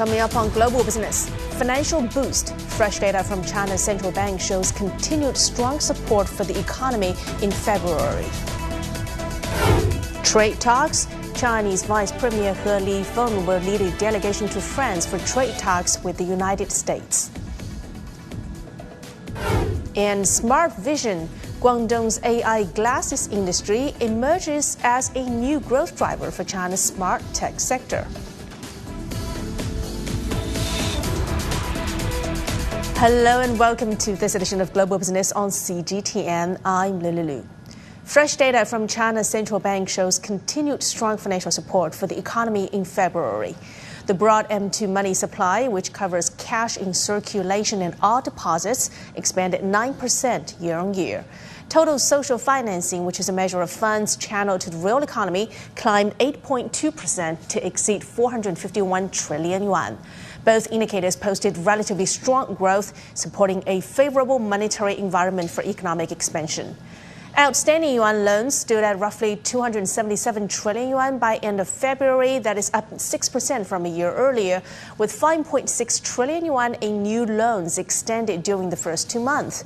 Coming up on Global Business, financial boost. Fresh data from China's central bank shows continued strong support for the economy in February. Trade talks. Chinese Vice Premier He Lifeng will lead a delegation to France for trade talks with the United States. And smart vision. Guangdong's AI glasses industry emerges as a new growth driver for China's smart tech sector. Hello and welcome to this edition of Global Business on CGTN. I'm Lulu. Fresh data from China's central bank shows continued strong financial support for the economy in February. The broad M2 money supply, which covers cash in circulation and all deposits, expanded 9% year-on-year. Total social financing, which is a measure of funds channeled to the real economy, climbed 8.2% to exceed 451 trillion yuan. Both indicators posted relatively strong growth, supporting a favorable monetary environment for economic expansion. Outstanding yuan loans stood at roughly 277 trillion yuan by end of February. That is up 6% from a year earlier, with 5.6 trillion yuan in new loans extended during the first 2 months.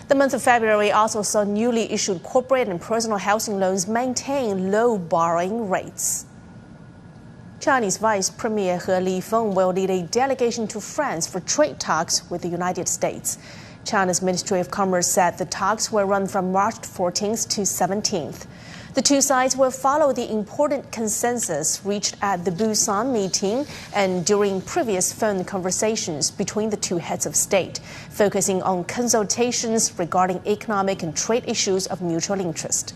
The month of February also saw newly issued corporate and personal housing loans maintain low borrowing rates. Chinese Vice Premier He Lifeng will lead a delegation to France for trade talks with the United States. China's Ministry of Commerce said the talks will run from March 14th to 17th. The two sides will follow the important consensus reached at the Busan meeting and during previous phone conversations between the two heads of state, focusing on consultations regarding economic and trade issues of mutual interest.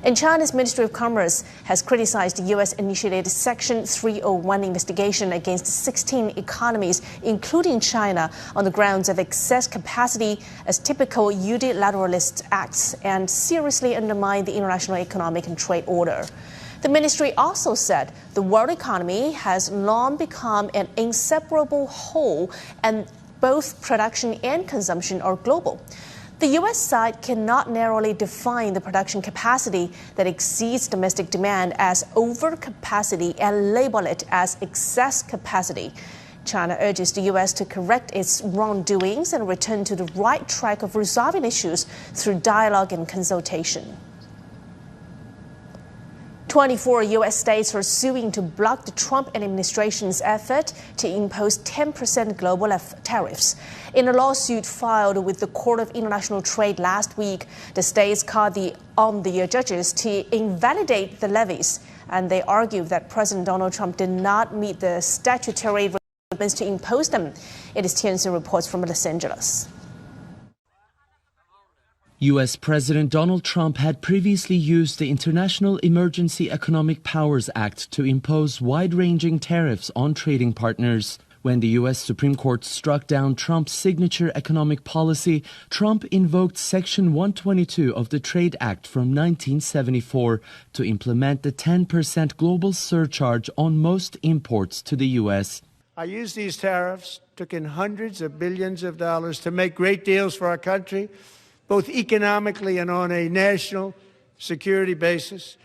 And China's Ministry of Commerce has criticized the U.S.-initiated Section 301 investigation against 16 economies, including China, on the grounds of excess capacity as typical unilateralist acts and seriously undermine the international economic and trade order. The ministry also said the world economy has long become an inseparable whole, and both production and consumption are global. The U.S. side cannot narrowly define the production capacity that exceeds domestic demand as overcapacity and label it as excess capacity. China urges the U.S. to correct its wrongdoings and return to the right track of resolving issues through dialogue and consultation. 24 U.S. states are suing to block the Trump administration's effort to impose 10% global tariffs. In a lawsuit filed with the Court of International Trade last week, the states called on the judges to invalidate the levies, and they argued that President Donald Trump did not meet the statutory requirements to impose them. It is TNC reports from Los Angeles. U.S. President Donald Trump had previously used the International Emergency Economic Powers Act to impose wide-ranging tariffs on trading partners. When the U.S. Supreme Court struck down Trump's signature economic policy, Trump invoked Section 122 of the Trade Act from 1974 to implement the 10% global surcharge on most imports to the U.S. I used these tariffs, took in hundreds of billions of dollars to make great deals for our country, both economically and on a national security basis.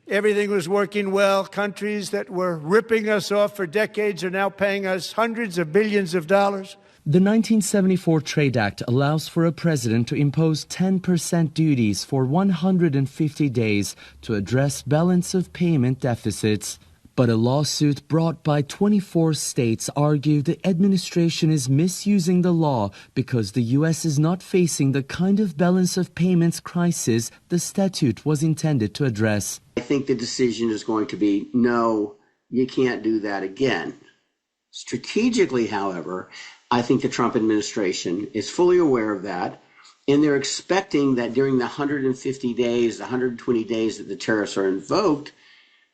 Everything was working well. Countries that were ripping us off for decades are now paying us hundreds of billions of dollars. The 1974 Trade Act allows for a president to impose 10% duties for 150 days to address balance of payment deficits. But a lawsuit brought by 24 states argued the administration is misusing the law because the U.S. is not facing the kind of balance of payments crisis the statute was intended to address. I think the decision is going to be, no, you can't do that again. Strategically, however, I think the Trump administration is fully aware of that, and they're expecting that during the 150 days, the 120 days that the tariffs are invoked,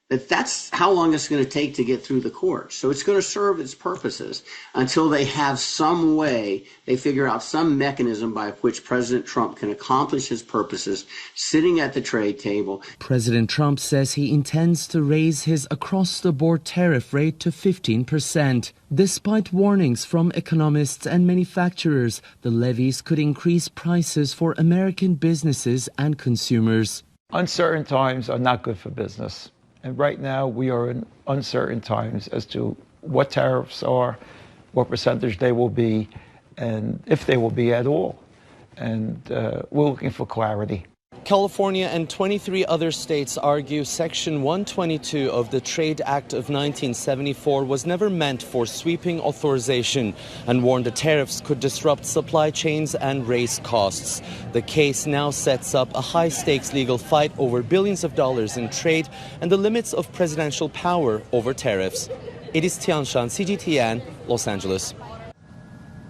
that's how long it's going to take to get through the courts. So it's going to serve its purposes until they have some way, they figure out some mechanism by which President Trump can accomplish his purposes sitting at the trade table. President Trump says he intends to raise his across-the-board tariff rate to 15%. Despite warnings from economists and manufacturers, the levies could increase prices for American businesses and consumers. Uncertain times are not good for business. And right now we are in uncertain times as to what tariffs are, what percentage they will be, and if they will be at all. And we're looking for clarity. California and 23 other states argue Section 122 of the Trade Act of 1974 was never meant for sweeping authorization and warn the tariffs could disrupt supply chains and raise costs. The case now sets up a high-stakes legal fight over billions of dollars in trade and the limits of presidential power over tariffs. It is Tianshan, CGTN, Los Angeles.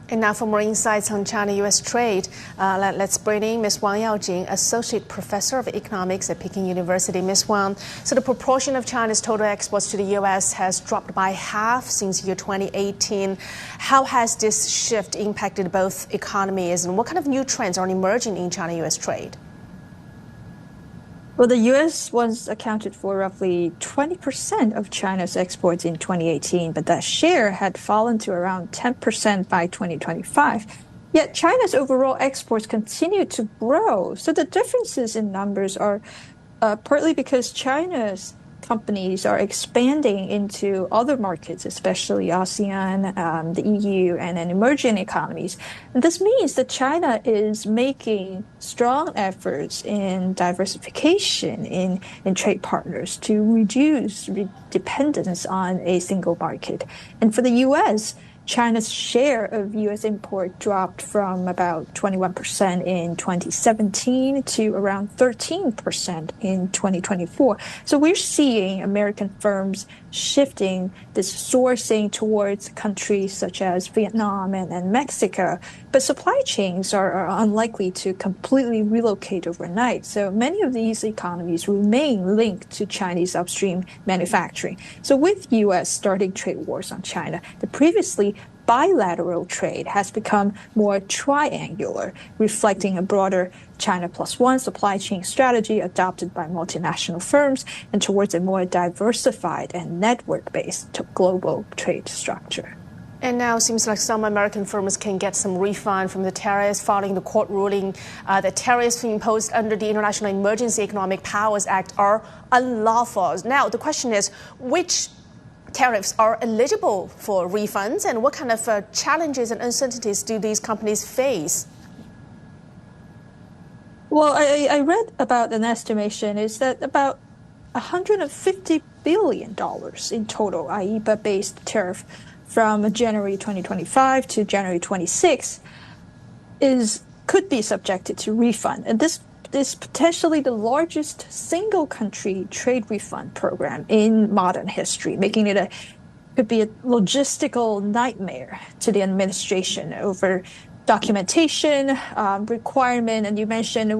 And now for more insights on China-U.S. trade, let's bring in Ms. Wang Yaojing, Associate Professor of Economics at Peking University. Ms. Wang, so the proportion of China's total exports to the U.S. has dropped by half since year 2018. How has this shift impacted both economies, and what kind of new trends are emerging in China-U.S. trade? Well, the U.S. once accounted for roughly 20% of China's exports in 2018, but that share had fallen to around 10% by 2025. Yet China's overall exports continue to grow. So the differences in numbers are partly because China's companies are expanding into other markets, especially ASEAN, the EU, and emerging economies. And this means that China is making strong efforts in diversification in trade partners to reduce dependence on a single market. And for the U.S., China's share of U.S. import dropped from about 21% in 2017 to around 13% in 2024. So we're seeing American firms shifting this sourcing towards countries such as Vietnam and Mexico. But supply chains are unlikely to completely relocate overnight. So many of these economies remain linked to Chinese upstream manufacturing. So with U.S. starting trade wars on China, the previously bilateral trade has become more triangular, reflecting a broader China plus one supply chain strategy adopted by multinational firms and towards a more diversified and network-based global trade structure. And now it seems like some American firms can get some refund from the tariffs following the court ruling that tariffs imposed under the International Emergency Economic Powers Act are unlawful. Now, the question is, which tariffs are eligible for refunds, and what kind of challenges and uncertainties do these companies face? Well, I read about an estimation is that about $150 billion in total IEEPA-based tariff from January 2025 to January 26 could be subjected to refund. And this is potentially the largest single-country trade refund program in modern history, making it could be a logistical nightmare to the administration over documentation requirement, and you mentioned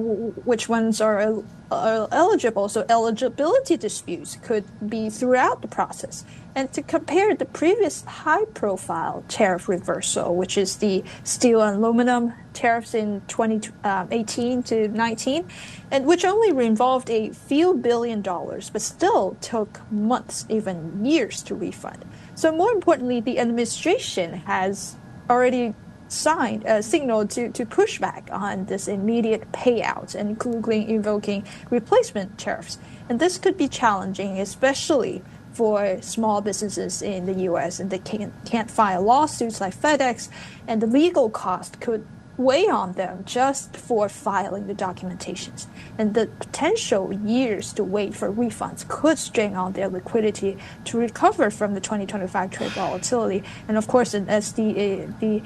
which ones are eligible. So eligibility disputes could be throughout the process. And to compare the previous high-profile tariff reversal, which is the steel and aluminum tariffs in 2018 to 19, and which only involved a few $1 billion, but still took months, even years to refund. So more importantly, the administration has already signed a signal to push back on this immediate payout, including invoking replacement tariffs. And this could be challenging, especially for small businesses in the U.S. and they can't file lawsuits like FedEx, and the legal cost could weigh on them just for filing the documentations. And the potential years to wait for refunds could strain on their liquidity to recover from the 2025 trade volatility. And of course, as the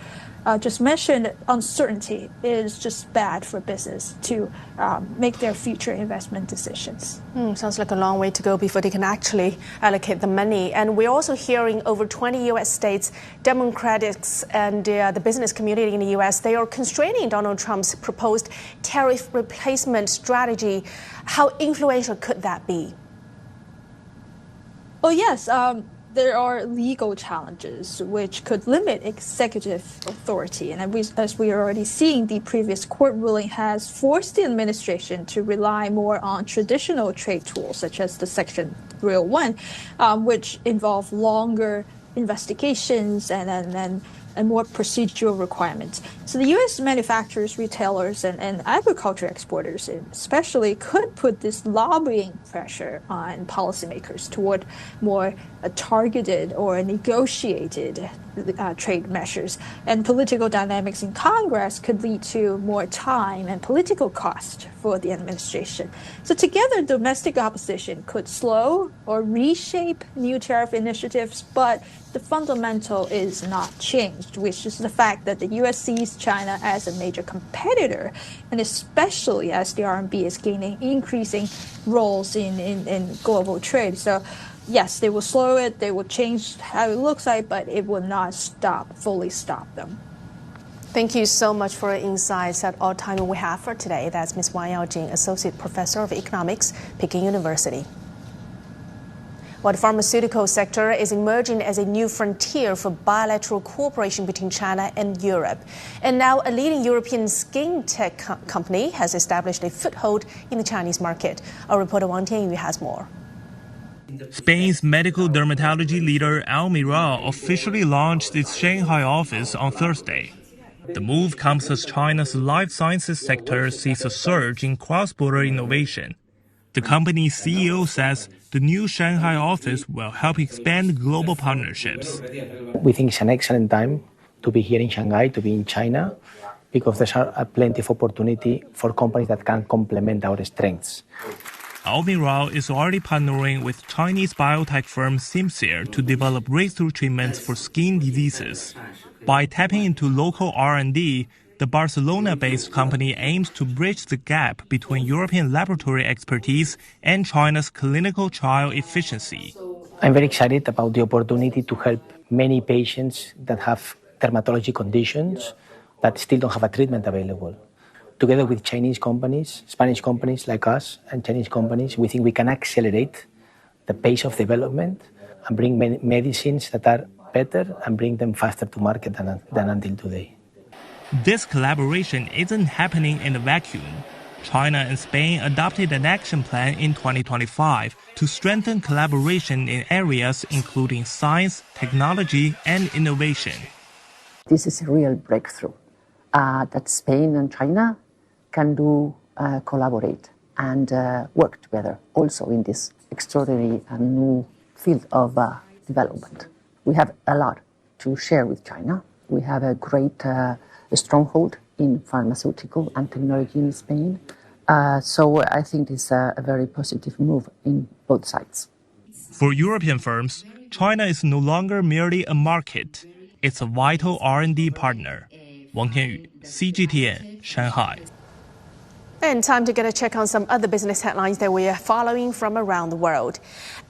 just mentioned, uncertainty is just bad for business to make their future investment decisions. Sounds like a long way to go before they can actually allocate the money. And we're also hearing over 20 U.S. states, Democrats and the business community in the U.S., they are constraining Donald Trump's proposed tariff replacement strategy. How influential could that be? Oh, yes. There are legal challenges which could limit executive authority. And as we are already seeing, the previous court ruling has forced the administration to rely more on traditional trade tools, such as the Section 301, which involve longer investigations and and more procedural requirements. So the U.S. manufacturers, retailers, and agriculture exporters especially could put this lobbying pressure on policymakers toward more targeted or negotiated trade measures. And political dynamics in Congress could lead to more time and political cost for the administration. So together, domestic opposition could slow or reshape new tariff initiatives, but the fundamental is not changed, which is the fact that the U.S. sees China as a major competitor, and especially as the RMB is gaining increasing roles in global trade. So yes, they will slow it, they will change how it looks like, but it will not fully stop them. Thank you so much for your insights. At all time we have for today. That's Ms. Wang Yaojing, Associate Professor of Economics, Peking University. Well, the pharmaceutical sector is emerging as a new frontier for bilateral cooperation between China and Europe. And now a leading European skin tech company has established a foothold in the Chinese market. Our reporter Wang Tianyu has more. Spain's medical dermatology leader Almiral officially launched its Shanghai office on Thursday. The move comes as China's life sciences sector sees a surge in cross-border innovation. The company's CEO says the new Shanghai office will help expand global partnerships. We think it's an excellent time to be here in Shanghai, to be in China, because there's plenty of opportunity for companies that can complement our strengths. Almiral is already partnering with Chinese biotech firm Simcere to develop breakthrough treatments for skin diseases. By tapping into local R&D, the Barcelona-based company aims to bridge the gap between European laboratory expertise and China's clinical trial efficiency. I'm very excited about the opportunity to help many patients that have dermatology conditions that still don't have a treatment available. Together with Chinese companies, Spanish companies like us, and Chinese companies, we think we can accelerate the pace of development and bring medicines that are better and bring them faster to market than until today. This collaboration isn't happening in a vacuum. China and Spain adopted an action plan in 2025 to strengthen collaboration in areas including science, technology, and innovation. This is a real breakthrough that Spain and China can collaborate and work together also in this extraordinary and new field of development. We have a lot to share with China. We have a great stronghold in pharmaceutical and technology in Spain. So I think it's a very positive move in both sides. For European firms, China is no longer merely a market. It's a vital R&D partner. Wang Tianyu, CGTN, Shanghai. And time to get a check on some other business headlines that we are following from around the world.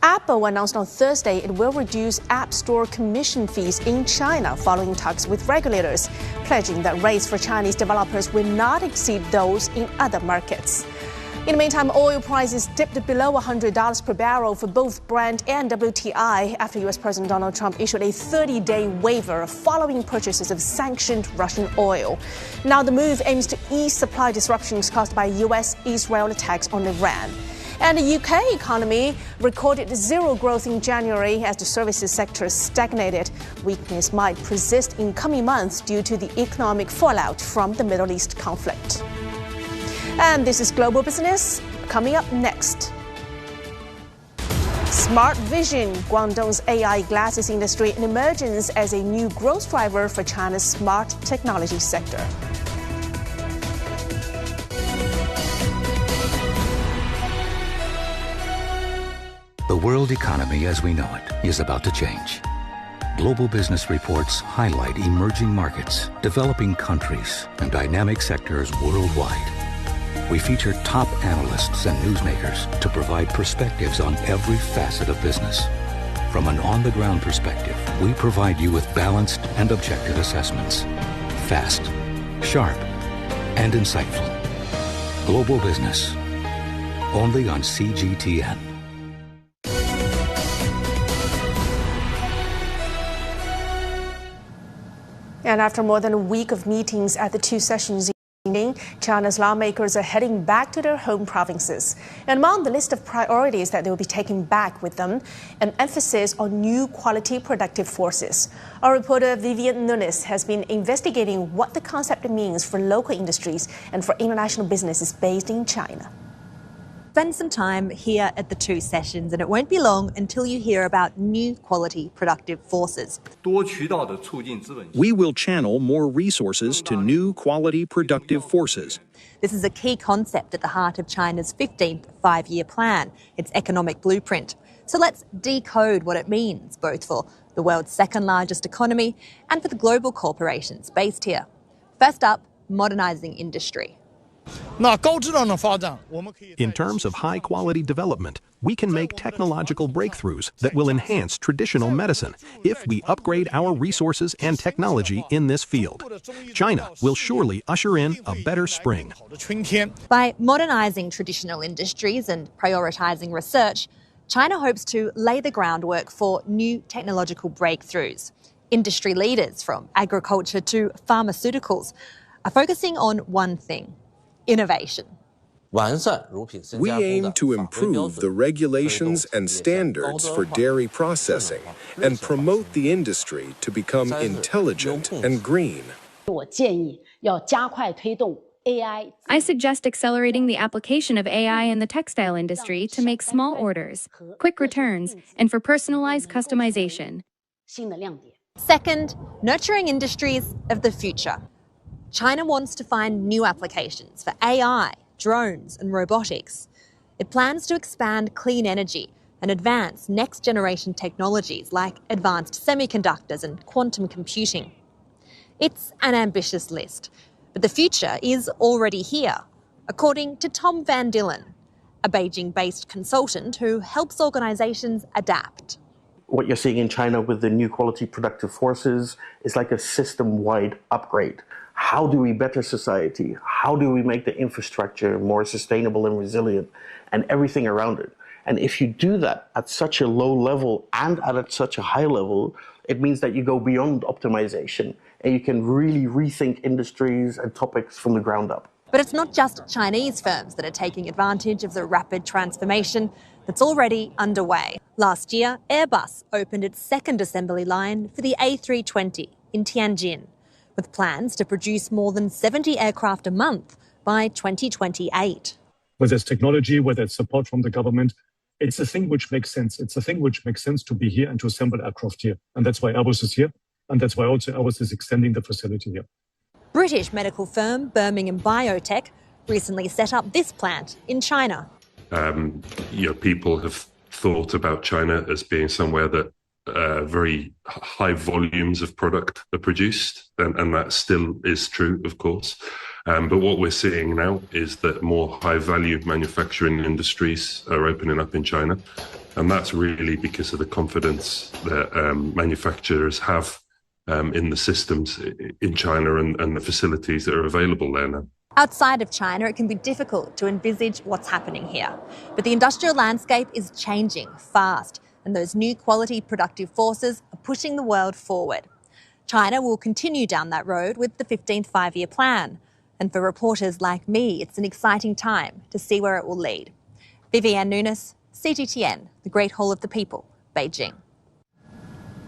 Apple announced on Thursday it will reduce App Store commission fees in China following talks with regulators, pledging that rates for Chinese developers will not exceed those in other markets. In the meantime, oil prices dipped below $100 per barrel for both Brent and WTI after U.S. President Donald Trump issued a 30-day waiver following purchases of sanctioned Russian oil. Now the move aims to ease supply disruptions caused by U.S.-Israel attacks on Iran. And the UK economy recorded zero growth in January as the services sector stagnated. Weakness might persist in coming months due to the economic fallout from the Middle East conflict. And this is Global Business. Coming up next. Smart Vision, Guangdong's AI glasses industry, emerges as a new growth driver for China's smart technology sector. The world economy as we know it is about to change. Global business reports highlight emerging markets, developing countries, and dynamic sectors worldwide. We feature top analysts and newsmakers to provide perspectives on every facet of business. From an on-the-ground perspective, we provide you with balanced and objective assessments. Fast, sharp, and insightful. Global Business. Only on CGTN. And after more than a week of meetings at the two sessions China's lawmakers are heading back to their home provinces. And among the list of priorities that they will be taking back with them, an emphasis on new quality productive forces. Our reporter Vivian Nunes has been investigating what the concept means for local industries and for international businesses based in China. Spend some time here at the two sessions, and it won't be long until you hear about new quality productive forces. We will channel more resources to new quality productive forces. This is a key concept at the heart of China's 15th five-year plan, its economic blueprint. So let's decode what it means, both for the world's second largest economy and for the global corporations based here. First up, modernising industry. In terms of high-quality development, we can make technological breakthroughs that will enhance traditional medicine if we upgrade our resources and technology in this field. China will surely usher in a better spring. By modernising traditional industries and prioritising research, China hopes to lay the groundwork for new technological breakthroughs. Industry leaders, from agriculture to pharmaceuticals, are focusing on one thing: innovation. We aim to improve the regulations and standards for dairy processing and promote the industry to become intelligent and green. I suggest accelerating the application of AI in the textile industry to make small orders, quick returns, and for personalized customization. Second, nurturing industries of the future. China wants to find new applications for AI, drones and robotics. It plans to expand clean energy and advance next-generation technologies like advanced semiconductors and quantum computing. It's an ambitious list, but the future is already here, according to Tom Van Dillen, a Beijing-based consultant who helps organisations adapt. What you're seeing in China with the new quality productive forces is like a system-wide upgrade. How do we better society? How do we make the infrastructure more sustainable and resilient and everything around it? And if you do that at such a low level and at such a high level, it means that you go beyond optimization and you can really rethink industries and topics from the ground up. But it's not just Chinese firms that are taking advantage of the rapid transformation that's already underway. Last year, Airbus opened its second assembly line for the A320 in Tianjin, with plans to produce more than 70 aircraft a month by 2028. Whether it's technology, whether it's support from the government, it's a thing which makes sense. It's a thing which makes sense to be here and to assemble aircraft here. And that's why Airbus is here. And that's why also Airbus is extending the facility here. British medical firm Birmingham Biotech recently set up this plant in China. People have thought about China as being somewhere that very high volumes of product are produced, and that still is true, of course. But what we're seeing now is that more high-value manufacturing industries are opening up in China, and that's really because of the confidence that manufacturers have in the systems in China and the facilities that are available there now. Outside of China, it can be difficult to envisage what's happening here. But the industrial landscape is changing fast, and those new quality productive forces are pushing the world forward. China will continue down that road with the 15th five-year plan. And for reporters like me, it's an exciting time to see where it will lead. Vivian Nunes, CGTN, the Great Hall of the People, Beijing.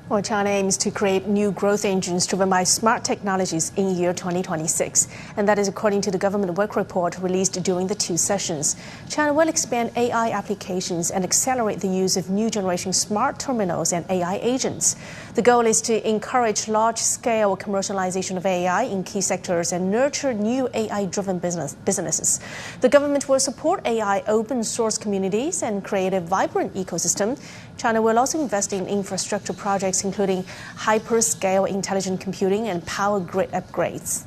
Well, China aims to create new growth engines driven by smart technologies in year 2026. And that is according to the government work report released during the two sessions. China will expand AI applications and accelerate the use of new generation smart terminals and AI agents. The goal is to encourage large-scale commercialization of AI in key sectors and nurture new AI-driven businesses. The government will support AI open source communities and create a vibrant ecosystem. China will also invest in infrastructure projects including hyperscale intelligent computing and power grid upgrades.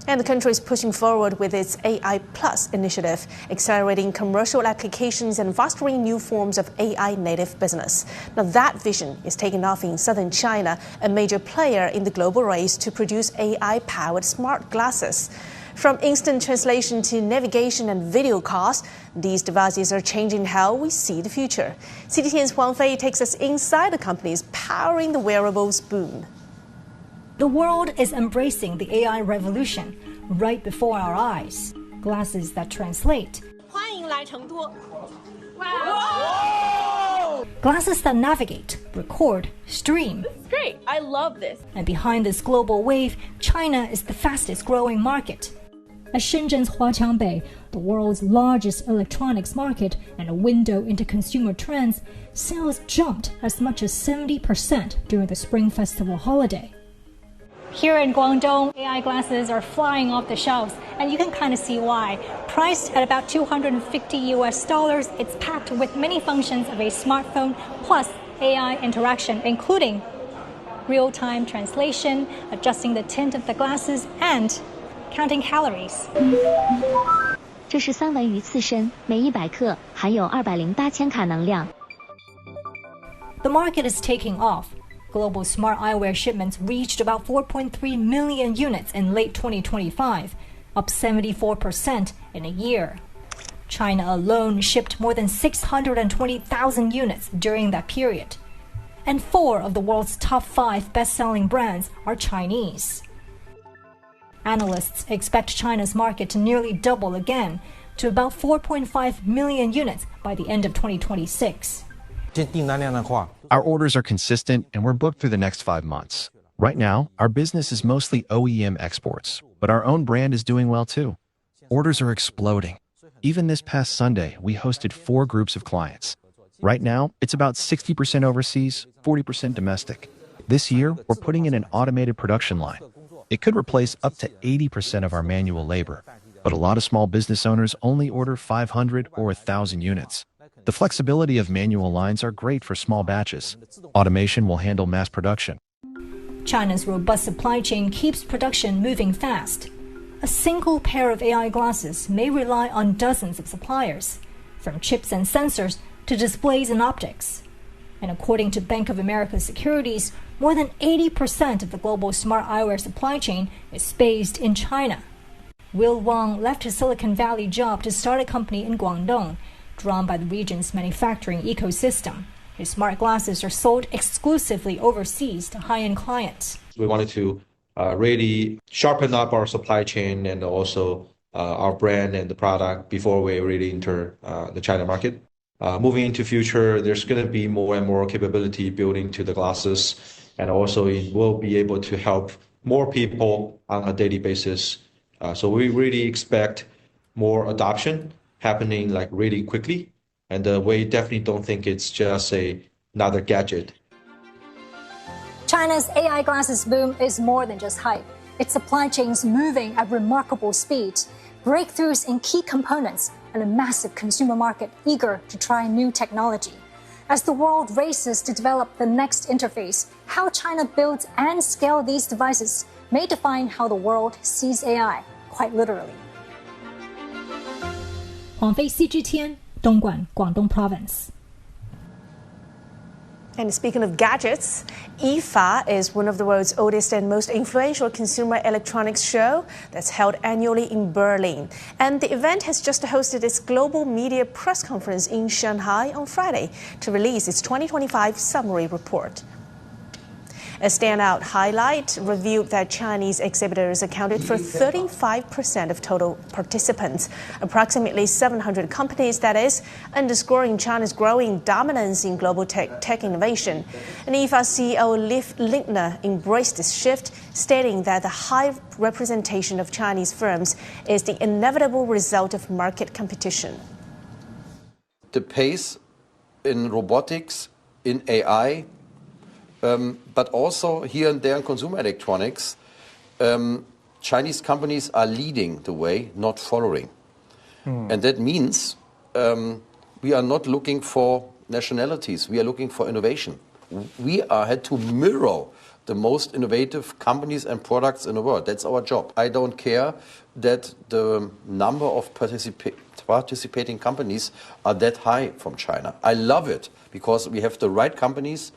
And the country is pushing forward with its AI Plus initiative, accelerating commercial applications and fostering new forms of AI native business. Now that vision is taking off in southern China, a major player in the global race to produce AI-powered smart glasses. From instant translation to navigation and video calls, these devices are changing how we see the future. CGTN's Huang Fei takes us inside the companies powering the wearables boom. The world is embracing the AI revolution. right before our eyes. Glasses that translate. Glasses that navigate, record, stream. Great, I love this. And behind this global wave, China is the fastest growing market. At Shenzhen's Huaqiangbei, the world's largest electronics market and a window into consumer trends, sales jumped as much as 70% during the Spring Festival holiday. Here in Guangdong, AI glasses are flying off the shelves, and you can kind of see why. Priced at about $250, it's packed with many functions of a smartphone plus AI interaction, including real-time translation, adjusting the tint of the glasses, and counting calories. 这是3文鱼刺身，每100克含有208千卡能量。 The market is taking off. Global smart eyewear shipments reached about 4.3 million units in late 2025, up 74% in a year. China alone shipped more than 620,000 units during that period. And 4 of the world's top 5 best-selling brands are Chinese. Analysts expect China's market to nearly double again to about 4.5 million units by the end of 2026. Our orders are consistent and we're booked through the next 5 months. Right now, our business is mostly OEM exports, but our own brand is doing well too. Orders are exploding. Even this past Sunday, we hosted 4 groups of clients. Right now, it's about 60% overseas, 40% domestic. This year, we're putting in an automated production line. It could replace up to 80% of our manual labor, but a lot of small business owners only order 500 or 1,000 units. The flexibility of manual lines are great for small batches. Automation will handle mass production. China's robust supply chain keeps production moving fast. A single pair of AI glasses may rely on dozens of suppliers, from chips and sensors to displays and optics. And according to Bank of America Securities, more than 80% of the global smart eyewear supply chain is based in China. Will Wang left his Silicon Valley job to start a company in Guangdong, drawn by the region's manufacturing ecosystem. His smart glasses are sold exclusively overseas to high-end clients. We wanted to really sharpen up our supply chain and also our brand and the product before we really enter the China market. Moving into future, there's going to be more and more capability building to the glasses, and also it will be able to help more people on a daily basis. So we really expect more adoption happening like really quickly, and we definitely don't think it's just another gadget. China's AI glasses boom is more than just hype. Its supply chain's moving at remarkable speed, breakthroughs in key components, and a massive consumer market eager to try new technology. As the world races to develop the next interface, how China builds and scales these devices may define how the world sees AI, quite literally. 黄飞 CGTN 东莞广东 Province. And speaking of gadgets, IFA is one of the world's oldest and most influential consumer electronics show that's held annually in Berlin. And the event has just hosted its global media press conference in Shanghai on Friday to release its 2025 summary report. A standout highlight revealed that Chinese exhibitors accounted for 35% of total participants, approximately 700 companies, that is, underscoring China's growing dominance in global tech innovation. And IFA CEO Liv Lindner embraced this shift, stating that the high representation of Chinese firms is the inevitable result of market competition. The pace in robotics, in AI, but also here and there in consumer electronics, Chinese companies are leading the way, not following. And that means we are not looking for nationalities, we are looking for innovation. We had to mirror the most innovative companies and products in the world. That's our job. I don't care that the number of participating companies are that high from China. I love it because we have the right companies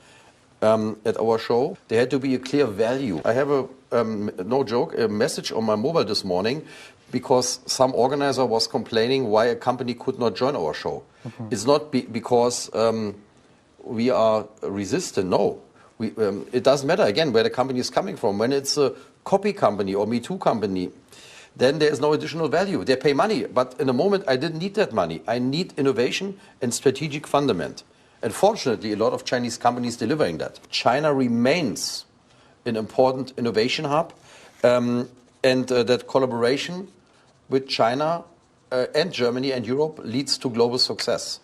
at our show. There had to be a clear value. I have no joke, a message on my mobile this morning because some organizer was complaining why a company could not join our show. It's not because we are resistant. No, it doesn't matter again where the company is coming from. When it's a copy company or Me Too company, then there is no additional value. They pay money, but in a moment I didn't need that money. I need innovation and strategic fundament. And fortunately, a lot of Chinese companies delivering that. China remains an important innovation hub, and that collaboration with China and Germany and Europe leads to global success.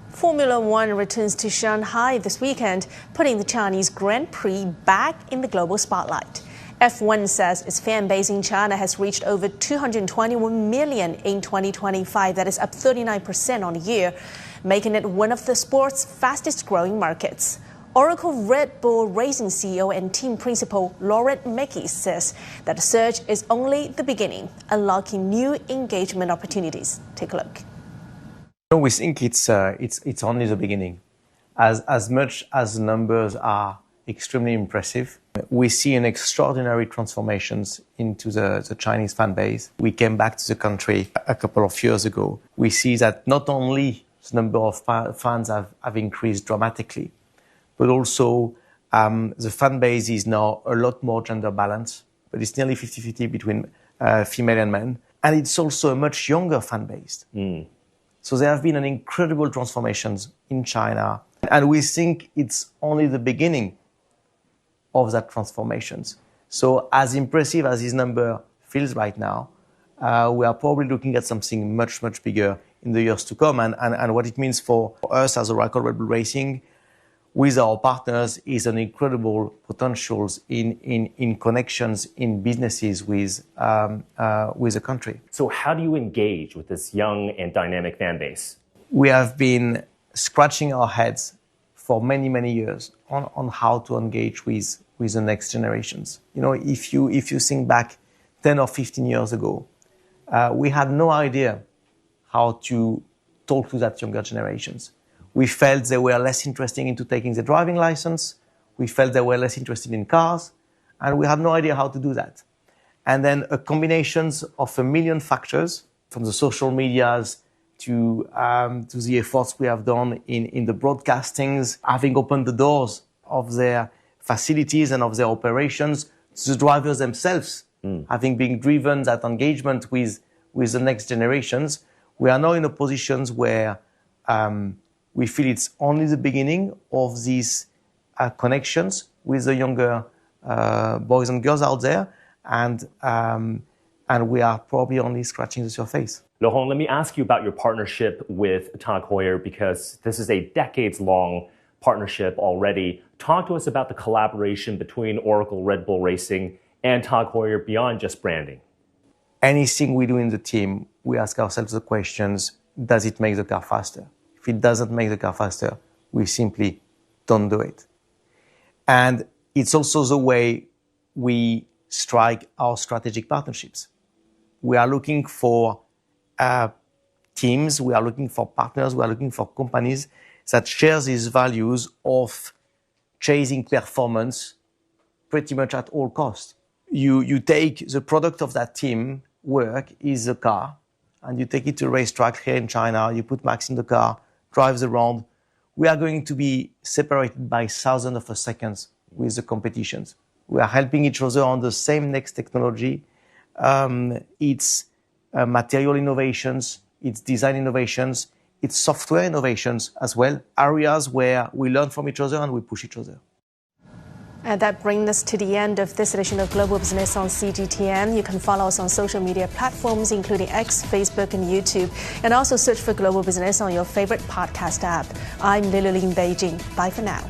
Formula One returns to Shanghai this weekend, putting the Chinese Grand Prix back in the global spotlight. F1 says its fan base in China has reached over 221 million in 2025. That is up 39% on a year, making it one of the sport's fastest growing markets. Oracle Red Bull Racing CEO and team principal Laurent Mekies says that the surge is only the beginning, unlocking new engagement opportunities. Take a look. We think it's only the beginning. As much as the numbers are extremely impressive, we see an extraordinary transformations into the Chinese fan base. We came back to the country a couple of years ago. We see that not only the number of fans have increased dramatically, but also the fan base is now a lot more gender balanced, but it's nearly 50-50 between female and men. And it's also a much younger fan base. So there have been an incredible transformations in China, and we think it's only the beginning of that transformations. So as impressive as this number feels right now, we are probably looking at something much, much bigger in the years to come. And what it means for us as Oracle Red Bull Racing with our partners is an incredible potentials in connections, in businesses with the country. So how do you engage with this young and dynamic fan base? We have been scratching our heads for many, many years on how to engage with the next generations. You know, if you think back 10 or 15 years ago, we had no idea how to talk to that younger generations. We felt they were less interested into taking the driving license. We felt they were less interested in cars, and we had no idea how to do that. And then a combination of a million factors, from the social medias to the efforts we have done in the broadcastings, having opened the doors of their facilities and of their operations to the drivers themselves, having been driven that engagement with the next generations. We are now in a position where we feel it's only the beginning of these connections with the younger boys and girls out there, and we are probably only scratching the surface. Laurent, let me ask you about your partnership with Tag Heuer, because this is a decades-long partnership already. Talk to us about the collaboration between Oracle Red Bull Racing and Tag Heuer beyond just branding. Anything we do in the team, we ask ourselves the questions, does it make the car faster? If it doesn't make the car faster, we simply don't do it. And it's also the way we strike our strategic partnerships. We are looking for teams, we are looking for partners, we are looking for companies that share these values of chasing performance pretty much at all costs. You take the product of that team work is the car, and you take it to a racetrack here in China, you put Max in the car, drives around. We are going to be separated by thousands of seconds with the competitions. We are helping each other on the same next technology. It's material innovations, it's design innovations, it's software innovations as well, areas where we learn from each other and we push each other. And that brings us to the end of this edition of Global Business on CGTN. You can follow us on social media platforms, including X, Facebook, and YouTube. And also search for Global Business on your favorite podcast app. I'm Lily in Beijing. Bye for now.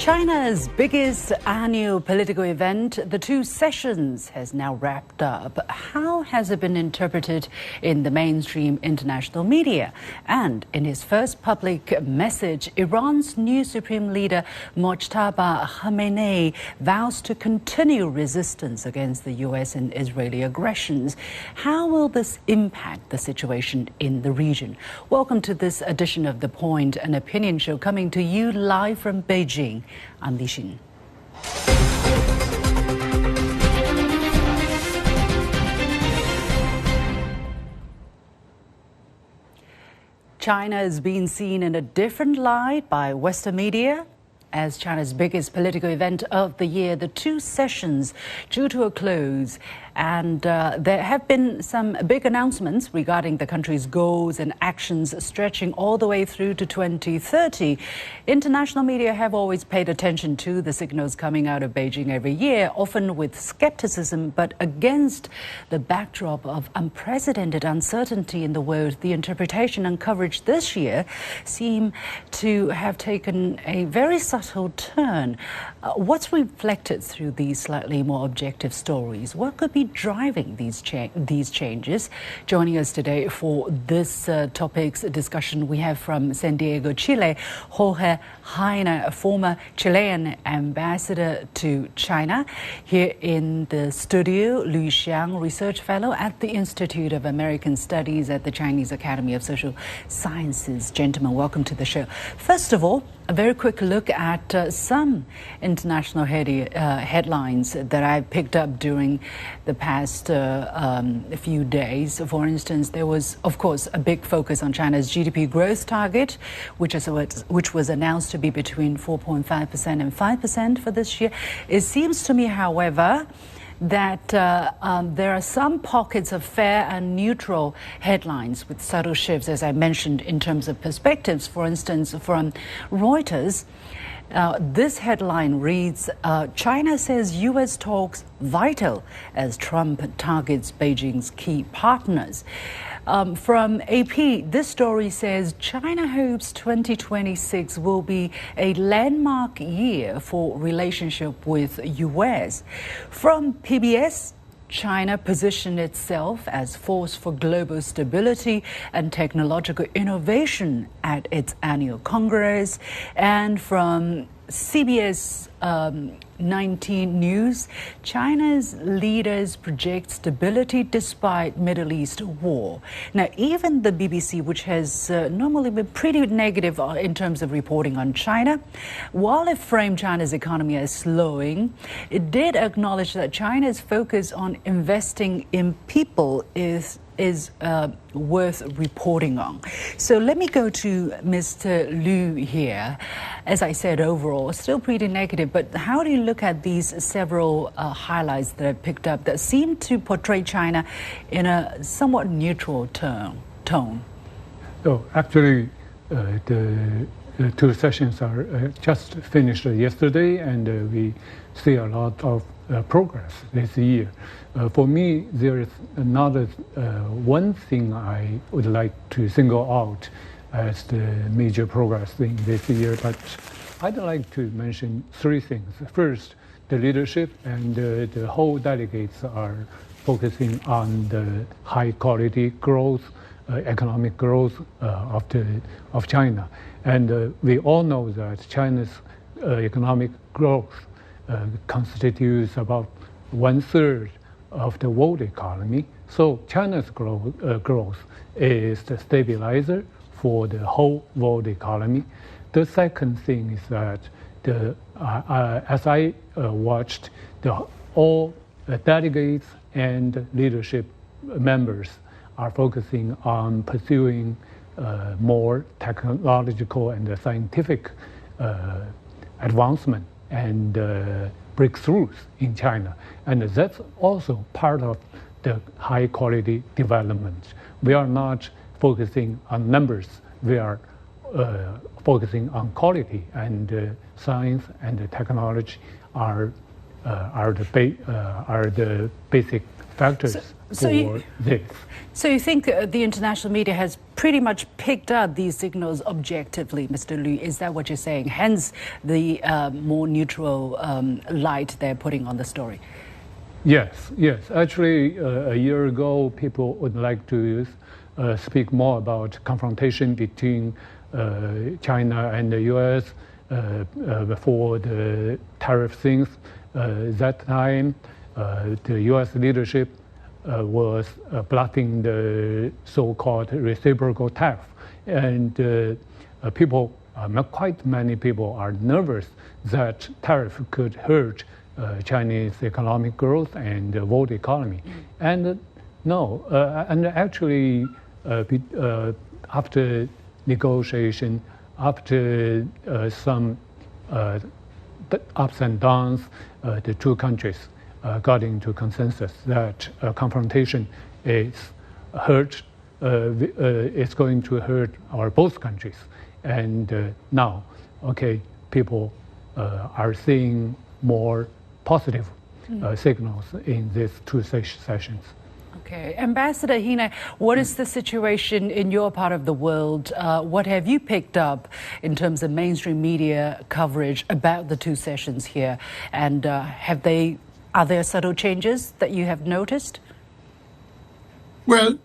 China's biggest annual political event, the Two Sessions, has now wrapped up. How has it been interpreted in the mainstream international media? And in his first public message, Iran's new supreme leader, Mojtaba Khamenei, vows to continue resistance against the US and Israeli aggressions. How will this impact the situation in the region? Welcome to this edition of The Point, an opinion show coming to you live from Beijing. I'm Li Xin. China is being seen in a different light by Western media as China's biggest political event of the year, the Two Sessions, due to a close. And there have been some big announcements regarding the country's goals and actions stretching all the way through to 2030. International media have always paid attention to the signals coming out of Beijing every year, often with skepticism, but against the backdrop of unprecedented uncertainty in the world. The interpretation and coverage this year seem to have taken a very subtle turn. What's reflected through these slightly more objective stories? What could be driving these changes? Joining us today for this topic's discussion, we have from San Diego, Chile, Jorge Heine, a former Chilean ambassador to China. Here in the studio, Lu Xiang, research fellow at the Institute of American Studies at the Chinese Academy of Social Sciences. Gentlemen, welcome to the show. First of all, a very quick look at some international headlines that I picked up during the past few days. For instance, there was, of course, a big focus on China's GDP growth target, which was announced to be between 4.5% and 5% for this year. It seems to me, however, that there are some pockets of fair and neutral headlines with subtle shifts, as I mentioned, in terms of perspectives. For instance, from Reuters, this headline reads, China says U.S. talks vital as Trump targets Beijing's key partners. From AP, this story says China hopes 2026 will be a landmark year for relationship with U.S. From PBS, China positioned itself as force for global stability and technological innovation at its annual Congress. And from CBS 19 News, China's leaders project stability despite Middle East war. Now, even the BBC, which has normally been pretty negative in terms of reporting on China, while it framed China's economy as slowing, it did acknowledge that China's focus on investing in people is worth reporting on. So let me go to Mr. Liu here. As I said, overall, still pretty negative, but how do you look at these several highlights that I picked up that seem to portray China in a somewhat neutral tone? So actually, the Two Sessions are just finished yesterday, and we see a lot of progress this year. For me, there is another one thing I would like to single out as the major progress in this year, but I'd like to mention three things. First, the leadership and the whole delegates are focusing on the high quality growth, economic growth of China. And we all know that China's economic growth constitutes about 1/3 of the world economy. So China's growth is the stabilizer for the whole world economy. The second thing is that as I watched, all delegates and leadership members are focusing on pursuing more technological and scientific advancement and breakthroughs in China. And that's also part of the high quality development. We are not focusing on numbers, we are focusing on quality, and science and technology are the basic factors for this. So you think the international media has pretty much picked up these signals objectively, Mr. Liu? Is that what you're saying? Hence the more neutral light they're putting on the story. Yes. Actually, a year ago, people would like to speak more about confrontation between China and the U.S. For the tariff things. That time, the U.S. leadership was blocking the so-called reciprocal tariff, and people, not quite many people, are nervous that tariff could hurt Chinese economic growth and the world economy. And no, and actually, after negotiation, after some ups and downs, the two countries got into consensus that confrontation is it's going to hurt both countries. And now, people are seeing more positive signals in these two sessions. Okay, Ambassador Hina, what is the situation in your part of the world? What have you picked up in terms of mainstream media coverage about the two sessions here? And are there subtle changes that you have noticed? Well,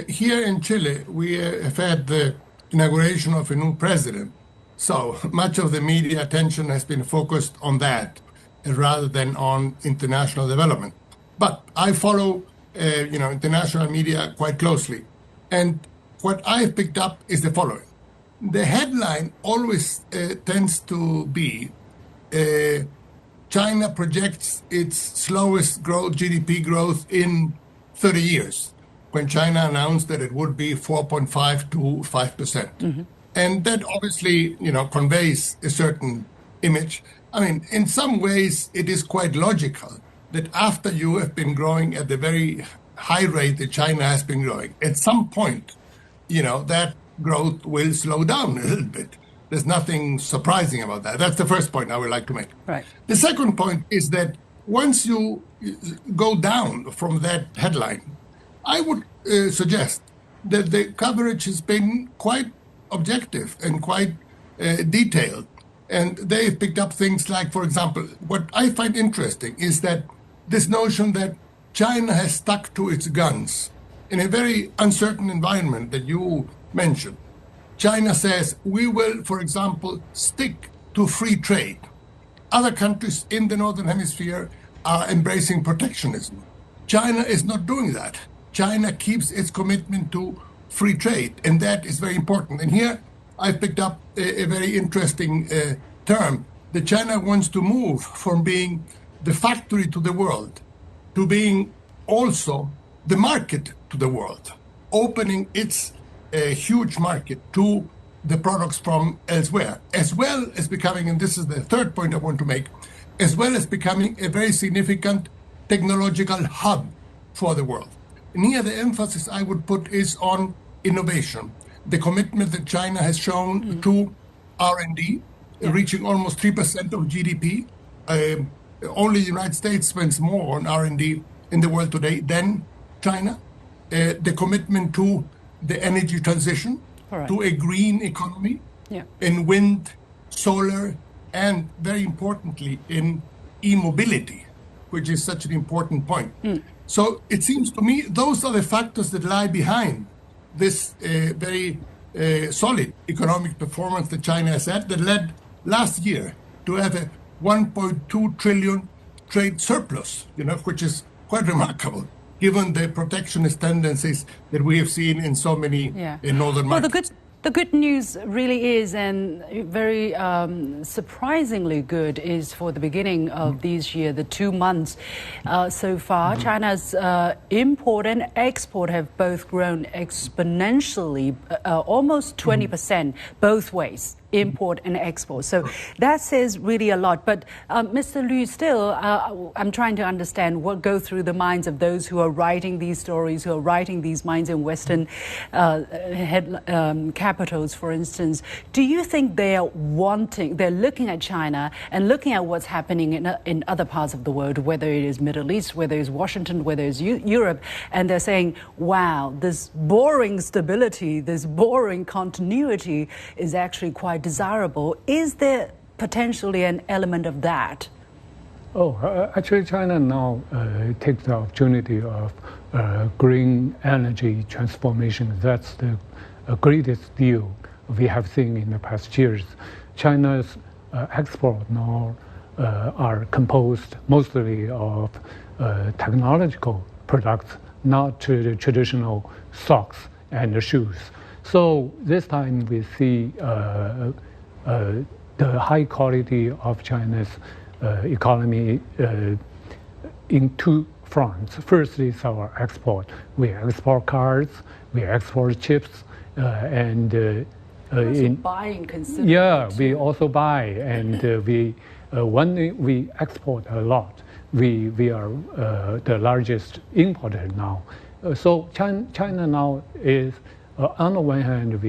here in Chile, we have had the inauguration of a new president. So much of the media attention has been focused on that rather than on international development. But I follow international media quite closely. And what I've picked up is the following. The headline always tends to be China projects its slowest growth, GDP growth in 30 years, when China announced that it would be 4.5 to 5%. And that obviously, conveys a certain image. I mean, in some ways, it is quite logical that after you have been growing at the very high rate that China has been growing, at some point, that growth will slow down a little bit. There's nothing surprising about that. That's the first point I would like to make. Right. The second point is that once you go down from that headline, I would suggest that the coverage has been quite objective and quite detailed. And they've picked up things like, for example, what I find interesting is that this notion that China has stuck to its guns in a very uncertain environment that you mentioned. China says, we will, for example, stick to free trade. Other countries in the Northern Hemisphere are embracing protectionism. China is not doing that. China keeps its commitment to free trade, and that is very important. And here I've picked up a very interesting term, that China wants to move from being the factory to the world to being also the market to the world, opening its huge market to the products from elsewhere, as well as becoming, and this is the third point I want to make, as well as becoming a very significant technological hub for the world. And here the emphasis I would put is on innovation, the commitment that China has shown to R&D, reaching almost 3% of GDP. Only the United States spends more on R&D in the world today than China. The commitment to the energy transition, to a green economy, in wind, solar, and very importantly, in e-mobility, which is such an important point. So it seems to me those are the factors that lie behind this very solid economic performance that China has had, that led last year to have a 1.2 trillion trade surplus, which is quite remarkable, given the protectionist tendencies that we have seen in so many in northern markets. The good news really is, and very surprisingly good, is for the beginning of this year, the 2 months so far, China's import and export have both grown exponentially, almost 20%, both ways. Import and export. So that says really a lot. But Mr. Liu, still, I'm trying to understand what goes through the minds of those who are writing these stories, who are writing these minds in Western capital capitals, for instance, do you think they're looking at China and looking at what's happening in other parts of the world, whether it is Middle East, whether it's Washington, whether it's Europe, and they're saying, wow, this boring stability, this boring continuity is actually quite desirable? Is there potentially an element of that? Actually, China now takes the opportunity of green energy transformation. That's the greatest deal we have seen in the past years. China's export now are composed mostly of technological products, not the traditional socks and shoes. So this time we see the high quality of China's economy in two fronts. First is our export. We export cars, we export chips, and buying considerably. Yeah, we also buy, and when we export a lot, we are the largest importer now. So China now is, on the one hand,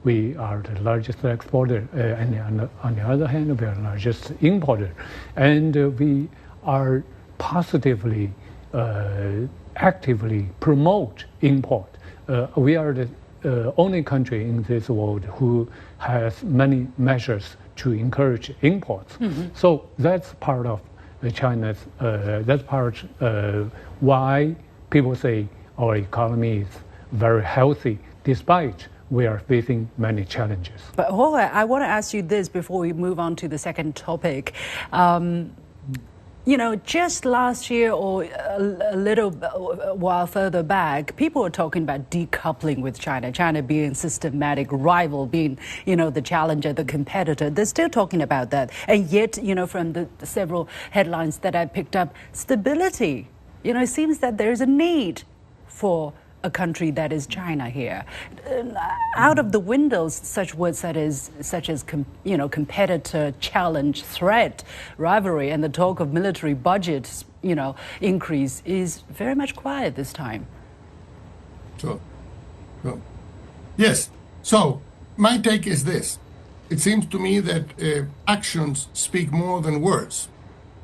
we are the largest exporter, and on the other hand, we are the largest importer. And we are positively, actively promote import. We are the only country in this world who has many measures to encourage imports. Mm-hmm. So that's part of China's, that's part why people say our economy is very healthy, despite we are facing many challenges. But Jorge, I want to ask you this before we move on to the second topic. Just last year or a little while further back, people were talking about decoupling with China, China being a systematic rival, being, the challenger, the competitor. They're still talking about that. And yet, from the several headlines that I picked up, stability, it seems that there's a need for a country that is China here. Out of the windows, such words such as competitor, challenge, threat, rivalry, and the talk of military budget, increase is very much quiet this time. Sure. Yes. So my take is this. It seems to me that actions speak more than words.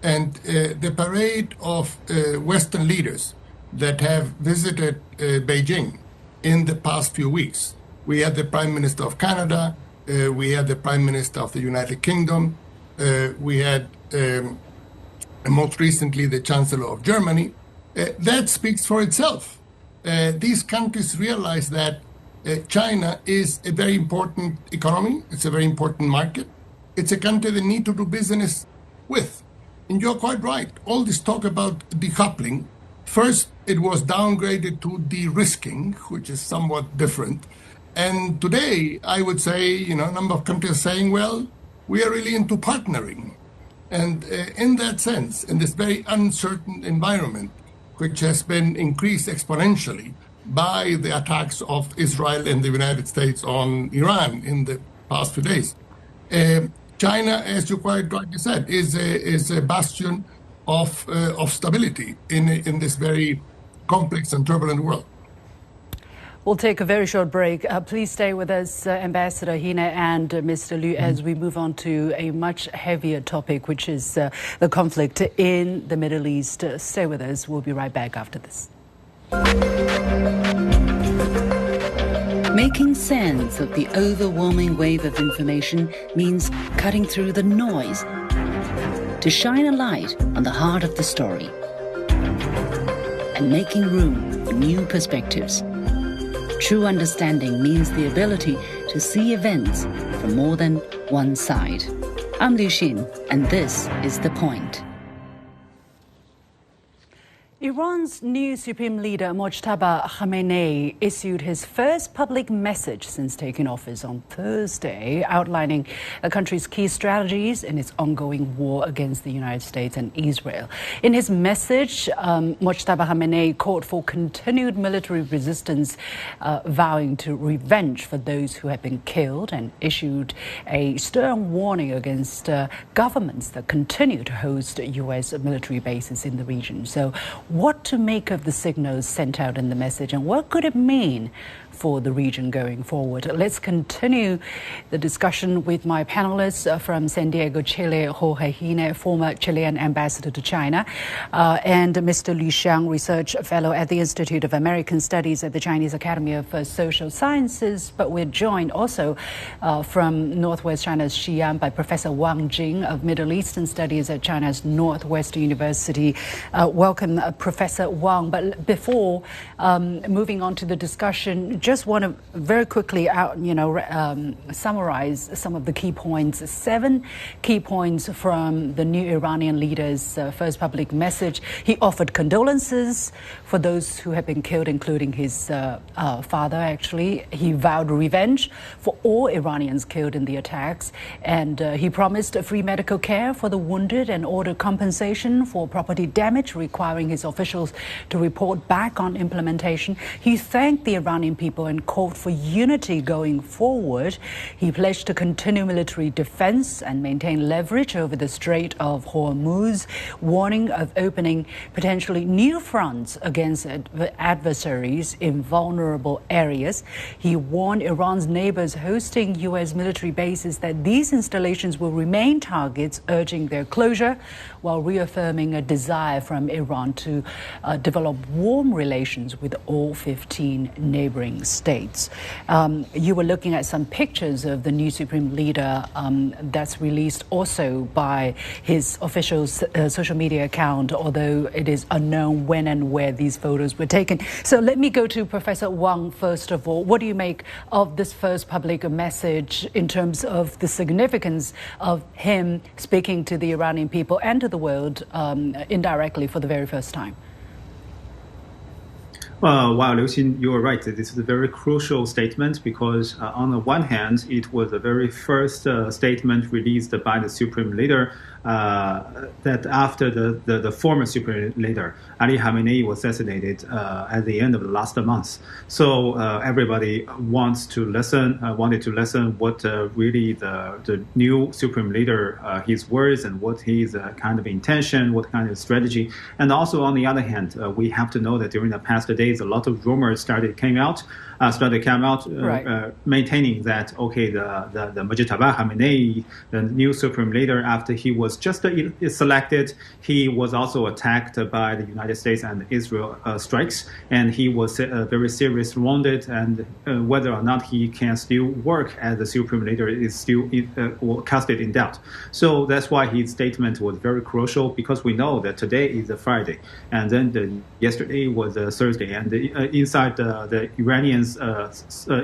And the parade of Western leaders that have visited Beijing in the past few weeks. We had the Prime Minister of Canada, we had the Prime Minister of the United Kingdom, we had most recently the Chancellor of Germany. That speaks for itself. These countries realize that China is a very important economy, it's a very important market, it's a country they need to do business with. And you're quite right, all this talk about decoupling, first, it was downgraded to de-risking, which is somewhat different. And today, I would say, a number of countries are saying, well, we are really into partnering. And in that sense, in this very uncertain environment, which has been increased exponentially by the attacks of Israel and the United States on Iran in the past few days, China, as you quite rightly said, is a bastion of stability in this very complex and turbulent world. We'll take a very short break. Please stay with us, Ambassador Hine and Mr. Liu, as we move on to a much heavier topic, which is the conflict in the Middle East. Stay with us. We'll be right back after this. Making sense of the overwhelming wave of information means cutting through the noise to shine a light on the heart of the story and making room for new perspectives. True understanding means the ability to see events from more than one side. I'm Liu Xin, and this is The Point. Iran's new supreme leader, Mojtaba Khamenei, issued his first public message since taking office on Thursday, outlining the country's key strategies in its ongoing war against the United States and Israel. In his message, Mojtaba Khamenei called for continued military resistance, vowing to revenge for those who have been killed, and issued a stern warning against governments that continue to host U.S. military bases in the region. So, what to make of the signals sent out in the message, and what could it mean for the region going forward. Let's continue the discussion with my panelists from San Diego, Chile, Jorge Hine, former Chilean ambassador to China, and Mr. Li Xiang, research fellow at the Institute of American Studies at the Chinese Academy of Social Sciences. But we're joined also from Northwest China's Xi'an by Professor Wang Jing of Middle Eastern Studies at China's Northwestern University. Welcome, Professor Wang. But before moving on to the discussion, just want to very quickly summarize some of the key points. 7 key points from the new Iranian leader's first public message. He offered condolences for those who have been killed, including his father, actually. He vowed revenge for all Iranians killed in the attacks. And he promised free medical care for the wounded and ordered compensation for property damage, requiring his officials to report back on implementation. He thanked the Iranian people and called for unity going forward. He pledged to continue military defense and maintain leverage over the Strait of Hormuz, warning of opening potentially new fronts against adversaries in vulnerable areas. He warned Iran's neighbors hosting U.S. military bases that these installations will remain targets, urging their closure, while reaffirming a desire from Iran to develop warm relations with all 15 neighboring states. You were looking at some pictures of the new supreme leader that's released also by his official social media account, although it is unknown when and where these photos were taken. So let me go to Professor Wang first of all. What do you make of this first public message in terms of the significance of him speaking to the Iranian people and to the world indirectly for the very first time? Wow, Liu Xin, you are right. This is a very crucial statement because on the one hand, it was the very first statement released by the Supreme Leader that after the former Supreme Leader, Ali Khamenei, was assassinated at the end of the last month. So everybody wanted to listen what really the new Supreme Leader, his words and what his kind of intention, what kind of strategy. And also on the other hand, we have to know that during the past days, a lot of rumors came out, maintaining that, okay, the Mujtaba Khamenei, the new Supreme Leader, after he was just selected, he was also attacked by the United States and Israel strikes, and he was very seriously wounded, and whether or not he can still work as the Supreme Leader is still casted in doubt. So that's why his statement was very crucial, because we know that today is a Friday, and then yesterday was a Thursday, and inside the Iranian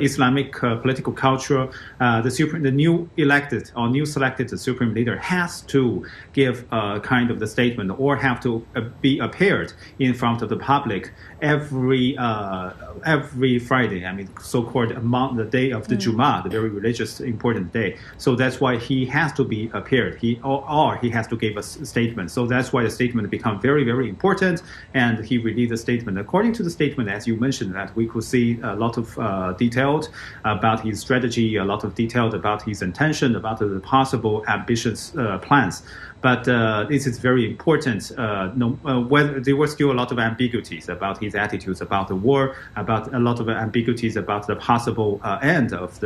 Islamic political culture, the new elected or new selected Supreme Leader has to give kind of the statement or have to be appeared in front of the public every Friday. I mean, so-called the day of the Jummah, the very religious important day. So that's why he has to be appeared. Or he has to give a statement. So that's why the statement become very, very important. And he released a statement. According to the statement, as you mentioned, that we could see a lot of detailed about his strategy, a lot of detailed about his intention, about the possible ambitious plans. But this is very important. Whether there were still a lot of ambiguities about his attitudes about the war, about a lot of ambiguities about the possible end of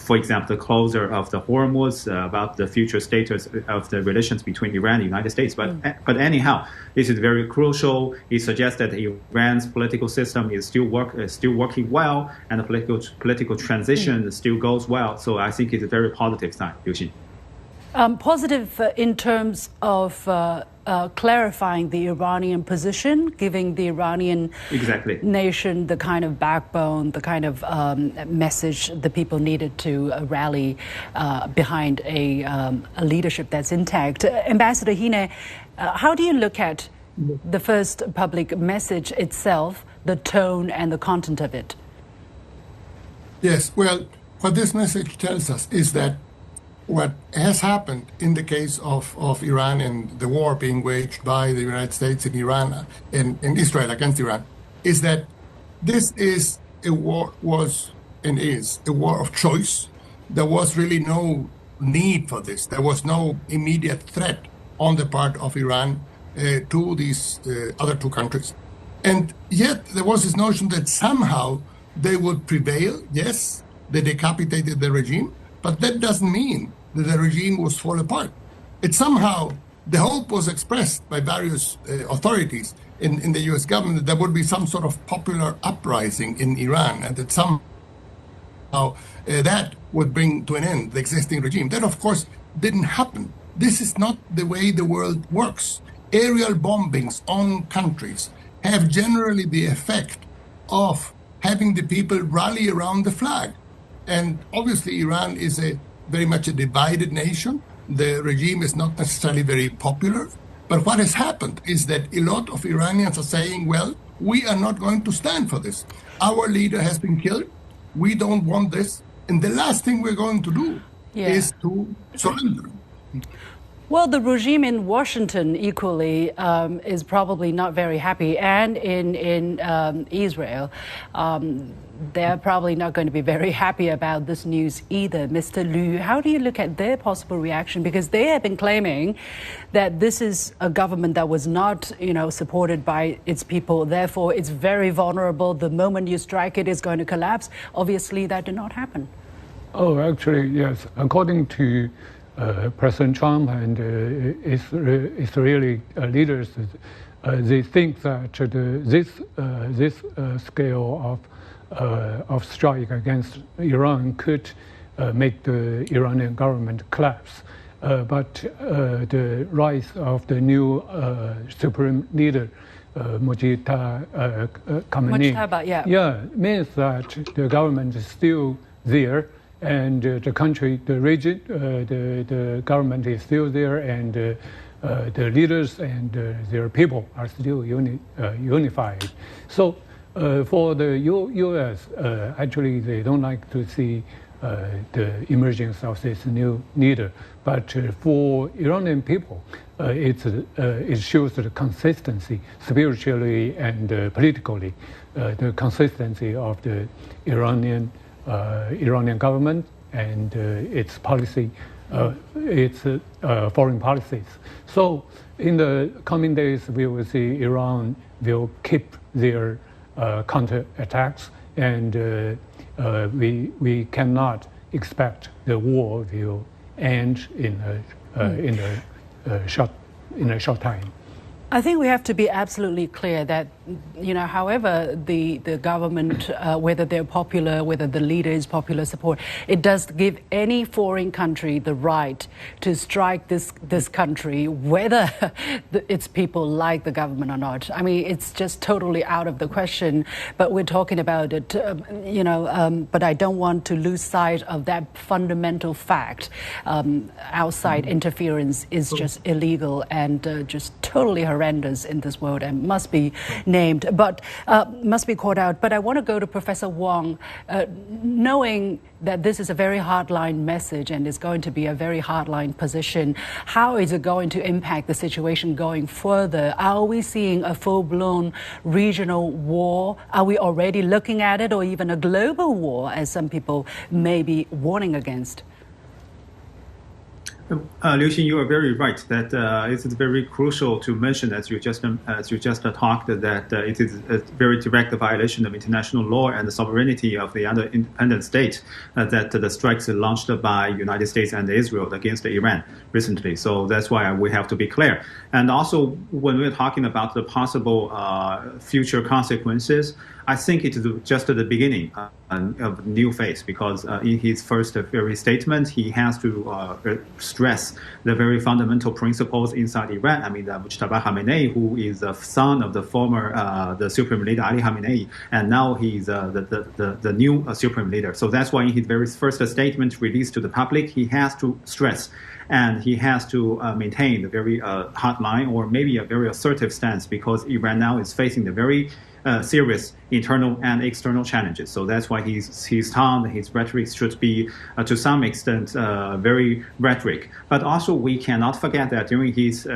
for example, the closure of the Hormuz, about the future status of the relations between Iran and the United States. But anyhow, this is very crucial. It suggests that Iran's political system is still working well, and the political transition still goes well. So I think it's a very positive sign, Liu Xin. Positive in terms of clarifying the Iranian position, giving the Iranian nation the kind of backbone, the kind of message the people needed to rally behind a leadership that's intact. Ambassador Hine, how do you look at the first public message itself, the tone and the content of it? Yes, well, what this message tells us is that what has happened in the case of Iran and the war being waged by the United States in Iran in Israel against Iran is that this is a war, was and is a war of choice. There was really no need for this. There was no immediate threat on the part of Iran to these other two countries. And yet there was this notion that somehow they would prevail. Yes, they decapitated the regime, but that doesn't mean that the regime was fall apart. It somehow, the hope was expressed by various authorities in the US government that there would be some sort of popular uprising in Iran and that somehow that would bring to an end the existing regime. That, of course, didn't happen. This is not the way the world works. Aerial bombings on countries have generally the effect of having the people rally around the flag. And obviously, Iran is very much a divided nation. The regime is not necessarily very popular. But what has happened is that a lot of Iranians are saying, well, we are not going to stand for this. Our leader has been killed. We don't want this. And the last thing we're going to do is to surrender. Well, the regime in Washington equally is probably not very happy, and in Israel, they're probably not going to be very happy about this news either. Mr. Liu, how do you look at their possible reaction? Because they have been claiming that this is a government that was not, supported by its people. Therefore, it's very vulnerable. The moment you strike it, it's going to collapse. Obviously, that did not happen. Oh, actually, yes. According to President Trump and Israeli leaders, they think that this scale of strike against Iran could make the Iranian government collapse. But the rise of the new supreme leader, Mujtaba Khamenei, means that the government is still there. And the country, the region, the government is still there, and the leaders and their people are still unified. So for the U.S., actually, they don't like to see the emergence of this new leader. But for Iranian people, it shows the consistency, spiritually and politically, the consistency of the Iranian government and its policy, its foreign policies. So in the coming days, we will see Iran will keep their counterattacks, and we cannot expect the war will end in a short time. I think we have to be absolutely clear that, however the government, whether they're popular, whether the leader is popular support, it does give any foreign country the right to strike this country, whether its people like the government or not. I mean, it's just totally out of the question, but we're talking about it, but I don't want to lose sight of that fundamental fact. Outside interference is just illegal and just totally horrendous in this world and must be named, but must be called out. But I want to go to Professor Wong, knowing that this is a very hardline message and is going to be a very hardline position. How is it going to impact the situation going further? Are we seeing a full-blown regional war? Are we already looking at it, or even a global war, as some people may be warning against? Liu Xin, you are very right that it is very crucial to mention, as you just talked, that it is a very direct violation of international law and the sovereignty of the other independent state that the strikes launched by United States and Israel against Iran recently. So that's why we have to be clear. And also, when we're talking about the possible future consequences, I think it is just the beginning of a new phase, because in his first very statement, he has to stress the very fundamental principles inside Iran. I mean, Mujtaba Khamenei, who is the son of the former the supreme leader Ali Khamenei, and now he's the new supreme leader. So that's why in his very first statement released to the public, he has to stress and he has to maintain the very hard line, or maybe a very assertive stance, because Iran now is facing the very serious internal and external challenges. So that's why his tone, his rhetoric should be, to some extent, very rhetoric. But also, we cannot forget that during his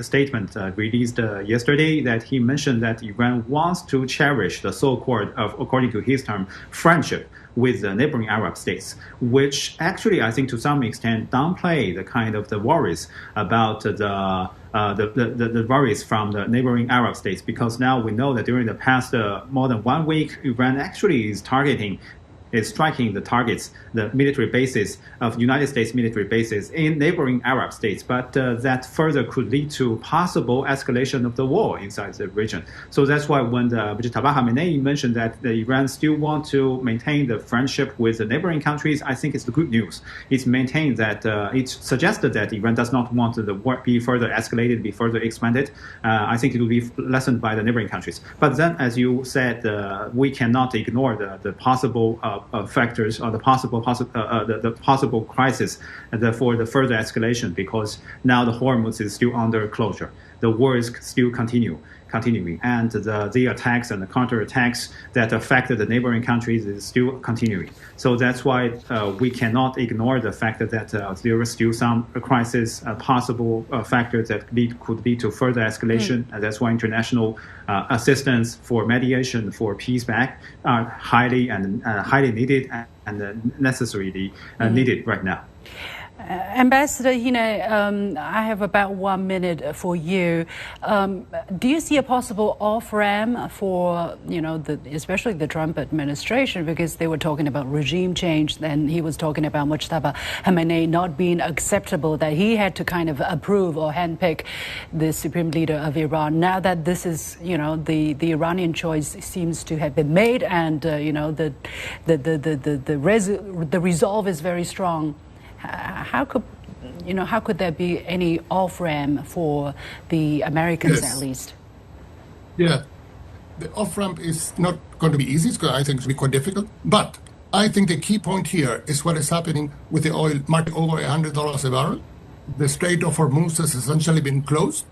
statement released yesterday, that he mentioned that Iran wants to cherish the so-called, according to his term, friendship with the neighboring Arab states, which actually I think to some extent downplay the kind of the worries about the worries from the neighboring Arab states, because now we know that during the past more than 1 week, Iran actually is striking the targets, the military bases of United States military bases in neighboring Arab states, but that further could lead to possible escalation of the war inside the region. So that's why when the Mujtaba Khamenei mentioned that Iran still want to maintain the friendship with the neighboring countries, I think it's the good news. It's maintained that, it suggested that Iran does not want the war be further escalated, be further expanded. I think it will be lessened by the neighboring countries. But then, as you said, we cannot ignore the possible factors or the possible crisis for the further escalation, because now the Hormuz is still under closure. The war is still continuing, and the attacks and the counterattacks that affected the neighboring countries is still continuing. So that's why we cannot ignore the fact that there is still some crisis, possible factors that could lead to further escalation. And that's why international assistance for mediation, for peace back, are highly needed and necessarily needed right now. Ambassador, I have about 1 minute for you. Do you see a possible off-ramp for, especially the Trump administration, because they were talking about regime change, then he was talking about Mujtaba Khamenei not being acceptable, that he had to kind of approve or handpick the supreme leader of Iran. Now that this is, the Iranian choice seems to have been made, and the resolve is very strong. How could there be any off-ramp for the Americans, at least? Yeah, the off-ramp is not going to be easy. I think it's going to be quite difficult. But I think the key point here is what is happening with the oil market over $100 a barrel. The Strait of Hormuz has essentially been closed.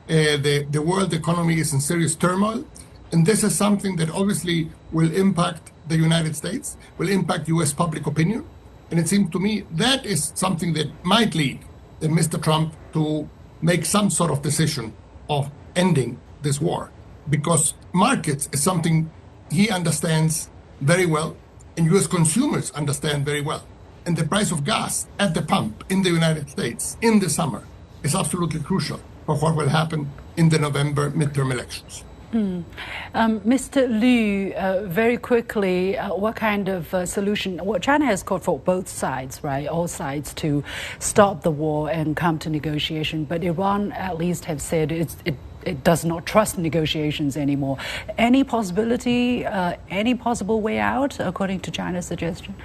The world economy is in serious turmoil. And this is something that obviously will impact the United States, will impact U.S. public opinion. And it seems to me that is something that might lead Mr. Trump to make some sort of decision of ending this war, because markets is something he understands very well and U.S. consumers understand very well. And the price of gas at the pump in the United States in the summer is absolutely crucial for what will happen in the November midterm elections. Mr. Liu, very quickly, what kind of solution? Well, China has called for both sides, right, all sides, to stop the war and come to negotiation. But Iran at least have said it does not trust negotiations anymore. Any possibility, any possible way out, according to China's suggestion?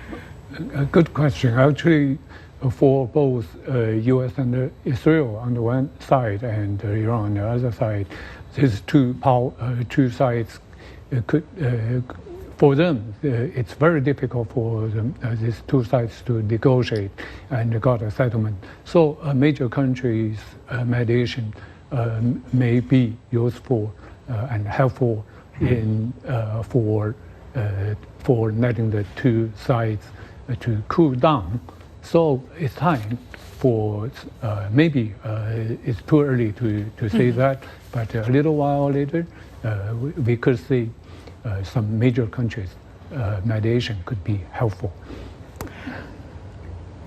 A good question. Actually, for both U.S. and Israel on the one side and Iran on the other side, these two sides could, for them, it's very difficult for them, these two sides to negotiate and got a settlement. So a major country's mediation may be useful and helpful in for letting the two sides to cool down. So it's time for maybe it's too early to say that, but a little while later we could see some major countries mediation could be helpful.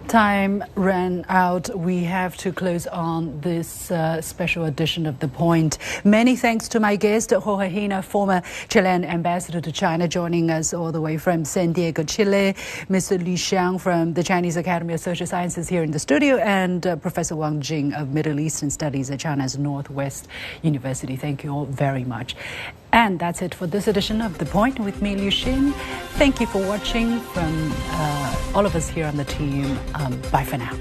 Time ran out. We have to close on this special edition of The Point. Many thanks to my guest, Jorge Hina, former Chilean ambassador to China, joining us all the way from San Diego, Chile. Mr. Li Xiang from the Chinese Academy of Social Sciences here in the studio, and Professor Wang Jing of Middle Eastern Studies at China's Northwest University. Thank you all very much. And that's it for this edition of The Point with me, Liu Xin. Thank you for watching. From all of us here on the team, bye for now.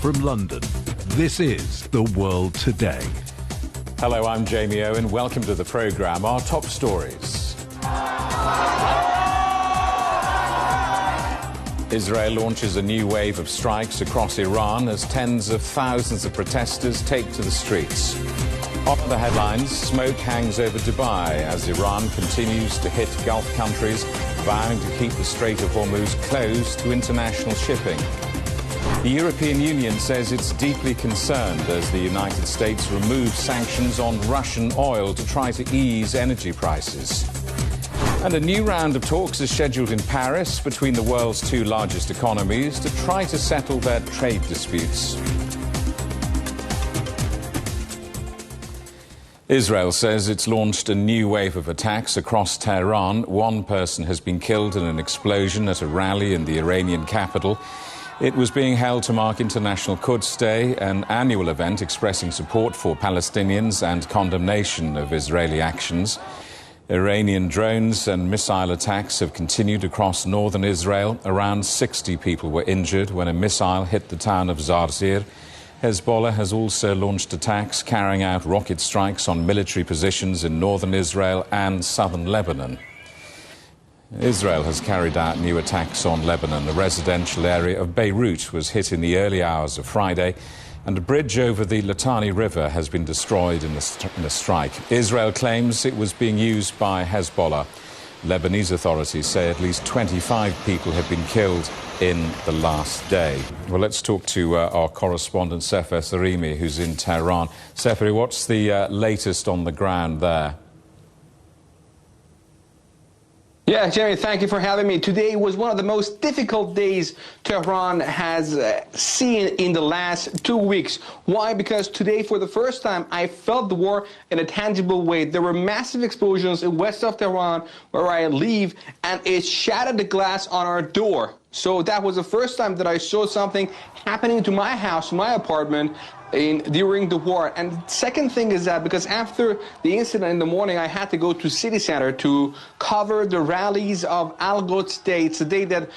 from London, this is The World Today. Hello, I'm Jamie Owen. Welcome to the programme. Our top stories. Israel launches a new wave of strikes across Iran as tens of thousands of protesters take to the streets. On the headlines, smoke hangs over Dubai as Iran continues to hit Gulf countries, vowing to keep the Strait of Hormuz closed to international shipping. The European Union says it's deeply concerned as the United States removes sanctions on Russian oil to try to ease energy prices. And a new round of talks is scheduled in Paris between the world's two largest economies to try to settle their trade disputes. Israel says it's launched a new wave of attacks across Tehran. One person has been killed in an explosion at a rally in the Iranian capital. It was being held to mark International Quds Day, an annual event expressing support for Palestinians and condemnation of Israeli actions. Iranian drones and missile attacks have continued across northern Israel. Around 60 people were injured when a missile hit the town of Zarzir. Hezbollah has also launched attacks, carrying out rocket strikes on military positions in northern Israel and southern Lebanon. Israel has carried out new attacks on Lebanon. The residential area of Beirut was hit in the early hours of Friday, and a bridge over the Litani River has been destroyed in the strike. Israel claims it was being used by Hezbollah. Lebanese authorities say at least 25 people have been killed in the last day. Well, let's talk to our correspondent, Sefer Sarimi, who's in Tehran. Sefer, what's the latest on the ground there? Yeah, Jerry, thank you for having me. Today was one of the most difficult days Tehran has seen in the last 2 weeks. Why? Because today, for the first time, I felt the war in a tangible way. There were massive explosions in west of Tehran, where I live, and it shattered the glass on our door. So that was the first time that I saw something happening to my house, my apartment, during the war. And second thing is that because after the incident in the morning, I had to go to city center to cover the rallies of Al-Quds Day. It's a day that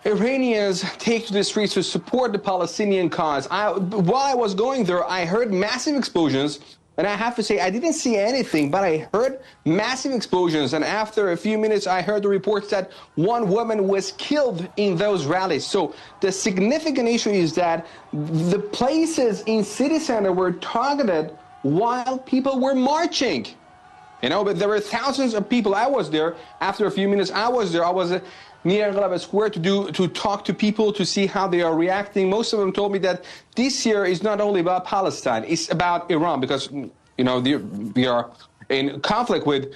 Iranians take to the streets to support the Palestinian cause. While I was going there, I heard massive explosions. And I have to say, I didn't see anything, but I heard massive explosions. And after a few minutes, I heard the reports that one woman was killed in those rallies. So the significant issue is that the places in city center were targeted while people were marching. You know, but there were thousands of people. I was there. After a few minutes, I was there. I was near Ghalaba Square to talk to people, to see how they are reacting. Most of them told me that this year is not only about Palestine, it's about Iran, because, you know, we are in conflict with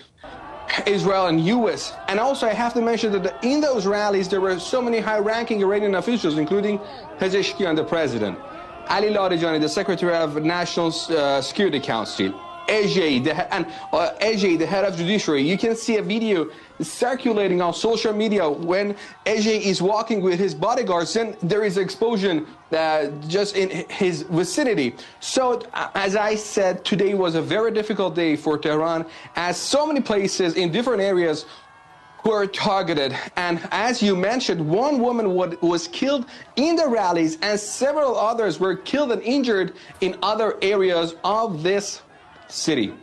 Israel and U.S. And also I have to mention that in those rallies, there were so many high-ranking Iranian officials, including Pezeshkian, the president, Ali Larijani, the secretary of National Security Council, AJ, the head of judiciary. You can see a video circulating on social media when AJ is walking with his bodyguards, and there is an explosion just in his vicinity. So, as I said, today was a very difficult day for Tehran, as so many places in different areas were targeted. And as you mentioned, one woman was killed in the rallies, and several others were killed and injured in other areas of this city.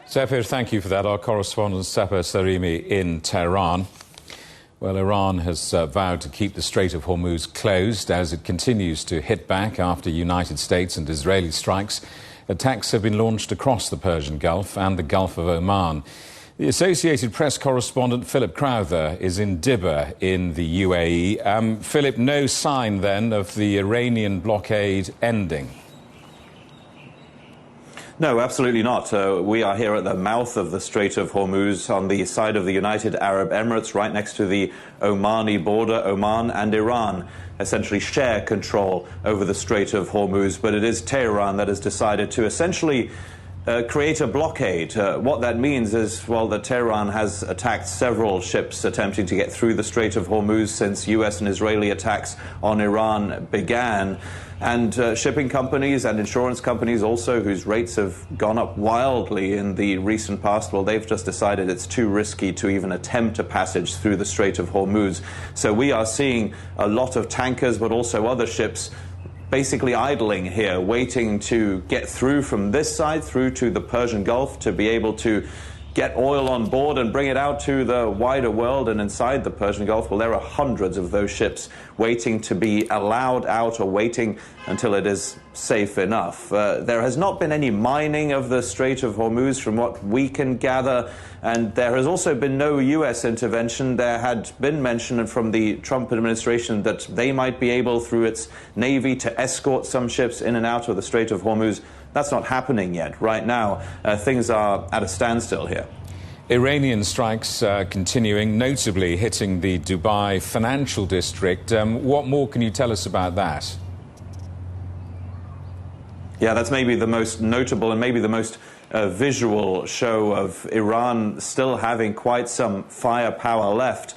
Sefer, thank you for that. Our correspondent, Sefer Sarimi, in Tehran. Well, Iran has vowed to keep the Strait of Hormuz closed as it continues to hit back after United States and Israeli strikes. Attacks have been launched across the Persian Gulf and the Gulf of Oman. The Associated Press correspondent Philip Crowther is in Dibba in the UAE. Philip, no sign then of the Iranian blockade ending? No, absolutely not. We are here at the mouth of the Strait of Hormuz on the side of the United Arab Emirates, right next to the Omani border. Oman and Iran essentially share control over the Strait of Hormuz, but it is Tehran that has decided to essentially create a blockade. What that means is, well, that Tehran has attacked several ships attempting to get through the Strait of Hormuz since U.S. and Israeli attacks on Iran began. And shipping companies and insurance companies also, whose rates have gone up wildly in the recent past, well, they've just decided it's too risky to even attempt a passage through the Strait of Hormuz. So we are seeing a lot of tankers, but also other ships basically idling here, waiting to get through from this side, through to the Persian Gulf, to be able to get oil on board and bring it out to the wider world and inside the Persian Gulf. Well, there are hundreds of those ships waiting to be allowed out, or waiting until it is safe enough. There has not been any mining of the Strait of Hormuz from what we can gather, and there has also been no U.S. intervention. There had been mention from the Trump administration that they might be able, through its Navy, to escort some ships in and out of the Strait of Hormuz. That's not happening yet. Right now, things are at a standstill here. Iranian strikes continuing, notably hitting the Dubai financial district. What more can you tell us about that? Yeah, that's maybe the most notable and maybe the most visual show of Iran still having quite some firepower left.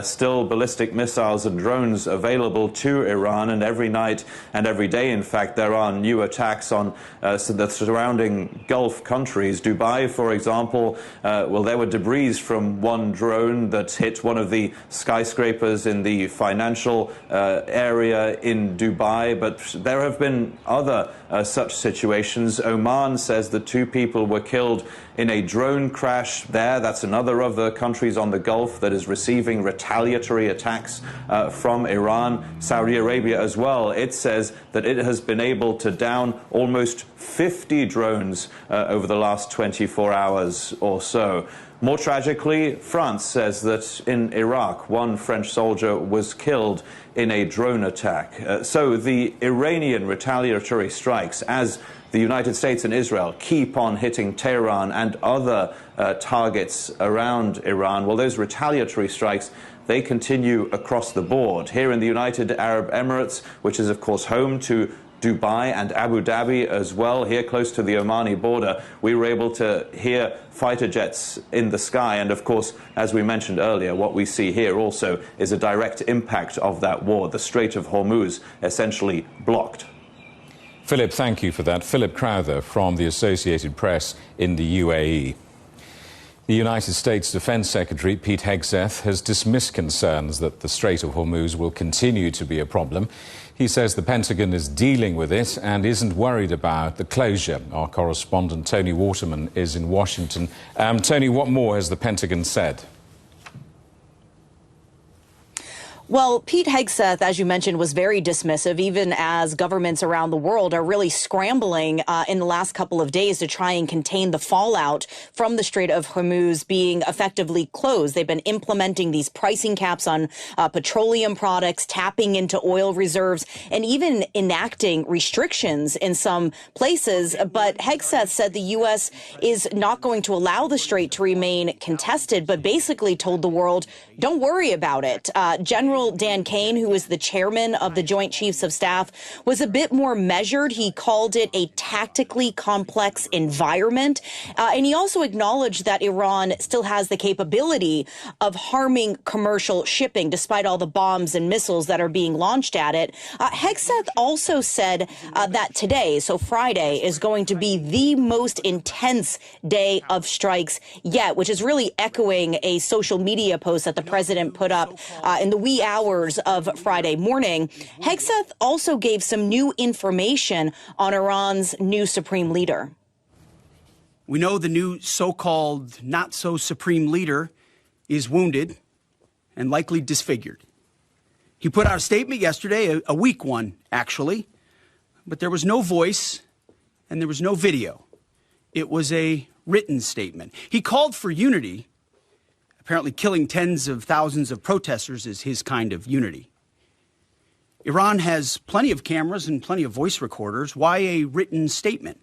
Still ballistic missiles and drones available to Iran, and every night and every day, in fact, there are new attacks on the surrounding Gulf countries. Dubai, for example, well, there were debris from one drone that hit one of the skyscrapers in the financial area in Dubai, but there have been other such situations. Oman says that 2 people were killed in a drone crash there. That's another of the countries on the Gulf that is receiving retaliatory attacks from Iran. Saudi Arabia as well. It says that it has been able to down almost 50 drones over the last 24 hours or so. More tragically, France says that in Iraq, 1 French soldier was killed in a drone attack. So the Iranian retaliatory strikes, as the United States and Israel keep on hitting Tehran and other targets around Iran, well, those retaliatory strikes, they continue across the board. Here in the United Arab Emirates, which is, of course, home to Dubai and Abu Dhabi as well, here close to the Omani border, we were able to hear fighter jets in the sky. And of course, as we mentioned earlier, what we see here also is a direct impact of that war. The Strait of Hormuz essentially blocked. Philip, thank you for that. Philip Crowther from the Associated Press in the UAE. The United States Defense Secretary Pete Hegseth has dismissed concerns that the Strait of Hormuz will continue to be a problem. He says the Pentagon is dealing with it and isn't worried about the closure. Our correspondent Tony Waterman is in Washington. Tony, what more has the Pentagon said? Well, Pete Hegseth, as you mentioned, was very dismissive, even as governments around the world are really scrambling in the last couple of days to try and contain the fallout from the Strait of Hormuz being effectively closed. They've been implementing these pricing caps on petroleum products, tapping into oil reserves, and even enacting restrictions in some places. But Hegseth said the U.S. is not going to allow the strait to remain contested, but basically told the world, don't worry about it. General Dan Kane, who is the chairman of the Joint Chiefs of Staff, was a bit more measured. He called it a tactically complex environment. And he also acknowledged that Iran still has the capability of harming commercial shipping, despite all the bombs and missiles that are being launched at it. Hegseth also said that today, so Friday, is going to be the most intense day of strikes yet, which is really echoing a social media post that the president put up in the wee hours of Friday morning. Hegseth also gave some new information on Iran's new supreme leader. We know the new so-called not-so-supreme leader is wounded and likely disfigured. He put out a statement yesterday, a weak one, actually, but there was no voice and there was no video. It was a written statement. He called for unity. Apparently killing tens of thousands of protesters is his kind of unity. Iran has plenty of cameras and plenty of voice recorders. Why a written statement?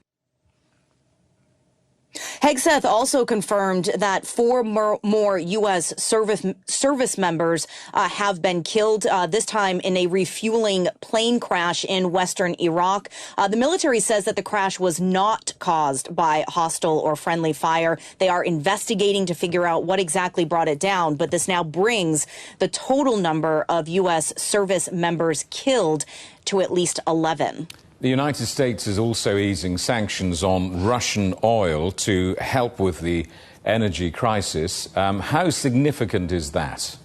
Hegseth also confirmed that 4 more U.S. service members have been killed, this time in a refueling plane crash in western Iraq. The military says that the crash was not caused by hostile or friendly fire. They are investigating to figure out what exactly brought it down, but this now brings the total number of U.S. service members killed to at least 11. The United States is also easing sanctions on Russian oil to help with the energy crisis. How significant is that?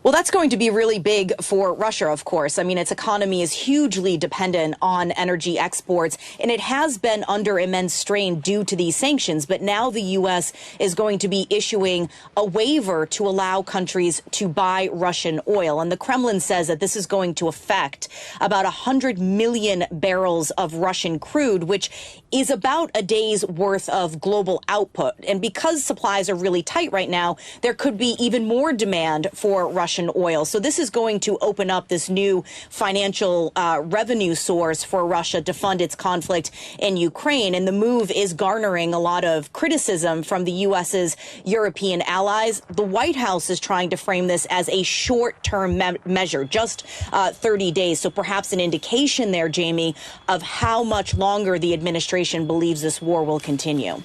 Well, that's going to be really big for Russia, of course. I mean, its economy is hugely dependent on energy exports, and it has been under immense strain due to these sanctions. But now the U.S. is going to be issuing a waiver to allow countries to buy Russian oil. And the Kremlin says that this is going to affect about 100 million barrels of Russian crude, which is about a day's worth of global output. And because supplies are really tight right now, there could be even more demand for Russian oil. So this is going to open up this new financial revenue source for Russia to fund its conflict in Ukraine. And the move is garnering a lot of criticism from the U.S.'s European allies. The White House is trying to frame this as a short-term measure, just 30 days. So perhaps an indication there, Jamie, of how much longer the administration believes this war will continue.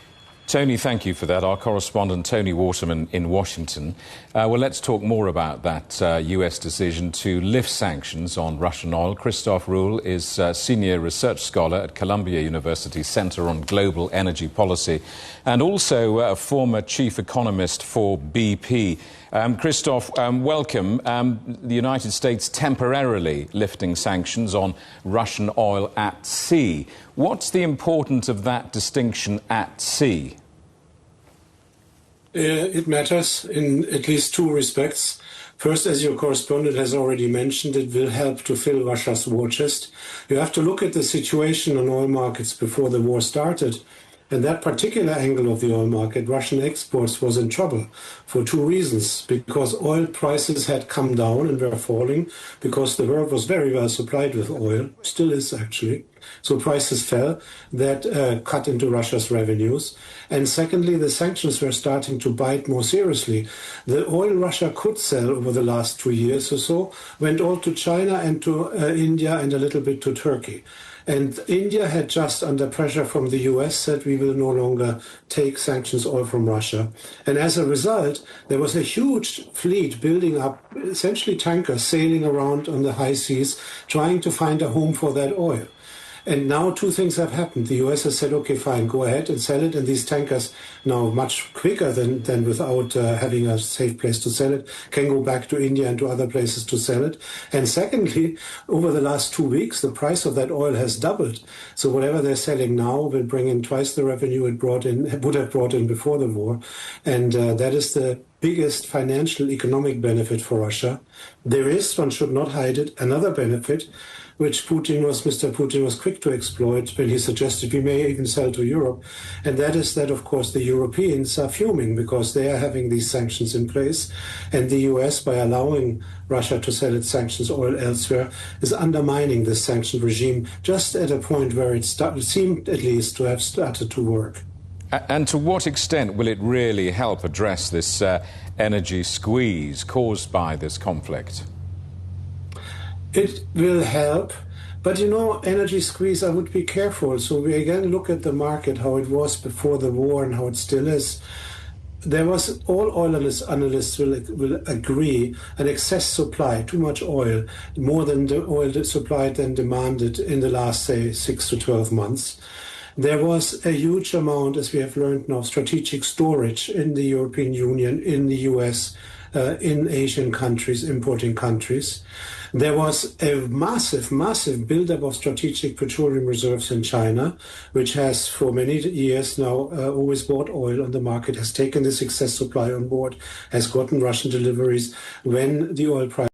Tony, thank you for that. Our correspondent, Tony Waterman in Washington. Well, let's talk more about that U.S. decision to lift sanctions on Russian oil. Christoph Ruhl is senior research scholar at Columbia University Center on Global Energy Policy and also a former chief economist for BP. Christoph, welcome. The United States temporarily lifting sanctions on Russian oil at sea. What's the importance of that distinction, at sea? It matters in at least two respects. First, as your correspondent has already mentioned, it will help to fill Russia's war chest. You have to look at the situation on oil markets before the war started. And that particular angle of the oil market, Russian exports, was in trouble for two reasons. Because oil prices had come down and were falling, because the world was very well supplied with oil, still is actually. So prices fell. That cut into Russia's revenues. And secondly, the sanctions were starting to bite more seriously. The oil Russia could sell over the last 2 years or so went all to China and to India and a little bit to Turkey. And India had just, under pressure from the US, said we will no longer take sanctions oil from Russia. And as a result, there was a huge fleet building up, essentially tankers sailing around on the high seas, trying to find a home for that oil. And now two things have happened. The US has said, okay, fine, go ahead and sell it. And these tankers now much quicker than without having a safe place to sell it, can go back to India and to other places to sell it. And secondly, over the last 2 weeks, the price of that oil has doubled. So whatever they're selling now will bring in twice the revenue it would have brought in before the war. And that is the biggest financial economic benefit for Russia. There is, one should not hide it, another benefit, which Mr. Putin was quick to exploit when he suggested we may even sell to Europe. And that is that, of course, the Europeans are fuming because they are having these sanctions in place. And the US, by allowing Russia to sell its sanctions oil elsewhere, is undermining this sanction regime just at a point where it seemed at least to have started to work. And to what extent will it really help address this energy squeeze caused by this conflict? It will help, but energy squeeze, I would be careful. So we again look at the market, how it was before the war and how it still is. All oil analysts will agree, an excess supply, too much oil, more than the oil supplied than demanded in the last, say, 6 to 12 months. There was a huge amount, as we have learned now, strategic storage in the European Union, in the US, in Asian countries, importing countries. There was a massive, massive buildup of strategic petroleum reserves in China, which has for many years now always bought oil on the market, has taken this excess supply on board, has gotten Russian deliveries when the oil price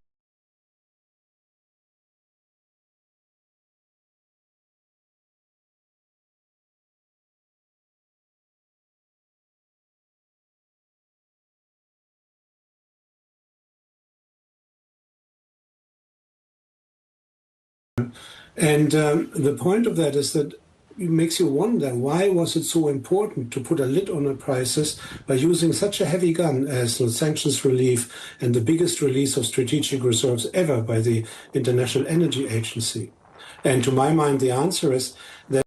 And the point of that is that it makes you wonder, why was it so important to put a lid on the prices by using such a heavy gun as sanctions relief and the biggest release of strategic reserves ever by the International Energy Agency? And to my mind, the answer is that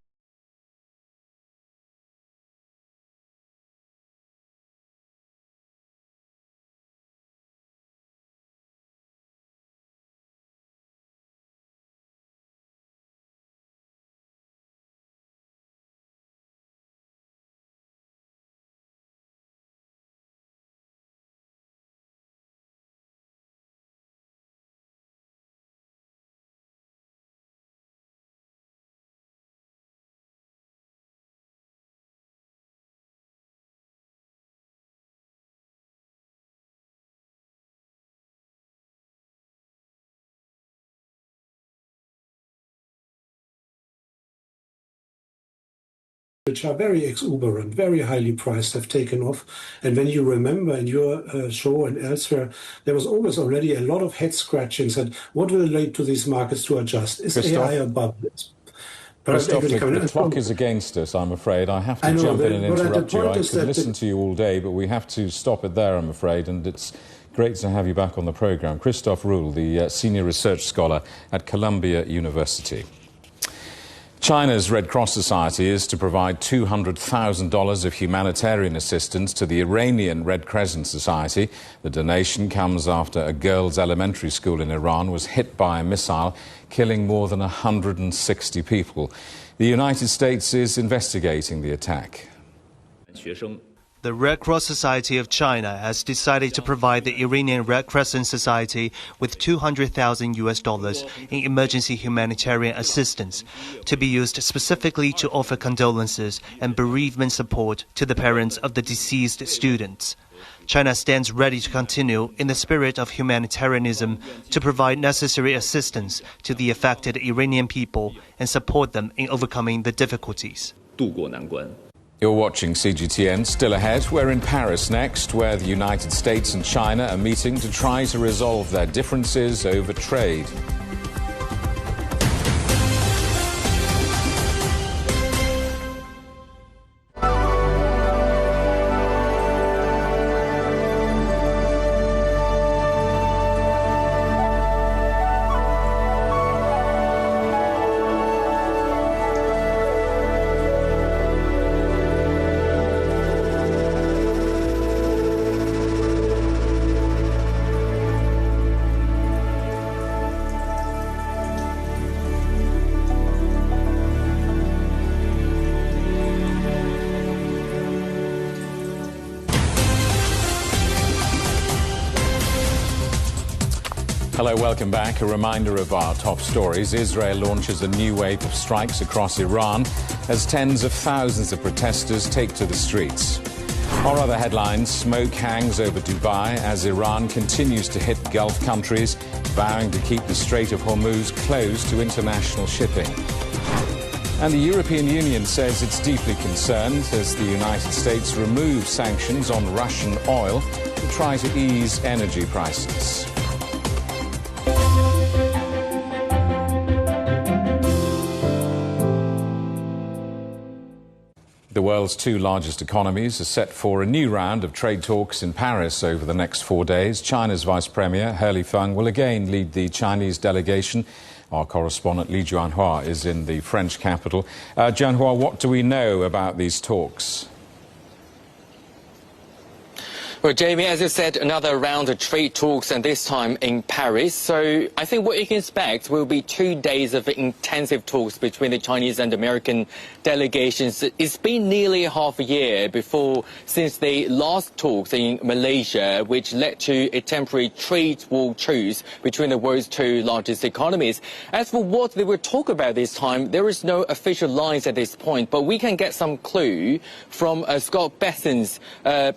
which are very exuberant, very highly priced, have taken off. And when you remember in your show and elsewhere, there was always already a lot of head scratching. Said, what will lead to these markets to adjust? Is AI a bubble? Christoph, the clock is against us, I'm afraid. I have to jump in and interrupt you. I could listen to you all day, but we have to stop it there, I'm afraid, and it's great to have you back on the programme. Christoph Ruhl, the Senior Research Scholar at Columbia University. China's Red Cross Society is to provide $200,000 of humanitarian assistance to the Iranian Red Crescent Society. The donation comes after a girls' elementary school in Iran was hit by a missile, killing more than 160 people. The United States is investigating the attack. The Red Cross Society of China has decided to provide the Iranian Red Crescent Society with $200,000 in emergency humanitarian assistance to be used specifically to offer condolences and bereavement support to the parents of the deceased students. China stands ready to continue in the spirit of humanitarianism to provide necessary assistance to the affected Iranian people and support them in overcoming the difficulties. You're watching CGTN. Still ahead, we're in Paris next, where the United States and China are meeting to try to resolve their differences over trade. Hello, welcome back. A reminder of our top stories. Israel launches a new wave of strikes across Iran as tens of thousands of protesters take to the streets. Our other headlines, smoke hangs over Dubai as Iran continues to hit Gulf countries, vowing to keep the Strait of Hormuz closed to international shipping. And the European Union says it's deeply concerned as the United States removes sanctions on Russian oil to try to ease energy prices. The world's two largest economies are set for a new round of trade talks in Paris over the next 4 days. China's Vice Premier, He Lifeng, will again lead the Chinese delegation. Our correspondent Li Jianhua is in the French capital. Jianhua, what do we know about these talks? Well, Jamie, as you said, another round of trade talks, and this time in Paris. So I think what you can expect will be 2 days of intensive talks between the Chinese and American delegations. It's been nearly half a year since they last talked in Malaysia, which led to a temporary trade war truce between the world's two largest economies. As for what they will talk about this time, there is no official lines at this point, but we can get some clue from Scott Besson's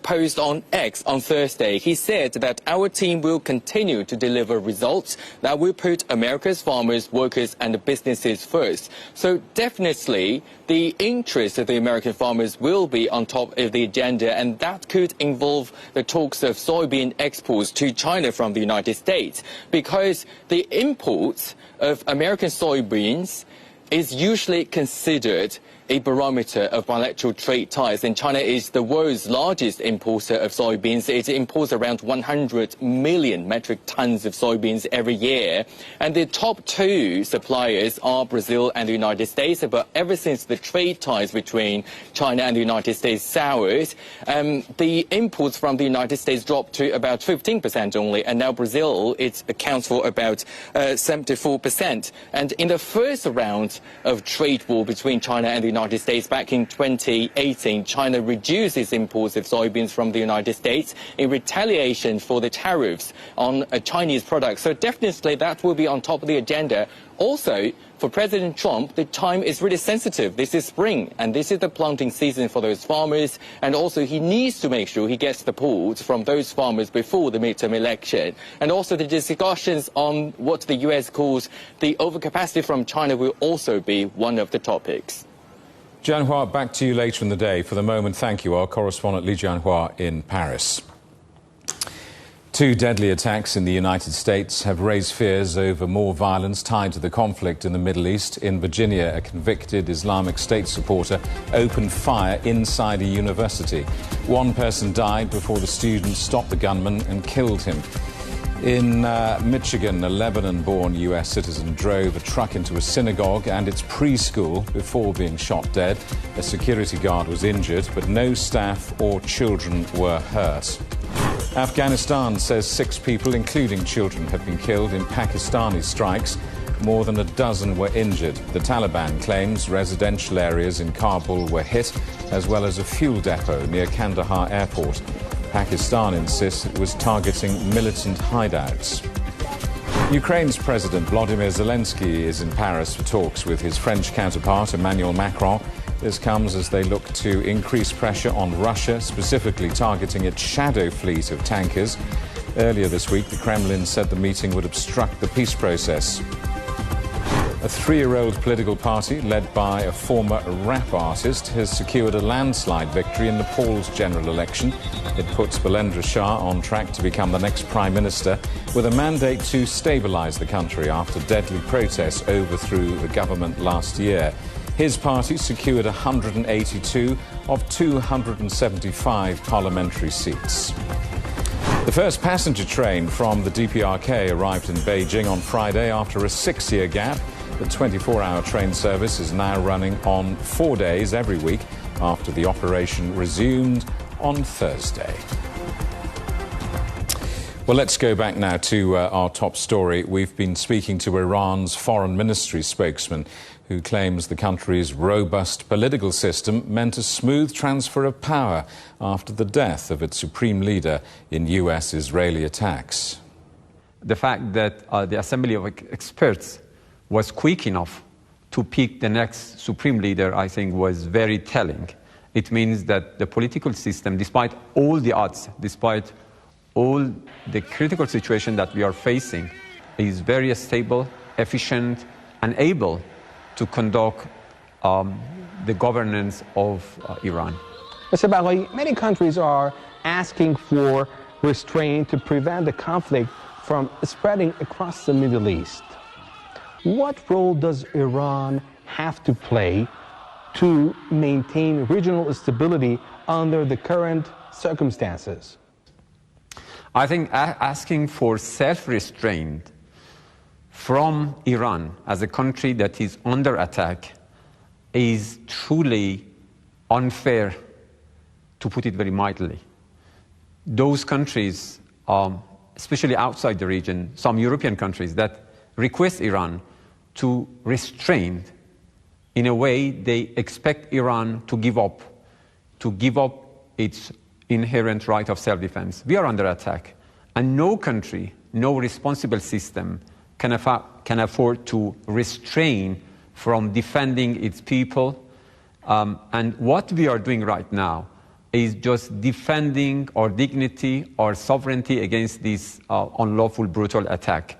post on X on Thursday. He said that our team will continue to deliver results that will put America's farmers, workers and businesses first. So definitely the interests of the American farmers will be on top of the agenda, and that could involve the talks of soybean exports to China from the United States, because the imports of American soybeans is usually considered a barometer of bilateral trade ties, and China is the world's largest importer of soybeans. It imports around 100 million metric tons of soybeans every year, and the top two suppliers are Brazil and the United States. But ever since the trade ties between China and the United States soured, the imports from the United States dropped to about 15% only, and now Brazil, it accounts for about 74%. And in the first round of trade war between China and the United States back in 2018, China reduced its imports of soybeans from the United States in retaliation for the tariffs on Chinese products. So definitely that will be on top of the agenda. Also, for President Trump, the time is really sensitive. This is spring, and this is the planting season for those farmers. And also, he needs to make sure he gets support from those farmers before the midterm election. And also, the discussions on what the U.S. calls the overcapacity from China will also be one of the topics. Jianhua, back to you later in the day. For the moment, thank you. Our correspondent Li Jianhua in Paris. 2 deadly attacks in the United States have raised fears over more violence tied to the conflict in the Middle East. In Virginia, a convicted Islamic State supporter opened fire inside a university. 1 person died before the students stopped the gunman and killed him. In Michigan, a Lebanon-born U.S. citizen drove a truck into a synagogue and its preschool before being shot dead. A security guard was injured, but no staff or children were hurt. Afghanistan says 6 people, including children, have been killed in Pakistani strikes. More than a dozen were injured. The Taliban claims residential areas in Kabul were hit, as well as a fuel depot near Kandahar airport. Pakistan insists it was targeting militant hideouts. Ukraine's President Volodymyr Zelensky is in Paris for talks with his French counterpart Emmanuel Macron. This comes as they look to increase pressure on Russia, specifically targeting its shadow fleet of tankers. Earlier this week, the Kremlin said the meeting would obstruct the peace process. A 3-year-old political party led by a former rap artist has secured a landslide victory in Nepal's general election. It puts Balendra Shah on track to become the next prime minister, with a mandate to stabilise the country after deadly protests overthrew the government last year. His party secured 182 of 275 parliamentary seats. The first passenger train from the DPRK arrived in Beijing on Friday after a 6-year gap. The 24-hour train service is now running on 4 days every week after the operation resumed on Thursday. Well, let's go back now to our top story. We've been speaking to Iran's foreign ministry spokesman, who claims the country's robust political system meant a smooth transfer of power after the death of its supreme leader in US-Israeli attacks. The fact that the Assembly of Experts was quick enough to pick the next supreme leader, I think, was very telling. It means that the political system, despite all the odds, despite all the critical situation that we are facing, is very stable, efficient, and able to conduct the governance of Iran. Mr. Baghoui, many countries are asking for restraint to prevent the conflict from spreading across the Middle East. What role does Iran have to play to maintain regional stability under the current circumstances? I think asking for self-restraint from Iran as a country that is under attack is truly unfair, to put it very mildly. Those countries, especially outside the region, some European countries that request Iran to restrain, in a way they expect Iran to give up its inherent right of self-defense. We are under attack, and no country, no responsible system can afford to restrain from defending its people. And what we are doing right now is just defending our dignity, our sovereignty against this unlawful, brutal attack.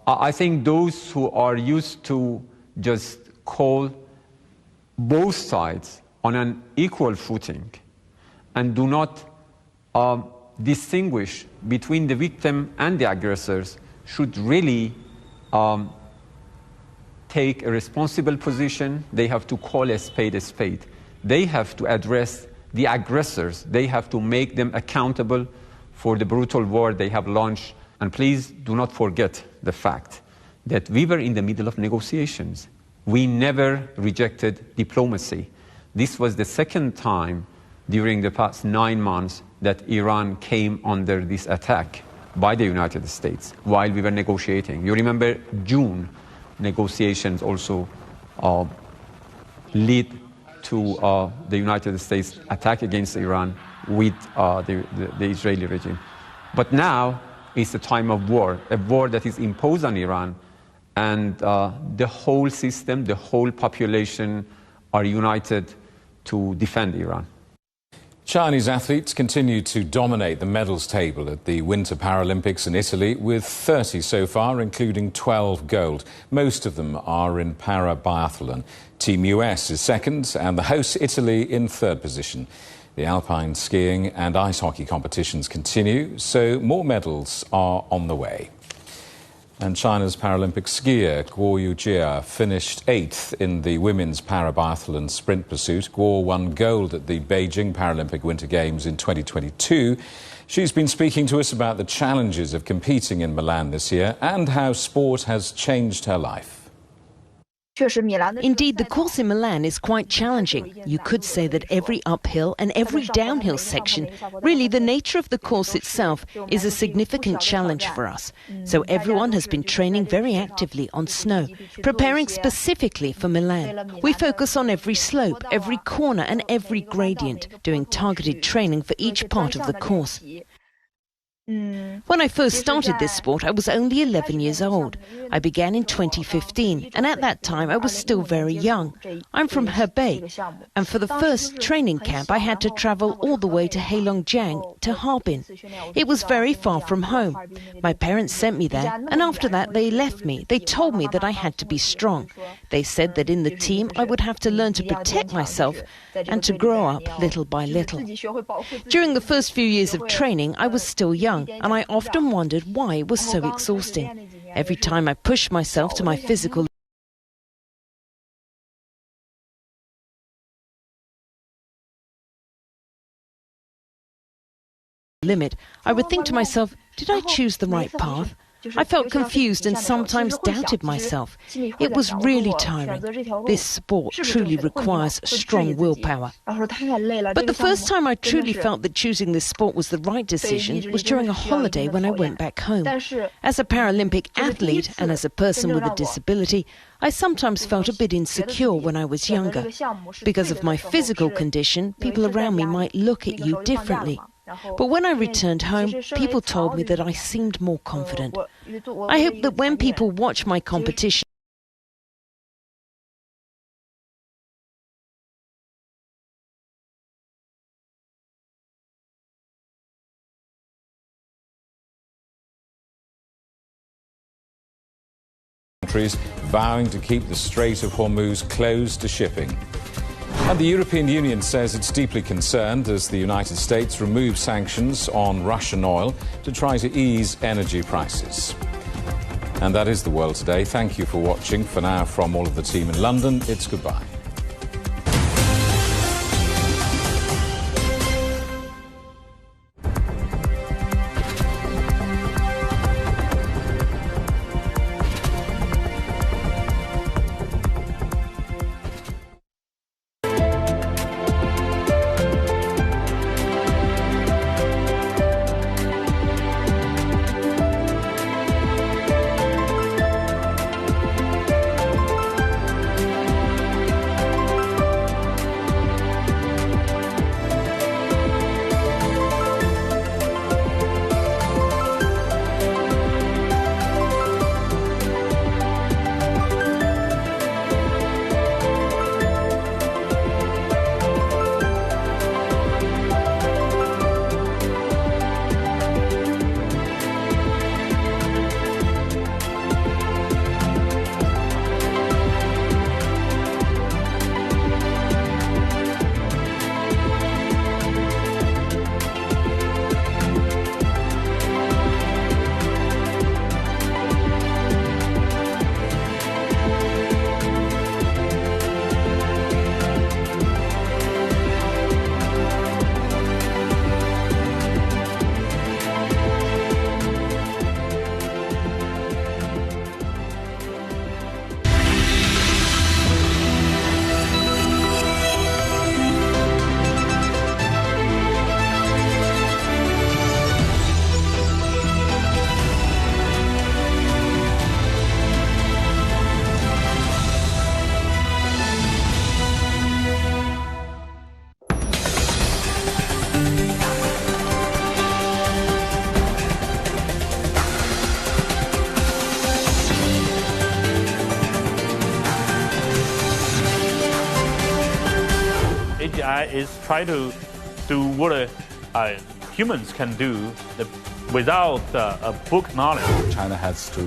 I think those who are used to just call both sides on an equal footing and do not distinguish between the victim and the aggressors should really take a responsible position. They have to call a spade a spade. They have to address the aggressors. They have to make them accountable for the brutal war they have launched. And please do not forget the fact that we were in the middle of negotiations. We never rejected diplomacy. This was the second time during the past 9 months that Iran came under this attack by the United States while we were negotiating. You remember June negotiations also led to the United States attack against Iran with the Israeli regime. But now it's a time of war, a war that is imposed on Iran, and the whole system, the whole population are united to defend Iran. Chinese athletes continue to dominate the medals table at the Winter Paralympics in Italy, with 30 so far, including 12 gold. Most of them are in para-biathlon. Team US is second and the host Italy in third position. The alpine skiing and ice hockey competitions continue, so more medals are on the way. And China's Paralympic skier Guo Yujia finished 8th in the women's para-biathlon sprint pursuit. Guo won gold at the Beijing Paralympic Winter Games in 2022. She's been speaking to us about the challenges of competing in Milan this year and how sport has changed her life. Indeed, the course in Milan is quite challenging. You could say that every uphill and every downhill section, really the nature of the course itself, is a significant challenge for us. So everyone has been training very actively on snow, preparing specifically for Milan. We focus on every slope, every corner and every gradient, doing targeted training for each part of the course. When I first started this sport, I was only 11 years old. I began in 2015, and at that time I was still very young. I'm from Hebei, and for the first training camp I had to travel all the way to Heilongjiang to Harbin. It was very far from home. My parents sent me there, and after that they left me. They told me that I had to be strong. They said that in the team I would have to learn to protect myself and to grow up little by little. During the first few years of training, I was still young, and I often wondered why it was so exhausting. Every time I pushed myself to my physical limit, I would think to myself, did I choose the right path? I felt confused and sometimes doubted myself. It was really tiring. This sport truly requires strong willpower. But the first time I truly felt that choosing this sport was the right decision was during a holiday when I went back home. As a Paralympic athlete and as a person with a disability, I sometimes felt a bit insecure when I was younger. Because of my physical condition, people around me might look at you differently. But when I returned home, people told me that I seemed more confident. I hope that when people watch my competition, countries vowing to keep the Strait of Hormuz closed to shipping. And the European Union says it's deeply concerned as the United States removes sanctions on Russian oil to try to ease energy prices. And that is the world today. Thank you for watching. For now, from all of the team in London, it's goodbye. CGI is trying to do what humans can do without a book knowledge. China has to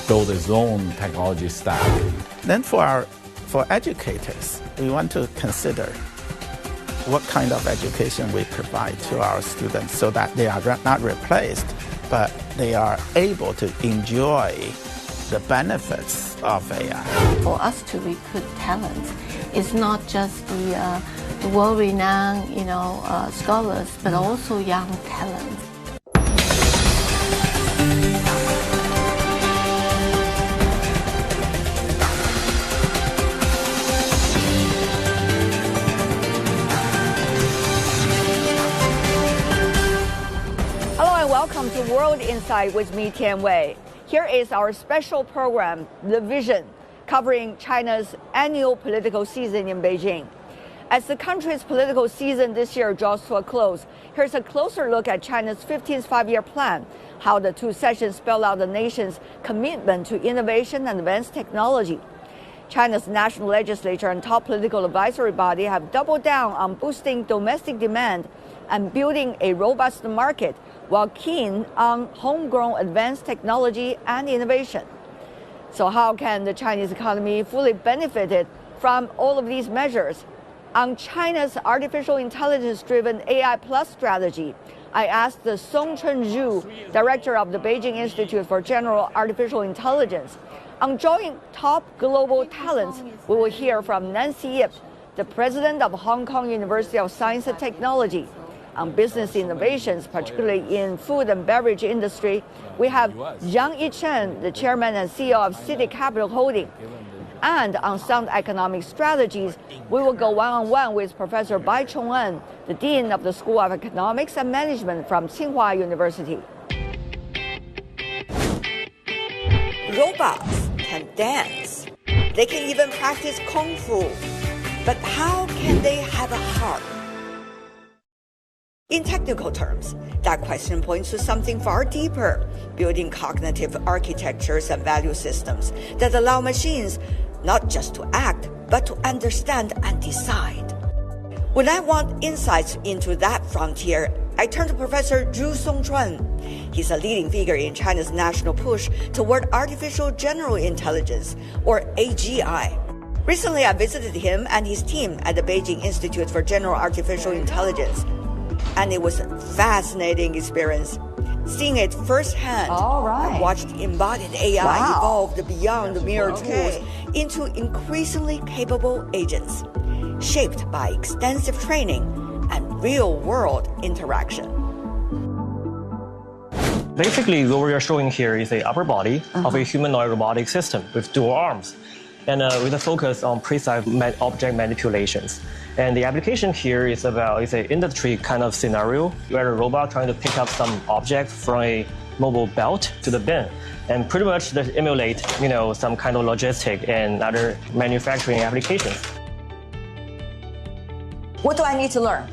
build its own technology stack. Then for educators, we want to consider what kind of education we provide to our students so that they are not replaced, but they are able to enjoy the benefits of AI. For us to recruit talent, it's not just the world-renowned, scholars, but also young talent. Welcome to World Insight with me, Tian Wei. Here is our special program, The Vision, covering China's annual political season in Beijing. As the country's political season this year draws to a close, here's a closer look at China's 15th five-year plan, how the two sessions spell out the nation's commitment to innovation and advanced technology. China's national legislature and top political advisory body have doubled down on boosting domestic demand and building a robust market, while keen on homegrown advanced technology and innovation. So how can the Chinese economy fully benefit from all of these measures? On China's artificial intelligence-driven AI Plus strategy, I asked the Songchun Zhu, director of the Beijing Institute for General Artificial Intelligence. On drawing top global talents, we will hear from Nancy Yip, the president of Hong Kong University of Science and Technology. On business innovations, particularly in food and beverage industry, we have Zhang Yichen, the chairman and CEO of City Capital Holding. And on sound economic strategies, we will go one-on-one with Professor Bai Chong'en, the dean of the School of Economics and Management from Tsinghua University. Robots can dance. They can even practice kung fu. But how can they have a heart? In technical terms, that question points to something far deeper, building cognitive architectures and value systems that allow machines not just to act, but to understand and decide. When I want insights into that frontier, I turn to Professor Zhu Songchuan. He's a leading figure in China's national push toward artificial general intelligence, or AGI. Recently, I visited him and his team at the Beijing Institute for General Artificial Intelligence. And it was a fascinating experience. Seeing it firsthand, I watched embodied AI evolve beyond mere tools into increasingly capable agents, shaped by extensive training and real-world interaction. Basically, what we are showing here is the upper body of a humanoid robotic system with dual arms, and with a focus on precise object manipulations. And the application here is it's an industry kind of scenario where a robot trying to pick up some object from a mobile belt to the bin, and pretty much emulate, some kind of logistic and other manufacturing applications. What do I need to learn?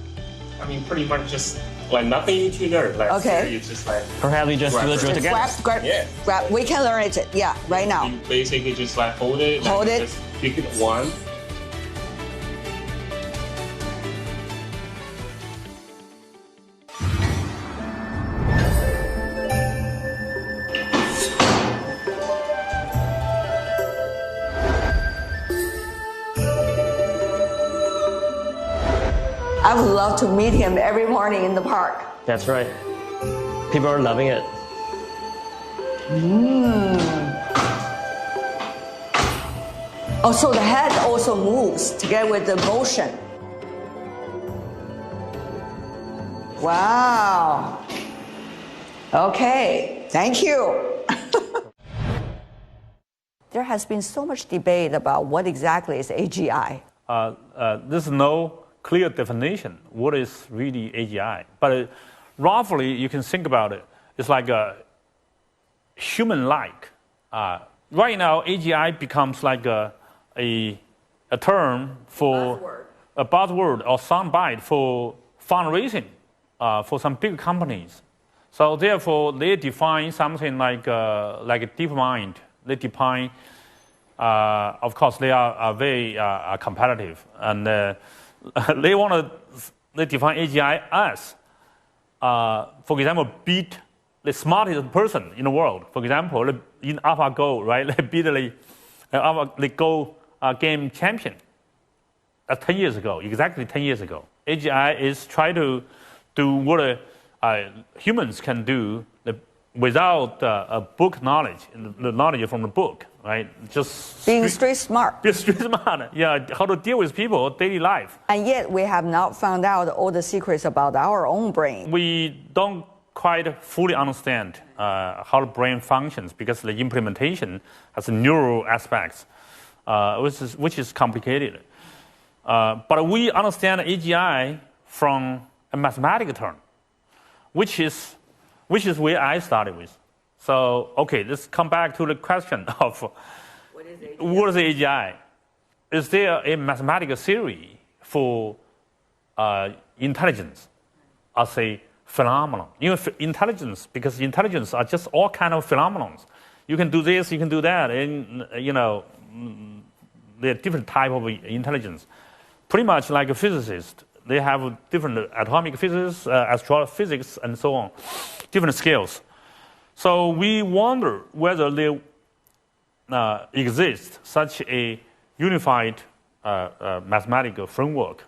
I mean, pretty much just nothing you need to learn. Okay. You just perhaps you just do the drill together. Grab. We can learn it. Yeah, right now. You basically just hold it. Hold it. Just pick it one. I would love to meet him every morning in the park. That's right. People are loving it. Oh, so the head also moves together with the motion. Wow. Okay, thank you. There has been so much debate about what exactly is AGI. There's no clear definition what is really AGI, but roughly you can think about it. It's like a human-like. Right now, AGI becomes like a term for a buzzword or soundbite for fundraising for some big companies. So therefore, they define something like a deep mind. They define, of course, they are very competitive, and they they define AGI as, for example, beat the smartest person in the world. For example, in AlphaGo, right? They beat the Go game champion. That's 10 years ago, exactly 10 years ago. AGI is trying to do what humans can do without a book knowledge, the knowledge from the book, right? Just being street smart. Be street smart, yeah, how to deal with people, daily life. And yet we have not found out all the secrets about our own brain. We don't quite fully understand how the brain functions because the implementation has neural aspects, which is complicated. But we understand AGI from a mathematical term, which is where I started with. So, okay, let's come back to the question of what is AGI? Is there a mathematical theory for intelligence as a phenomenon? You know, intelligence, because intelligence are just all kind of phenomena. You can do this, you can do that, and you know, there are different type of intelligence. Pretty much like a physicist, they have different atomic physics, astrophysics, and so on, different scales. So we wonder whether there exists such a unified mathematical framework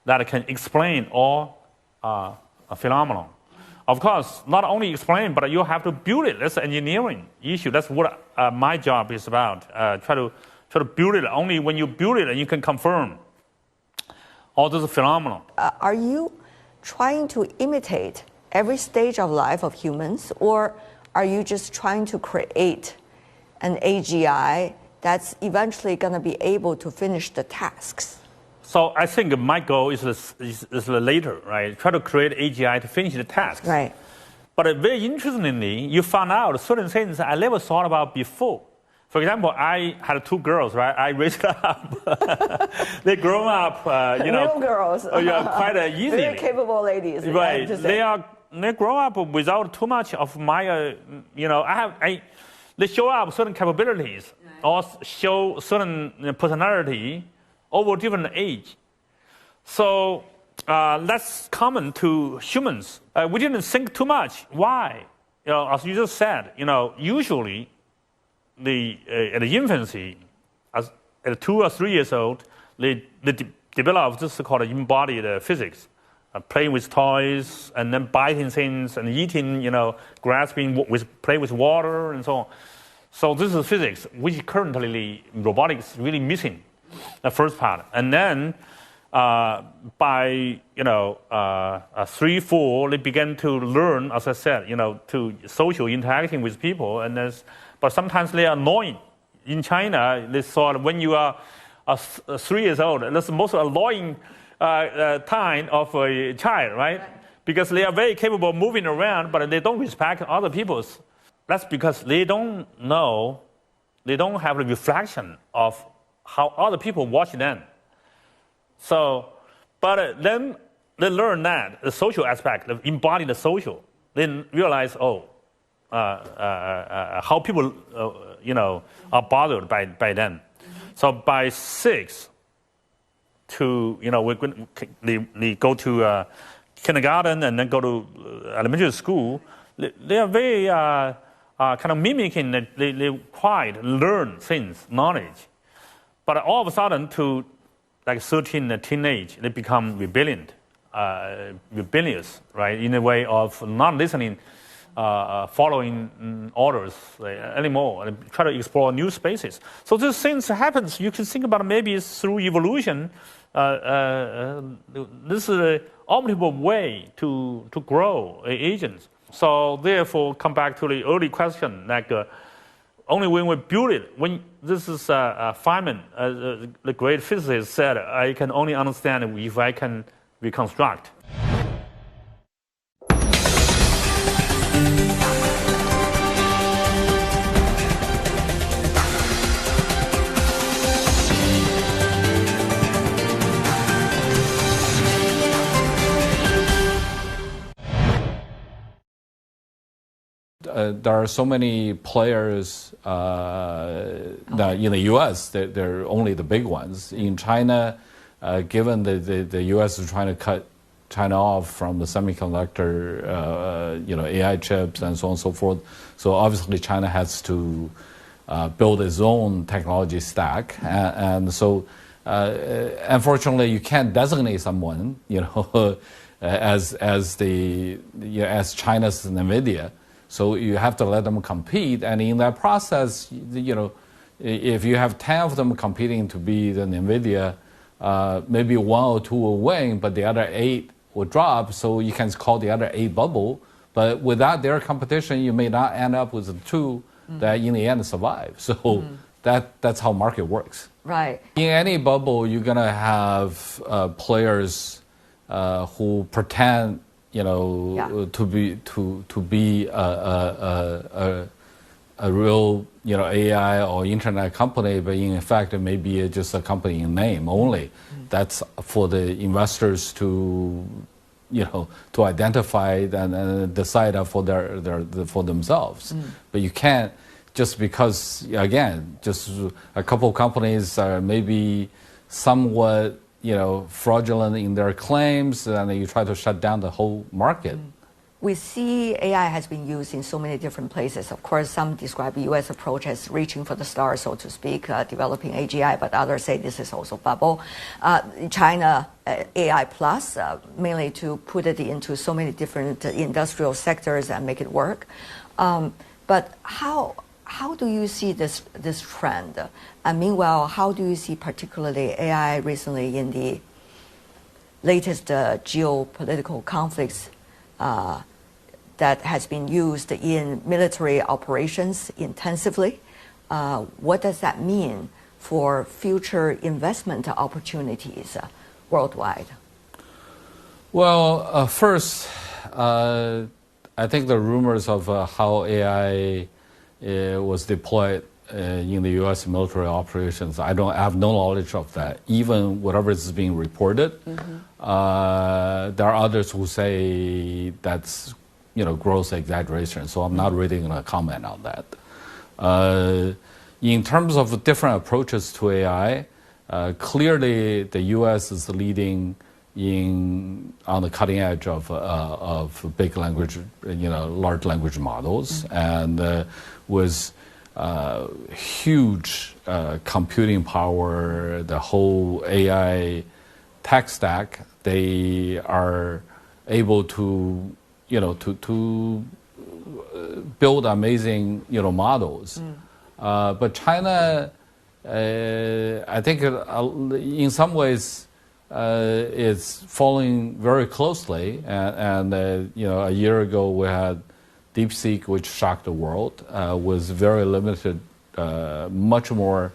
that can explain all phenomena. Of course, not only explain, but you have to build it. That's an engineering issue. That's what my job is about. Try to build it. Only when you build it, and you can confirm all those phenomena. Are you trying to imitate every stage of life of humans, or are you just trying to create an AGI that's eventually going to be able to finish the tasks? So I think my goal is the later, right? Try to create AGI to finish the tasks. Right. But very interestingly, you found out certain things I never thought about before. For example, I had two girls, right? I raised up. They grown up, Real girls. quite easily. Very capable ladies. Right. They grow up without too much of my, they show up certain capabilities or show certain personality over different age. So that's common to humans. We didn't think too much. Why? As you just said, usually at the infancy, at 2 or 3 years old, they develop this called embodied physics, playing with toys and then biting things and eating, grasping, play with water and so on. So this is physics, which currently robotics is really missing, the first part. And then by 3, 4, they began to learn, as I said, to social interacting with people, but sometimes they are annoying. In China, they thought when you are 3 years old, that's the most annoying time of a child, right? Because they are very capable of moving around, but they don't respect other people's. That's because they don't know, they don't have the reflection of how other people watch them. So, but then they learn that, the social aspect, embody the social. Then realize, how people, are bothered by them. So by 6 to, they go to kindergarten and then go to elementary school, they are very kind of mimicking, they quite learn things, knowledge. But all of a sudden to like 13, teenage, they become rebellious, right, in a way of not listening, following orders anymore, and try to explore new spaces. So these things happens. You can think about it, maybe it's through evolution. This is an optimal way to grow agents. So therefore, come back to the early question, like only when we build it, when this is Feynman, the great physicist, said, I can only understand if I can reconstruct. There are so many players that in the U.S., they're only the big ones. In China, given the U.S. is trying to cut China off from the semiconductor, AI chips and so on and so forth. So obviously China has to build its own technology stack, and so unfortunately you can't designate someone, as China's NVIDIA. So you have to let them compete, and in that process, if you have 10 of them competing to be the NVIDIA, maybe 1 or 2 will win, but the other 8 will drop. So you can call the other 8 bubble. But without their competition, you may not end up with the 2 that in the end survive. So that's how market works. Right. In any bubble, you're gonna have players who pretend, to be a real, AI or internet company, but in fact it may be just a company in name only. That's for the investors to, to identify and decide for for themselves. But you can't, just because, again, just a couple of companies are maybe somewhat, fraudulent in their claims, and you try to shut down the whole market. We see AI has been used in so many different places. Of course, some describe the U.S. approach as reaching for the stars, so to speak, developing AGI, but others say this is also bubble. China AI Plus, mainly to put it into so many different industrial sectors and make it work. But how do you see this trend? And meanwhile, how do you see particularly AI recently in the latest geopolitical conflicts that has been used in military operations intensively? What does that mean for future investment opportunities worldwide? Well, first, I think the rumors of how AI was deployed in the U.S. military operations, I have no knowledge of that. Even whatever is being reported, there are others who say that's gross exaggeration. So I'm not really going to comment on that. In terms of different approaches to AI, clearly the U.S. is leading on the cutting edge of big language, large language models, and with huge computing power, the whole AI tech stack, they are able to build amazing models. But China, I think in some ways is following very closely. And a year ago we had DeepSeek, which shocked the world, was very limited, much more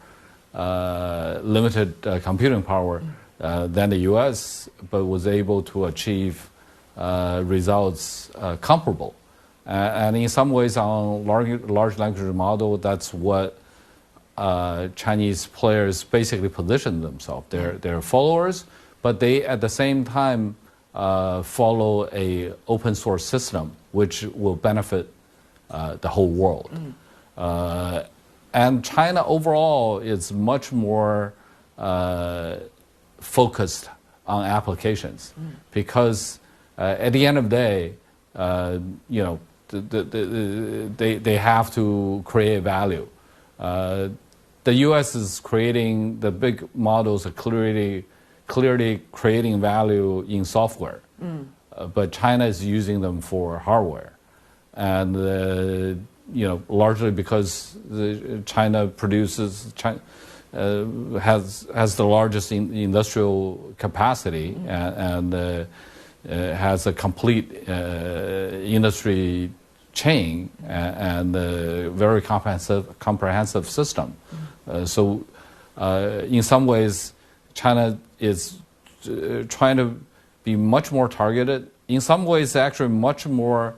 limited computing power than the U.S., but was able to achieve results comparable. And in some ways on large language model, that's what Chinese players basically position themselves. They're followers, but they at the same time follow a open source system which will benefit the whole world. And China overall is much more focused on applications because at the end of the day, they have to create value. The U.S. is creating the big models are clearly creating value in software, but China is using them for hardware, and largely because China produces has the largest industrial capacity and has a complete industry chain and a very comprehensive system. So in some ways, China is trying to be much more targeted. In some ways, actually much more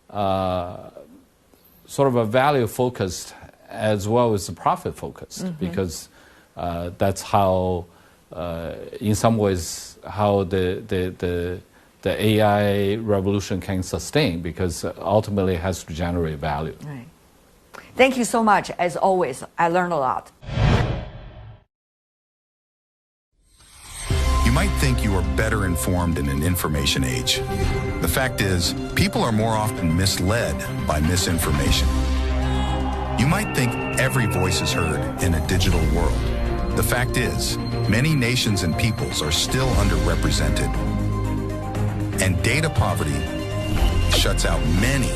sort of a value focused as well as profit focused, because that's how, in some ways, how the AI revolution can sustain, because ultimately it has to generate value. Right. Thank you so much. As always, I learned a lot. You might might think you are better informed in an information age. The fact is, people are more often misled by misinformation. You might think every voice is heard in a digital world. The fact is, many nations and peoples are still underrepresented. And data poverty shuts out many.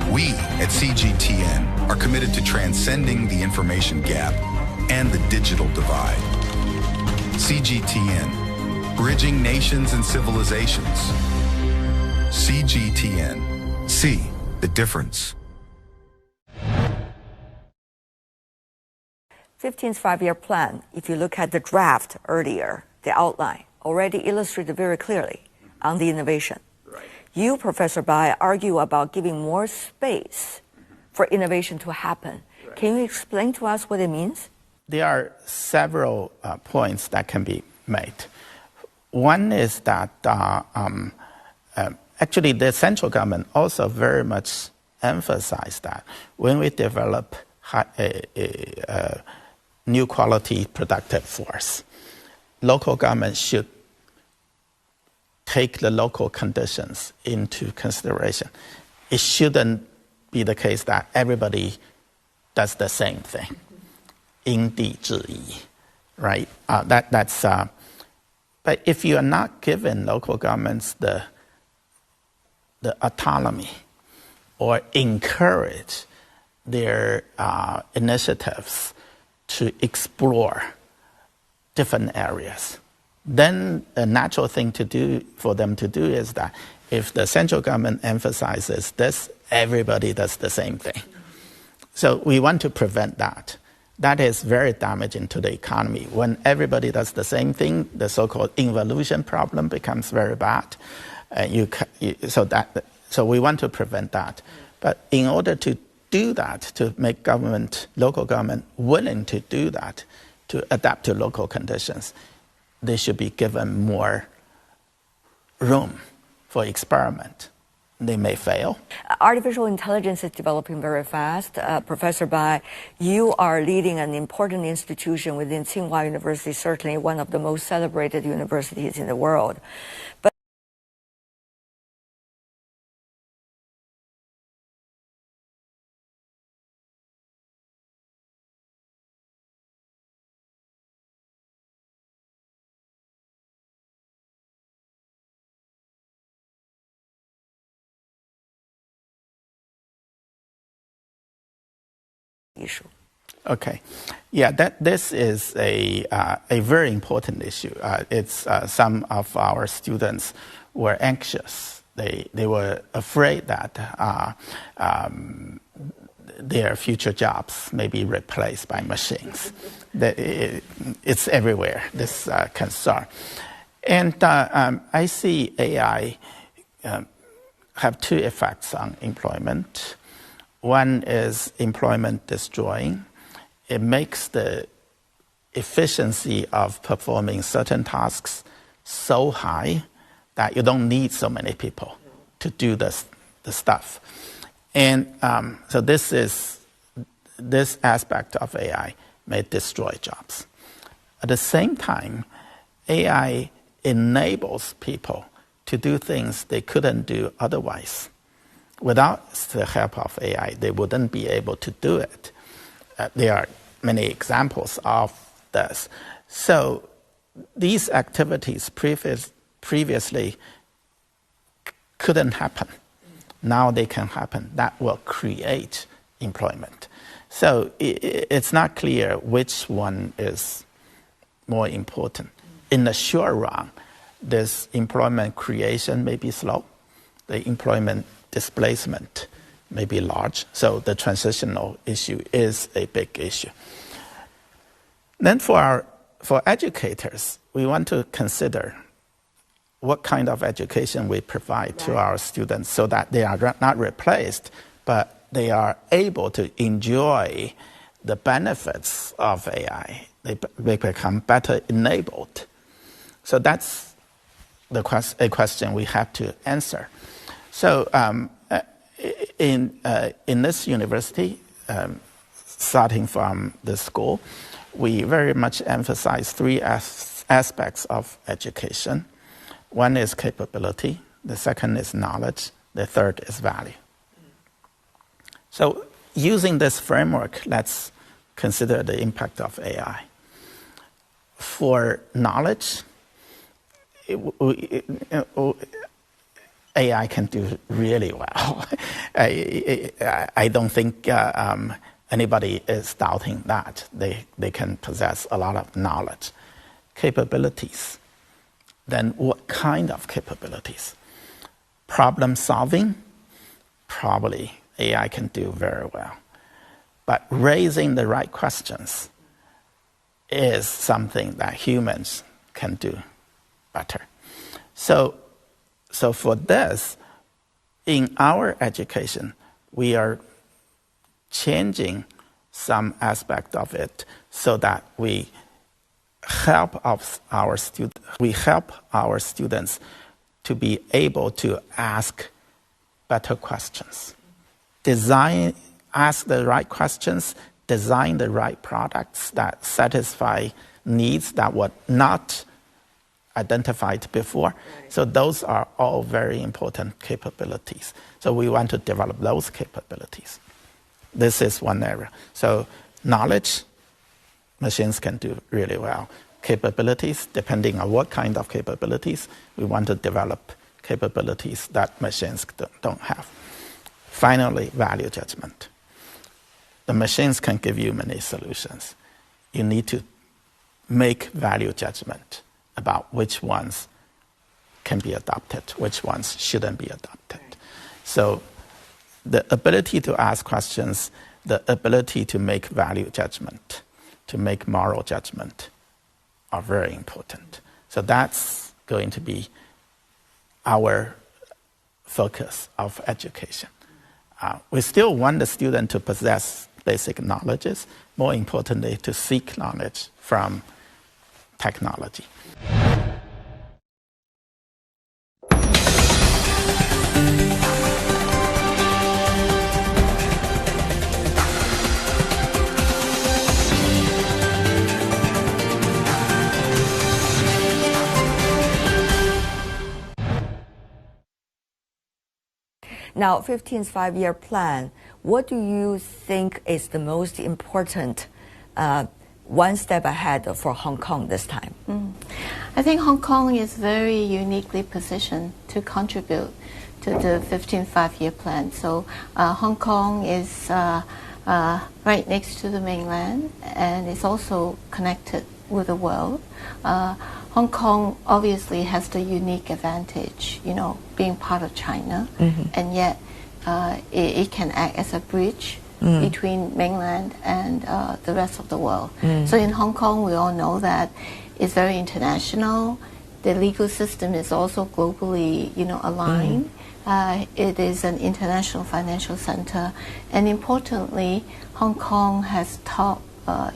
We at CGTN are committed to transcending the information gap and the digital divide. CGTN, bridging nations and civilizations. CGTN, see the difference. 15th five-year plan, if you look at the draft earlier, the outline already illustrated very clearly on the innovation. Right. You, Professor Bai, argue about giving more space for innovation to happen. Right. Can you explain to us what it means? There are several points that can be made. One is that actually the central government also very much emphasized that when we develop new quality productive force, local government should take the local conditions into consideration. It shouldn't be the case that everybody does the same thing. 因地制宜, right? But if you are not giving local governments the autonomy or encourage their initiatives to explore different areas, then a natural thing to do for them to do is that if the central government emphasizes this, everybody does the same thing. So we want to prevent that. That is very damaging to the economy. When everybody does the same thing, the so-called involution problem becomes very bad. So we want to prevent that. But in order to do that, to make local government willing to do that, to adapt to local conditions, they should be given more room for experiment. They may fail. Artificial intelligence is developing very fast. Professor Bai, you are leading an important institution within Tsinghua University, certainly one of the most celebrated universities in the world. But issue. Okay, yeah, this is a very important issue. Some of our students were anxious. They were afraid that their future jobs may be replaced by machines. It's everywhere, this concern. And I see AI have two effects on employment. One is employment destroying. It makes the efficiency of performing certain tasks so high that you don't need so many people to do the stuff. And so this aspect of AI may destroy jobs. At the same time, AI enables people to do things they couldn't do otherwise. Without the help of AI, they wouldn't be able to do it. There are many examples of this. So these activities previously couldn't happen. Now they can happen. That will create employment. So it's not clear which one is more important. In the short run, this employment creation may be slow. The employment displacement may be large, so the transitional issue is a big issue. Then for educators, we want to consider what kind of education we provide to our students so that they are not replaced, but they are able to enjoy the benefits of AI. They become better enabled. So that's a question we have to answer. So in this university, starting from the school, we very much emphasize three aspects of education. One is capability, the second is knowledge, the third is value. So using this framework, let's consider the impact of AI. For knowledge, AI can do really well. I don't think anybody is doubting that. They can possess a lot of knowledge. Capabilities. Then what kind of capabilities? Problem solving, probably AI can do very well. But raising the right questions is something that humans can do better. So for this, in our education, we are changing some aspect of it so that we help our students to be able to ask better questions. Ask the right questions, design the right products that satisfy needs that were not identified before. So those are all very important capabilities. So we want to develop those capabilities. This is one area. So knowledge, machines can do really well. Capabilities, depending on what kind of capabilities, we want to develop capabilities that machines don't have. Finally, value judgment. The machines can give you many solutions. You need to make value judgment about which ones can be adopted, which ones shouldn't be adopted. So the ability to ask questions, the ability to make value judgment, to make moral judgment are very important. So that's going to be our focus of education. We still want the student to possess basic knowledges, more importantly, to seek knowledge from technology. Now, 15th five-year plan, what do you think is the most important one step ahead for Hong Kong this time? I think Hong Kong is very uniquely positioned to contribute to the 15th five-year plan. So Hong Kong is right next to the mainland and is also connected with the world. Hong Kong obviously has the unique advantage, being part of China, and yet it can act as a bridge between mainland and the rest of the world. So in Hong Kong, we all know that it's very international. The legal system is also globally, aligned. It is an international financial center, and importantly, Hong Kong has top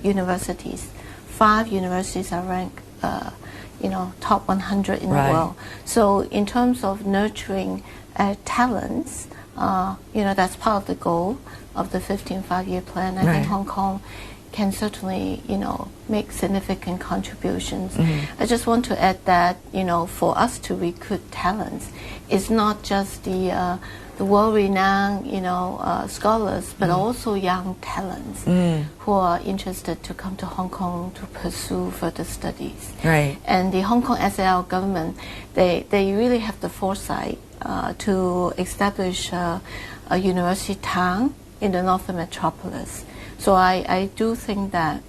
universities. 5 universities are ranked top 100 in the world. So in terms of nurturing talents, that's part of the goal of the 15th five-year plan. I think Hong Kong can certainly, make significant contributions. I just want to add that, for us to recruit talents, it's not just the world-renowned, scholars, but also young talents who are interested to come to Hong Kong to pursue further studies. And the Hong Kong SAR government, they really have the foresight to establish a university town in the northern metropolis. So I do think that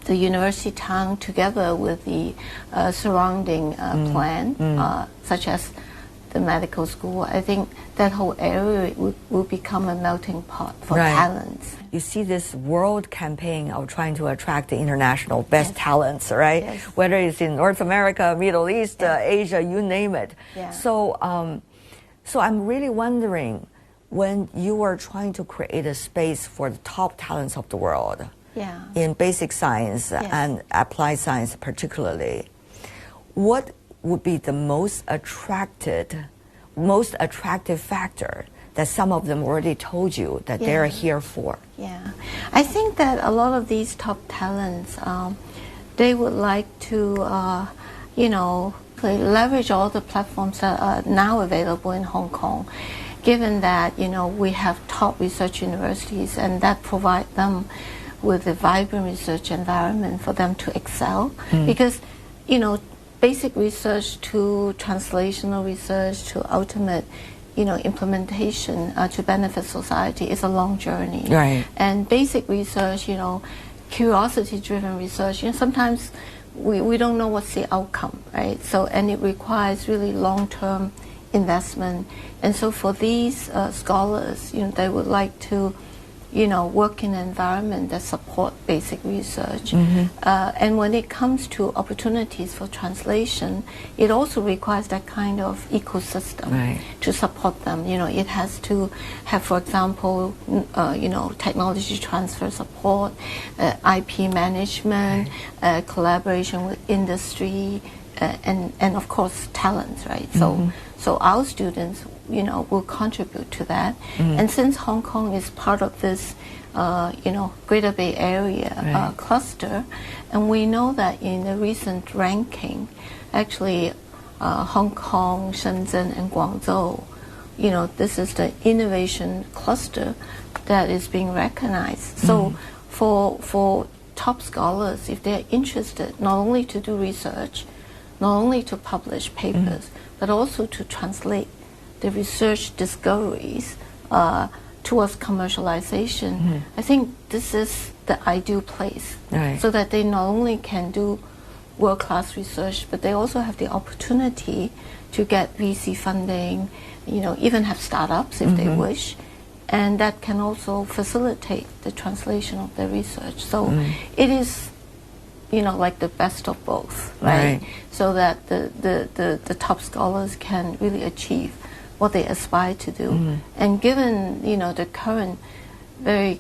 the university town, together with the surrounding plan, such as the medical school, I think that whole area will become a melting pot for talents. You see this world campaign of trying to attract the international best talents, right? Whether it's in North America, Middle East, Asia, you name it. So I'm really wondering, when you are trying to create a space for the top talents of the world in basic science and applied science particularly, what would be the most attractive factor that some of them already told you that they're here for? I think that a lot of these top talents, they would like to, leverage all the platforms that are now available in Hong Kong, given that, we have top research universities and that provide them with a vibrant research environment for them to excel. Because, basic research to translational research to ultimate, implementation to benefit society is a long journey. Right. And basic research, curiosity-driven research, sometimes we don't know what's the outcome, right? So, and it requires really long-term investment. And so for these scholars, they would like to, work in an environment that support basic research. And when it comes to opportunities for translation, it also requires that kind of ecosystem to support them. It has to have, for example, technology transfer support, IP management, collaboration with industry, and of course talent, right? So our students, will contribute to that. And since Hong Kong is part of this, Greater Bay Area cluster, and we know that in the recent ranking, actually, Hong Kong, Shenzhen, and Guangzhou, this is the innovation cluster that is being recognized. So for top scholars, if they're interested not only to do research, not only to publish papers, but also to translate the research discoveries towards commercialization, I think this is the ideal place, so that they not only can do world-class research, but they also have the opportunity to get VC funding, even have startups if they wish, and that can also facilitate the translation of their research. So it is, like the best of both, right? So that the top scholars can really achieve what they aspire to do. And given, the current very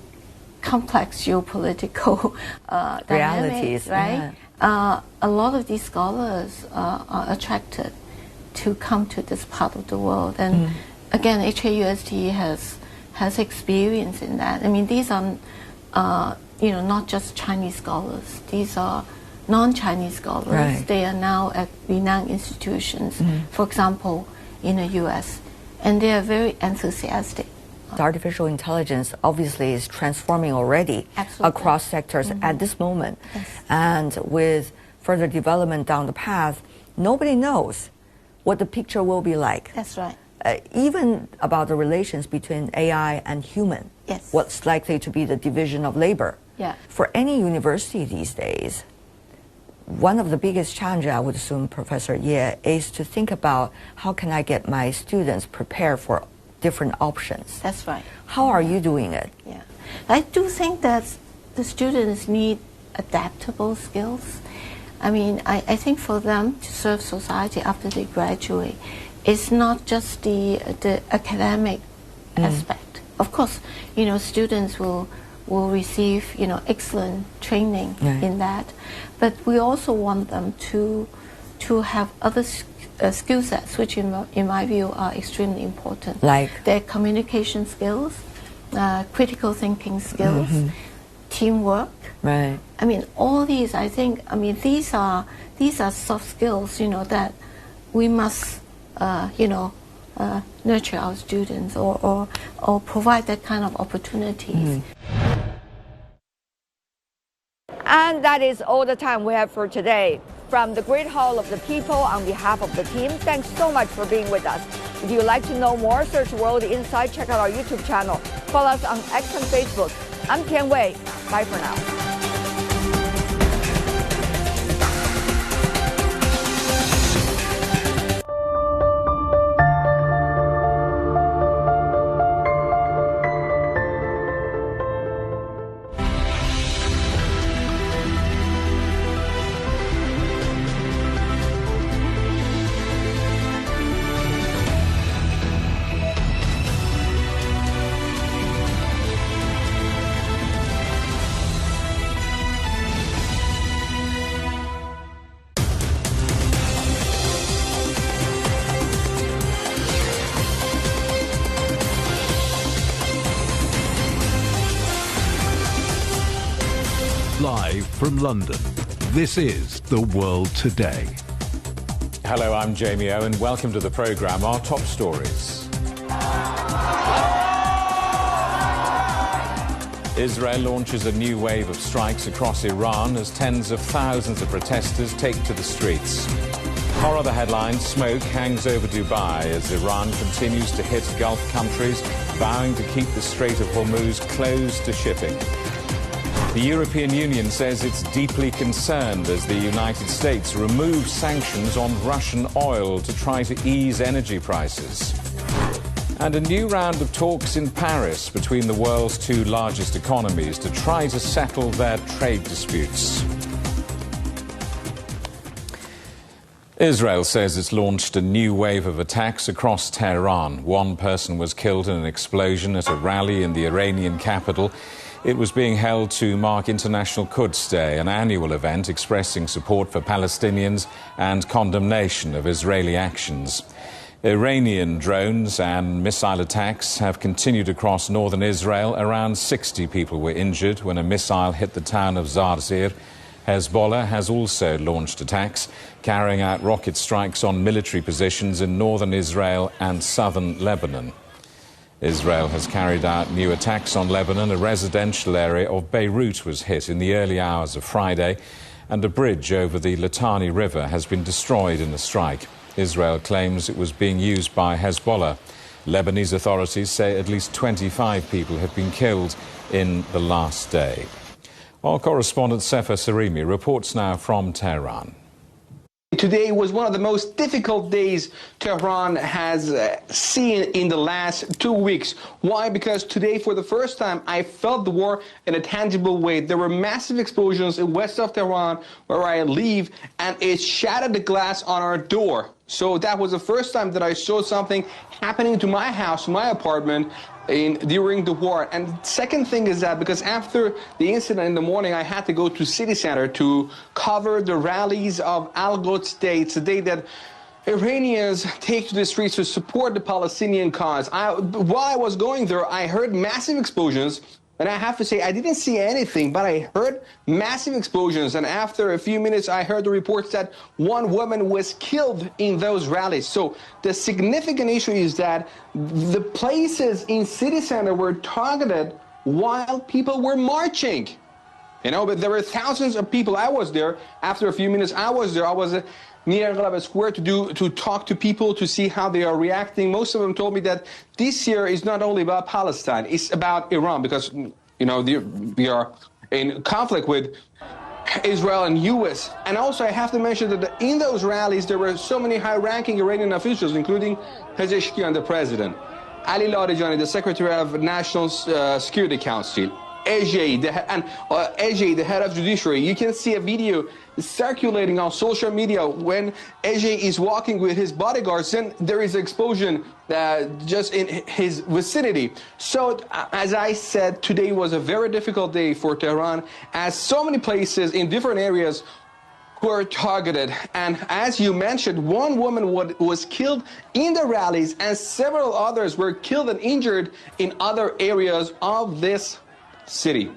complex geopolitical dynamics, right? A lot of these scholars are attracted to come to this part of the world. And again, HKUST has experience in that. I mean, these are, not just Chinese scholars. These are non-Chinese scholars. They are now at renowned institutions, for example, in the US. And they are very enthusiastic. Artificial intelligence obviously is transforming already across sectors at this moment. And with further development down the path, nobody knows what the picture will be like. That's right. Even about the relations between AI and human. Yes. What's likely to be the division of labor. Yeah. For any university these days, one of the biggest challenges, I would assume, Professor Ye, is to think about how can I get my students prepared for different options. That's right. How are you doing it? Yeah, I do think that the students need adaptable skills. I mean, I think for them to serve society after they graduate, it's not just the academic aspect. Of course, students will receive, excellent training in that. But we also want them to have other skill sets, which in my view are extremely important. Like? Their communication skills, critical thinking skills, teamwork. Right. I mean, all these, these are soft skills, that we must, nurture our students or provide that kind of opportunities. And that is all the time we have for today. From the Great Hall of the People, on behalf of the team, thanks so much for being with us. If you'd like to know more, search World Insight, check out our YouTube channel. Follow us on X and Facebook. I'm Tian Wei. Bye for now. Live from London, This is The World Today. Hello, I'm Jamie Owen. Welcome to the programme. Our top stories. Israel launches a new wave of strikes across Iran as tens of thousands of protesters take to the streets. Our other headlines: smoke hangs over Dubai as Iran continues to hit Gulf countries, vowing to keep the Strait of Hormuz closed to shipping. The European Union says it's deeply concerned as the United States removes sanctions on Russian oil to try to ease energy prices. And a new round of talks in Paris between the world's two largest economies to try to settle their trade disputes. Israel says it's launched a new wave of attacks across Tehran. One person was killed in an explosion at a rally in the Iranian capital. It was being held to mark International Quds Day, an annual event expressing support for Palestinians and condemnation of Israeli actions. Iranian drones and missile attacks have continued across northern Israel. Around 60 people were injured when a missile hit the town of Zarzir. Hezbollah has also launched attacks, carrying out rocket strikes on military positions in northern Israel and southern Lebanon. Israel has carried out new attacks on Lebanon. A residential area of Beirut was hit in the early hours of Friday, and a bridge over the Litani River has been destroyed in a strike. Israel claims it was being used by Hezbollah. Lebanese authorities say at least 25 people have been killed in the last day. Our correspondent Sefer Sarimi reports now from Tehran. Today was one of the most difficult days Tehran has seen in the last 2 weeks. Why? Because today, for the first time, I felt the war in a tangible way. There were massive explosions in west of Tehran, where I live, and it shattered the glass on our door. So that was the first time that I saw something happening to my house, my apartment, during the war. And second thing is that because after the incident in the morning, I had to go to city center to cover the rallies of Al-Quds Day. It's a day that Iranians take to the streets to support the Palestinian cause. While I was going there, I heard massive explosions. And I have to say, I didn't see anything, but I heard massive explosions. And after a few minutes, I heard the reports that one woman was killed in those rallies. So the significant issue is that the places in city center were targeted while people were marching. You know, but there were thousands of people. I was there. After a few minutes, I was there. I was near Ghalaba Square to talk to people, to see how they are reacting. Most of them told me that this year is not only about Palestine, it's about Iran, because, you know, we are in conflict with Israel and U.S. And also I have to mention that in those rallies, there were so many high-ranking Iranian officials, including Pezeshkian, the president, Ali Larijani, the secretary of National Security Council, Ejei, the head of judiciary. You can see a video circulating on social media when Ejei is walking with his bodyguards, and there is an explosion just in his vicinity. So, as I said, today was a very difficult day for Tehran, as so many places in different areas were targeted. And as you mentioned, one woman was killed in the rallies, and several others were killed and injured in other areas of this city.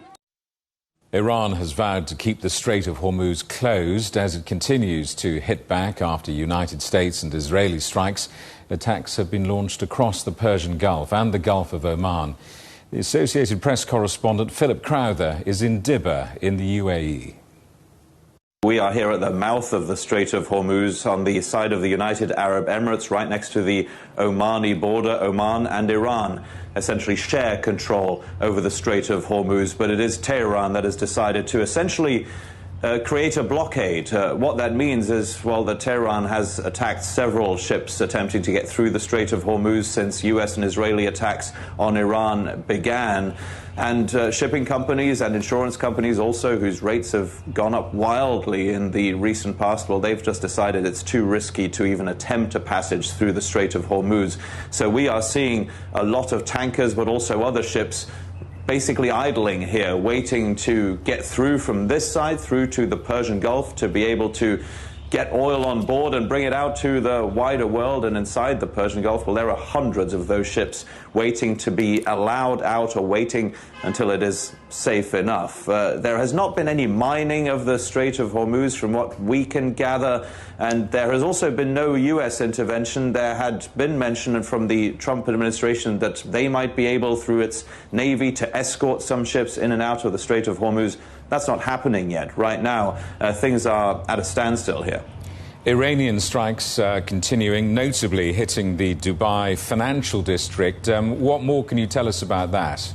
Iran has vowed to keep the Strait of Hormuz closed as it continues to hit back after United States and Israeli strikes. Attacks have been launched across the Persian Gulf and the Gulf of Oman. The Associated Press correspondent Philip Crowther is in Dibba in the UAE. We are here at the mouth of the Strait of Hormuz on the side of the United Arab Emirates, right next to the Omani border. Oman and Iran essentially share control over the Strait of Hormuz, but it is Tehran that has decided to essentially create a blockade. What that means is, well, that Tehran has attacked several ships attempting to get through the Strait of Hormuz since U.S. and Israeli attacks on Iran began. And shipping companies and insurance companies also, whose rates have gone up wildly in the recent past, well, they've just decided it's too risky to even attempt a passage through the Strait of Hormuz. So we are seeing a lot of tankers, but also other ships basically idling here, waiting to get through from this side through to the Persian Gulf to be able to get oil on board and bring it out to the wider world and inside the Persian Gulf. Well, there are hundreds of those ships waiting to be allowed out or waiting until it is safe enough. There has not been any mining of the Strait of Hormuz from what we can gather, and there has also been no U.S. intervention. There had been mention from the Trump administration that they might be able, through its Navy, to escort some ships in and out of the Strait of Hormuz. That's not happening yet. Right now, things are at a standstill here. Iranian strikes continuing, notably hitting the Dubai financial district. What more can you tell us about that?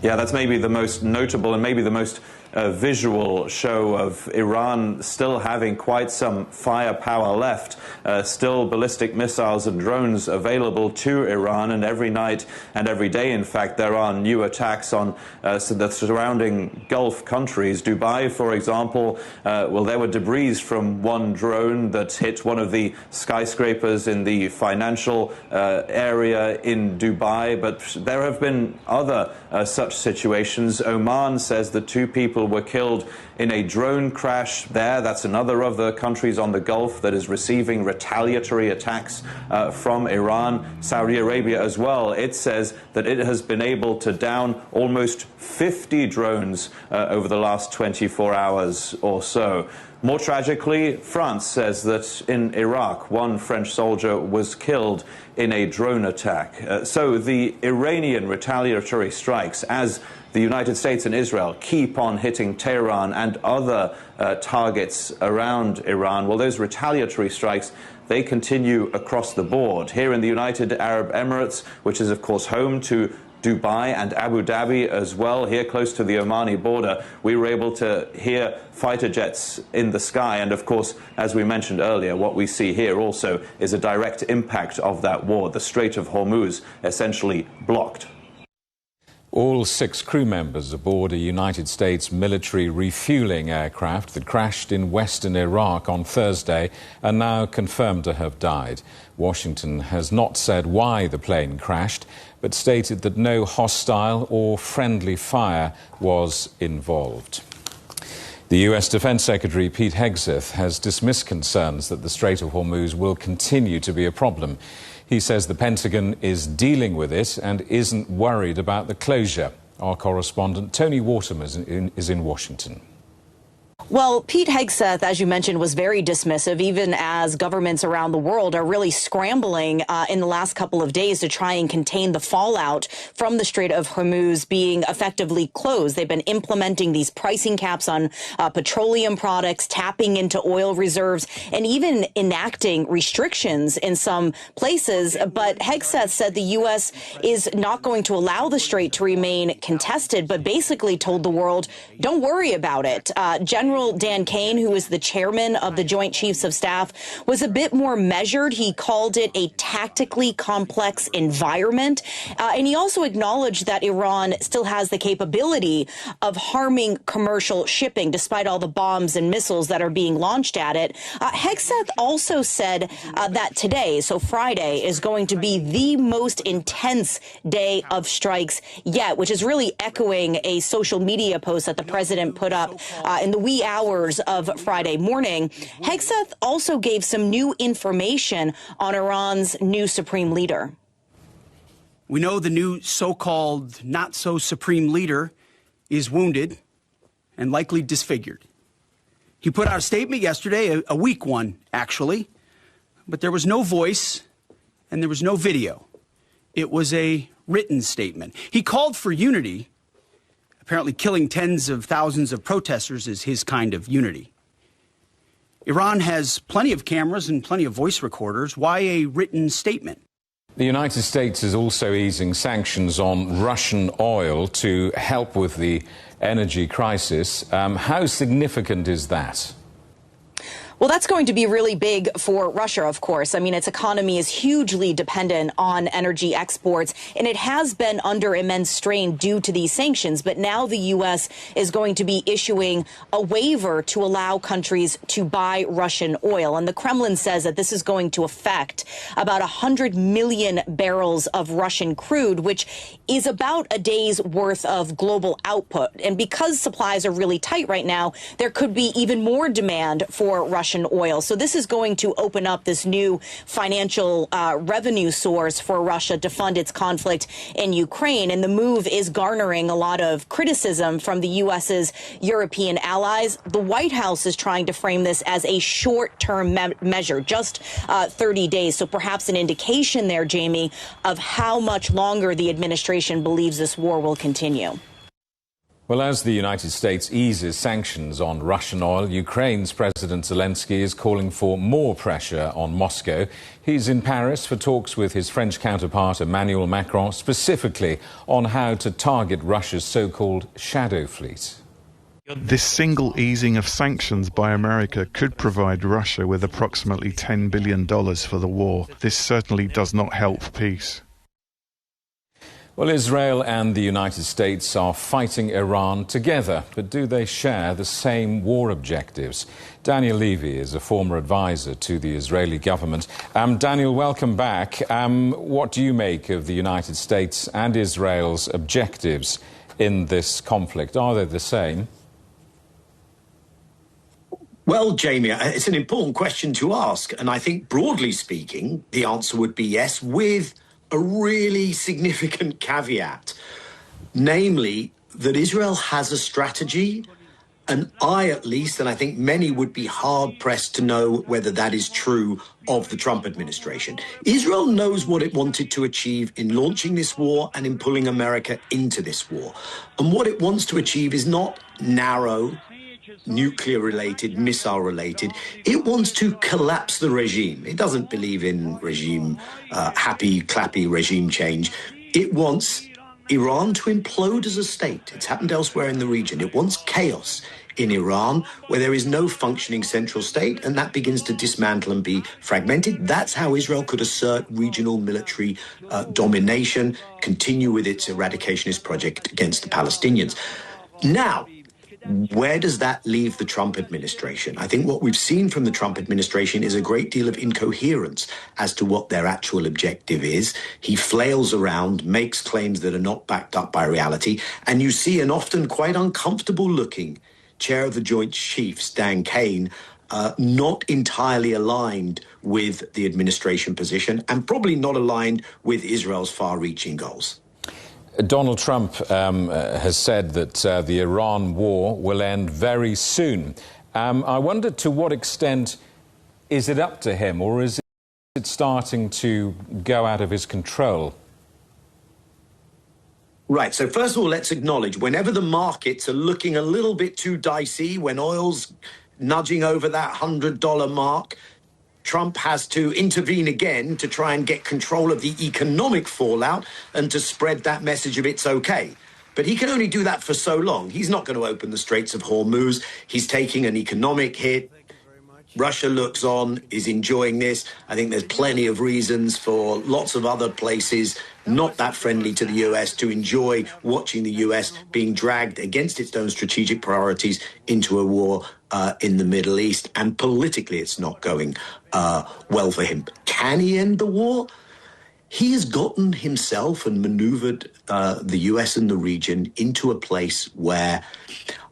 Yeah, that's maybe the most notable and maybe the most visual show of Iran still having quite some firepower left. Still ballistic missiles and drones available to Iran, and every night and every day, in fact, there are new attacks on the surrounding Gulf countries. Dubai, for example, well, there were debris from one drone that hit one of the skyscrapers in the financial area in Dubai, but there have been other such situations. Oman says that 2 people were killed in a drone crash there. That's another of the countries on the Gulf that is receiving retaliatory attacks from Iran. Saudi Arabia as well. It says that it has been able to down almost 50 drones over the last 24 hours or so. More tragically, France says that in Iraq, 1 French soldier was killed in a drone attack. So the Iranian retaliatory strikes, as the United States and Israel keep on hitting Tehran and other targets around Iran, well, those retaliatory strikes, they continue across the board. Here in the United Arab Emirates, which is, of course, home to Dubai and Abu Dhabi as well, here close to the Omani border, we were able to hear fighter jets in the sky. And of course, as we mentioned earlier, what we see here also is a direct impact of that war. The Strait of Hormuz essentially blocked. All 6 crew members aboard a United States military refueling aircraft that crashed in western Iraq on Thursday are now confirmed to have died. Washington has not said why the plane crashed, but stated that no hostile or friendly fire was involved. The U.S. Defense Secretary Pete Hegseth has dismissed concerns that the Strait of Hormuz will continue to be a problem. He says the Pentagon is dealing with it and isn't worried about the closure. Our correspondent Tony Waterman is in Washington. Well, Pete Hegseth, as you mentioned, was very dismissive, even as governments around the world are really scrambling in the last couple of days to try and contain the fallout from the Strait of Hormuz being effectively closed. They've been implementing these pricing caps on petroleum products, tapping into oil reserves, and even enacting restrictions in some places. But Hegseth said the U.S. is not going to allow the strait to remain contested, but basically told the world, don't worry about it. General Dan Kane, who is the chairman of the Joint Chiefs of Staff, was a bit more measured. He called it a tactically complex environment. And he also acknowledged that Iran still has the capability of harming commercial shipping, despite all the bombs and missiles that are being launched at it. Hegseth also said that today, so Friday, is going to be the most intense day of strikes yet, which is really echoing a social media post that the president put up in the wee hours of Friday morning. Hegseth also gave some new information on Iran's new supreme leader. We know the new so-called not-so-supreme leader is wounded and likely disfigured. He put out a statement yesterday, a weak one, actually, but there was no voice and there was no video. It was a written statement. He called for unity. Apparently killing tens of thousands of protesters is his kind of unity. Iran has plenty of cameras and plenty of voice recorders. Why a written statement? The United States is also easing sanctions on Russian oil to help with the energy crisis. How significant is that? Well, that's going to be really big for Russia, of course. I mean, its economy is hugely dependent on energy exports, and it has been under immense strain due to these sanctions. But now the U.S. is going to be issuing a waiver to allow countries to buy Russian oil. And the Kremlin says that this is going to affect about 100 million barrels of Russian crude, which is about a day's worth of global output. And because supplies are really tight right now, there could be even more demand for Russian oil. So this is going to open up this new financial revenue source for Russia to fund its conflict in Ukraine. And the move is garnering a lot of criticism from the U.S.'s European allies. The White House is trying to frame this as a short-term measure, just 30 days. So perhaps an indication there, Jamie, of how much longer the administration believes this war will continue. Well, as the United States eases sanctions on Russian oil, Ukraine's President Zelensky is calling for more pressure on Moscow. He's in Paris for talks with his French counterpart Emmanuel Macron, specifically on how to target Russia's so-called shadow fleet. This single easing of sanctions by America could provide Russia with approximately $10 billion for the war. This certainly does not help peace. Well, Israel and the United States are fighting Iran together, but do they share the same war objectives? Daniel Levy is a former advisor to the Israeli government. Daniel, welcome back. What do you make of the United States and Israel's objectives in this conflict? Are they the same? Well, Jamie, it's an important question to ask. And I think, broadly speaking, the answer would be yes, with a really significant caveat, namely that Israel has a strategy, and I at least, and I think many would be hard-pressed to know whether that is true of the Trump administration. Israel knows what it wanted to achieve in launching this war and in pulling America into this war. And what it wants to achieve is not narrow, nuclear-related, missile-related. It wants to collapse the regime. It doesn't believe in regime, happy, clappy regime change. It wants Iran to implode as a state. It's happened elsewhere in the region. It wants chaos in Iran, where there is no functioning central state, and that begins to dismantle and be fragmented. That's how Israel could assert regional military domination, continue with its eradicationist project against the Palestinians. Now, where does that leave the Trump administration? I think what we've seen from the Trump administration is a great deal of incoherence as to what their actual objective is. He flails around, makes claims that are not backed up by reality, and you see an often quite uncomfortable-looking chair of the Joint Chiefs, Dan Kane, not entirely aligned with the administration position and probably not aligned with Israel's far-reaching goals. Donald Trump has said that the Iran war will end very soon. I wonder, to what extent is it up to him, or is it starting to go out of his control? Right. So first of all, let's acknowledge whenever the markets are looking a little bit too dicey, when oil's nudging over that $100 mark, Trump has to intervene again to try and get control of the economic fallout and to spread that message of it's okay. But he can only do that for so long. He's not going to open the Straits of Hormuz. He's taking an economic hit. Russia looks on, is enjoying this. I think there's plenty of reasons for lots of other places not that friendly to the US to enjoy watching the US being dragged against its own strategic priorities into a war in the Middle East. And politically, it's not going well for him. Can he end the war? He has gotten himself and maneuvered the US and the region into a place where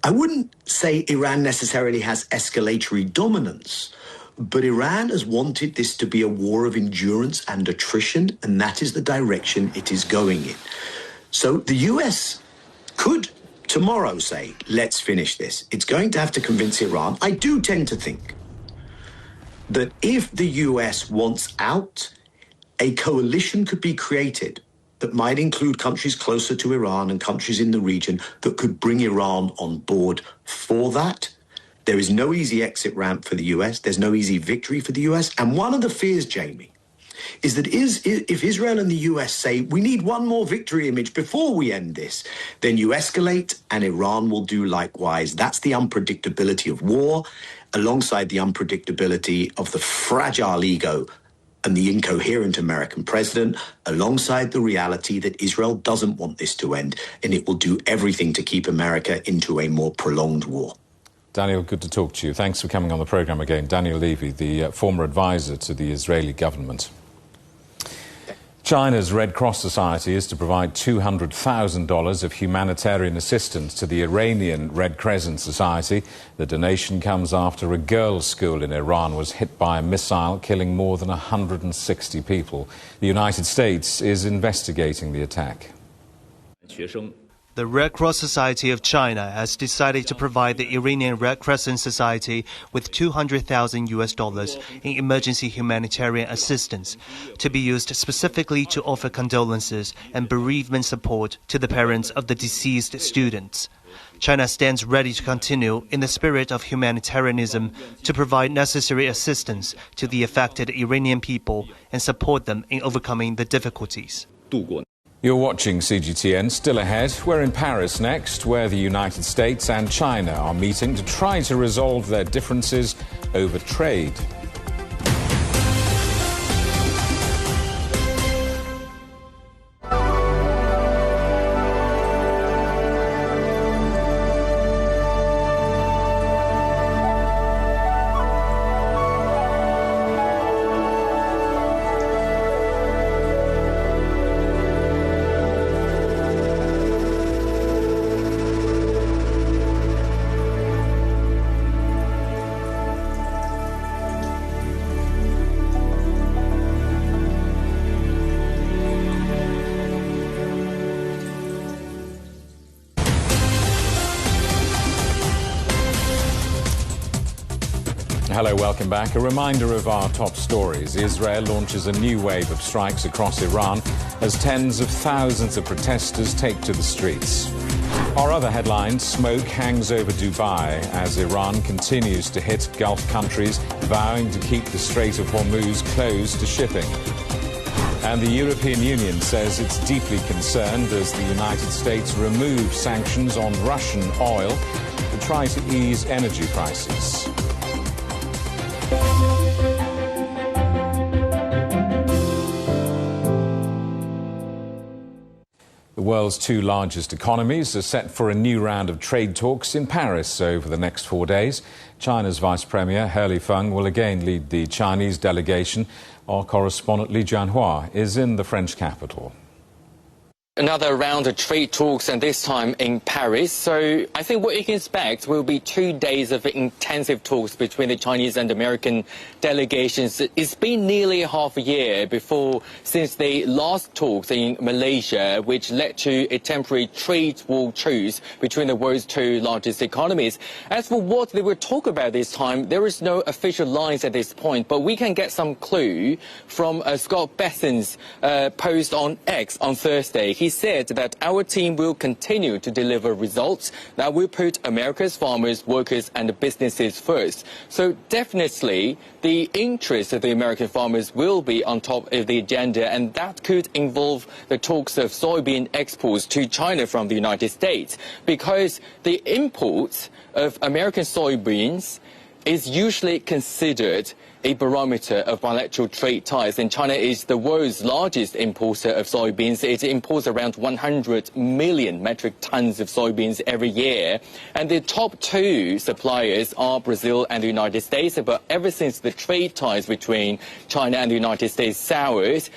I wouldn't say Iran necessarily has escalatory dominance, but Iran has wanted this to be a war of endurance and attrition, and that is the direction it is going in. So the US could tomorrow say, let's finish this. It's going to have to convince Iran. I do tend to think that if the US wants out, a coalition could be created that might include countries closer to Iran and countries in the region that could bring Iran on board for that. There is no easy exit ramp for the US. There's no easy victory for the US. And one of the fears, Jamie, is that if Israel and the US say, we need one more victory image before we end this, then you escalate and Iran will do likewise. That's the unpredictability of war, alongside the unpredictability of the fragile ego and the incoherent American president, alongside the reality that Israel doesn't want this to end, and it will do everything to keep America into a more prolonged war. Daniel, good to talk to you. Thanks for coming on the programme again. Daniel Levy, the former advisor to the Israeli government. China's Red Cross Society is to provide $200,000 of humanitarian assistance to the Iranian Red Crescent Society. The donation comes after a girls' school in Iran was hit by a missile, killing more than 160 people. The United States is investigating the attack. The Red Cross Society of China has decided to provide the Iranian Red Crescent Society with $200,000 in emergency humanitarian assistance to be used specifically to offer condolences and bereavement support to the parents of the deceased students. China stands ready to continue in the spirit of humanitarianism to provide necessary assistance to the affected Iranian people and support them in overcoming the difficulties. You're watching CGTN. Still ahead, we're in Paris next, where the United States and China are meeting to try to resolve their differences over trade. Hello, welcome back. A reminder of our top stories. Israel launches a new wave of strikes across Iran as tens of thousands of protesters take to the streets. Our other headlines: smoke hangs over Dubai as Iran continues to hit Gulf countries, vowing to keep the Strait of Hormuz closed to shipping. And the European Union says it's deeply concerned as the United States removes sanctions on Russian oil to try to ease energy prices. The world's two largest economies are set for a new round of trade talks in Paris over the next 4 days. China's Vice Premier He Lifeng will again lead the Chinese delegation. Our correspondent Li Jianhua is in the French capital. Another round of trade talks, and this time in Paris. So I think what you can expect will be 2 days of intensive talks between the Chinese and American delegations. It's been nearly half a year since they last talked in Malaysia, which led to a temporary trade war truce between the world's two largest economies. As for what they will talk about this time, there is no official lines at this point, but we can get some clue from Scott Besson's post on X on Thursday. He said that our team will continue to deliver results that will put America's farmers, workers and businesses first. So definitely the interests of the American farmers will be on top of the agenda, and that could involve the talks of soybean exports to China from the United States, because the imports of American soybeans is usually considered a barometer of bilateral trade ties, and China is the world's largest importer of soybeans. It imports around 100 million metric tons of soybeans every year, and the top two suppliers are Brazil and the United States. But ever since the trade ties between China and the United States soured,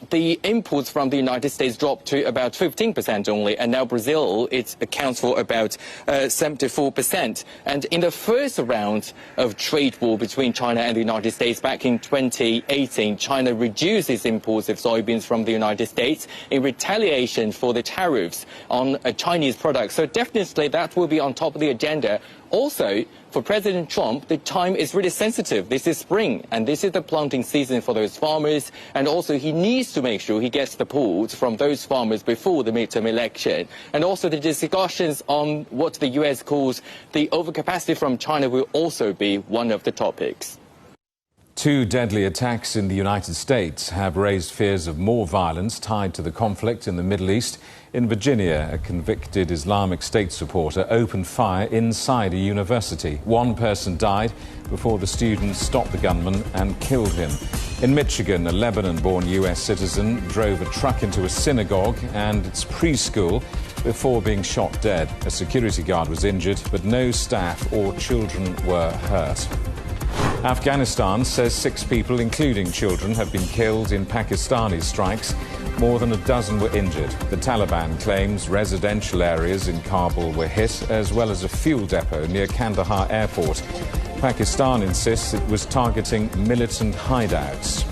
the imports from the United States dropped to about 15% only, and now Brazil, it accounts for about 74%. And in the first round of trade war between China and the United States back in 2018, China reduced its imports of soybeans from the United States in retaliation for the tariffs on Chinese products. So definitely that will be on top of the agenda. Also, for President Trump, the time is really sensitive. This is spring, and this is the planting season for those farmers. And also, he needs to make sure he gets support from those farmers before the midterm election. And also, the discussions on what the U.S. calls the overcapacity from China will also be one of the topics. Two deadly attacks in the United States have raised fears of more violence tied to the conflict in the Middle East. In Virginia, a convicted Islamic State supporter opened fire inside a university. One person died before the students stopped the gunman and killed him. In Michigan, a Lebanon-born U.S. citizen drove a truck into a synagogue and its preschool before being shot dead. A security guard was injured, but no staff or children were hurt. Afghanistan says 6 people, including children, have been killed in Pakistani strikes. More than a dozen were injured. The Taliban claims residential areas in Kabul were hit, as well as a fuel depot near Kandahar airport. Pakistan insists it was targeting militant hideouts.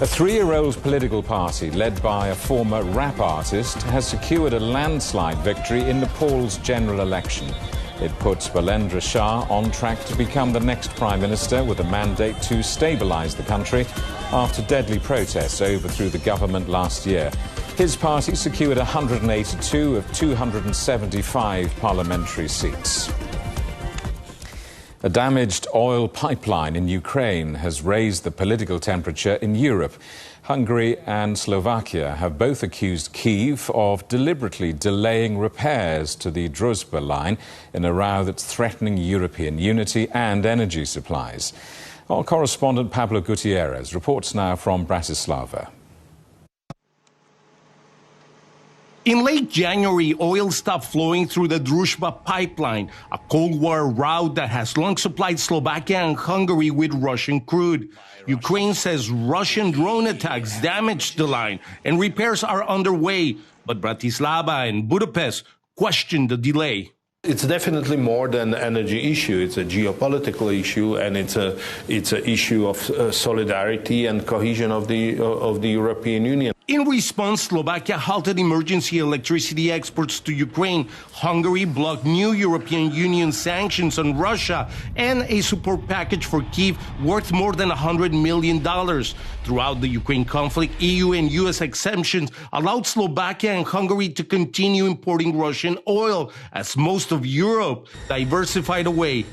A 3-year-old political party led by a former rap artist has secured a landslide victory in Nepal's general election. It puts Balendra Shah on track to become the next Prime Minister with a mandate to stabilise the country after deadly protests overthrew the government last year. His party secured 182 of 275 parliamentary seats. A damaged oil pipeline in Ukraine has raised the political temperature in Europe. Hungary and Slovakia have both accused Kyiv of deliberately delaying repairs to the Druzhba line in a row that's threatening European unity and energy supplies. Our correspondent Pablo Gutierrez reports now from Bratislava. In late January, oil stopped flowing through the Druzhba pipeline, a Cold War route that has long supplied Slovakia and Hungary with Russian crude. Ukraine says Russian drone attacks damaged the line and repairs are underway, but Bratislava and Budapest question the delay. It's definitely more than an energy issue. It's a geopolitical issue, and it's an issue of solidarity and cohesion of the European Union. In response, Slovakia halted emergency electricity exports to Ukraine. Hungary blocked new European Union sanctions on Russia and a support package for Kyiv worth more than $100 million. Throughout the Ukraine conflict, EU and US exemptions allowed Slovakia and Hungary to continue importing Russian oil as most of Europe diversified away.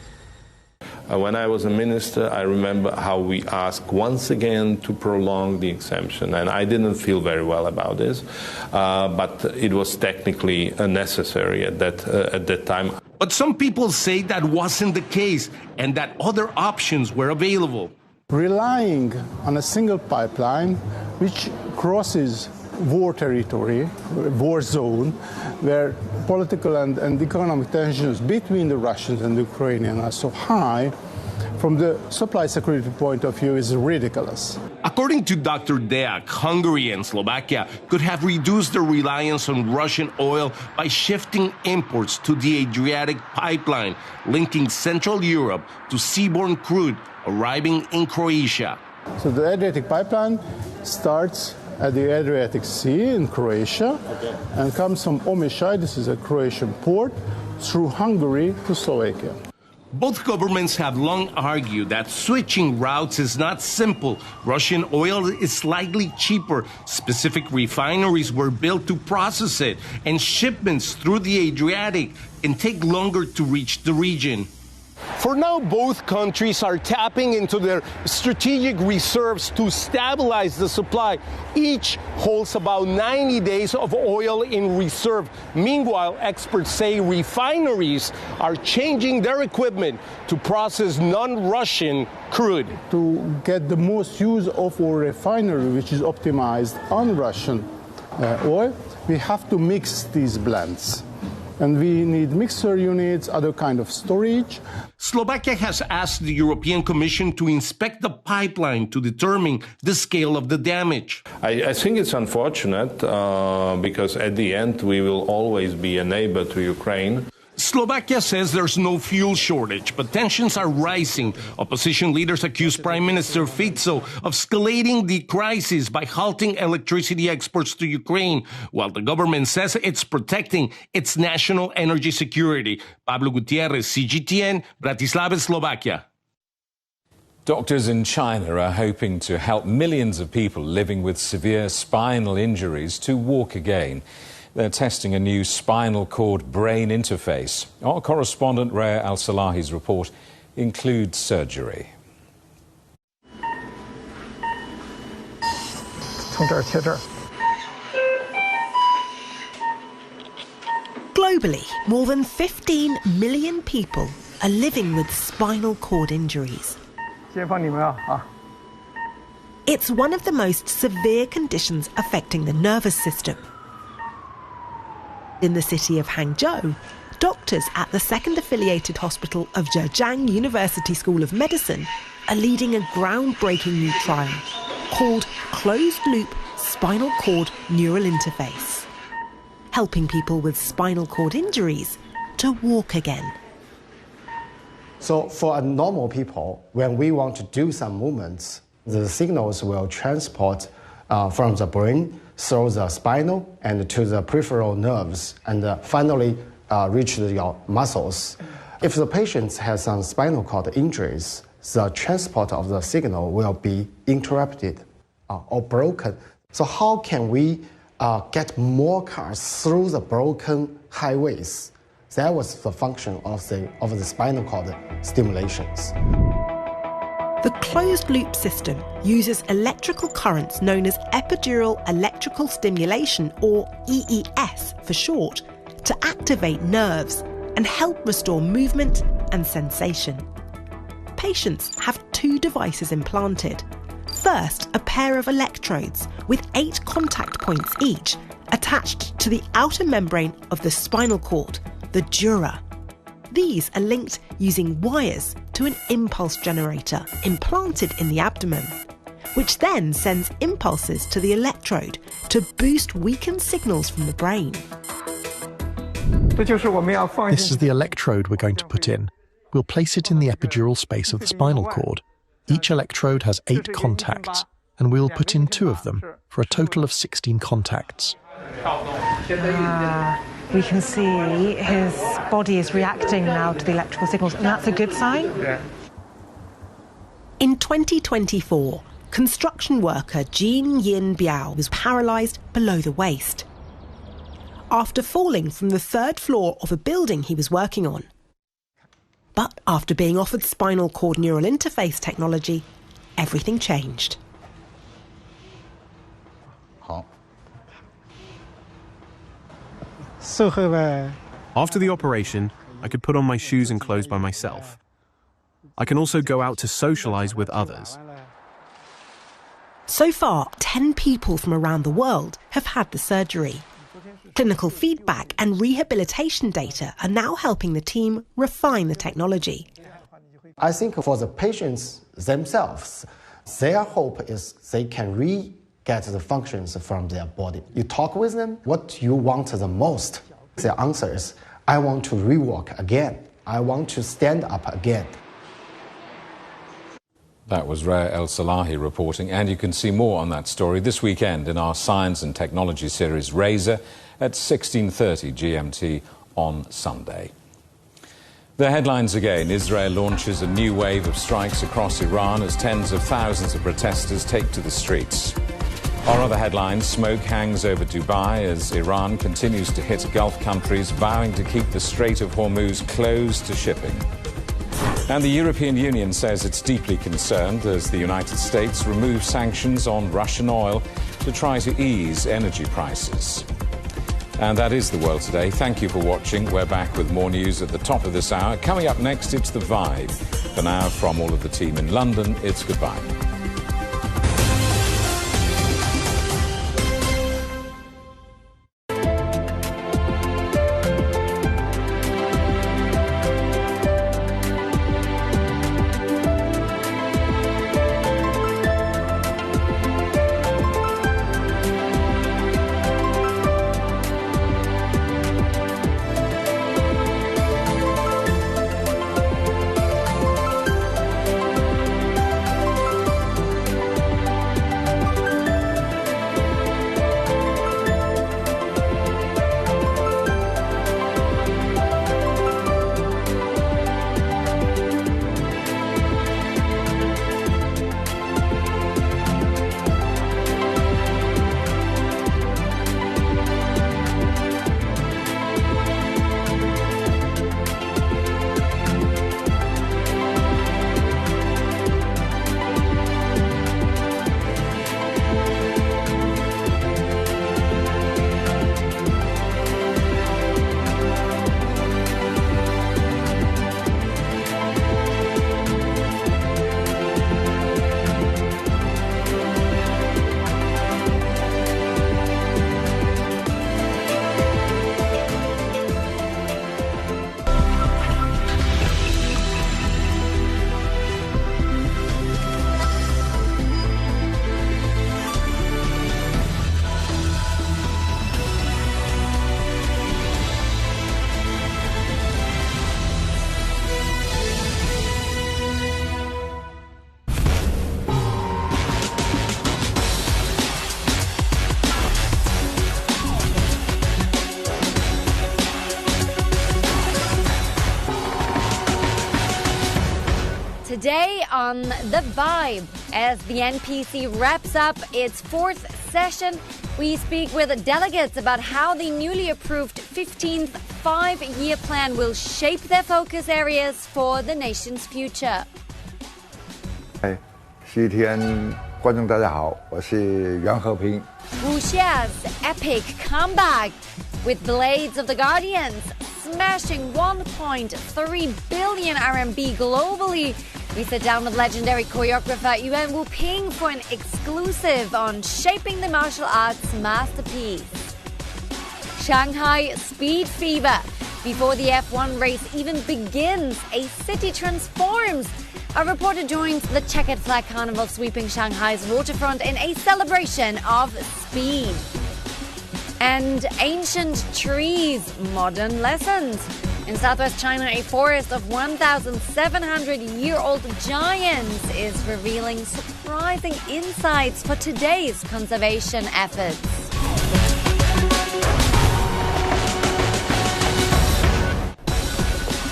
When I was a minister, I remember how we asked once again to prolong the exemption, and I didn't feel very well about this, but it was technically necessary at that time. But some people say that wasn't the case and that other options were available. Relying on a single pipeline which crosses war territory, war zone, where political and economic tensions between the Russians and the Ukrainians are so high, from the supply security point of view, is ridiculous. According to Dr. Deak, Hungary and Slovakia could have reduced their reliance on Russian oil by shifting imports to the Adriatic pipeline, linking Central Europe to seaborne crude arriving in Croatia. So the Adriatic pipeline starts at the Adriatic Sea in Croatia and comes from Omišalj, this is a Croatian port, through Hungary to Slovakia. Both governments have long argued that switching routes is not simple. Russian oil is slightly cheaper. Specific refineries were built to process it, and shipments through the Adriatic can take longer to reach the region. For now, both countries are tapping into their strategic reserves to stabilize the supply. Each holds about 90 days of oil in reserve. Meanwhile, experts say refineries are changing their equipment to process non-Russian crude. To get the most use of our refinery, which is optimized on Russian oil, we have to mix these blends. And we need mixer units, other kind of storage. Slovakia has asked the European Commission to inspect the pipeline to determine the scale of the damage. I think it's unfortunate because at the end we will always be a neighbor to Ukraine. Slovakia says there's no fuel shortage, but tensions are rising. Opposition leaders accuse Prime Minister Fico of escalating the crisis by halting electricity exports to Ukraine, while the government says it's protecting its national energy security. Pablo Gutierrez, CGTN, Bratislava, Slovakia. Doctors in China are hoping to help millions of people living with severe spinal injuries to walk again. They're testing a new spinal cord brain interface. Our correspondent Rhea Al-Salahi's report includes surgery. 从这儿切这儿。 Globally, more than 15 million people are living with spinal cord injuries. 先放你们啊！ It's one of the most severe conditions affecting the nervous system. In the city of Hangzhou, doctors at the second affiliated hospital of Zhejiang University School of Medicine are leading a groundbreaking new trial called closed-loop spinal cord neural interface, helping people with spinal cord injuries to walk again. So for a normal people, when we want to do some movements, the signals will transport from the brain through the spinal and to the peripheral nerves and finally reach your muscles. If the patient has some spinal cord injuries, the transport of the signal will be interrupted or broken. So how can we get more cars through the broken highways? That was the function of the spinal cord stimulations. The closed-loop system uses electrical currents known as epidural electrical stimulation, or EES for short, to activate nerves and help restore movement and sensation. Patients have 2 devices implanted. First, a pair of electrodes with 8 contact points each attached to the outer membrane of the spinal cord, the dura. These are linked using wires to an impulse generator implanted in the abdomen, which then sends impulses to the electrode to boost weakened signals from the brain. This is the electrode we're going to put in. We'll place it in the epidural space of the spinal cord. Each electrode has 8 contacts, and we'll put in 2 of them for a total of 16 contacts. We can see his body is reacting now to the electrical signals, and that's a good sign? In 2024, construction worker Jin Yin Biao was paralysed below the waist after falling from the 3rd floor of a building he was working on. But after being offered spinal cord neural interface technology, everything changed. After the operation, I could put on my shoes and clothes by myself. I can also go out to socialise with others. So far, 10 people from around the world have had the surgery. Clinical feedback and rehabilitation data are now helping the team refine the technology. I think for the patients themselves, their hope is they can get the functions from their body. You talk with them, what you want the most? Their answer is, I want to rewalk again. I want to stand up again. That was Rhea El-Salahi reporting, and you can see more on that story this weekend in our Science and Technology series Razor at 16:30 GMT on Sunday. The headlines again. Israel launches a new wave of strikes across Iran as tens of thousands of protesters take to the streets. Our other headlines, smoke hangs over Dubai as Iran continues to hit Gulf countries, vowing to keep the Strait of Hormuz closed to shipping. And the European Union says it's deeply concerned as the United States removes sanctions on Russian oil to try to ease energy prices. And that is The World Today. Thank you for watching. We're back with more news at the top of this hour. Coming up next, it's The Vibe. For now, from all of the team in London, it's goodbye. Today on The Vibe, as the NPC wraps up its 4th session, we speak with delegates about how the newly approved 15th five-year plan will shape their focus areas for the nation's future. CGTN 观众大家好，我是袁和平。 Wuxia's epic comeback with Blades of the Guardians smashing 1.3 billion RMB globally. We sit down with legendary choreographer Yuan Wu-ping for an exclusive on shaping the martial arts masterpiece. Shanghai Speed Fever. Before the F1 race even begins, a city transforms. A reporter joins the checkered flag carnival sweeping Shanghai's waterfront in a celebration of speed. And ancient trees, modern lessons. In southwest China, a forest of 1,700-year-old giants is revealing surprising insights for today's conservation efforts.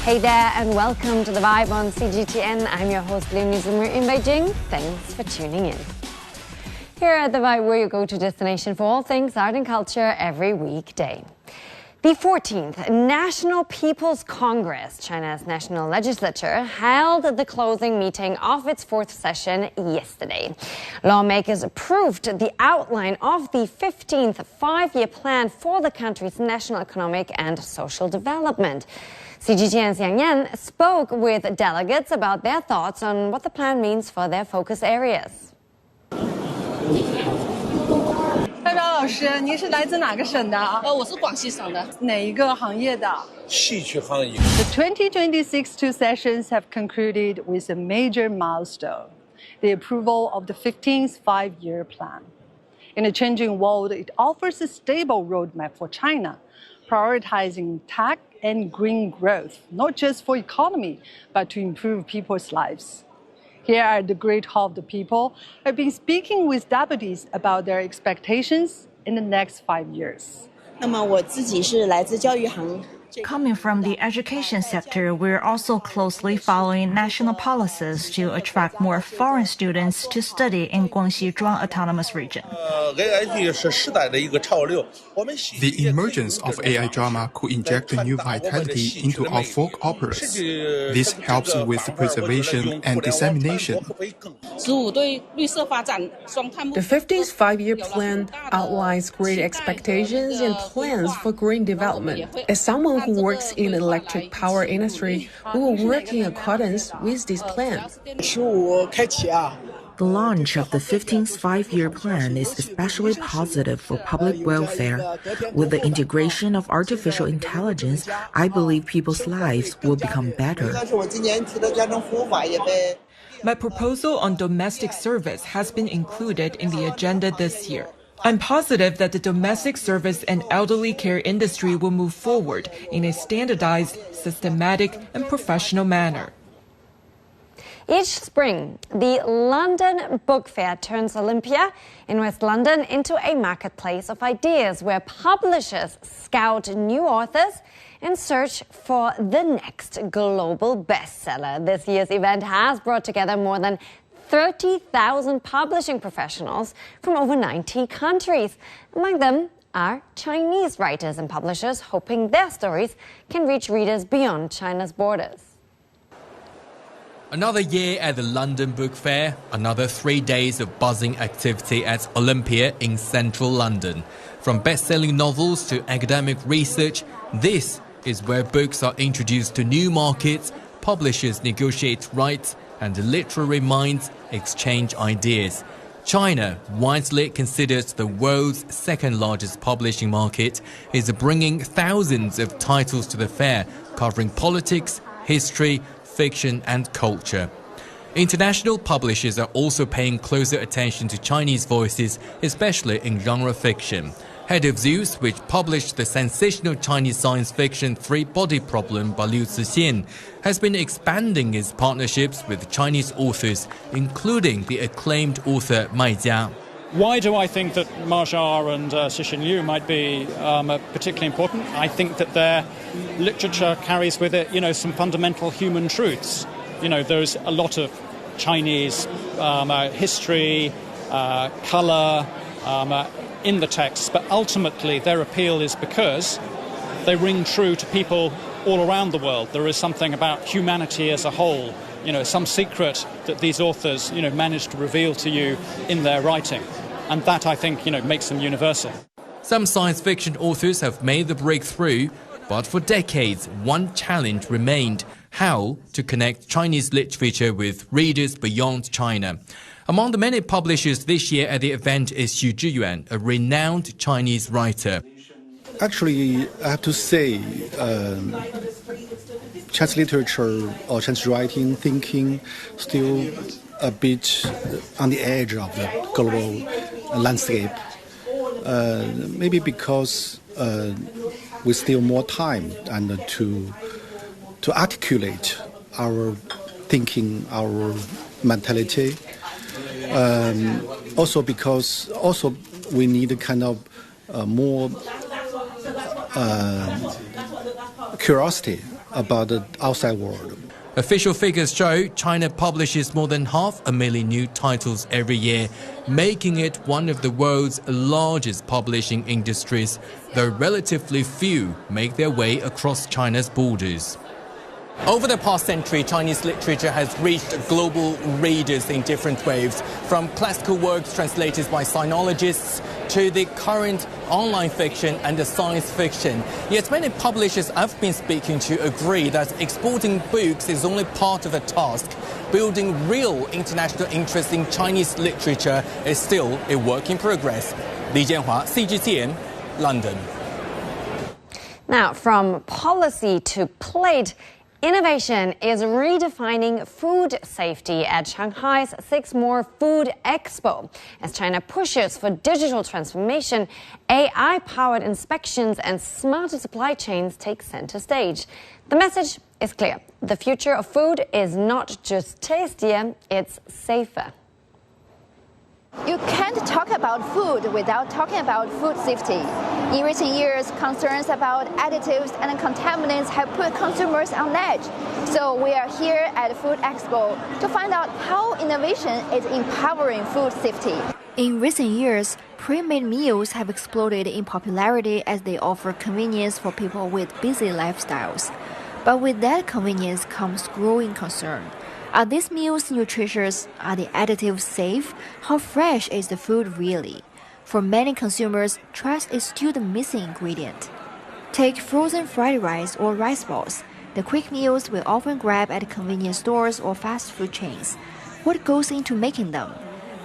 Hey there and welcome to The Vibe on CGTN. I'm your host, Liu Newsroom in Beijing. Thanks for tuning in. Here at The Vibe, where you go to destination for all things art and culture every weekday. The 14th National People's Congress, China's national legislature, held the closing meeting of its 4th session yesterday. Lawmakers approved the outline of the 15th five-year plan for the country's national economic and social development. CGTN's Yang Yan spoke with delegates about their thoughts on what the plan means for their focus areas. 代表老师，您是来自哪个省的？我是广西省的。哪一个行业的？戏曲行业。The 2026 two sessions have concluded with a major milestone, the approval of the 15th five-year plan. In a changing world, it offers a stable roadmap for China, prioritizing tech and green growth, not just for economy, but to improve people's lives. Here at the Great Hall of the People, I've been speaking with deputies about their expectations in the next 5 years. 那么我自己是来自教育行。 Coming from the education sector, we're also closely following national policies to attract more foreign students to study in Guangxi Zhuang Autonomous Region. The emergence of AI drama could inject new vitality into our folk operas. This helps with preservation and dissemination. The 15th five-year plan outlines great expectations and plans for green development. As someone who works in the electric power industry, we will work in accordance with this plan. The launch of the 15th five-year plan is especially positive for public welfare. With the integration of artificial intelligence, I believe people's lives will become better. My proposal on domestic service has been included in the agenda this year. I'm positive that the domestic service and elderly care industry will move forward in a standardized, systematic, and professional manner. Each spring, the London Book Fair turns Olympia in West London into a marketplace of ideas where publishers scout new authors and search for the next global bestseller. This year's event has brought together more than 30,000 publishing professionals from over 90 countries. Among them are Chinese writers and publishers hoping their stories can reach readers beyond China's borders. Another year at the London Book Fair, another 3 days of buzzing activity at Olympia in central London. From best-selling novels to academic research, this is where books are introduced to new markets, publishers negotiate rights, and literary minds exchange ideas. China, widely considered the world's second-largest publishing market, is bringing thousands of titles to the fair, covering politics, history, fiction and culture. International publishers are also paying closer attention to Chinese voices, especially in genre fiction. Head of Zeus, which published the sensational Chinese science fiction Three-Body Problem by Liu Zixian, has been expanding its partnerships with Chinese authors, including the acclaimed author Mai Jia. Why do I think that Ma Jia and Cixin Liu might be particularly important? I think that their literature carries with it, some fundamental human truths. there's a lot of Chinese history, colour in the texts, but ultimately their appeal is because they ring true to people all around the world. There is something about humanity as a whole, some secret that these authors, managed to reveal to you in their writing. And that, I think, makes them universal. Some science fiction authors have made the breakthrough, but for decades, one challenge remained: how to connect Chinese literature with readers beyond China. Among the many publishers this year at the event is Xu Zhiyuan, a renowned Chinese writer. Actually, I have to say, Chinese literature or Chinese writing, thinking, still a bit on the edge of the global landscape. Maybe because we still more time and to articulate our thinking, our mentality. Also because we need a kind of more curiosity about the outside world. Official figures show China publishes more than 500,000 new titles every year, making it one of the world's largest publishing industries, though relatively few make their way across China's borders. Over the past century, Chinese literature has reached global readers in different waves, from classical works translated by sinologists to the current online fiction and the science fiction. Yet many publishers I've been speaking to agree that exporting books is only part of the task. Building real international interest in Chinese literature is still a work in progress. Li Jianhua, CGTN, London. Now, from policy to plate, innovation is redefining food safety at Shanghai's 6 More Food Expo. As China pushes for digital transformation, AI-powered inspections and smarter supply chains take center stage. The message is clear. The future of food is not just tastier, it's safer. You can't talk about food without talking about food safety. In recent years, concerns about additives and contaminants have put consumers on edge. So we are here at Food Expo to find out how innovation is empowering food safety. In recent years, pre-made meals have exploded in popularity as they offer convenience for people with busy lifestyles. But with that convenience comes growing concern. Are these meals nutritious? Are the additives safe? How fresh is the food really? For many consumers, trust is still the missing ingredient. Take frozen fried rice or rice balls, the quick meals we often grab at convenience stores or fast food chains. What goes into making them?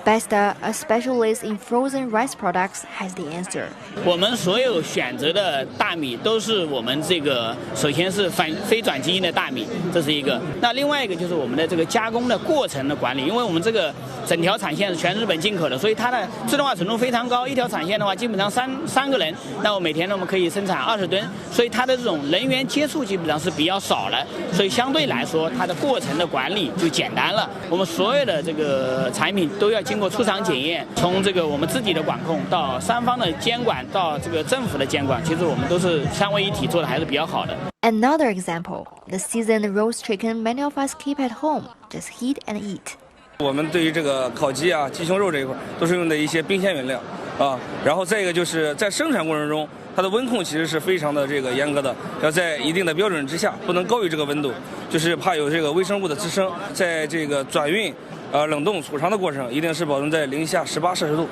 Besta, a specialist in frozen rice products, has the answer. 我们所有选择的大米都是我们这个，首先是非转基因的大米，这是一个。那另外一个就是我们的这个加工的过程的管理，因为我们这个整条产线是全日本进口的，所以它的自动化程度非常高。一条产线的话，基本上三个人，那我每天呢我们可以生产20吨，所以它的这种人员接触基本上是比较少了，所以相对来说它的过程的管理就简单了。我们所有的这个产品都要经过出厂检验，从这个我们自己的管控到三方的监管，到这个政府的监管，其实我们都是三位一体做的还是比较好的。Another example, the seasoned roast chicken many of us keep at home, just heat and eat. 我们对于这个烤鸡啊、鸡胸肉这一块，都是用的一些冰鲜原料啊。然后再一个就是在生产过程中，它的温控其实是非常的这个严格的，要在一定的标准之下，不能高于这个温度，就是怕有这个微生物的滋生。在这个转运、冷冻、储藏的过程，一定是保证在零下18摄氏度，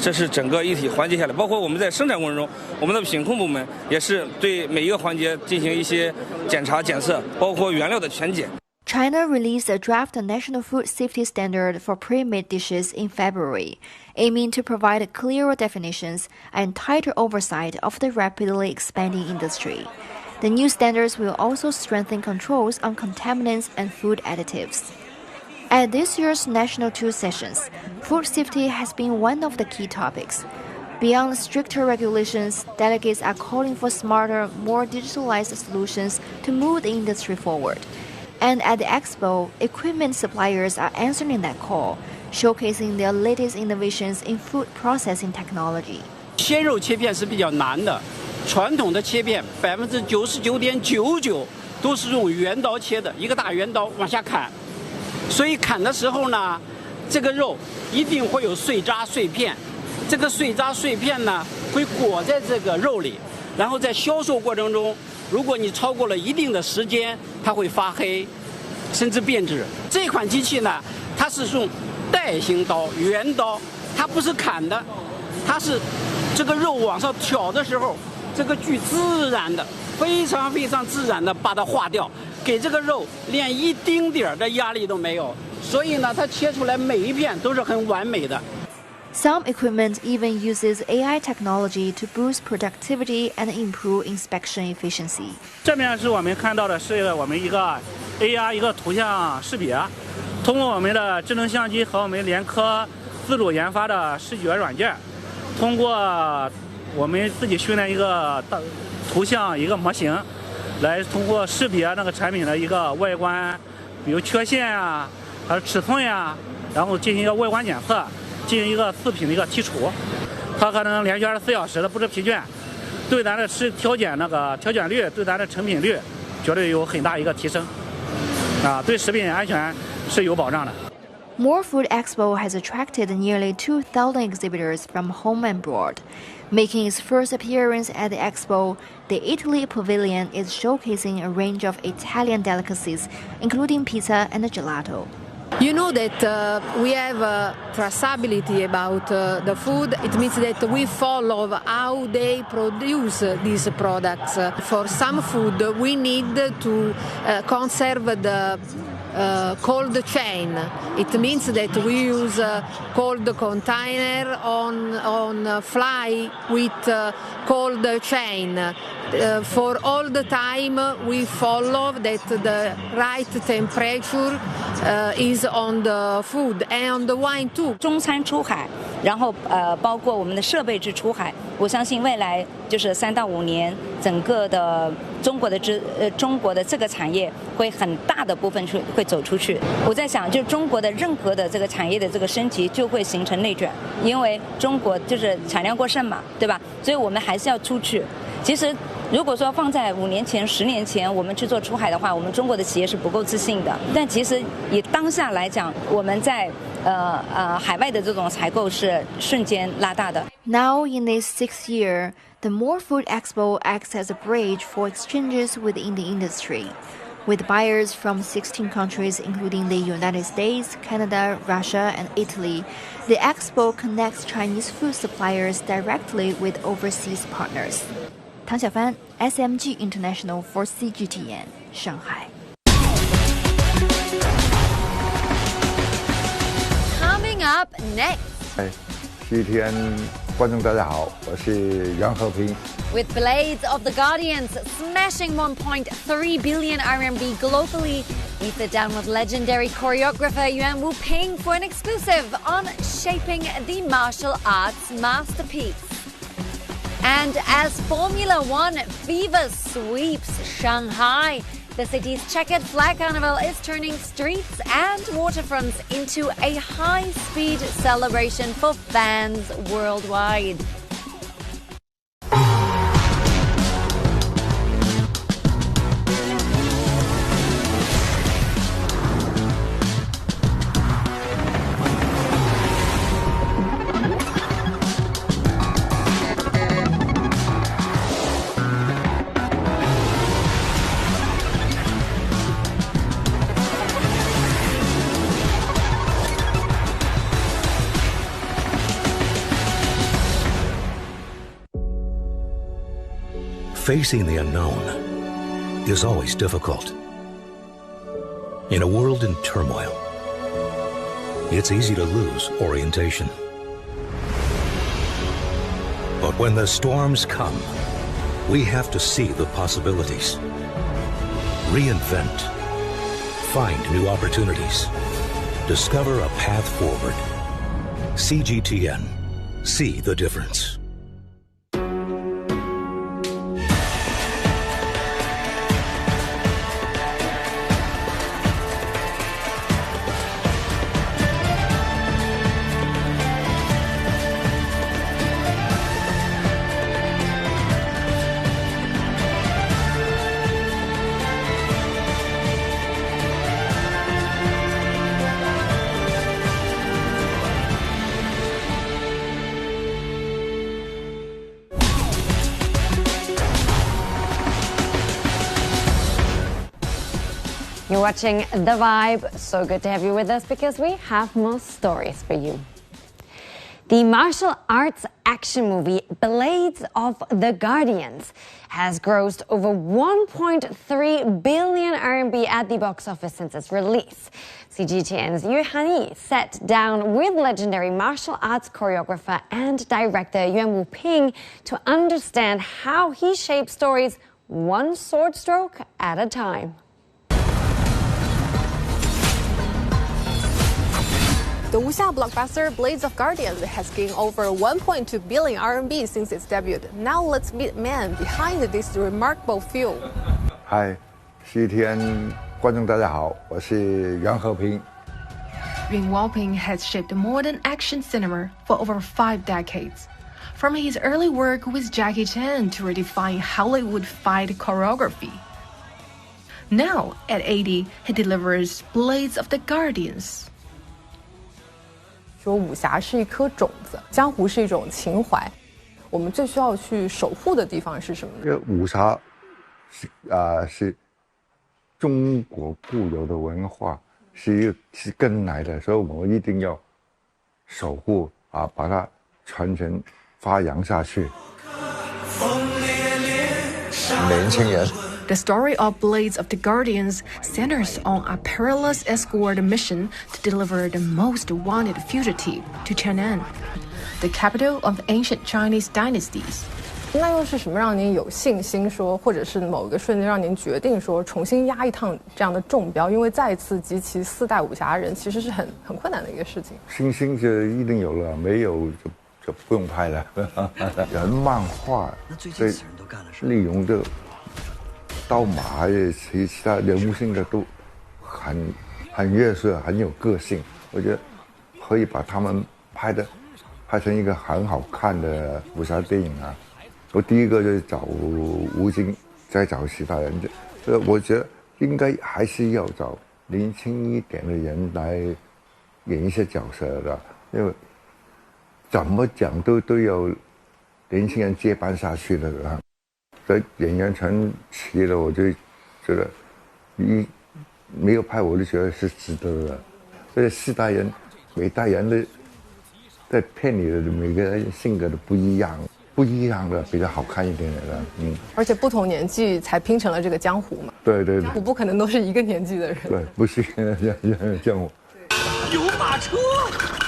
这是整个一体环节下来。包括我们在生产过程中，我们的品控部门也是对每一个环节进行一些检查检测，包括原料的全检。China released a draft national food safety standard for pre-made dishes in February, aiming to provide clearer definitions and tighter oversight of the rapidly expanding industry. The new standards will also strengthen controls on contaminants and food additives. At this year's National 2 sessions, food safety has been one of the key topics. Beyond stricter regulations, delegates are calling for smarter, more digitalized solutions to move the industry forward. And at the expo, equipment suppliers are answering that call, showcasing their latest innovations in food processing technology. 鲜肉切片是比较难的，传统的切片99.99%都都是用圆刀切的，一个大圆刀往下砍，所以砍的时候呢，这个肉一定会有碎渣碎片，这个碎渣碎片呢会裹在这个肉里，然后在销售过程中，如果你超过了一定的时间，它会发黑，甚至变质。这款机器呢，它是用带形刀、圆刀，它不是砍的，它是这个肉往上挑的时候，这个锯自然的、非常非常自然的把它划掉，给这个肉连一丁点儿的压力都没有，所以呢，它切出来每一片都是很完美的。Some equipment even uses AI technology to boost productivity and improve inspection efficiency. 这面是我们看到的是我们一个 AR 一个图像识别，通过我们的智能相机和我们联科自主研发的视觉软件，通过我们自己训练一个图像一个模型，来通过识别那个产品的一个外观，比如缺陷啊，还有尺寸呀，然后进行一个外观检测。进行一个次品的一个剔除，它可能连续24小时的不知疲倦，对咱的挑拣率，对咱的成品率，绝对有很大一个提升，对食品安全是有保障的。More Food Expo has attracted nearly 2,000 exhibitors from home and abroad. Making its first appearance at the expo, the Italy Pavilion is showcasing a range of Italian delicacies, including pizza and gelato. You know that we have traceability about the food. It means that we follow how they produce these products. For some food, we need to conserve the cold chain. It means that we use cold container on fly with cold chain. For all the time, we follow that the right temperature is on the food and on the wine too. 中餐出海，然后包括我们的设备制出海，我相信未来就是3到5年，整个的中国的这个产业会很大的部分会走出去。我在想，就中国的任何的这个产业的这个升级就会形成内卷，因为中国就是产量过剩嘛，对吧？所以我们还是要出去。其实如果说放在5年前、10年前，我们去做出海的话，我们中国的企业是不够自信的。但其实以当下来讲，我们在海外的这种采购是瞬间拉大的。Now in this 6th year, the More Food Expo acts as a bridge for exchanges within the industry. With buyers from 16 countries, including the United States, Canada, Russia, and Italy, the expo connects Chinese food suppliers directly with overseas partners. 唐小帆 SMG International for CGTN 上海。Coming up next. CGTN 观众大家好，我是袁和平。With Blades of the Guardians smashing 1.3 billion RMB globally, we sit down with legendary choreographer Yuan Wu Ping for an exclusive on shaping the martial arts masterpiece. And as Formula One fever sweeps Shanghai, the city's checkered flag carnival is turning streets and waterfronts into a high-speed celebration for fans worldwide. Facing the unknown is always difficult. In a world in turmoil, it's easy to lose orientation. But when the storms come, we have to see the possibilities, reinvent, find new opportunities, discover a path forward. CGTN, see the difference. watching The Vibe. So good to have you with us because we have more stories for you. The martial arts action movie Blades of the Guardians has grossed over 1.3 billion RMB at the box office since its release. CGTN's Yu Han sat down with legendary martial arts choreographer and director Yuan Wuping to understand how he shapes stories one sword stroke at a time. The wuxia blockbuster Blades of Guardians has gained over 1.2 billion RMB since its debut. Now let's meet the man behind this remarkable film. Hi, CGTN 观众大家好，我是袁和平。Yuan Wuping has shaped modern action cinema for over 5 decades. From his early work with Jackie Chan to redefine Hollywood fight choreography. Now, at 80, he delivers Blades of the Guardians. 说武侠是一颗种子，江湖是一种情怀，我们最需要去守护的地方是什么呢？这武侠是中国固有的文化，是根来的，所以我们一定要守护把它传承发扬下去。年轻人。The story of Blades of the Guardians centers on a perilous escort mission to deliver the most wanted fugitive to Chang'an, the capital of ancient Chinese dynasties. 那又是什么让您有信心说，或者是某个瞬间让您决定说重新压一趟这样的重标？因为再一次集齐4代武侠人，其实是很困难的一个事情。信心就一定有了，没有就不用拍了。人漫画，所以利用这刀马其他人物性格都很热血，很有个性。我觉得可以把他们拍成一个很好看的武侠电影啊。我第一个就是找吴京，再找其他人。我觉得应该还是要找年轻一点的人来演一些角色的，因为怎么讲都有年轻人接班下去的啊。在演员全齐了，我就觉得没有拍我就觉得是值得的。这4代人，每代人的在片里的每个人性格都不一样的比较好看一点的。而且不同年纪才拼成了这个江湖嘛。对，江湖不可能都是一个年纪的人。对，不是江湖。有马车，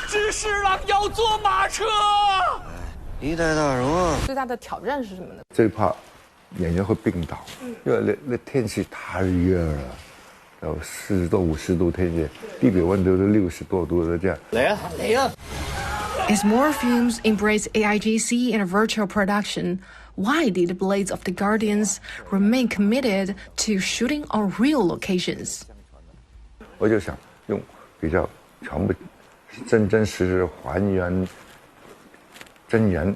知识郎要坐马车。一代大荣。最大的挑战是什么呢？最怕演员会病倒，因为那天气太热了，有40度、50度天气，地表温度都60多度的这样。来呀！ As more films embrace AIGC and virtual production, why did Blades of the Guardians remain committed to shooting on real locations? 我就想用比较全部真实还原真人。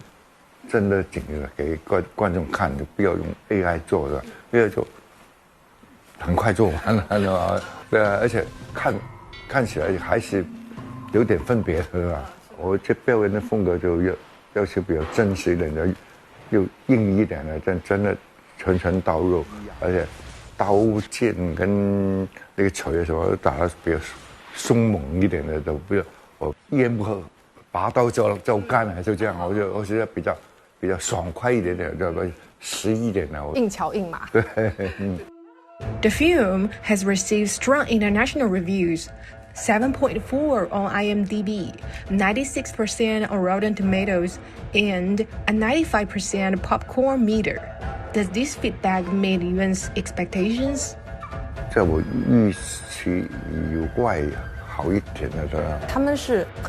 真的景的给观众看，就不要用 AI 做的，AI 就很快做完了，是吧？对啊，而且看起来还是有点分别的啊。我这表演的风格就要求比较真实一点的，又硬一点的，真的拳到肉，而且刀剑跟那个锤什么打得比较凶猛一点的，都不要我一言不合拔刀就干了，就这样，我觉得比较爽快一点点，这个实一点的，硬桥硬马。对The film has received strong international reviews. 7.4 on IMDb, 96% on Rotten Tomatoes, and a 95% popcorn meter. Does this feedback meet Yuan's expectations? 在我预期以外好一点的。他们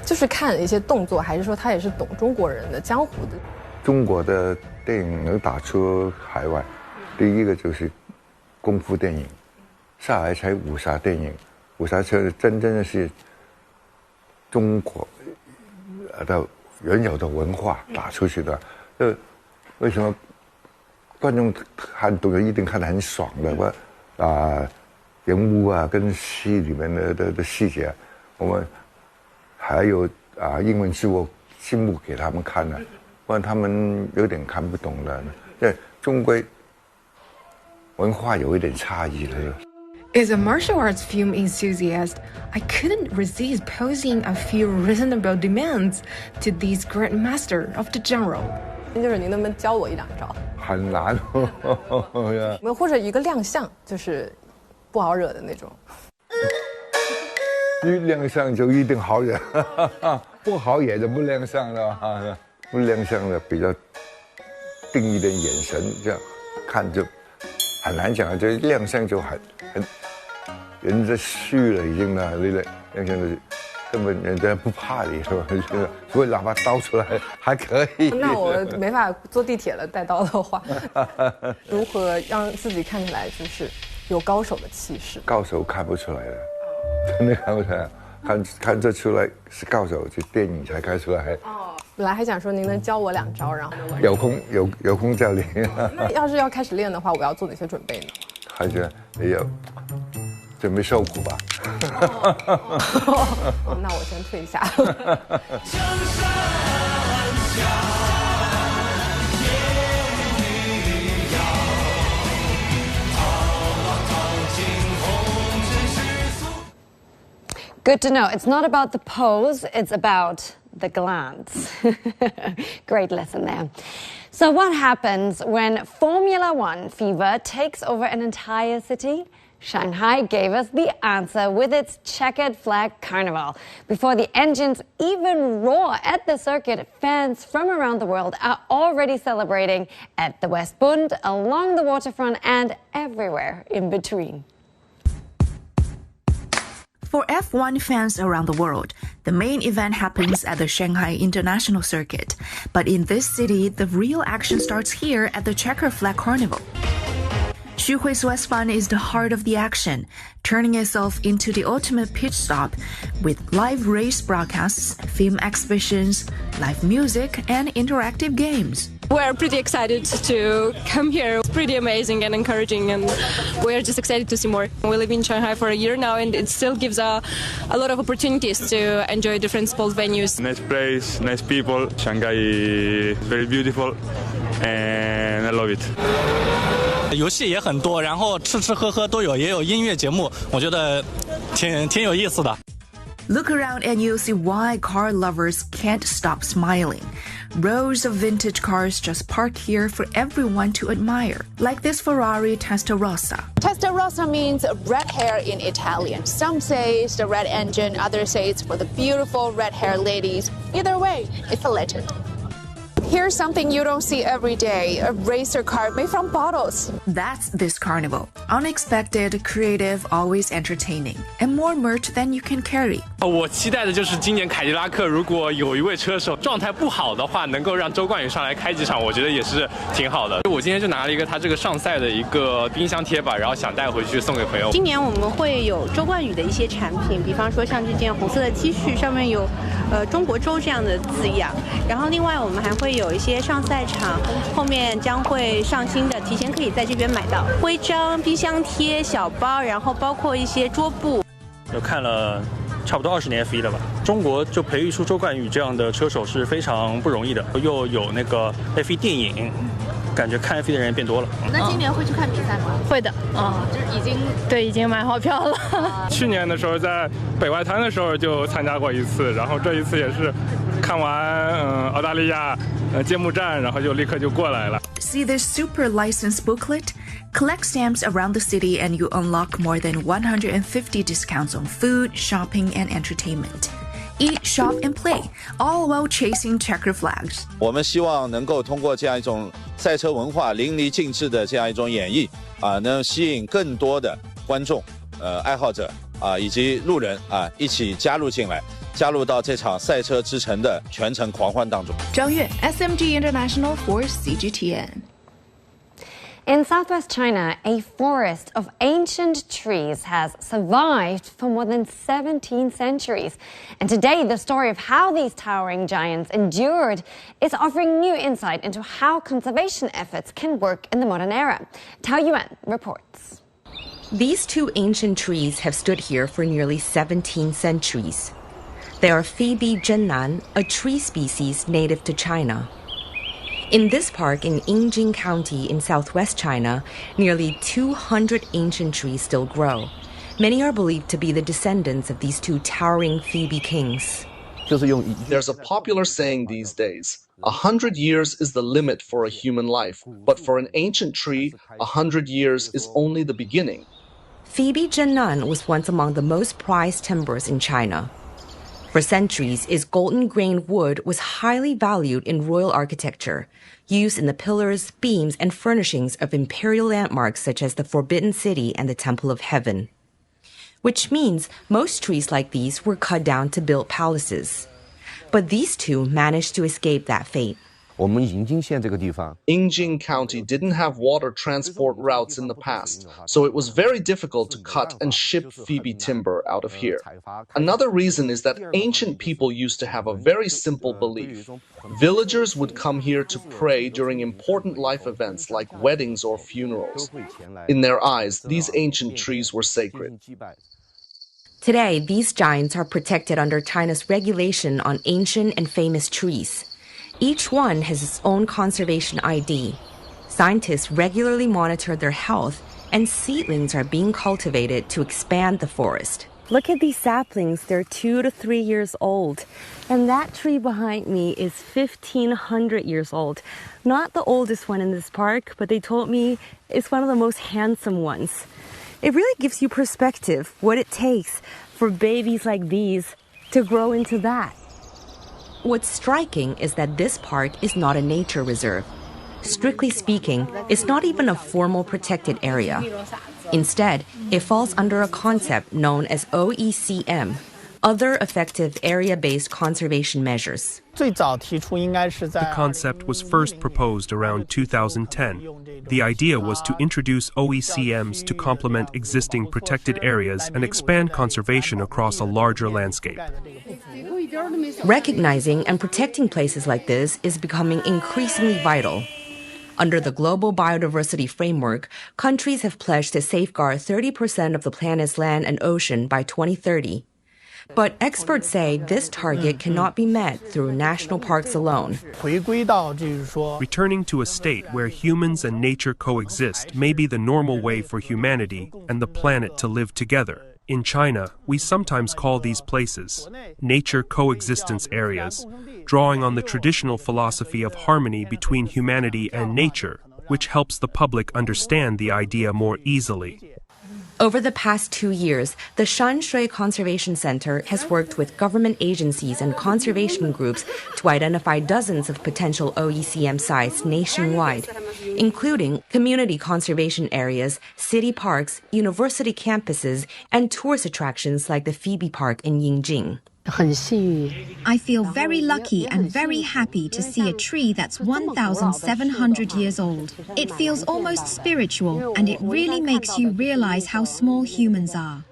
就是看一些动作，还是说他也是懂中国人的江湖的？中国的电影能打出海外，第一个就是功夫电影，下来才武侠电影。武侠车真正的是中国的原有的文化打出去的。为什么观众看都一定看得很爽的？人物啊，跟戏里面的细节，我们还有英文字幕给他们看的，不然他们有点看不懂的。这中规文化有一点差异了。As a martial arts film enthusiast, I couldn't resist posing a few reasonable demands to this grandmaster of the genre. 就是您能不能教我一两招？很难哦。没有，或者一个亮相，就是不好惹的那种。一亮相就一定好惹，不好惹就不亮相了。不亮相的比较定一点眼神，这样看就很难讲。这亮相就很人家虚了已经了，亮相的根本人家不怕你，是吧？所以拿把刀出来还可以。那我没法坐地铁了，带刀的话，如何让自己看起来就是有高手的气势？高手看不出来的，真的看不出来，看这出来是高手，就电影才看出来。哦，本来还想说您能教我两招，然后有空教你。那要是要开始练的话，我要做哪些准备呢？还是也有准备受苦吧。那我先退下。Good to know. It's not about the pose, it's about the glance. Great lesson there. So what happens when Formula One fever takes over an entire city? Shanghai gave us the answer with its checkered flag carnival. Before the engines even roar at the circuit, fans from around the world are already celebrating at the West Bund, along the waterfront, and everywhere in between. For F1 fans around the world, the main event happens at the Shanghai International Circuit. But in this city, the real action starts here at the Checker Flag Carnival. Xuhui's West Bund is the heart of the action, turning itself into the ultimate pit stop with live race broadcasts, film exhibitions, live music, and interactive games. We're pretty excited to come here. It's pretty amazing and encouraging, and we're just excited to see more. We live in Shanghai for a year now, and it still gives a lot of opportunities to enjoy different sports venues. Nice place, nice people. Shanghai is very beautiful, and I love it. 游戏也很多，然后吃吃喝喝都有，也有音乐节目，我觉得挺有意思的。Look around and you'll see why car lovers can't stop smiling. Rows of vintage cars just parked here for everyone to admire, like this Ferrari Testarossa. Testarossa means red hair in Italian. Some say it's the red engine, others say it's for the beautiful red-haired ladies. Either way, it's a legend. Here's something you don't see every day, a racer car made from bottles. That's this carnival. Unexpected, creative, always entertaining, and more merch than you can carry. 我期待的就是今年凯迪拉克如果有一位车手状态不好的话，能够让周冠宇上来开几场，我觉得也是挺好的。我今天就拿了一个他这个上赛的一个冰箱贴吧，然后想带回去送给朋友。今年我们会有周冠宇的一些产品，比方说像这件红色的 T 恤，上面有中国周这样的字样。然后另外我们还会有一些上赛场后面将会上新的，提前可以在这边买到徽章、冰箱贴、小包，然后包括一些桌布。有看了差不多20年 F1 了吧？中国就培育出周冠宇这样的车手是非常不容易的，又有那个 F1 电影，感觉看 F1 的人也变多了。那今年会去看比赛吗？会的，就是已经买好票了。去年的时候在北外滩的时候就参加过一次，然后这一次也是看完澳大利亚揭幕战，然后就立刻就过来了。See this super license booklet? Collect stamps around the city and you unlock more than 150 discounts on food, shopping, and entertainment. Eat, shop, and play, all while chasing checker flags. 我们希望能够通过这样一种赛车文化淋漓尽致的这样一种演绎能吸引更多的观众、爱好者以及路人一起加入进来，加入到这场赛车之城的全程狂欢当中。张悦 SMG International for CGTN. In southwest China, a forest of ancient trees has survived for more than 17 centuries. And today, the story of how these towering giants endured is offering new insight into how conservation efforts can work in the modern era. Tao Yuan reports. These two ancient trees have stood here for nearly 17 centuries. They are Phoebe zhennan, a tree species native to China. In this park in Yingjing County in southwest China, nearly 200 ancient trees still grow. Many are believed to be the descendants of these two towering Phoebe kings. There's a popular saying these days, 100 years is the limit for a human life, but for an ancient tree, 100 years is only the beginning. Phoebe Zhennan was once among the most prized timbers in China. For centuries, its golden-grained wood was highly valued in royal architecture, used in the pillars, beams, and furnishings of imperial landmarks such as the Forbidden City and the Temple of Heaven. Which means most trees like these were cut down to build palaces. But these two managed to escape that fate. Yingjing County didn't have water transport routes in the past, so it was very difficult to cut and ship Phoebe timber out of here. Another reason is that ancient people used to have a very simple belief. Villagers would come here to pray during important life events like weddings or funerals. In their eyes, these ancient trees were sacred. Today, these giants are protected under China's regulation on ancient and famous trees. Each one has its own conservation ID. Scientists regularly monitor their health, and seedlings are being cultivated to expand the forest. Look at these saplings. They're 2 to 3 years old. And that tree behind me is 1,500 years old. Not the oldest one in this park, but they told me it's one of the most handsome ones. It really gives you perspective what it takes for babies like these to grow into that. What's striking is that this park is not a nature reserve. Strictly speaking, it's not even a formal protected area. Instead, it falls under a concept known as OECM, Other Effective Area-Based Conservation Measures. The concept was first proposed around 2010. The idea was to introduce OECMs to complement existing protected areas and expand conservation across a larger landscape. Recognizing and protecting places like this is becoming increasingly vital. Under the Global Biodiversity Framework, countries have pledged to safeguard 30% of the planet's land and ocean by 2030. But experts say this target cannot be met through national parks alone. Returning to a state where humans and nature coexist may be the normal way for humanity and the planet to live together. In China, we sometimes call these places nature coexistence areas, drawing on the traditional philosophy of harmony between humanity and nature, which helps the public understand the idea more easily. Over the past 2 years, the Shanshui Conservation Center has worked with government agencies and conservation groups to identify dozens of potential OECM sites nationwide, including community conservation areas, city parks, university campuses, and tourist attractions like the Phoebe Park in Yingjing. I feel very lucky and very happy to see a tree that's 1,700 years old. It feels almost spiritual, and it really makes you realize how small humans are.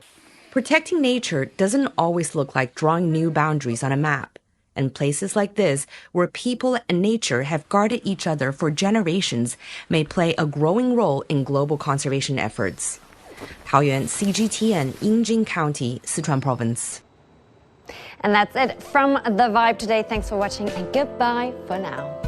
Protecting nature doesn't always look like drawing new boundaries on a map. And places like this, where people and nature have guarded each other for generations, may play a growing role in global conservation efforts. Taoyuan, CGTN, Yingjing County, Sichuan Province. And that's it from The Vibe today. Thanks for watching and goodbye for now.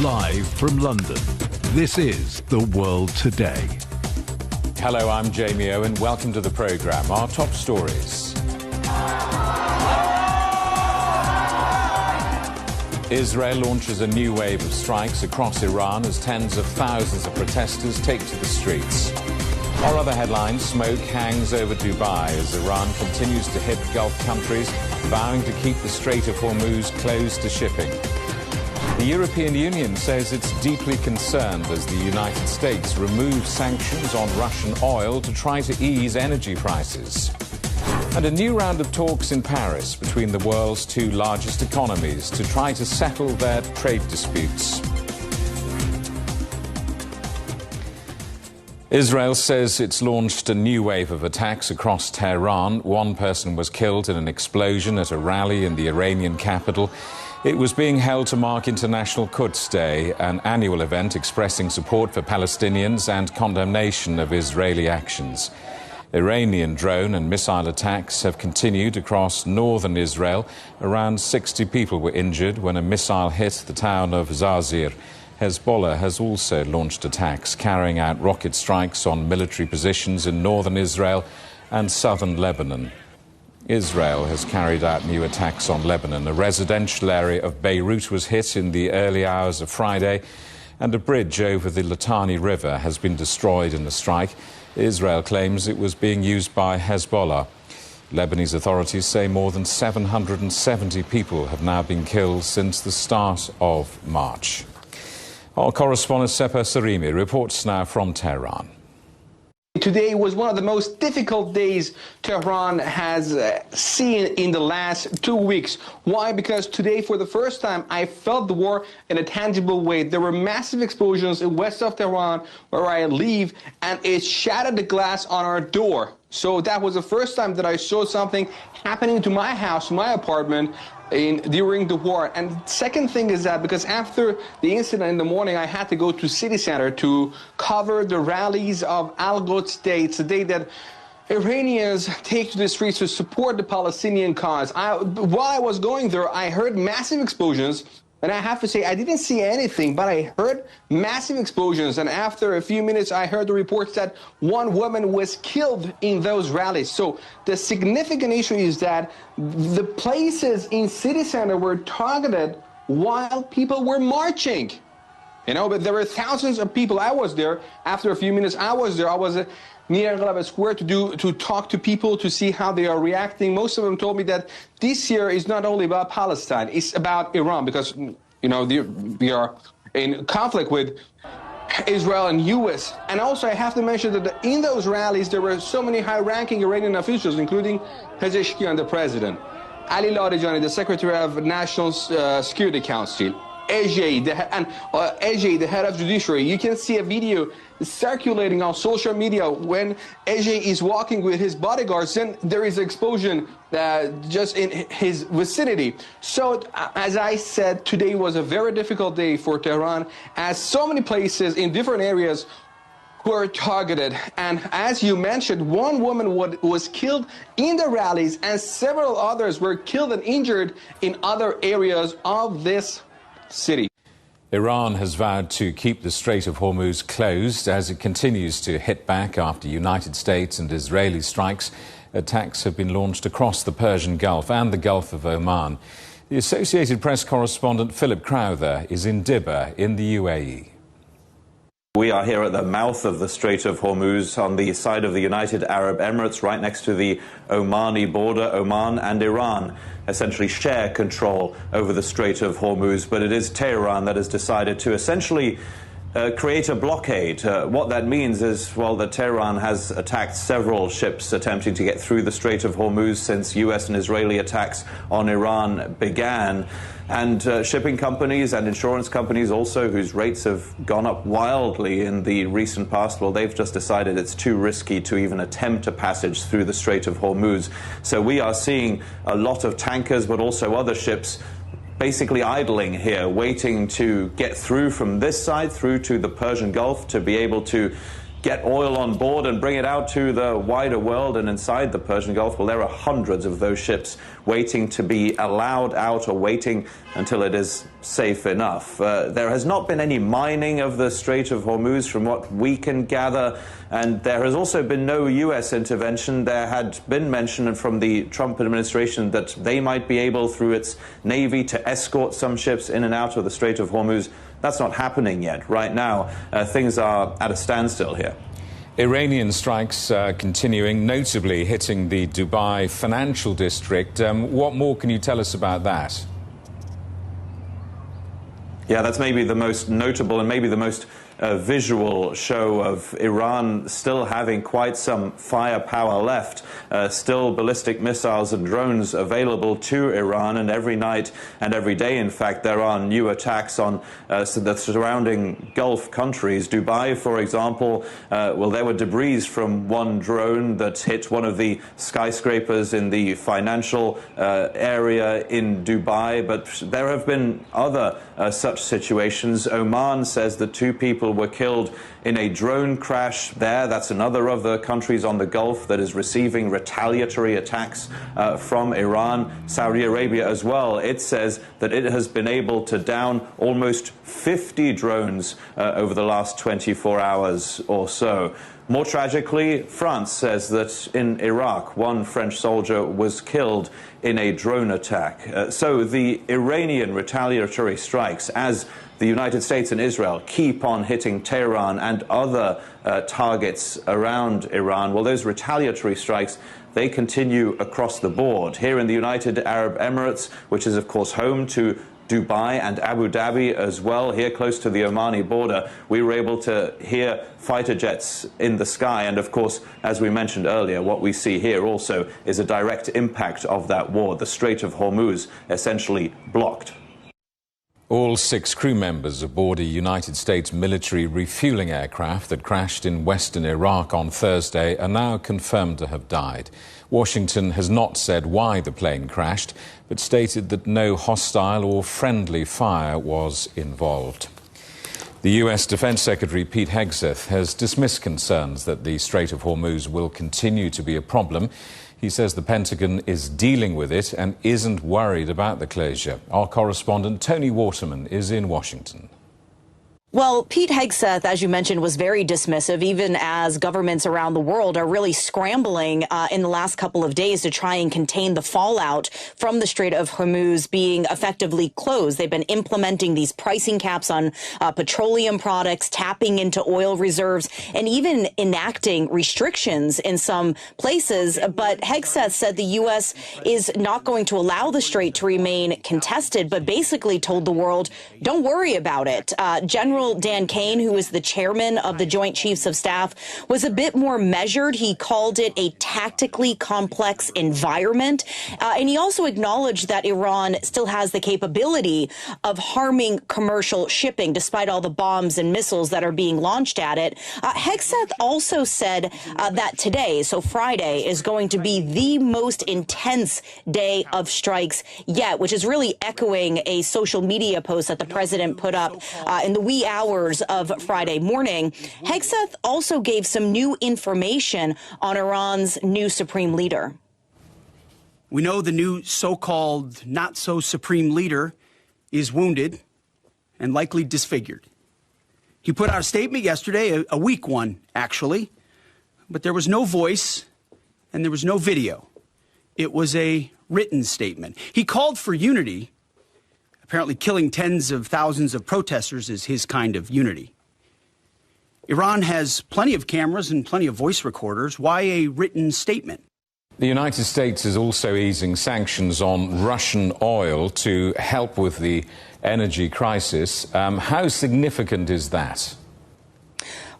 Live from London, this is The World Today. Hello, I'm Jamie Owen. Welcome to the programme. Our top stories. Israel launches a new wave of strikes across Iran as tens of thousands of protesters take to the streets. Our other headlines: smoke hangs over Dubai as Iran continues to hit Gulf countries, vowing to keep the Strait of Hormuz closed to shipping. The European Union says it's deeply concerned as the United States removes sanctions on Russian oil to try to ease energy prices. And a new round of talks in Paris between the world's two largest economies to try to settle their trade disputes. Israel says it's launched a new wave of attacks across Tehran. One person was killed in an explosion at a rally in the Iranian capital. It was being held to mark International Quds Day, an annual event expressing support for Palestinians and condemnation of Israeli actions. Iranian drone and missile attacks have continued across northern Israel. Around 60 people were injured when a missile hit the town of Zazir. Hezbollah has also launched attacks, carrying out rocket strikes on military positions in northern Israel and southern Lebanon. Israel has carried out new attacks on Lebanon. A residential area of Beirut was hit in the early hours of Friday, and a bridge over the Litani River has been destroyed in the strike. Israel claims it was being used by Hezbollah. Lebanese authorities say more than 770 people have now been killed since the start of March. Our correspondent Sepa Sarimi reports now from Tehran. Today was one of the most difficult days Tehran has seen in the last 2 weeks. Why? Because today, for the first time, I felt the war in a tangible way. There were massive explosions in west of Tehran, where I live, and it shattered the glass on our door. So that was the first time that I saw something happening to my house, my apartment, during the war. And second thing is that because after the incident in the morning, I had to go to city center to cover the rallies of Al-Quds Day. It's the day that Iranians take to the streets to support the Palestinian cause. While I was going there, I heard massive explosions. And I have to say, I didn't see anything, but I heard massive explosions. And after a few minutes, I heard the reports that one woman was killed in those rallies. So the significant issue is that the places in city center were targeted while people were marching. You know, but there were thousands of people. I was there. After a few minutes, I was there. I was near Ghalaba Square to talk to people, to see how they are reacting. Most of them told me that this year is not only about Palestine, it's about Iran, because, you know, we are in conflict with Israel and U.S. And also I have to mention that in those rallies, there were so many high-ranking Iranian officials, including Pezeshkian, the president, Ali Larijani, the secretary of National Security Council, Ejei, the head of judiciary. You can see a video circulating on social media when Ejei is walking with his bodyguards, and there is an explosion just in his vicinity. So, as I said, today was a very difficult day for Tehran, as so many places in different areas were targeted. And as you mentioned, one woman was killed in the rallies, and several others were killed and injured in other areas of this city. Iran has vowed to keep the Strait of Hormuz closed as it continues to hit back after United States and Israeli strikes. Attacks have been launched across the Persian Gulf and the Gulf of Oman. The Associated Press correspondent Philip Crowther is in Dibba in the UAE. We are here at the mouth of the Strait of Hormuz on the side of the United Arab Emirates, right next to the Omani border. Oman and Iran essentially share control over the Strait of Hormuz, but it is Tehran that has decided to essentially create a blockade. What that means is, well, that Tehran has attacked several ships attempting to get through the Strait of Hormuz since U.S. and Israeli attacks on Iran began. And shipping companies and insurance companies also, whose rates have gone up wildly in the recent past, well, they've just decided it's too risky to even attempt a passage through the Strait of Hormuz. So we are seeing a lot of tankers, but also other ships basically idling here, waiting to get through from this side through to the Persian Gulf to be able to get oil on board and bring it out to the wider world and inside the Persian Gulf. Well, there are hundreds of those ships waiting to be allowed out or waiting until it is safe enough. There has not been any mining of the Strait of Hormuz from what we can gather, and there has also been no U.S. intervention. There had been mention from the Trump administration that they might be able, through its Navy, to escort some ships in and out of the Strait of Hormuz. That's not happening yet. Right now, things are at a standstill here. Iranian strikes continuing, notably hitting the Dubai financial district. What more can you tell us about that? Yeah, that's maybe the most notable and maybe the most visual show of Iran still having quite some firepower left, still ballistic missiles and drones available to Iran, and every night and every day, in fact, there are new attacks on the surrounding Gulf countries. Dubai, for example, well, there were debris from one drone that hit one of the skyscrapers in the financial area in Dubai, but there have been other such situations. Oman says that 2 people were killed in a drone crash there. That's another of the countries on the Gulf that is receiving retaliatory attacks from Iran. Saudi Arabia as well. It says that it has been able to down almost 50 drones over the last 24 hours or so. More tragically, France says that in Iraq, 1 French soldier was killed in a drone attack. So the Iranian retaliatory strikes, as the United States and Israel keep on hitting Tehran and other targets around Iran, well, those retaliatory strikes, they continue across the board. Here in the United Arab Emirates, which is, of course, home to Dubai and Abu Dhabi as well, here close to the Omani border, we were able to hear fighter jets in the sky. And of course, as we mentioned earlier, what we see here also is a direct impact of that war. The Strait of Hormuz essentially blocked. All 6 crew members aboard a United States military refueling aircraft that crashed in western Iraq on Thursday are now confirmed to have died. Washington has not said why the plane crashed, but stated that no hostile or friendly fire was involved. The U.S. Defense Secretary Pete Hegseth has dismissed concerns that the Strait of Hormuz will continue to be a problem. He says the Pentagon is dealing with it and isn't worried about the closure. Our correspondent Tony Waterman is in Washington. Well, Pete Hegseth, as you mentioned, was very dismissive, even as governments around the world are really scrambling in the last couple of days to try and contain the fallout from the Strait of Hormuz being effectively closed. They've been implementing these pricing caps on petroleum products, tapping into oil reserves, and even enacting restrictions in some places. But Hegseth said the U.S. is not going to allow the strait to remain contested, but basically told the world, don't worry about it. General Dan Kane, who is the chairman of the Joint Chiefs of Staff, was a bit more measured. He called it a tactically complex environment. And he also acknowledged that Iran still has the capability of harming commercial shipping, despite all the bombs and missiles that are being launched at it. Hegseth also said that today, so Friday, is going to be the most intense day of strikes yet, which is really echoing a social media post that the president put up in the wee hours of Friday morning. Hegseth also gave some new information on Iran's new supreme leader. We know the new so-called not-so-supreme leader is wounded and likely disfigured. He put out a statement yesterday, a weak one, actually, but there was no voice and there was no video. It was a written statement. He called for unity. Apparently killing tens of thousands of protesters is his kind of unity. Iran has plenty of cameras and plenty of voice recorders. Why a written statement? The United States is also easing sanctions on Russian oil to help with the energy crisis. How significant is that?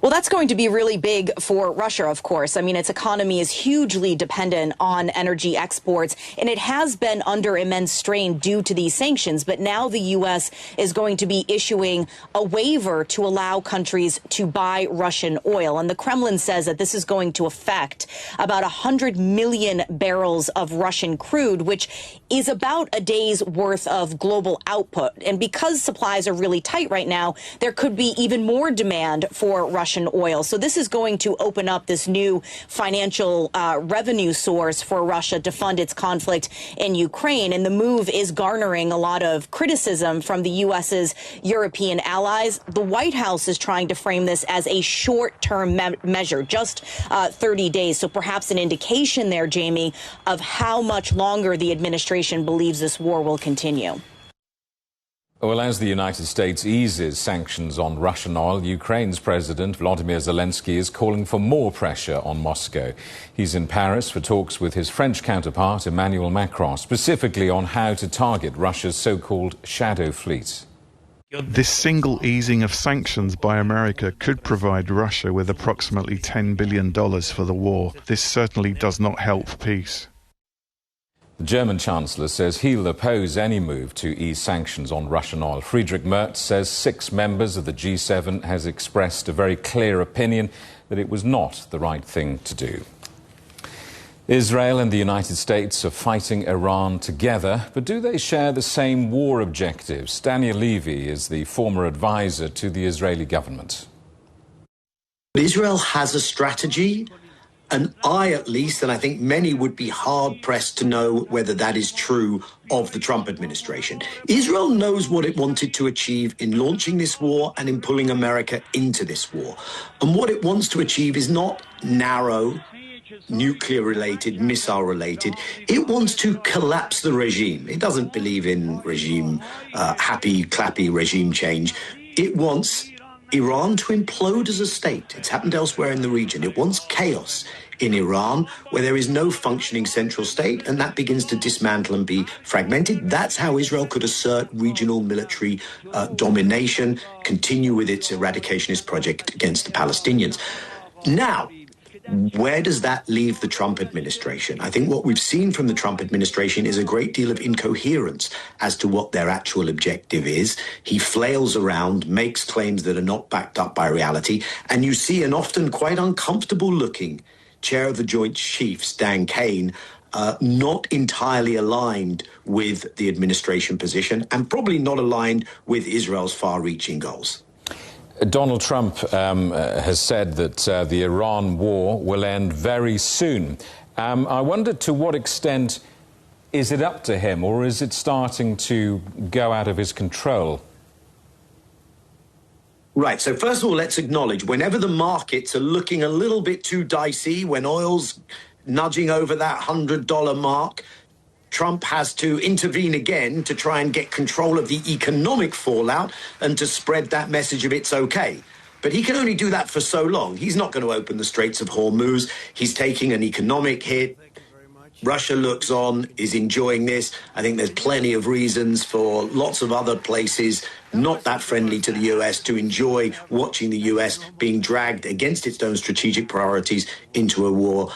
Well, that's going to be really big for Russia, of course. I mean, its economy is hugely dependent on energy exports, and it has been under immense strain due to these sanctions. But now the U.S. is going to be issuing a waiver to allow countries to buy Russian oil. And the Kremlin says that this is going to affect about 100 million barrels of Russian crude, which is about a day's worth of global output. And because supplies are really tight right now, there could be even more demand for Russian Russian oil. So this is going to open up this new financial revenue source for Russia to fund its conflict in Ukraine. And the move is garnering a lot of criticism from the U.S.'s European allies. The White House is trying to frame this as a short-term measure, just 30 days. So perhaps an indication there, Jamie, of how much longer the administration believes this war will continue. Well, as the United States eases sanctions on Russian oil, Ukraine's President Volodymyr Zelensky is calling for more pressure on Moscow. He's in Paris for talks with his French counterpart Emmanuel Macron, specifically on how to target Russia's so-called shadow fleet. This single easing of sanctions by America could provide Russia with approximately $10 billion for the war. This certainly does not help peace. The German Chancellor says he'll oppose any move to ease sanctions on Russian oil. Friedrich Merz says 6 members of the G7 has expressed a very clear opinion that it was not the right thing to do. Israel and the United States are fighting Iran together, but do they share the same war objectives? Daniel Levy is the former advisor to the Israeli government. Israel has a strategy. And I, at least, and I think many would be hard-pressed to know whether that is true of the Trump administration. Israel knows what it wanted to achieve in launching this war and in pulling America into this war. And what it wants to achieve is not narrow, nuclear-related, missile-related. It wants to collapse the regime. It doesn't believe in regime, happy, clappy regime change. It wants Iran to implode as a state. It's happened elsewhere in the region. It wants chaos in Iran, where there is no functioning central state, and that begins to dismantle and be fragmented. That's how Israel could assert regional military domination, continue with its eradicationist project against the Palestinians. Now, where does that leave the Trump administration? I think what we've seen from the Trump administration is a great deal of incoherence as to what their actual objective is. He flails around, makes claims that are not backed up by reality, and you see an often quite uncomfortable-looking chair of the Joint Chiefs, Dan Kane, not entirely aligned with the administration position and probably not aligned with Israel's far-reaching goals. Donald Trump has said that the Iran war will end very soon. I wonder, to what extent is it up to him, or is it starting to go out of his control? Right, so first of all, let's acknowledge whenever the markets are looking a little bit too dicey, when oil's nudging over that $100 mark, Trump has to intervene again to try and get control of the economic fallout and to spread that message of it's okay. But he can only do that for so long. He's not going to open the Straits of Hormuz. He's taking an economic hit. Russia looks on, is enjoying this. I think there's plenty of reasons for lots of other places not that friendly to the US to enjoy watching the US being dragged against its own strategic priorities into a war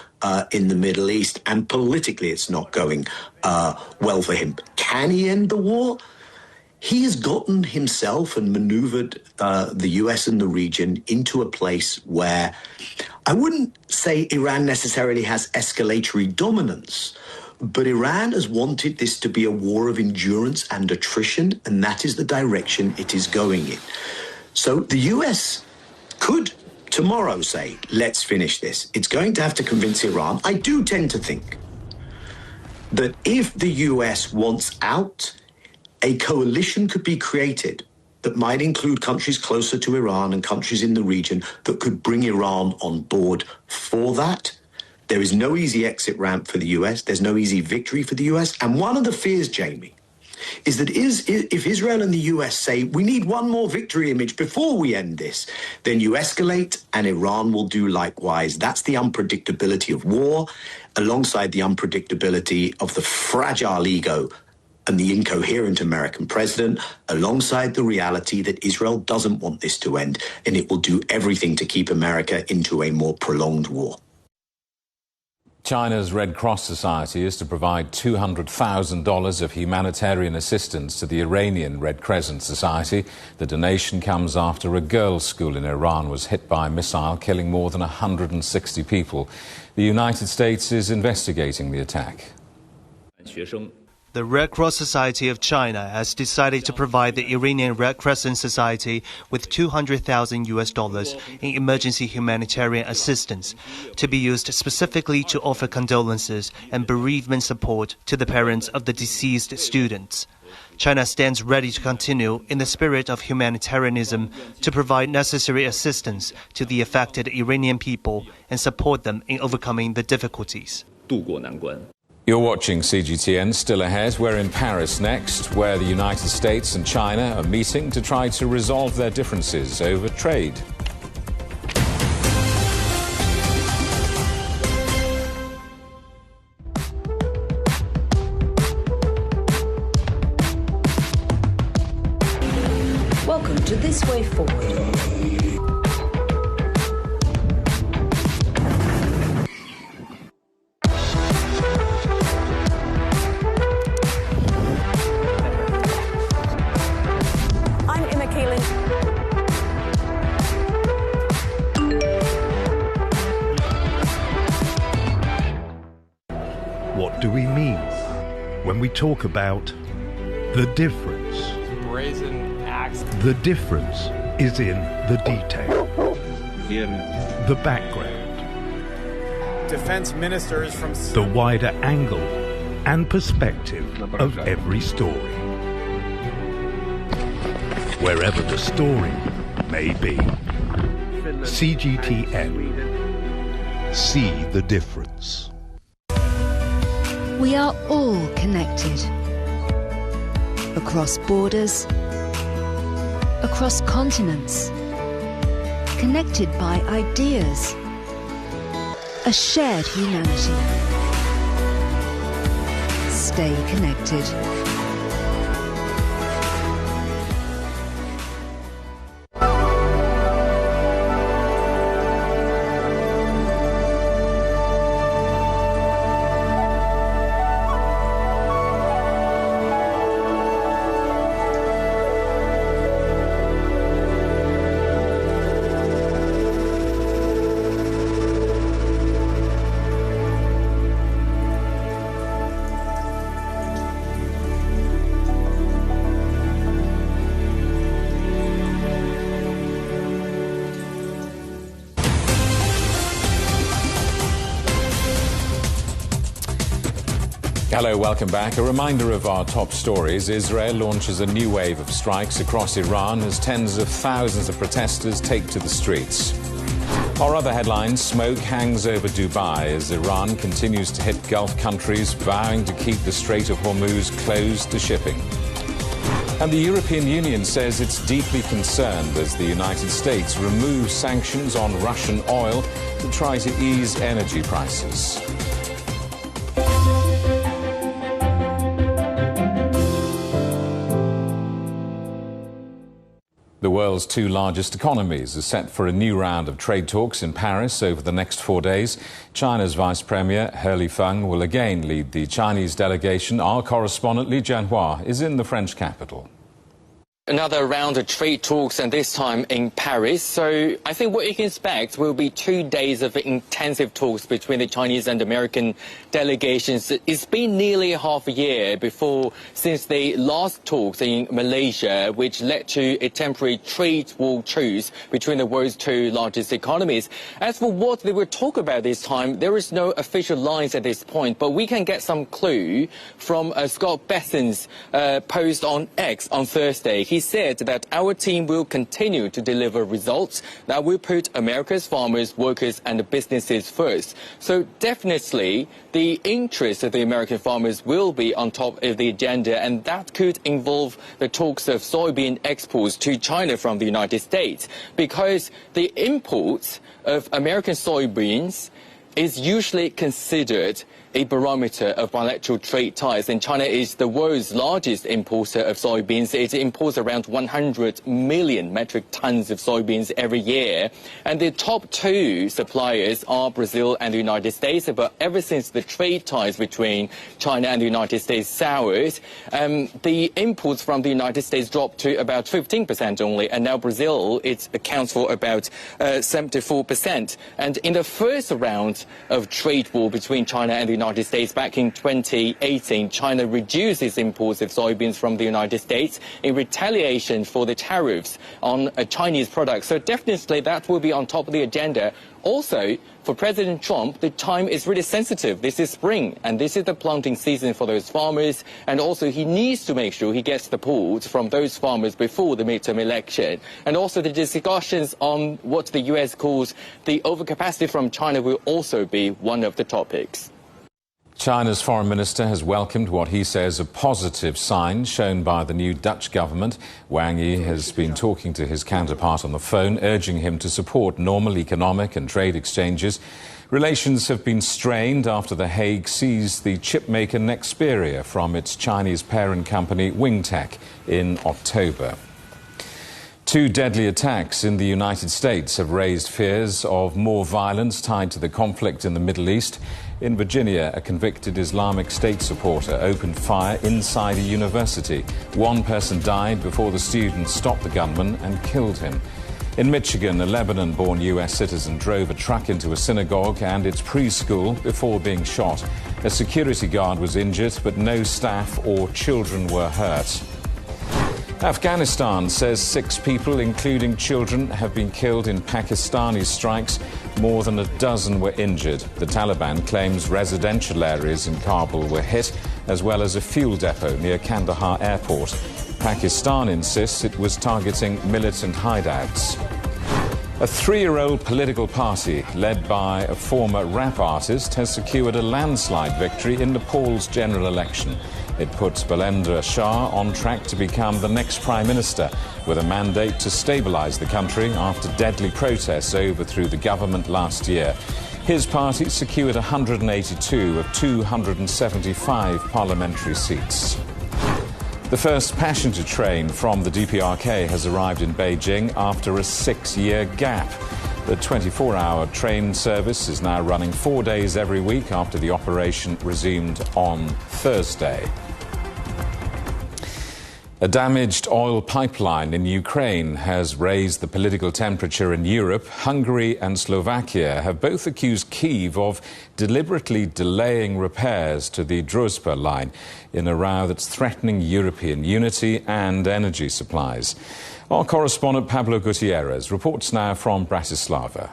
in the Middle East. And politically, it's not going well for him. Can he end the war? He has gotten himself and maneuvered the US and the region into a place where I wouldn't say Iran necessarily has escalatory dominance, but Iran has wanted this to be a war of endurance and attrition, and that is the direction it is going in. So the US could tomorrow say, let's finish this. It's going to have to convince Iran. I do tend to think that if the US wants out, a coalition could be created that might include countries closer to Iran and countries in the region that could bring Iran on board for that. There is no easy exit ramp for the US. There's no easy victory for the US. And one of the fears, Jamie, is that if Israel and the US say, we need one more victory image before we end this, then you escalate and Iran will do likewise. That's the unpredictability of war, alongside the unpredictability of the fragile ego and the incoherent American president, alongside the reality that Israel doesn't want this to end, and it will do everything to keep America into a more prolonged war. China's Red Cross Society is to provide $200,000 of humanitarian assistance to the Iranian Red Crescent Society. The donation comes after a girls' school in Iran was hit by a missile, killing more than 160 people. The United States is investigating the attack. The Red Cross Society of China has decided to provide the Iranian Red Crescent Society with $200,000 in emergency humanitarian assistance to be used specifically to offer condolences and bereavement support to the parents of the deceased students. China stands ready to continue in the spirit of humanitarianism to provide necessary assistance to the affected Iranian people and support them in overcoming the difficulties. You're watching CGTN. Still ahead, we're in Paris next, where the United States and China are meeting to try to resolve their differences over trade. Welcome to This Way Forward. What do we mean when we talk about the difference? Brazen axe. The difference is in the detail, the background, defense ministers from the wider angle and perspective of every story, wherever the story may be. CGTN. See the difference. We are all connected. Across borders, across continents, connected by ideas, a shared humanity. Stay connected. Hello, welcome back. A reminder of our top stories. Israel launches a new wave of strikes across Iran as tens of thousands of protesters take to the streets. Our other headlines: smoke hangs over Dubai as Iran continues to hit Gulf countries, vowing to keep the Strait of Hormuz closed to shipping. And the European Union says it's deeply concerned as the United States removes sanctions on Russian oil to try to ease energy prices. The world's two largest economies are set for a new round of trade talks in Paris over the next 4 days. China's Vice Premier He Lifeng will again lead the Chinese delegation. Our correspondent Li Jianhua is in the French capital. Another round of trade talks, and this time in Paris. So I think what you can expect will be 2 days of intensive talks between the Chinese and American delegations. It's been nearly half a year since they last talked in Malaysia, which led to a temporary trade war truce between the world's two largest economies. As for what they will talk about this time, there is no official lines at this point, but we can get some clue from Scott Besson's post on X on Thursday. He said that our team will continue to deliver results that will put America's farmers, workers and businesses first. So definitely the interests of the American farmers will be on top of the agenda, and that could involve the talks of soybean exports to China from the United States, because the imports of American soybeans is usually considered a barometer of bilateral trade ties, and China is the world's largest importer of soybeans. It imports around 100 million metric tons of soybeans every year, and the top two suppliers are Brazil and the United States. But ever since the trade ties between China and the United States soured, the imports from the United States dropped to about 15% only, and now Brazil, it accounts for about 74%. And in the first round of trade war between China and the United States. Back in 2018, China reduced its imports of soybeans from the United States in retaliation for the tariffs on Chinese products. So definitely that will be on top of the agenda. Also, for President Trump, the time is really sensitive. This is spring, and this is the planting season for those farmers. And also, he needs to make sure he gets the support from those farmers before the midterm election. And also, the discussions on what the U.S. calls the overcapacity from China will also be one of the topics. China's foreign minister has welcomed what he says are positive signs shown by the new Dutch government. Wang Yi has been talking to his counterpart on the phone, urging him to support normal economic and trade exchanges. Relations have been strained after The Hague seized the chipmaker Nexperia from its Chinese parent company Wingtech in October. 2 deadly attacks in the United States have raised fears of more violence tied to the conflict in the Middle East. In Virginia, a convicted Islamic State supporter opened fire inside a university. 1 person died before the students stopped the gunman and killed him. In Michigan, a Lebanon-born U.S. citizen drove a truck into a synagogue and its preschool before being shot. A security guard was injured, but no staff or children were hurt. Afghanistan says 6 people, including children, have been killed in Pakistani strikes. More than a dozen were injured. The Taliban claims residential areas in Kabul were hit, as well as a fuel depot near Kandahar airport. Pakistan insists it was targeting militant hideouts. A 3-year-old political party led by a former rap artist has secured a landslide victory in Nepal's general election. It puts Balendra Shah on track to become the next Prime Minister, with a mandate to stabilise the country after deadly protests overthrew the government last year. His party secured 182 of 275 parliamentary seats. The first passenger train from the DPRK has arrived in Beijing after a 6-year gap. The 24-hour train service is now running 4 days every week after the operation resumed on Thursday. A damaged oil pipeline in Ukraine has raised the political temperature in Europe. Hungary and Slovakia have both accused Kyiv of deliberately delaying repairs to the Druzhba line in a row that's threatening European unity and energy supplies. Our correspondent Pablo Gutierrez reports now from Bratislava.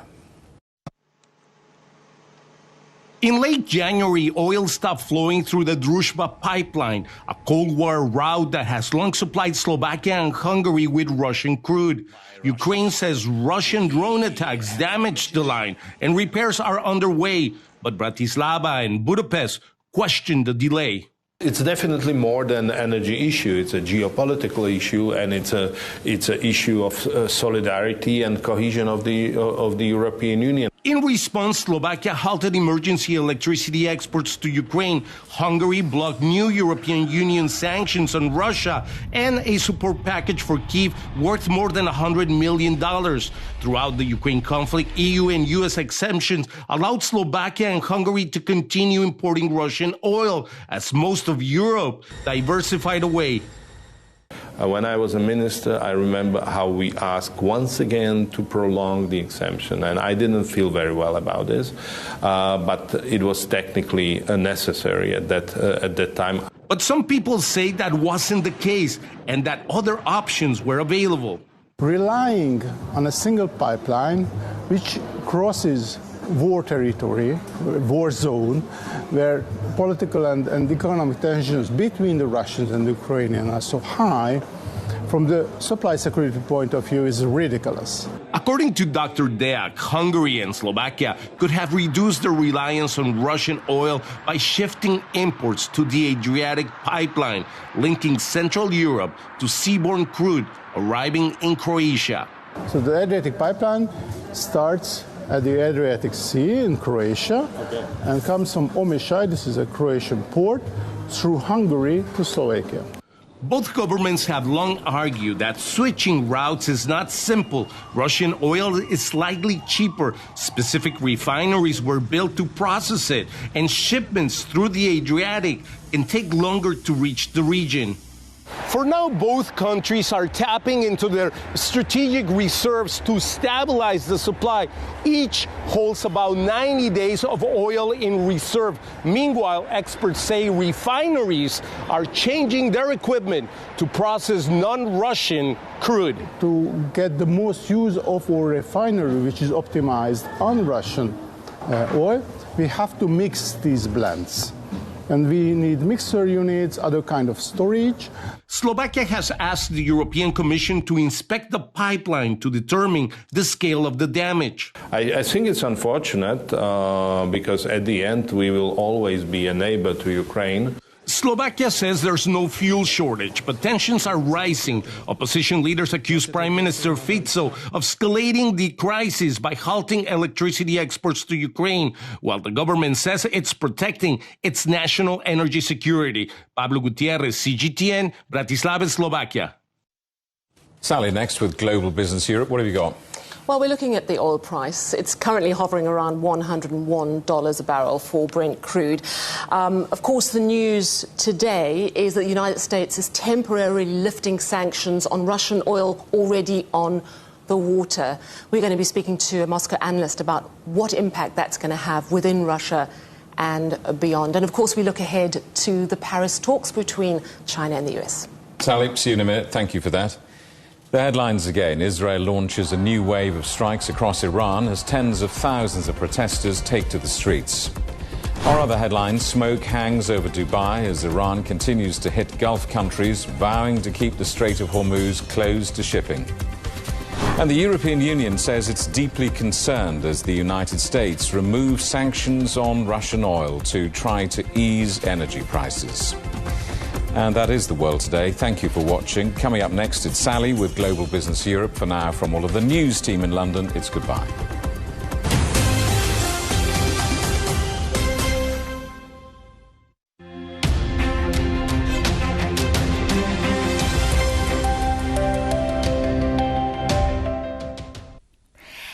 In late January, oil stopped flowing through the Druzhba pipeline, a Cold War route that has long supplied Slovakia and Hungary with Russian crude. Ukraine says Russian drone attacks damaged the line and repairs are underway, but Bratislava and Budapest question the delay. It's definitely more than an energy issue. It's a geopolitical issue, and it's an issue of solidarity and cohesion of the European Union. In response, Slovakia halted emergency electricity exports to Ukraine. Hungary blocked new European Union sanctions on Russia and a support package for Kyiv worth more than $100 million. Throughout the Ukraine conflict, EU and US exemptions allowed Slovakia and Hungary to continue importing Russian oil as most of Europe diversified away. When I was a minister, I remember how we asked once again to prolong the exemption, and I didn't feel very well about this, but it was technically necessary at that time. But some people say that wasn't the case and that other options were available. Relying on a single pipeline which crosses war territory, war zone, where political and economic tensions between the Russians and the Ukrainians are so high, from the supply security point of view, is ridiculous. According to Dr. Deak, Hungary and Slovakia could have reduced their reliance on Russian oil by shifting imports to the Adriatic pipeline, linking Central Europe to seaborne crude arriving in Croatia. So the Adriatic pipeline starts at the Adriatic Sea in Croatia and comes from Omišalj, this is a Croatian port, through Hungary to Slovakia. Both governments have long argued that switching routes is not simple. Russian oil is slightly cheaper. Specific refineries were built to process it, and shipments through the Adriatic can take longer to reach the region. For now, both countries are tapping into their strategic reserves to stabilize the supply. Each holds about 90 days of oil in reserve. Meanwhile, experts say refineries are changing their equipment to process non-Russian crude. To get the most use of our refinery, which is optimized on Russian oil, we have to mix these blends. And we need mixer units, other kind of storage. Slovakia has asked the European Commission to inspect the pipeline to determine the scale of the damage. I think it's unfortunate because at the end we will always be a neighbor to Ukraine. Slovakia says there's no fuel shortage, but tensions are rising. Opposition leaders accuse Prime Minister Fico of escalating the crisis by halting electricity exports to Ukraine, while the government says it's protecting its national energy security. Pablo Gutierrez, CGTN, Bratislava, Slovakia. Sally, next with Global Business Europe. What have you got? Well, we're looking at the oil price. It's currently hovering around $101 a barrel for Brent crude. Of course, the news today is that the United States is temporarily lifting sanctions on Russian oil already on the water. We're going to be speaking to a Moscow analyst about what impact that's going to have within Russia and beyond. And of course, we look ahead to the Paris talks between China and the US. Sally, see you in a minute. Thank you for that. The headlines again. Israel launches a new wave of strikes across Iran as tens of thousands of protesters take to the streets. Our other headlines, smoke hangs over Dubai as Iran continues to hit Gulf countries, vowing to keep the Strait of Hormuz closed to shipping. And the European Union says it's deeply concerned as the United States removes sanctions on Russian oil to try to ease energy prices. And that is the world today. Thank you for watching. Coming up next, it's Sally with Global Business Europe. For now, from all of the news team in London, it's goodbye.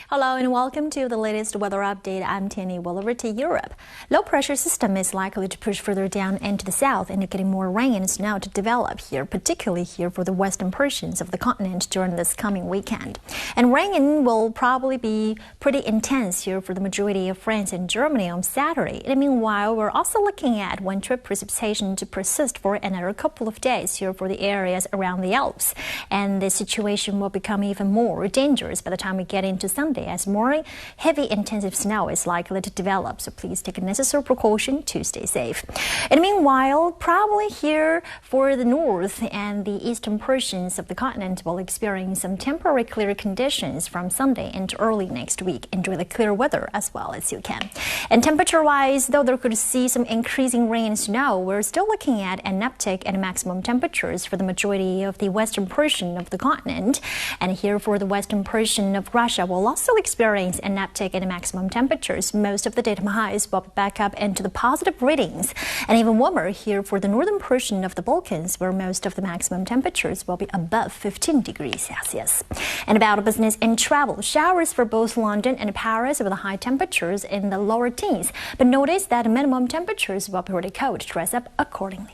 Hello and welcome to the latest weather update. I'm Tierney. Well, over to Europe. Low pressure system is likely to push further down into the south, indicating more rain and snow to develop here, particularly here for the western portions of the continent during this coming weekend. And rain will probably be pretty intense here for the majority of France and Germany on Saturday. And meanwhile, we're also looking at winter precipitation to persist for another couple of days here for the areas around the Alps. And the situation will become even more dangerous by the time we get into Sunday, as more heavy intensive snow is likely to develop, so please take a necessary precaution to stay safe. And meanwhile, probably here for the north and the eastern portions of the continent will experience some temporary clear conditions from Sunday into early next week. Enjoy the clear weather as well as you can. And temperature-wise, though there could see some increasing rain and snow, we're still looking at an uptick in maximum temperatures for the majority of the western portion of the continent. And here for the western portion of Russia, we'll also experience an uptick in maximum temperatures. Most of the daytime highs will be back up into the positive readings, and even warmer here for the northern portion of the Balkans, where most of the maximum temperatures will be above 15 degrees Celsius. And about business and travel, showers for both London and Paris with the high temperatures in the lower teens, but notice that minimum temperatures will be pretty cold. Dress up accordingly.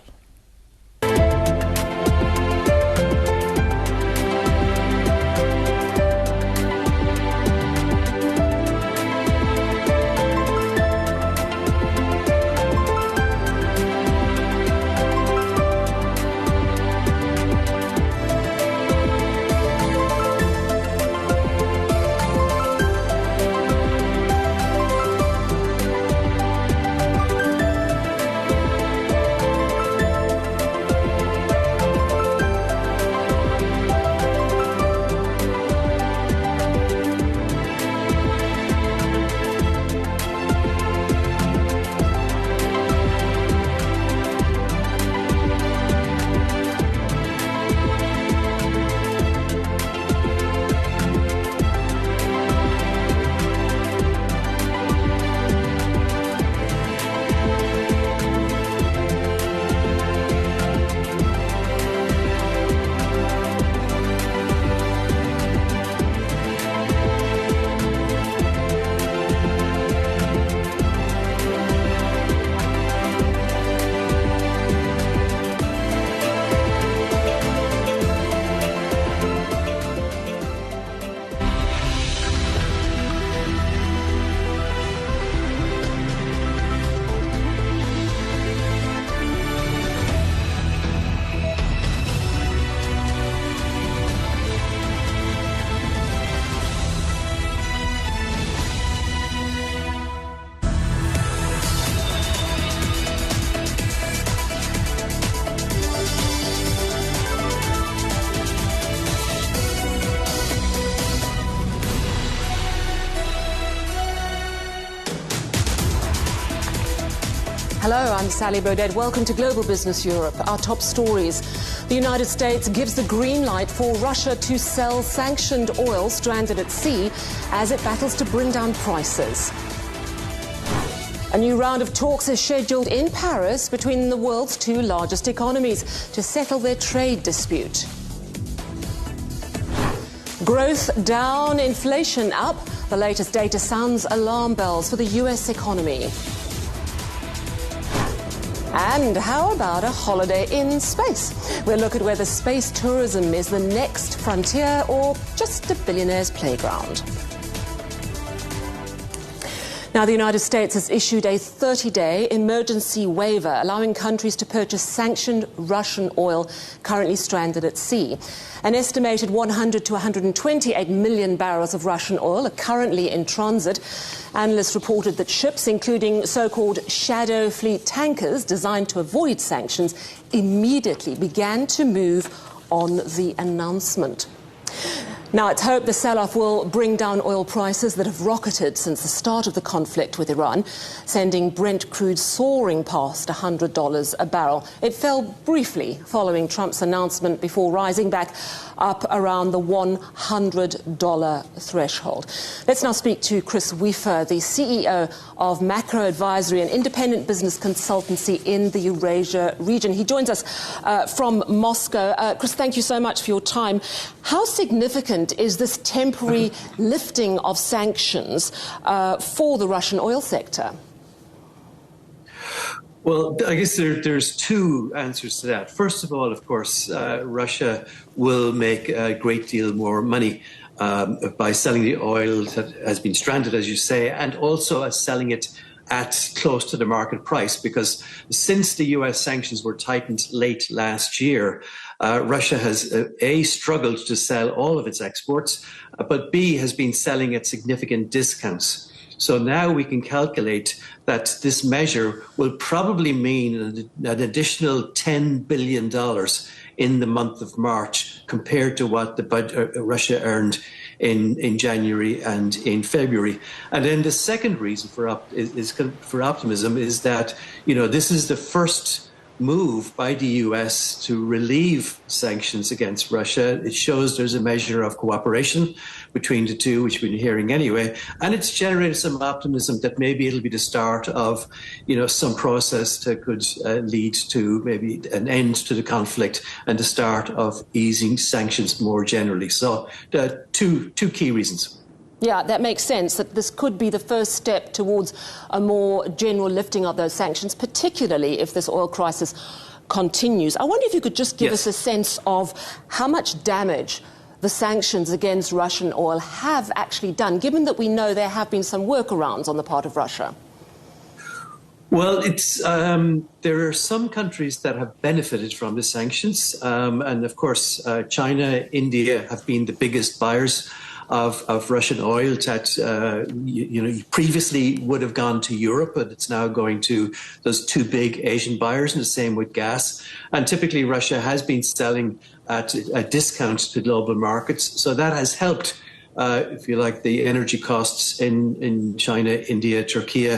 Hello, I'm Sally Baudet. Welcome to Global Business Europe. Our top stories. The United States gives the green light for Russia to sell sanctioned oil stranded at sea as it battles to bring down prices. A new round of talks is scheduled in Paris between the world's two largest economies to settle their trade dispute. Growth down, inflation up. The latest data sounds alarm bells for the US economy. And how about a holiday in space? We'll look at whether space tourism is the next frontier or just a billionaire's playground. Now, the United States has issued a 30-day emergency waiver allowing countries to purchase sanctioned Russian oil currently stranded at sea. An estimated 100 to 128 million barrels of Russian oil are currently in transit. Analysts reported that ships, including so-called shadow fleet tankers designed to avoid sanctions, immediately began to move on the announcement. Now, it's hoped the sell-off will bring down oil prices that have rocketed since the start of the conflict with Iran, sending Brent crude soaring past $100 a barrel. It fell briefly following Trump's announcement before rising back up around the $100 threshold. Let's now speak to Chris Wiefer, the CEO of Macro Advisory, an independent business consultancy in the Eurasia region. He joins us from Moscow. Chris, thank you so much for your time. How significant is this temporary lifting of sanctions for the Russian oil sector? Well, I guess there's two answers to that. First of all, of course, Russia will make a great deal more money by selling the oil that has been stranded, as you say, and also selling it at close to the market price, because since the US sanctions were tightened late last year, Russia has A, struggled to sell all of its exports, but B, has been selling at significant discounts. So now we can calculate that this measure will probably mean an additional $10 billion in the month of March compared to what Russia earned in January and in February. And then the second reason for optimism is that, you know, this is the first move by the US to relieve sanctions against Russia. It shows there's a measure of cooperation between the two, which we've been hearing anyway, and it's generated some optimism that maybe it'll be the start of, you know, some process that could lead to maybe an end to the conflict and the start of easing sanctions more generally. So two key reasons. Yeah, that makes sense, that this could be the first step towards a more general lifting of those sanctions, particularly if this oil crisis continues. I wonder if you could just give us a sense of how much damage the sanctions against Russian oil have actually done, given that we know there have been some workarounds on the part of Russia. Well, there are some countries that have benefited from the sanctions, and of course, China, India have been the biggest buyers of Russian oil that previously would have gone to Europe, but it's now going to those two big Asian buyers, and the same with gas. And typically Russia has been selling at a discount to global markets. So that has helped, if you like, the energy costs in China, India, Turkey,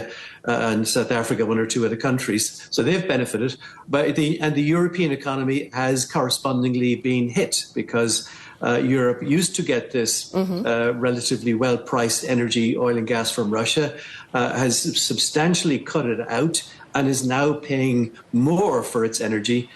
and South Africa, one or two other countries. So they've benefited. But the European economy has correspondingly been hit because Europe used to get this relatively well-priced energy, oil and gas from Russia, has substantially cut it out and is now paying more for its energy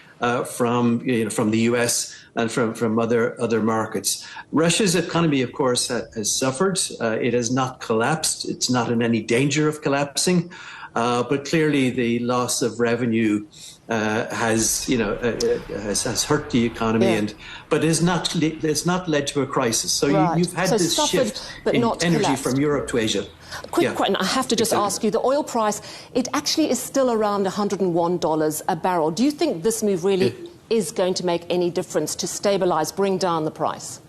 from the US and from other markets. Russia's economy, of course, has suffered. It has not collapsed. It's not in any danger of collapsing. But clearly the loss of revenue has hurt the economy, but it's not led to a crisis. So you've had this shift in energy from Europe to Asia. Quick question, I have to just ask you, the oil price, it actually is still around $101 a barrel. Do you think this move really is going to make any difference to stabilize, bring down the price?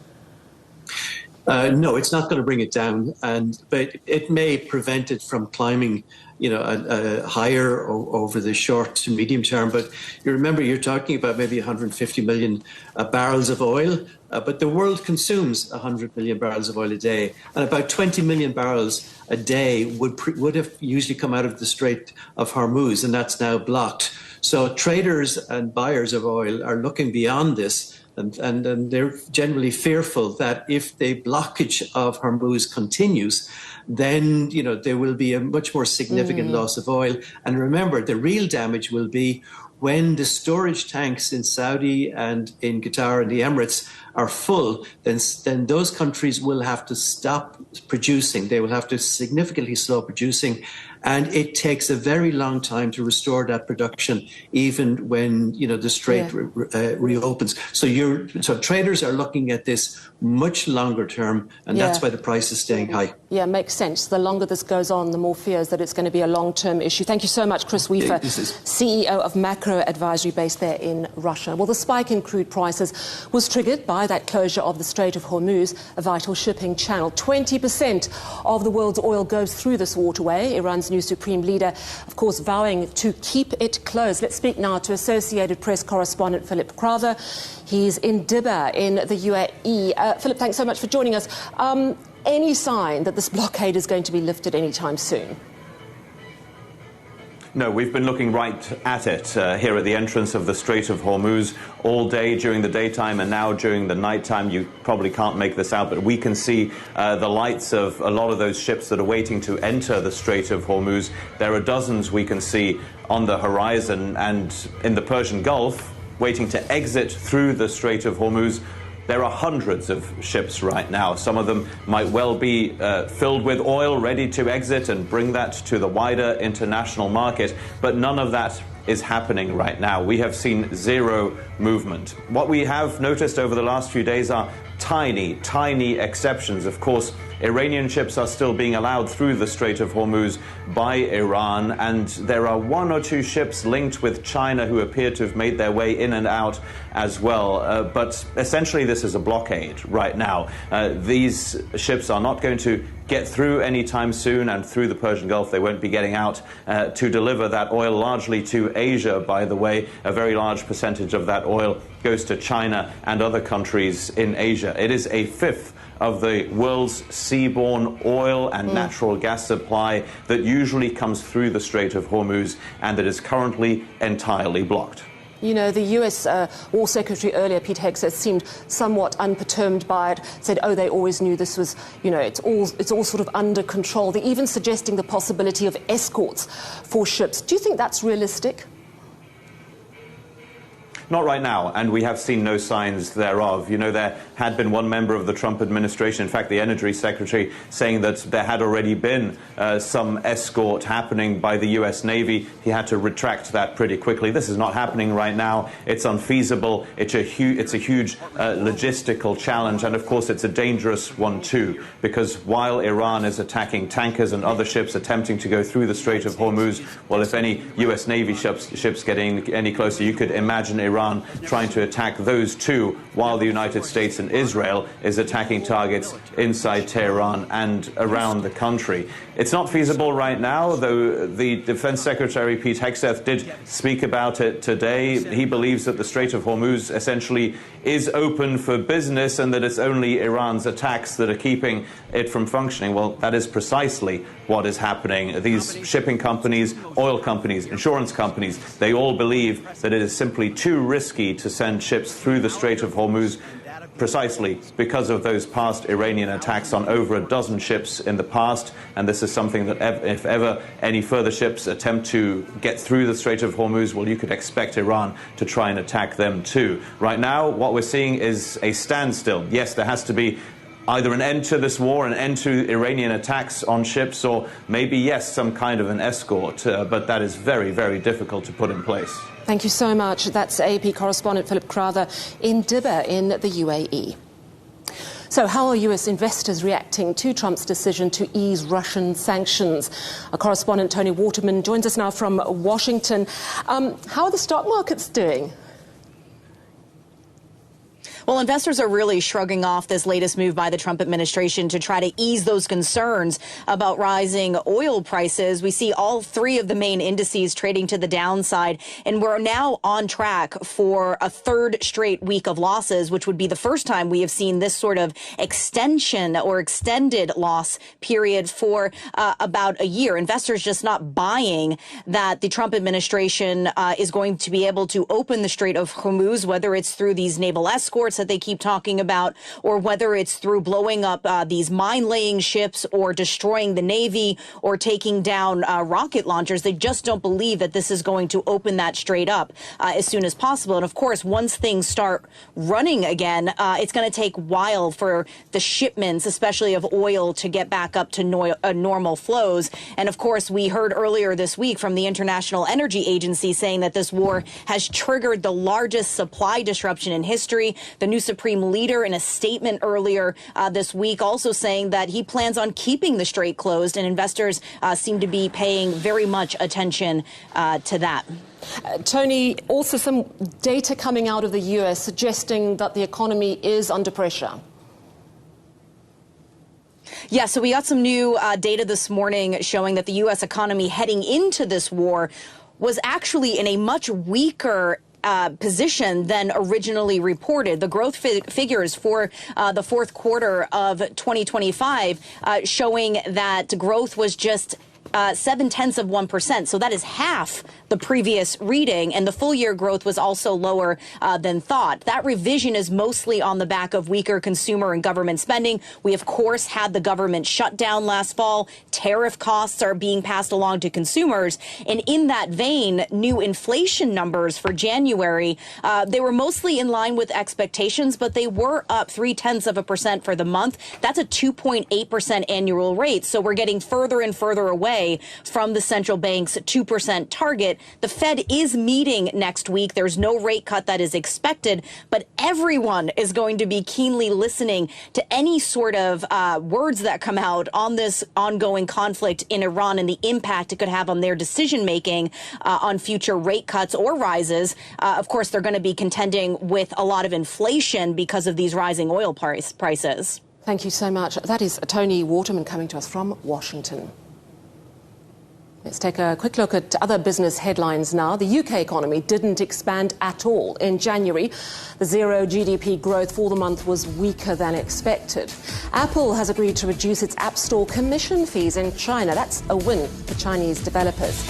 No, it's not going to bring it down, but it may prevent it from climbing, higher over the short to medium term. But you remember, you're talking about maybe 150 million barrels of oil, but the world consumes 100 million barrels of oil a day, and about 20 million barrels a day would have usually come out of the Strait of Hormuz, and that's now blocked. So traders and buyers of oil are looking beyond this. And they're generally fearful that if the blockage of Hormuz continues, then there will be a much more significant loss of oil. And remember, the real damage will be when the storage tanks in Saudi and in Qatar and the Emirates are full, then those countries will have to stop producing. They will have to significantly slow producing. And it takes a very long time to restore that production, even when the strait reopens. So traders are looking at this much longer term, and that's why the price is staying high. Yeah, makes sense. The longer this goes on, the more fears that it's going to be a long-term issue. Thank you so much, Chris Weaver, CEO of Macro Advisory based there in Russia. Well, the spike in crude prices was triggered by that closure of the Strait of Hormuz, a vital shipping channel. 20% of the world's oil goes through this waterway. Iran's new supreme leader, of course, vowing to keep it closed. Let's speak now to Associated Press correspondent Philip Crowther. He's in Dibba in the UAE. Philip, thanks so much for joining us. Any sign that this blockade is going to be lifted anytime soon? No, we've been looking right at it here at the entrance of the Strait of Hormuz all day during the daytime and now during the nighttime. You probably can't make this out, but we can see the lights of a lot of those ships that are waiting to enter the Strait of Hormuz. There are dozens we can see on the horizon, and in the Persian Gulf, waiting to exit through the Strait of Hormuz. There are hundreds of ships right now. Some of them might well be filled with oil, ready to exit and bring that to the wider international market, but none of that is happening right now. We have seen zero movement. What we have noticed over the last few days are tiny exceptions. Of course, Iranian ships are still being allowed through the Strait of Hormuz by Iran, and there are one or two ships linked with China who appear to have made their way in and out as well. But essentially, this is a blockade right now. These ships are not going to get through anytime soon, and through the Persian Gulf they won't be getting out to deliver that oil largely to Asia, by the way. A very large percentage of that oil goes to China and other countries in Asia. It is a fifth of the world's seaborne oil and natural gas supply that usually comes through the Strait of Hormuz, and that is currently entirely blocked. You know, the US War Secretary earlier, Pete Hegseth, seemed somewhat unperturbed by it, said, oh, they always knew this was, it's all sort of under control. They're even suggesting the possibility of escorts for ships. Do you think that's realistic? Not right now, and we have seen no signs thereof. There had been one member of the Trump administration, in fact the Energy Secretary, saying that there had already been some escort happening by the US Navy. He had to retract that pretty quickly. This is not happening right now. It's unfeasible. It's a huge logistical challenge, and of course it's a dangerous one too, because while Iran is attacking tankers and other ships attempting to go through the Strait of Hormuz, well, if any US Navy ships getting any closer, you could imagine Iran trying to attack those too, while the United States and Israel is attacking targets inside Tehran and around the country. It's not feasible right now, though the Defense Secretary Pete Hegseth did speak about it today. He believes that the Strait of Hormuz essentially is open for business and that it's only Iran's attacks that are keeping it from functioning. Well, that is precisely what is happening. These shipping companies, oil companies, insurance companies, they all believe that it is simply too risky to send ships through the Strait of Hormuz, precisely because of those past Iranian attacks on over a dozen ships in the past. And this is something that if ever any further ships attempt to get through the Strait of Hormuz, well, you could expect Iran to try and attack them too. Right now, what we're seeing is a standstill. Yes, there has to be either an end to this war, an end to Iranian attacks on ships, or maybe, yes, some kind of an escort. But that is very, very difficult to put in place. Thank you so much. That's AP correspondent Philip Crowther in Dibba in the UAE. So how are US investors reacting to Trump's decision to ease Russian sanctions? Our correspondent Tony Waterman joins us now from Washington. How are the stock markets doing? Well, investors are really shrugging off this latest move by the Trump administration to try to ease those concerns about rising oil prices. We see all three of the main indices trading to the downside, and we're now on track for a third straight week of losses, which would be the first time we have seen this sort of extension or extended loss period for about a year. Investors just not buying that the Trump administration is going to be able to open the Strait of Hormuz, whether it's through these naval escorts that they keep talking about, or whether it's through blowing up these mine-laying ships or destroying the Navy or taking down rocket launchers. They just don't believe that this is going to open that strait up as soon as possible. And of course, once things start running again, it's going to take a while for the shipments, especially of oil, to get back up to normal flows. And of course, we heard earlier this week from the International Energy Agency saying that this war has triggered the largest supply disruption in history. The new supreme leader in a statement earlier this week also saying that he plans on keeping the strait closed, and investors seem to be paying very much attention to that. Tony, also some data coming out of the US suggesting that the economy is under pressure. Yeah, so we got some new data this morning showing that the U.S. economy heading into this war was actually in a much weaker position than originally reported. The growth figures for the fourth quarter of 2025 showing that growth was just 0.7%. So that is half the previous reading, and the full year growth was also lower than thought. That revision is mostly on the back of weaker consumer and government spending. We, of course, had the government shutdown last fall. Tariff costs are being passed along to consumers. And in that vein, new inflation numbers for January, they were mostly in line with expectations, but they were up 0.3% for the month. That's a 2.8% annual rate. So we're getting further and further away from the central bank's 2% target. The Fed is meeting next week. There's no rate cut that is expected, but everyone is going to be keenly listening to any sort of words that come out on this ongoing conflict in Iran and the impact it could have on their decision making on future rate cuts or rises. Of course, they're going to be contending with a lot of inflation because of these rising oil prices. Thank you so much. That is Tony Waterman coming to us from Washington. Let's take a quick look at other business headlines now. The UK economy didn't expand at all in January. The zero GDP growth for the month was weaker than expected. Apple has agreed to reduce its App Store commission fees in China. That's a win for Chinese developers.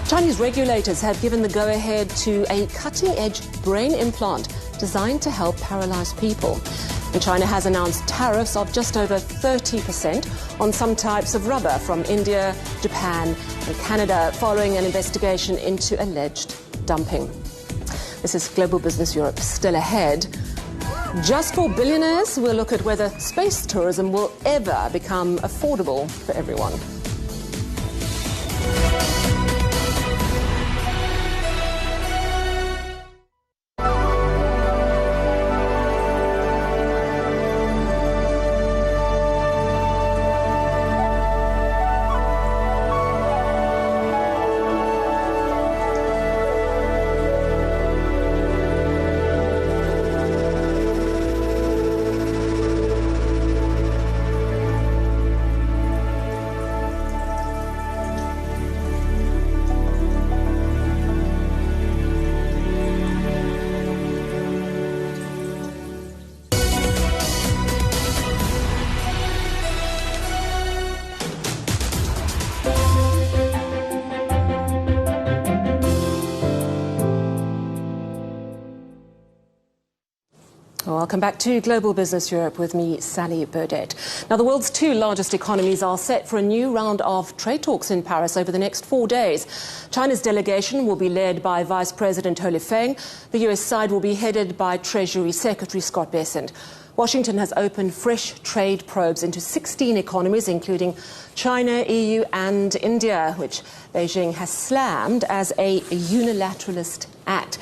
Chinese regulators have given the go-ahead to a cutting-edge brain implant designed to help paralyzed people. And China has announced tariffs of just over 30% on some types of rubber from India, Japan and Canada following an investigation into alleged dumping. This is Global Business Europe still ahead. Just for billionaires, we'll look at whether space tourism will ever become affordable for everyone. Welcome back to Global Business Europe with me, Sally Burdett. Now, the world's two largest economies are set for a new round of trade talks in Paris over the next 4 days. China's delegation will be led by Vice President He Feng. The US side will be headed by Treasury Secretary Scott Bessent. Washington has opened fresh trade probes into 16 economies, including China, EU and India, which Beijing has slammed as a unilateralist act.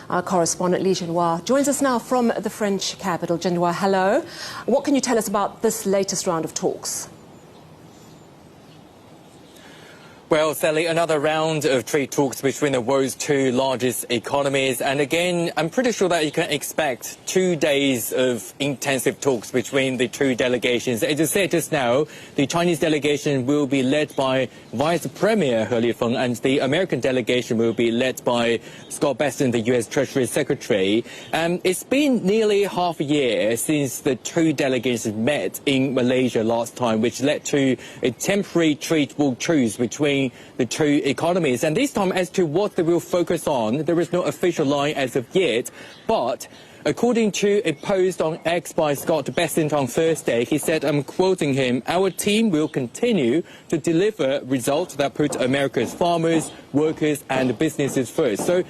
Our correspondent Li Zhenhua joins us now from the French capital. Zhenhua, hello. What can you tell us about this latest round of talks? Well, Sally, another round of trade talks between the world's two largest economies. And again, I'm pretty sure that you can expect 2 days of intensive talks between the two delegations. As you said just now, the Chinese delegation will be led by Vice Premier He Lifeng, and the American delegation will be led by Scott Bessent, the U.S. Treasury Secretary. It's been nearly half a year since the two delegations met in Malaysia last time, which led to a temporary trade war truce between the two economies. And this time, as to what they will focus on, there is no official line as of yet. But according to a post on X by Scott Bessent on Thursday, he said, I'm quoting him, "Our team will continue to deliver results that put America's farmers, workers and businesses first." So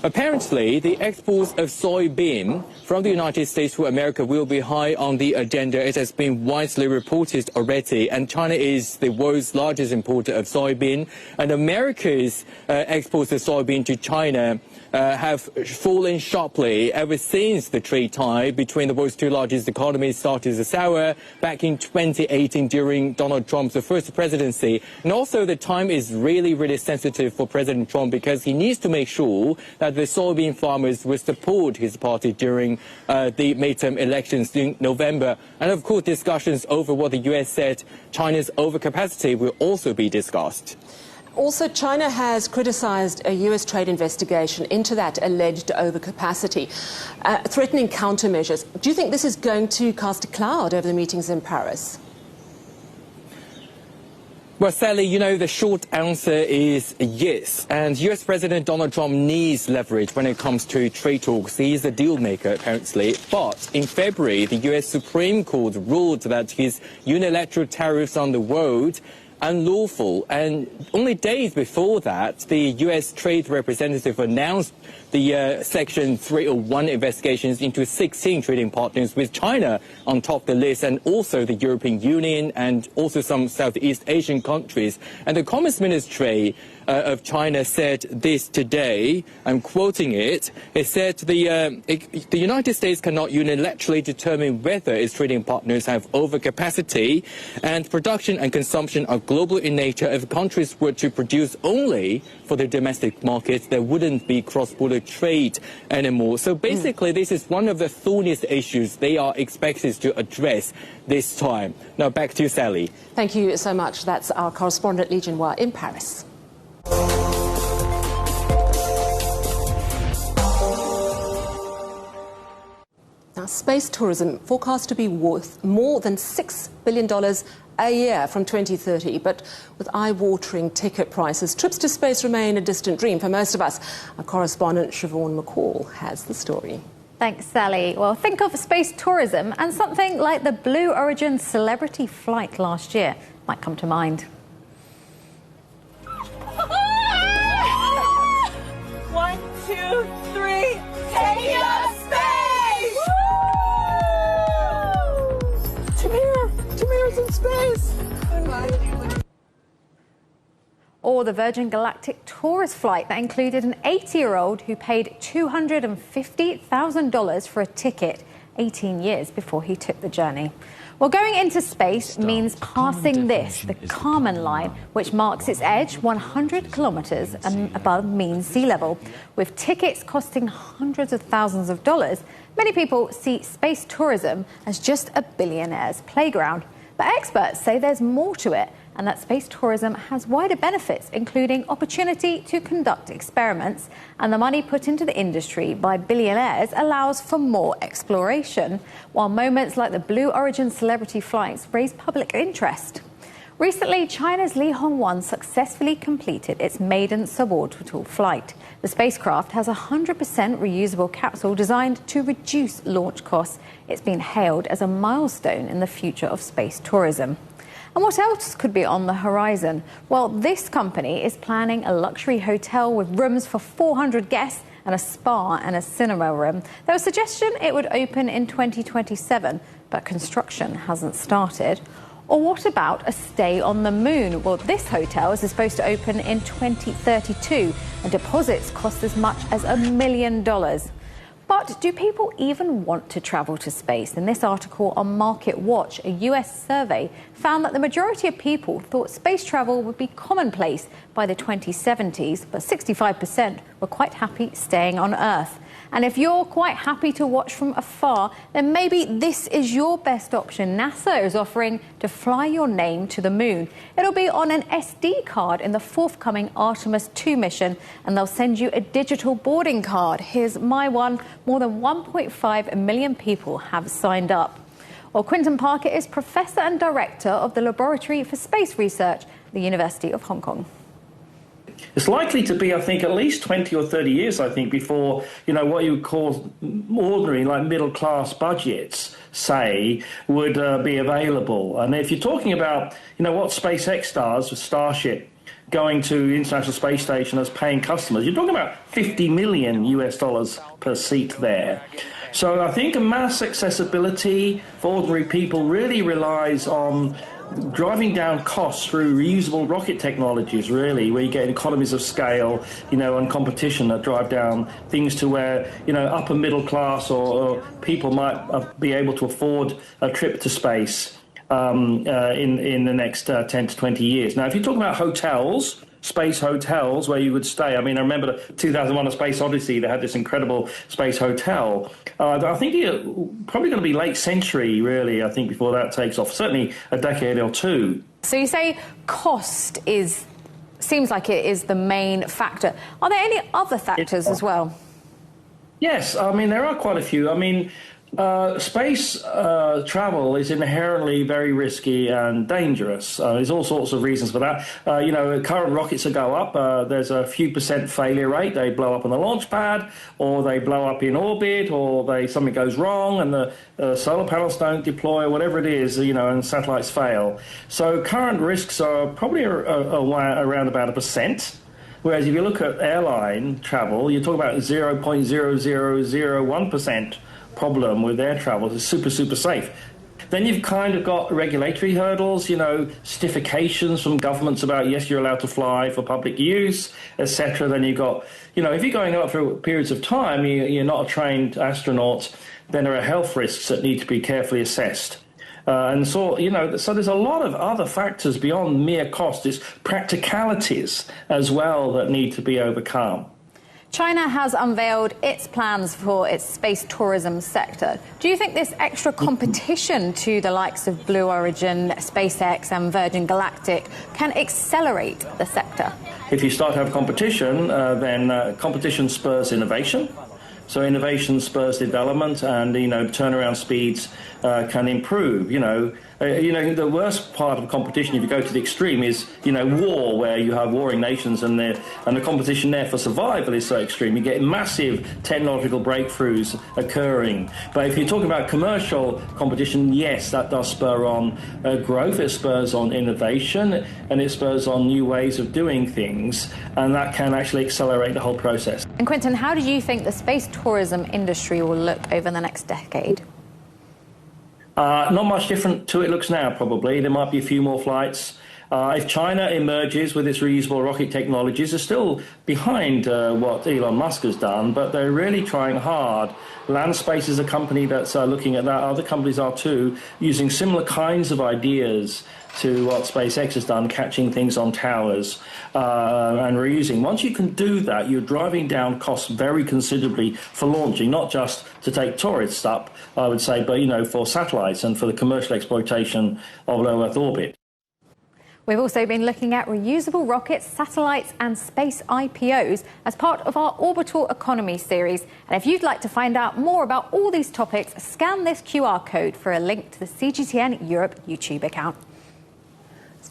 apparently the exports of soybean from the United States to America will be high on the agenda. It has been widely reported already, and China is the world's largest importer of soybean, and America's exports of soybean to China have fallen sharply ever since the trade tie between the world's two largest economies started to sour back in 2018 during Donald Trump's first presidency. And also the time is really, really sensitive for President Trump, because he needs to make sure that the soybean farmers will support his party during the midterm elections in November. And of course, discussions over what the US said China's overcapacity will also be discussed. Also, China has criticised a US trade investigation into that alleged overcapacity, threatening countermeasures. Do you think this is going to cast a cloud over the meetings in Paris? Well, Sally, you know, the short answer is yes. And US President Donald Trump needs leverage when it comes to trade talks. He is a deal maker, apparently. But in February, the US Supreme Court ruled that his unilateral tariffs on the world unlawful, and only days before that, the U.S. Trade Representative announced the Section 301 investigations into 16 trading partners, with China on top of the list, and also the European Union and also some Southeast Asian countries. And the Commerce Ministry of China said this today, I'm quoting it, it said the United States cannot unilaterally determine whether its trading partners have overcapacity, and production and consumption are global in nature. If countries were to produce only for the domestic markets, there wouldn't be cross-border trade anymore. So basically, this is one of the thorniest issues they are expected to address this time. Now back to you, Sally. Thank you so much. That's our correspondent Li Jinhua in Paris. Now, space tourism forecast to be worth more than $6 billion a year from 2030, but with eye-watering ticket prices, trips to space remain a distant dream for most of us. Our correspondent Siobhan McCall has the story. Thanks, Sally. Well, think of space tourism and something like the Blue Origin celebrity flight last year might come to mind. 1, 2, 3, take me up space! Tamir's in space! Or the Virgin Galactic tourist flight that included an 80-year-old who paid $250,000 for a ticket 18 years before he took the journey. Well, going into space means passing this, the Kármán line, which marks its edge 100 kilometers above mean sea level. With tickets costing hundreds of thousands of dollars, many people see space tourism as just a billionaire's playground. But experts say there's more to it, and that space tourism has wider benefits, including opportunity to conduct experiments, and the money put into the industry by billionaires allows for more exploration, while moments like the Blue Origin celebrity flights raise public interest. Recently, China's Li Hong-1 successfully completed its maiden suborbital flight. The spacecraft has a 100% reusable capsule designed to reduce launch costs. It's been hailed as a milestone in the future of space tourism. And what else could be on the horizon? Well, this company is planning a luxury hotel with rooms for 400 guests and a spa and a cinema room. There was a suggestion it would open in 2027, but construction hasn't started. Or what about a stay on the moon? Well, this hotel is supposed to open in 2032, and deposits cost as much as $1 million. But do people even want to travel to space? In this article on Market Watch, a US survey found that the majority of people thought space travel would be commonplace by the 2070s, but 65% were quite happy staying on Earth. And if you're quite happy to watch from afar, then maybe this is your best option. NASA is offering to fly your name to the moon. It'll be on an SD card in the forthcoming Artemis 2 mission, and they'll send you a digital boarding card. Here's my one. More than 1.5 million people have signed up. Well, Quinton Parker is Professor and Director of the Laboratory for Space Research at the University of Hong Kong. It's likely to be, I think, at least 20 or 30 years, I think, before, what you would call ordinary, like middle-class budgets, say, would be available. And if you're talking about, what SpaceX does with Starship, going to the International Space Station as paying customers, you're talking about $50 million US per seat there. So I think a mass accessibility for ordinary people really relies on driving down costs through reusable rocket technologies, really, where you get economies of scale, and competition that drive down things to where, upper middle class or people might be able to afford a trip to space in the next 10 to 20 years. Now, if you're talking about hotels, space hotels where you would stay. I mean, I remember the 2001 A Space Odyssey, they had this incredible space hotel. I think it's probably going to be late century, really, I think, before that takes off, certainly a decade or two. So you say cost seems like it is the main factor. Are there any other factors as well? Yes, I mean, there are quite a few. I mean, space travel is inherently very risky and dangerous. There's all sorts of reasons for that. Current rockets that go up, there's a few % failure rate. They blow up on the launch pad, or they blow up in orbit, or something goes wrong and the solar panels don't deploy, or whatever it is, and satellites fail. So current risks are probably around about 1%. Whereas if you look at airline travel, you're talking about 0.0001% problem with air travel. It's super, super safe. Then you've kind of got regulatory hurdles, certifications from governments about, yes, you're allowed to fly for public use, etc. Then you've got, if you're going up for periods of time, you're not a trained astronaut, then there are health risks that need to be carefully assessed. And so there's a lot of other factors beyond mere cost. It's practicalities as well that need to be overcome. China has unveiled its plans for its space tourism sector. Do you think this extra competition to the likes of Blue Origin, SpaceX and Virgin Galactic can accelerate the sector? If you start to have competition, then competition spurs innovation. So innovation spurs development, and turnaround speeds can improve. The worst part of competition, if you go to the extreme, is war, where you have warring nations, and the competition there for survival is so extreme. You get massive technological breakthroughs occurring. But if you're talking about commercial competition, yes, that does spur on growth. It spurs on innovation, and it spurs on new ways of doing things, and that can actually accelerate the whole process. And Quinton, how do you think the space tourism industry will look over the next decade? Not much different to it looks now, probably. There might be a few more flights. If China emerges with its reusable rocket technologies, they're still behind what Elon Musk has done, but they're really trying hard. Landspace is a company that's looking at that. Other companies are too, using similar kinds of ideas to what SpaceX has done, catching things on towers and reusing. Once you can do that, you're driving down costs very considerably for launching, not just to take tourists up, I would say, but, for satellites and for the commercial exploitation of low Earth orbit. We've also been looking at reusable rockets, satellites and space IPOs as part of our Orbital Economy series. And if you'd like to find out more about all these topics, scan this QR code for a link to the CGTN Europe YouTube account.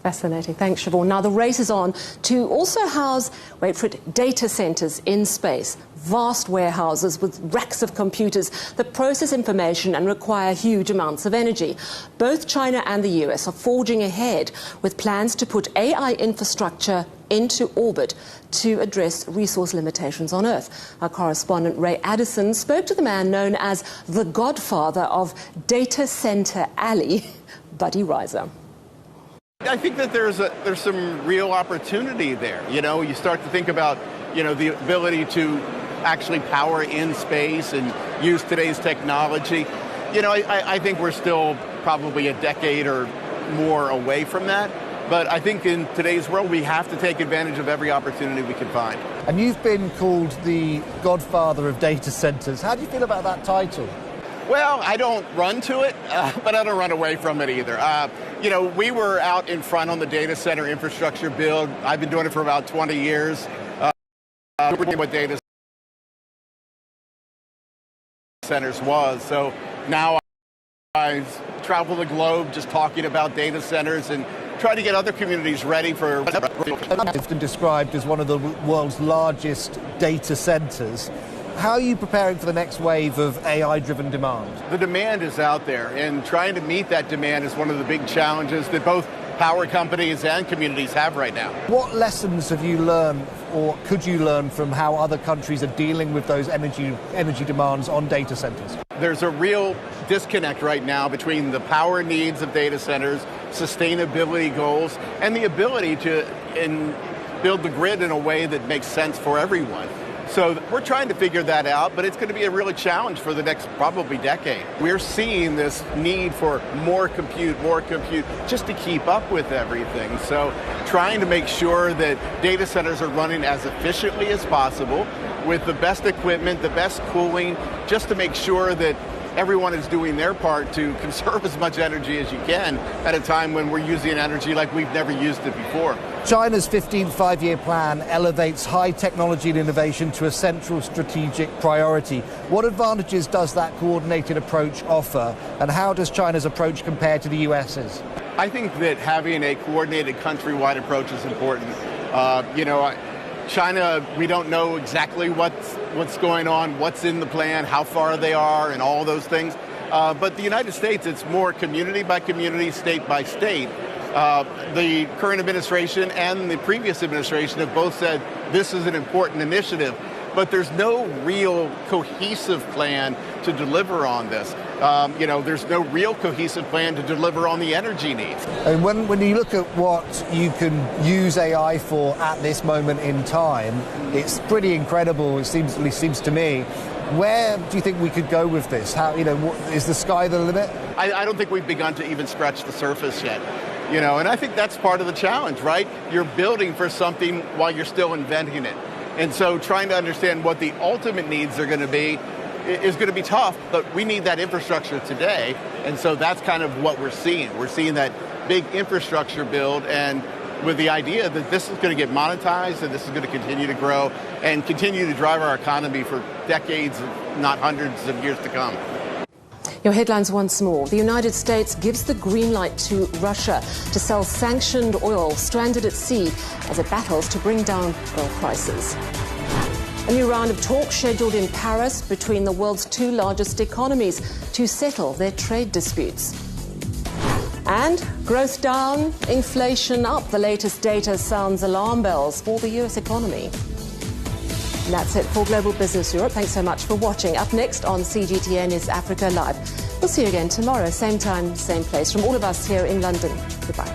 Fascinating. Thanks, Siobhan. Now, the race is on to also house, wait for it, data centers in space. Vast warehouses with racks of computers that process information and require huge amounts of energy. Both China and the US are forging ahead with plans to put AI infrastructure into orbit to address resource limitations on Earth. Our correspondent Ray Addison spoke to the man known as the godfather of Data Center Alley, Buddy Reiser. I think that there's some real opportunity there. You start to think about, the ability to actually power in space and use today's technology. You know, I think we're still probably a decade or more away from that. But I think in today's world, we have to take advantage of every opportunity we can find. And you've been called the godfather of data centers. How do you feel about that title? Well, I don't run to it, but I don't run away from it either. You know, we were out in front on the data center infrastructure build. I've been doing it for about 20 years. We're doing what data centers was. So now I travel the globe just talking about data centers and try to get other communities ready for. It's been described as one of the world's largest data centers. How are you preparing for the next wave of AI-driven demand? The demand is out there, and trying to meet that demand is one of the big challenges that both power companies and communities have right now. What lessons have you learned, or could you learn, from how other countries are dealing with those energy demands on data centers? There's a real disconnect right now between the power needs of data centers, sustainability goals, and the ability to build the grid in a way that makes sense for everyone. So we're trying to figure that out, but it's going to be a real challenge for the next probably decade. We're seeing this need for more compute, just to keep up with everything. So trying to make sure that data centers are running as efficiently as possible with the best equipment, the best cooling, just to make sure that everyone is doing their part to conserve as much energy as you can at a time when we're using energy like we've never used it before. China's 15th five-year plan elevates high technology and innovation to a central strategic priority. What advantages does that coordinated approach offer, and how does China's approach compare to the US's? I think that having a coordinated countrywide approach is important. China, we don't know exactly what's going on, what's in the plan, how far they are, and all those things. But the United States, it's more community by community, state by state. The current administration and the previous administration have both said this is an important initiative, but there's no real cohesive plan to deliver on this. There's no real cohesive plan to deliver on the energy needs. And when you look at what you can use AI for at this moment in time, it's pretty incredible, it seems to me. Where do you think we could go with this? Is the sky the limit? I don't think we've begun to even scratch the surface yet. And I think that's part of the challenge, right? You're building for something while you're still inventing it. And so trying to understand what the ultimate needs are going to be is going to be tough, but we need that infrastructure today. And so that's kind of what we're seeing. We're seeing that big infrastructure build, and with the idea that this is going to get monetized and this is going to continue to grow and continue to drive our economy for decades, not hundreds of years to come. Your headlines once more. The United States gives the green light to Russia to sell sanctioned oil stranded at sea as it battles to bring down oil prices. A new round of talks scheduled in Paris between the world's two largest economies to settle their trade disputes. And growth down, inflation up. The latest data sounds alarm bells for the US economy. And that's it for Global Business Europe. Thanks so much for watching. Up next on CGTN is Africa Live. We'll see you again tomorrow, same time, same place. From all of us here in London, goodbye.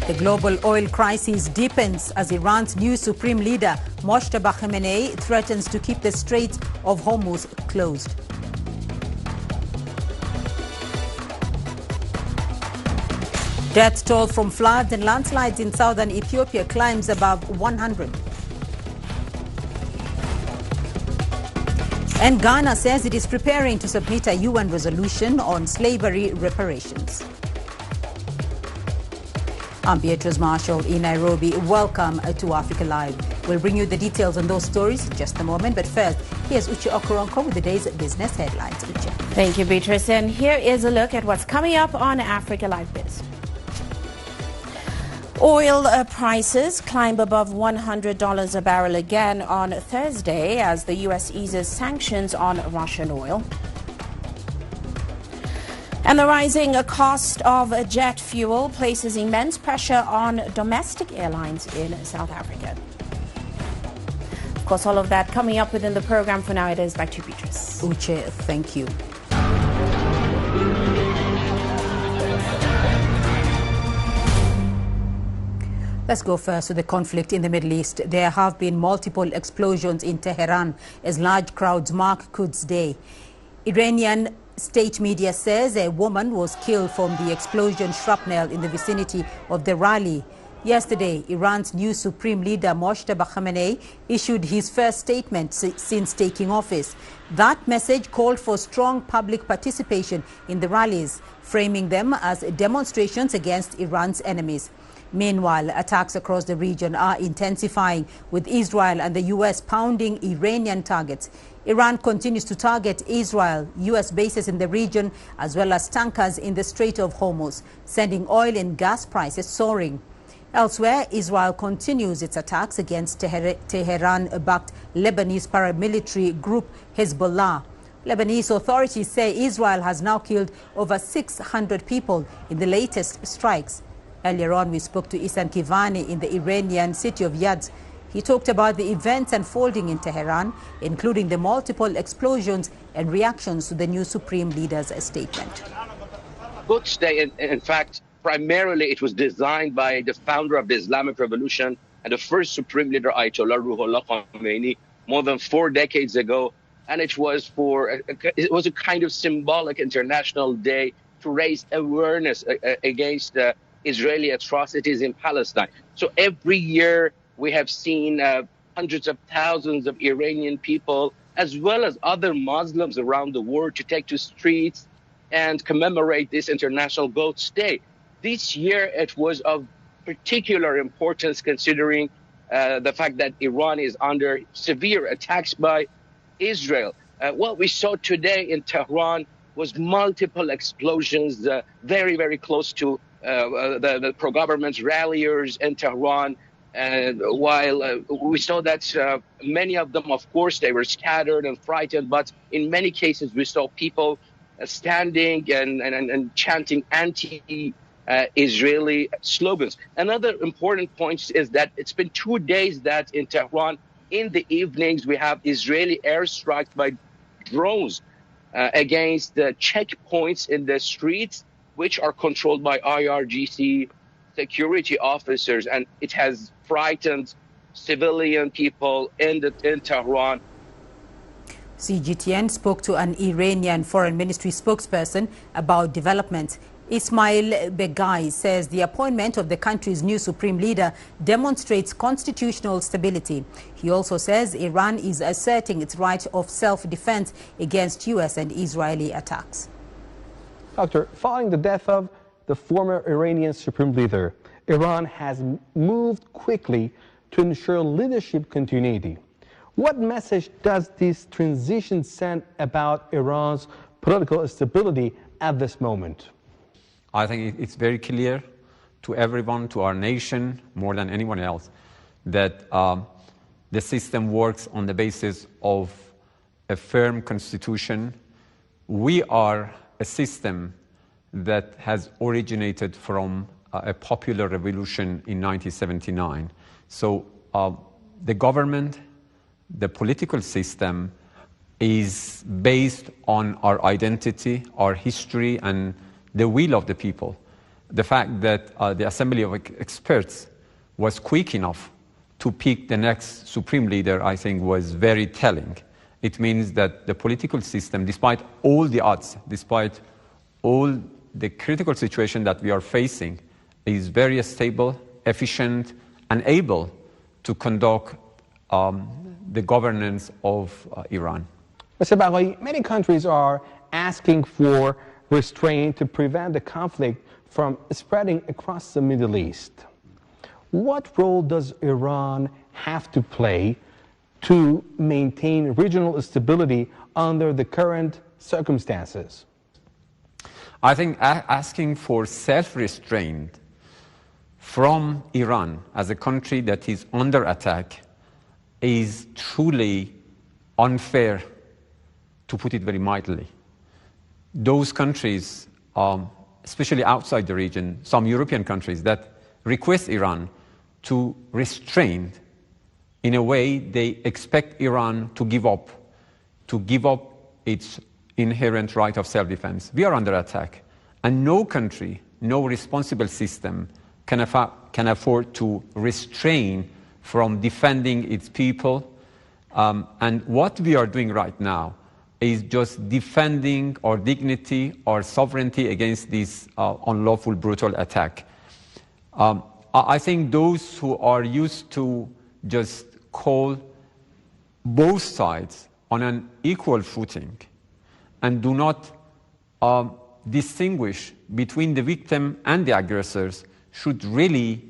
The global oil crisis deepens as Iran's new supreme leader, Mojtaba Khamenei, threatens to keep the Strait of Hormuz closed. Death toll from floods and landslides in southern Ethiopia climbs above 100. And Ghana says it is preparing to submit a UN resolution on slavery reparations. I'm Beatrice Marshall in Nairobi. Welcome to Africa Live. We'll bring you the details on those stories in just a moment. But first, here's Uche Okoronko with the day's business headlines. Uche. Thank you, Beatrice. And here is a look at what's coming up on Africa Live Biz. Oil prices climb above $100 a barrel again on Thursday as the U.S. eases sanctions on Russian oil. And the rising cost of jet fuel places immense pressure on domestic airlines in South Africa. Of course, all of that coming up within the program. For now, it is back to you, Beatrice. Uche, thank you. Let's go first to the conflict in the Middle East. There have been multiple explosions in Tehran as large crowds mark Quds Day. Iranian state media says a woman was killed from the explosion shrapnel in the vicinity of the rally. Yesterday, Iran's new supreme leader, Mojtaba Khamenei, issued his first statement since taking office. That message called for strong public participation in the rallies, framing them as demonstrations against Iran's enemies. Meanwhile, attacks across the region are intensifying, with Israel and the U.S. pounding Iranian targets. Iran continues to target Israel, U.S. bases in the region, as well as tankers in the Strait of Hormuz, sending oil and gas prices soaring. Elsewhere, Israel continues its attacks against Tehran-backed Lebanese paramilitary group Hezbollah. Lebanese authorities say Israel has now killed over 600 people in the latest strikes. Earlier on, we spoke to Isan Kivani in the Iranian city of Yazd. He talked about the events unfolding in Tehran, including the multiple explosions and reactions to the new supreme leader's statement. Quds Day, in fact, primarily it was designed by the founder of the Islamic Revolution and the first supreme leader, Ayatollah Ruhollah Khomeini, more than 4 decades ago. And it was a kind of symbolic international day to raise awareness against Israeli atrocities in Palestine. So every year we have seen hundreds of thousands of Iranian people, as well as other Muslims around the world, to take to streets and commemorate this International Quds Day. This year it was of particular importance considering the fact that Iran is under severe attacks by Israel. What we saw today in Tehran was multiple explosions very, very close to the pro-government ralliers in Tehran. And while we saw that many of them, of course, they were scattered and frightened, but in many cases we saw people standing and chanting anti-Israeli slogans. Another important point is that it's been 2 days that in Tehran, in the evenings, we have Israeli airstrikes by drones against the checkpoints in the streets, which are controlled by IRGC security officers, and it has frightened civilian people in Tehran. CGTN spoke to an Iranian foreign ministry spokesperson about developments. Ismail Beghai says the appointment of the country's new supreme leader demonstrates constitutional stability. He also says Iran is asserting its right of self-defense against U.S. and Israeli attacks. Doctor, following the death of the former Iranian supreme leader, Iran has moved quickly to ensure leadership continuity. What message does this transition send about Iran's political stability at this moment? I think it's very clear to everyone, to our nation, more than anyone else, that the system works on the basis of a firm constitution. We are a system that has originated from a popular revolution in 1979. So the government, the political system is based on our identity, our history, and the will of the people. the fact that the Assembly of Experts was quick enough to pick the next supreme leader, I think, was very telling. It means that the political system, despite all the odds, despite all the critical situation that we are facing, is very stable, efficient, and able to conduct the governance of Iran. Mr. Baghoui, many countries are asking for restraint to prevent the conflict from spreading across the Middle East. What role does Iran have to play to maintain regional stability under the current circumstances? I think asking for self-restraint from Iran as a country that is under attack is truly unfair, to put it very mildly. Those countries, especially outside the region, some European countries that request Iran to restrain, in a way they expect Iran to give up its inherent right of self-defense. We are under attack, and no country, no responsible system can afford to restrain from defending its people. And what we are doing right now is just defending our dignity, our sovereignty against this unlawful, brutal attack. I think those who are used to just call both sides on an equal footing and do not distinguish between the victim and the aggressors should really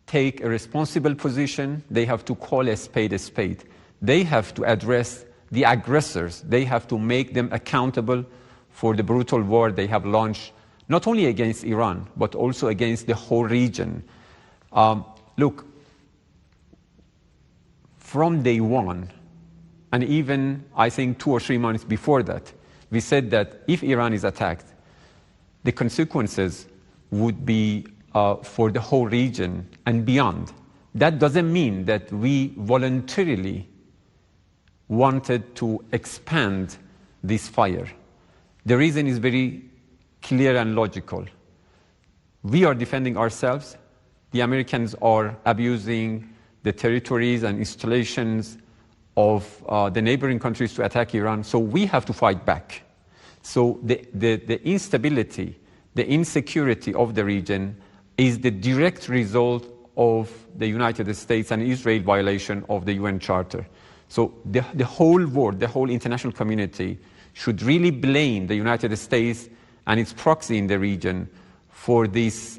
take a responsible position. They have to call a spade a spade. They have to address the aggressors. They have to make them accountable for the brutal war they have launched, not only against Iran, but also against the whole region. Look, from day one, and even I think 2 or 3 months before that, we said that if Iran is attacked, the consequences would be for the whole region and beyond. That doesn't mean that we voluntarily wanted to expand this fire. The reason is very clear and logical. We are defending ourselves. The Americans are abusing the territories and installations of the neighboring countries to attack Iran, so we have to fight back. So the instability, the insecurity of the region is the direct result of the United States and Israel violation of the UN Charter. So the whole world, the whole international community should really blame the United States and its proxy in the region for this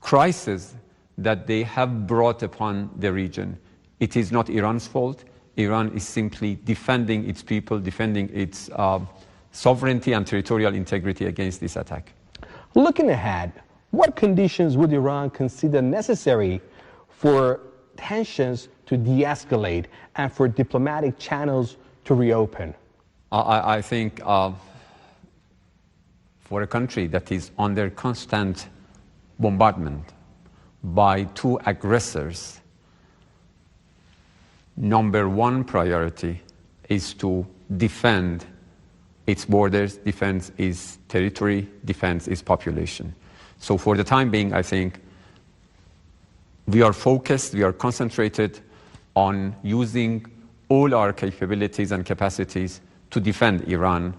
crisis that they have brought upon the region. It is not Iran's fault. Iran is simply defending its people, defending its sovereignty and territorial integrity against this attack. Looking ahead, what conditions would Iran consider necessary for tensions to de-escalate and for diplomatic channels to reopen? I think for a country that is under constant bombardment by 2 aggressors, number 1 priority is to defend its borders, defend its territory, defend its population. So for the time being, I think we are focused, we are concentrated on using all our capabilities and capacities to defend Iran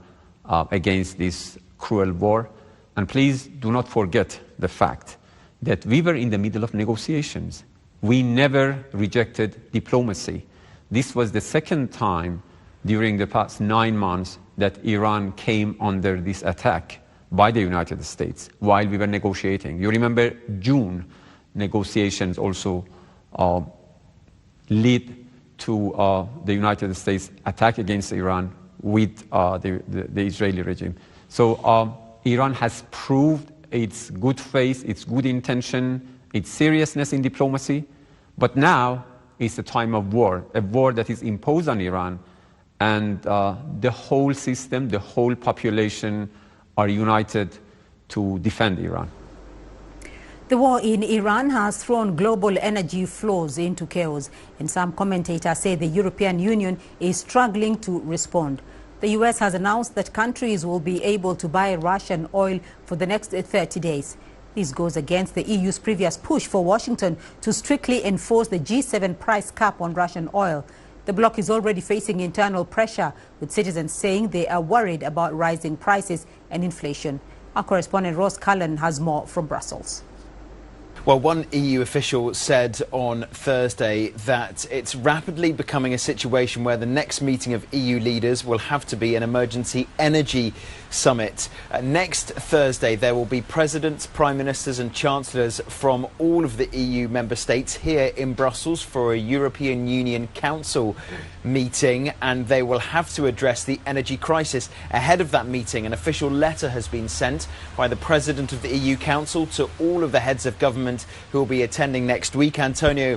against this cruel war. And please do not forget the fact that we were in the middle of negotiations. We never rejected diplomacy. This was the second time during the past 9 months that Iran came under this attack by the United States while we were negotiating. You remember June negotiations also lead to the United States attack against Iran with the Israeli regime. So Iran has proved its good faith, its good intention, its seriousness in diplomacy, but now it's a time of war, a war that is imposed on Iran, and the whole system, the whole population are united to defend Iran. The war in Iran has thrown global energy flows into chaos, and some commentators say the European Union is struggling to respond. The U.S. has announced that countries will be able to buy Russian oil for the next 30 days. This goes against the EU's previous push for Washington to strictly enforce the G7 price cap on Russian oil. The bloc is already facing internal pressure, with citizens saying they are worried about rising prices and inflation. Our correspondent Ross Cullen has more from Brussels. Well, one EU official said on Thursday that it's rapidly becoming a situation where the next meeting of EU leaders will have to be an emergency energy summit. Next Thursday, there will be presidents, prime ministers and chancellors from all of the EU member states here in Brussels for a European Union Council meeting, and they will have to address the energy crisis. Ahead of that meeting, an official letter has been sent by the president of the EU Council to all of the heads of government who will be attending next week. Antonio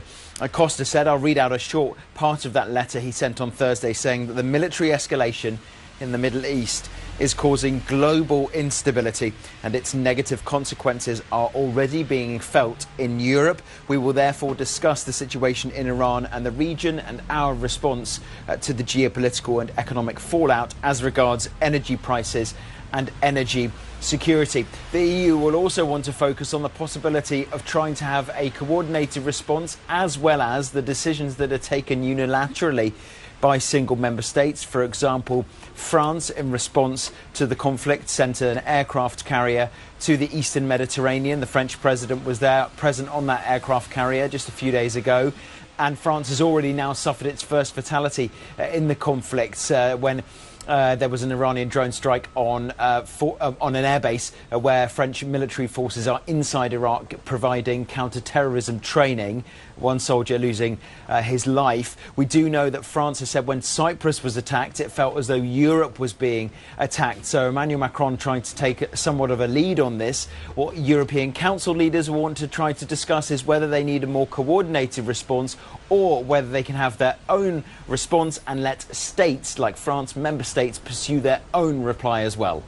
Costa said, I'll read out a short part of that letter he sent on Thursday, saying that the military escalation in the Middle East is causing global instability and its negative consequences are already being felt in Europe. We will therefore discuss the situation in Iran and the region and our response to the geopolitical and economic fallout as regards energy prices and energy security. The EU will also want to focus on the possibility of trying to have a coordinated response, as well as the decisions that are taken unilaterally by single member states. For example, France, in response to the conflict, sent an aircraft carrier to the Eastern Mediterranean. The French president was there, present on that aircraft carrier just a few days ago. And France has already now suffered its first fatality in the conflict when there was an Iranian drone strike on an airbase where French military forces are inside Iraq providing counter-terrorism training, one soldier losing his life. We do know that France has said when Cyprus was attacked, it felt as though Europe was being attacked. So Emmanuel Macron trying to take somewhat of a lead on this. What European Council leaders want to try to discuss is whether they need a more coordinated response or whether they can have their own response and let states like France, member states, pursue their own reply as well.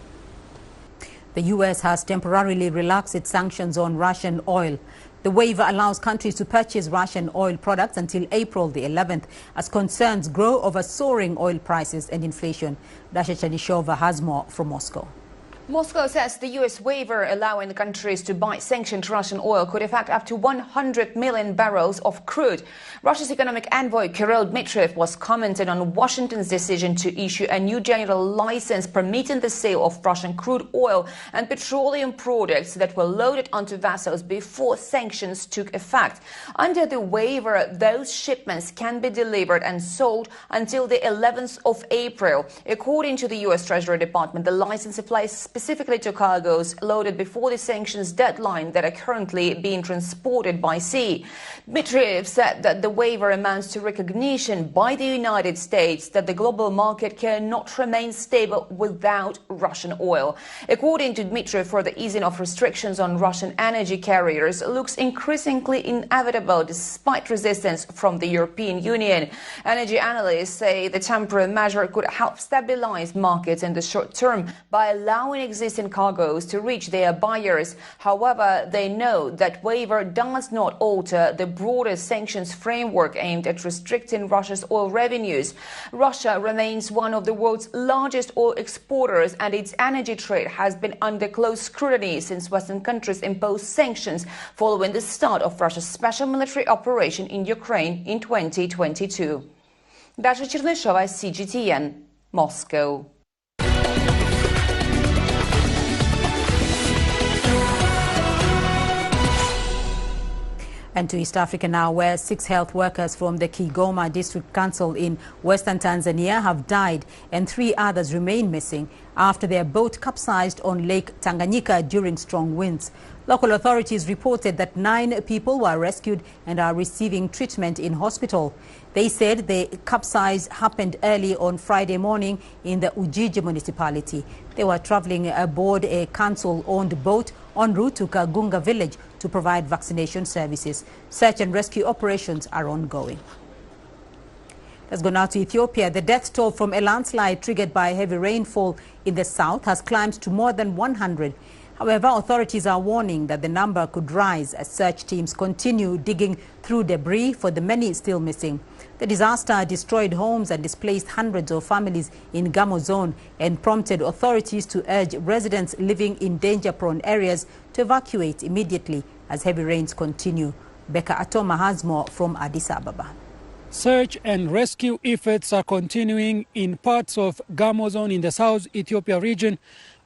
The U.S. has temporarily relaxed its sanctions on Russian oil. The waiver allows countries to purchase Russian oil products until April the 11th as concerns grow over soaring oil prices and inflation. Dasha Chanishova has more from Moscow. Moscow says the U.S. waiver allowing the countries to buy sanctioned Russian oil could affect up to 100 million barrels of crude. Russia's economic envoy Kirill Dmitriev was commenting on Washington's decision to issue a new general license permitting the sale of Russian crude oil and petroleum products that were loaded onto vessels before sanctions took effect. Under the waiver, those shipments can be delivered and sold until the 11th of April. According to the U.S. Treasury Department, the license applies specifically to cargoes loaded before the sanctions deadline that are currently being transported by sea. Dmitriev said that the waiver amounts to recognition by the United States that the global market cannot remain stable without Russian oil. According to Dmitriev, further easing of restrictions on Russian energy carriers looks increasingly inevitable despite resistance from the European Union. Energy analysts say the temporary measure could help stabilize markets in the short term by allowing existing cargoes to reach their buyers. However, they know that waiver does not alter the broader sanctions framework aimed at restricting Russia's oil revenues. Russia remains one of the world's largest oil exporters, and its energy trade has been under close scrutiny since Western countries imposed sanctions following the start of Russia's special military operation in Ukraine in 2022. Dasha Chernysova, CGTN, Moscow. And to East Africa now, where 6 health workers from the Kigoma District Council in western Tanzania have died and 3 others remain missing after their boat capsized on Lake Tanganyika during strong winds. Local authorities reported that 9 people were rescued and are receiving treatment in hospital. They said the capsize happened early on Friday morning in the Ujiji municipality. They were traveling aboard a council-owned boat en route to Kagunga village to provide vaccination services. Search and rescue operations are ongoing. Let's go now to Ethiopia. The death toll from a landslide triggered by heavy rainfall in the south has climbed to more than 100. However, authorities are warning that the number could rise as search teams continue digging through debris for the many still missing. The disaster destroyed homes and displaced hundreds of families in Gamo zone and prompted authorities to urge residents living in danger-prone areas to evacuate immediately as heavy rains continue. Becca Atoma has more from Addis Ababa. Search and rescue efforts are continuing in parts of Gamo zone in the South Ethiopia region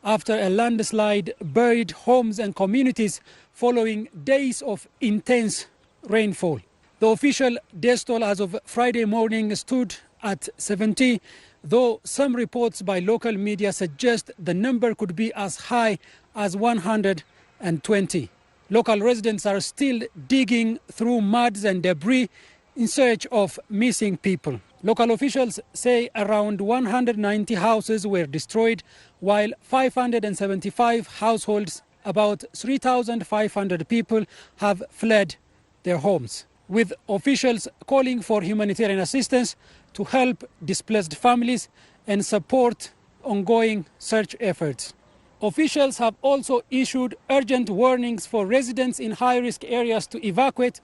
after a landslide buried homes and communities following days of intense rainfall. The official death toll as of Friday morning stood at 70, though some reports by local media suggest the number could be as high as 120. Local residents are still digging through muds and debris in search of missing people. Local officials say around 190 houses were destroyed, while 575 households, about 3,500 people, have fled their homes, with officials calling for humanitarian assistance to help displaced families and support ongoing search efforts. Officials have also issued urgent warnings for residents in high-risk areas to evacuate,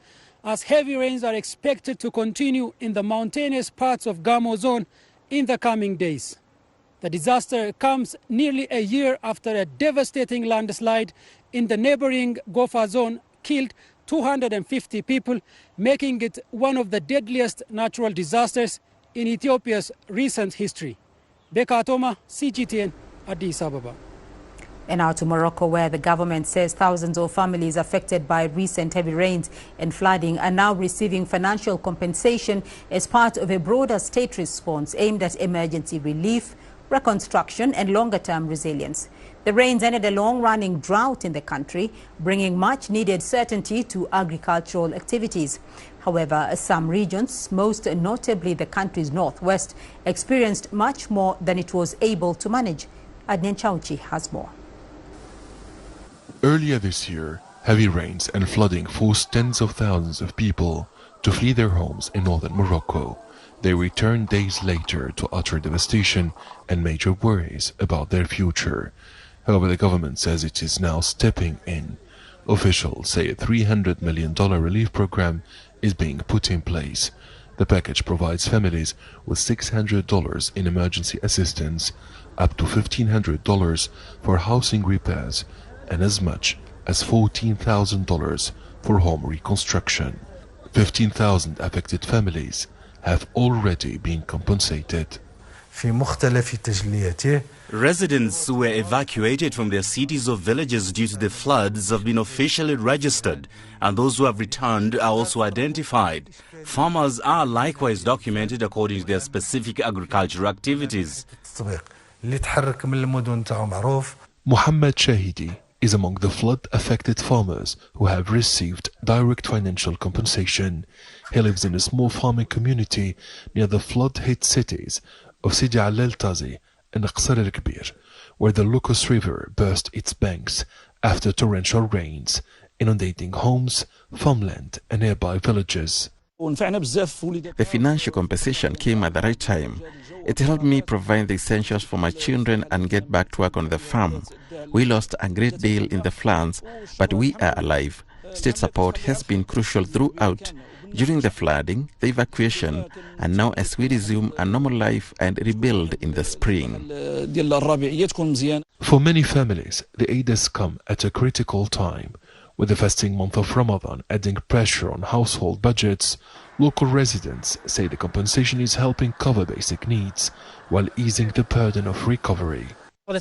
as heavy rains are expected to continue in the mountainous parts of Gamo zone in the coming days. The disaster comes nearly a year after a devastating landslide in the neighboring Gofa zone killed 250 people, making it one of the deadliest natural disasters in Ethiopia's recent history. Becca Atoma, CGTN, Addis Ababa. And now to Morocco, where the government says thousands of families affected by recent heavy rains and flooding are now receiving financial compensation as part of a broader state response aimed at emergency relief, reconstruction and longer-term resilience. The rains ended a long-running drought in the country, bringing much-needed certainty to agricultural activities. However, some regions, most notably the country's northwest, experienced much more than it was able to manage. Adnan Chauchi has more. Earlier this year, heavy rains and flooding forced tens of thousands of people to flee their homes in northern Morocco. They returned days later to utter devastation and major worries about their future. However, the government says it is now stepping in. Officials say a $300 million relief program is being put in place. The package provides families with $600 in emergency assistance, up to $1,500 for housing repairs, and as much as $14,000 for home reconstruction. 15,000 affected families have already been compensated. Residents who were evacuated from their cities or villages due to the floods have been officially registered, and those who have returned are also identified. Farmers are likewise documented according to their specific agricultural activities. Muhammad Shahidi is among the flood-affected farmers who have received direct financial compensation. He lives in a small farming community near the flood-hit cities of Sidi al-Tazi and Qasr al-Kbir, where the Lucas River burst its banks after torrential rains, inundating homes, farmland and nearby villages. The financial compensation came at the right time. It helped me provide the essentials for my children and get back to work on the farm. We lost a great deal in the floods, but we are alive. State support has been crucial throughout, during the flooding, the evacuation, and now as we resume a normal life and rebuild in the spring. For many families, the aid has come at a critical time. With the fasting month of Ramadan adding pressure on household budgets, local residents say the compensation is helping cover basic needs while easing the burden of recovery. The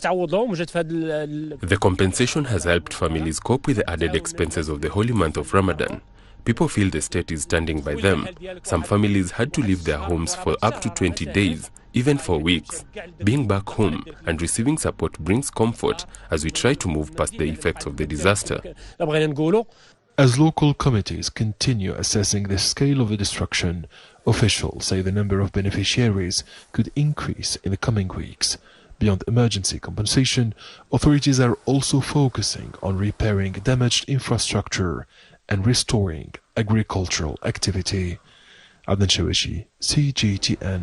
compensation has helped families cope with the added expenses of the holy month of Ramadan. People feel the state is standing by them. Some families had to leave their homes for up to 20 days, even for weeks. Being back home and receiving support brings comfort as we try to move past the effects of the disaster. As local committees continue assessing the scale of the destruction, officials say the number of beneficiaries could increase in the coming weeks. Beyond emergency compensation, authorities are also focusing on repairing damaged infrastructure and restoring agricultural activity. Adnan Shawishi, CGTN.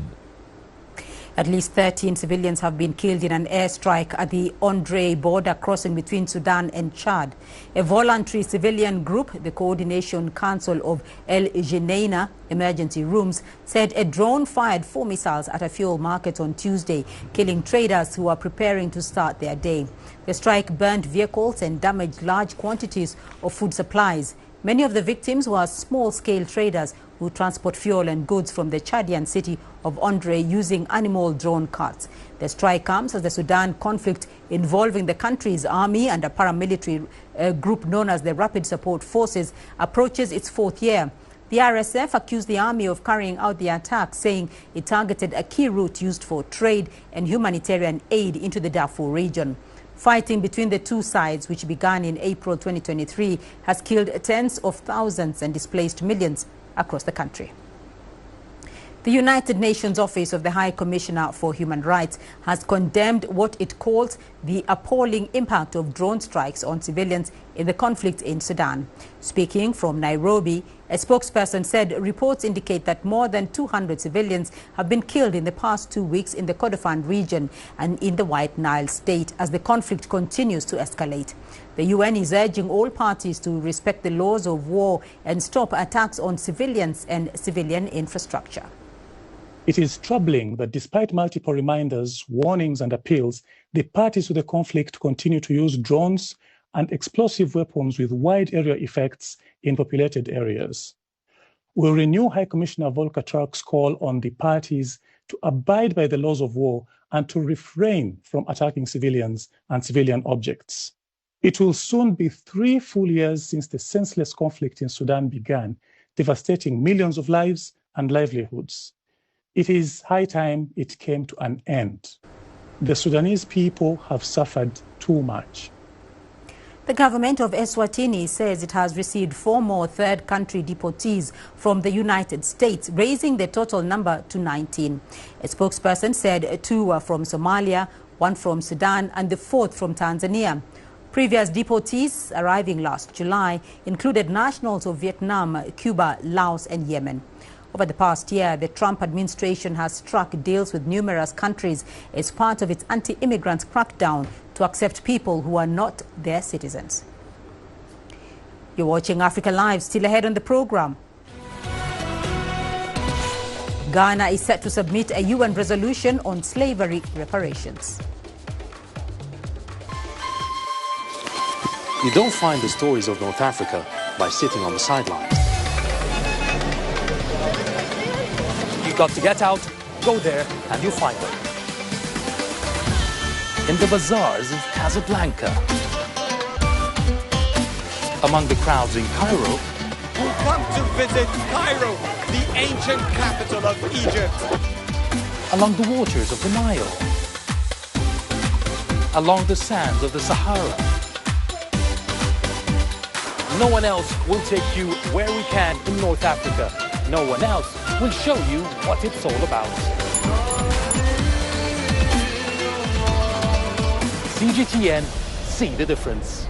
At least 13 civilians have been killed in an airstrike at the Andre border crossing between Sudan and Chad. A voluntary civilian group, the Coordination Council of El Geneina Emergency Rooms, said a drone fired 4 missiles at a fuel market on Tuesday, killing traders who are preparing to start their day. The strike burned vehicles and damaged large quantities of food supplies. Many of the victims were small-scale traders who transport fuel and goods from the Chadian city of Andre using animal drone carts. The strike comes as the Sudan conflict involving the country's army and a paramilitary group known as the Rapid Support Forces approaches its 4th year. The RSF accused the army of carrying out the attack, saying it targeted a key route used for trade and humanitarian aid into the Darfur region. Fighting between the two sides, which began in April 2023, has killed tens of thousands and displaced millions across the country. The United Nations Office of the High Commissioner for Human Rights has condemned what it calls the appalling impact of drone strikes on civilians in the conflict in Sudan. Speaking from Nairobi, a spokesperson said reports indicate that more than 200 civilians have been killed in the past 2 weeks in the Kordofan region and in the White Nile state as the conflict continues to escalate. The UN is urging all parties to respect the laws of war and stop attacks on civilians and civilian infrastructure. It is troubling that despite multiple reminders, warnings and appeals, the parties to the conflict continue to use drones and explosive weapons with wide area effects in populated areas. We renew High Commissioner Volker Turk's call on the parties to abide by the laws of war and to refrain from attacking civilians and civilian objects. It will soon be 3 full years since the senseless conflict in Sudan began, devastating millions of lives and livelihoods. It is high time it came to an end. The Sudanese people have suffered too much. The government of Eswatini says it has received 4 more third-country deportees from the United States, raising the total number to 19. A spokesperson said 2 were from Somalia, 1 from Sudan, and the 4th from Tanzania. Previous deportees arriving last July included nationals of Vietnam, Cuba, Laos, and Yemen. Over the past year, the Trump administration has struck deals with numerous countries as part of its anti-immigrant crackdown to accept people who are not their citizens. You're watching Africa Live. Still ahead on the program. Ghana is set to submit a UN resolution on slavery reparations. You don't find the stories of North Africa by sitting on the sidelines. You've got to get out, go there, and you'll find them. In the bazaars of Casablanca. Among the crowds in Cairo. Who come to visit Cairo, the ancient capital of Egypt. Along the waters of the Nile. Along the sands of the Sahara. No one else will take you where we can in North Africa. No one else will show you what it's all about. CGTN, see the difference.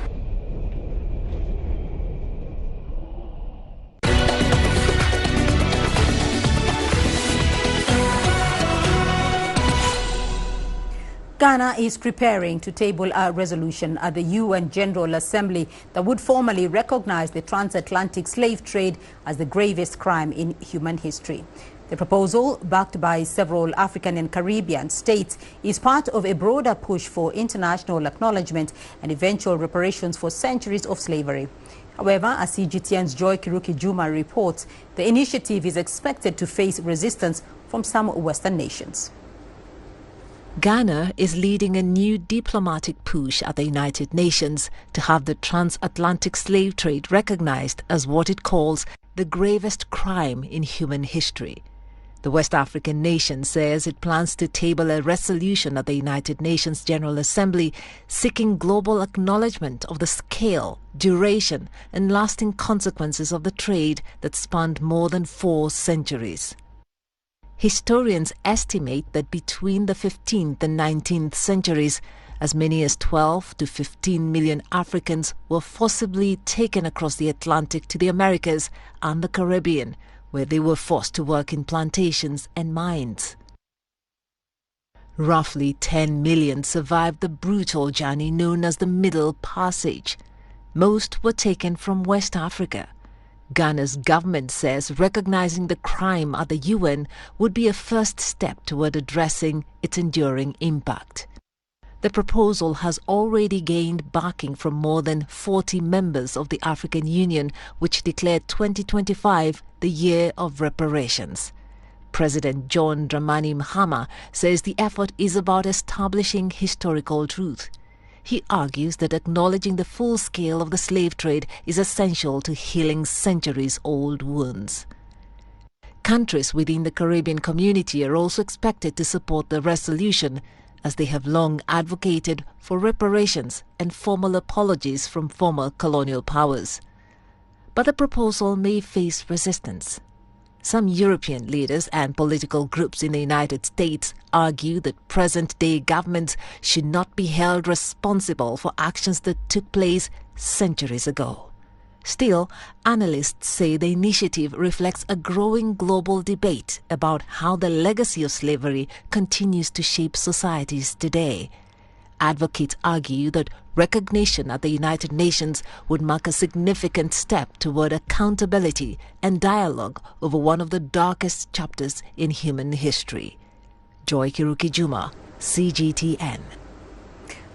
Ghana is preparing to table a resolution at the UN General Assembly that would formally recognize the transatlantic slave trade as the gravest crime in human history. The proposal, backed by several African and Caribbean states, is part of a broader push for international acknowledgement and eventual reparations for centuries of slavery. However, as CGTN's Joy Kiruki Juma reports, the initiative is expected to face resistance from some Western nations. Ghana is leading a new diplomatic push at the United Nations to have the transatlantic slave trade recognized as what it calls the gravest crime in human history. The West African nation says it plans to table a resolution at the United Nations General Assembly seeking global acknowledgement of the scale, duration, and lasting consequences of the trade that spanned more than 4 centuries. Historians estimate that between the 15th and 19th centuries, as many as 12 to 15 million Africans were forcibly taken across the Atlantic to the Americas and the Caribbean, where they were forced to work in plantations and mines. Roughly 10 million survived the brutal journey known as the Middle Passage. Most were taken from West Africa. Ghana's government says recognizing the crime at the UN would be a first step toward addressing its enduring impact. The proposal has already gained backing from more than 40 members of the African Union, which declared 2025 the year of reparations. President John Dramani Mahama says the effort is about establishing historical truth. He argues that acknowledging the full scale of the slave trade is essential to healing centuries-old wounds. Countries within the Caribbean community are also expected to support the resolution, as they have long advocated for reparations and formal apologies from former colonial powers. But the proposal may face resistance. Some European leaders and political groups in the United States argue that present-day governments should not be held responsible for actions that took place centuries ago. Still, analysts say the initiative reflects a growing global debate about how the legacy of slavery continues to shape societies today. Advocates argue that recognition at the United Nations would mark a significant step toward accountability and dialogue over one of the darkest chapters in human history. Joy Kiruki-Juma, CGTN.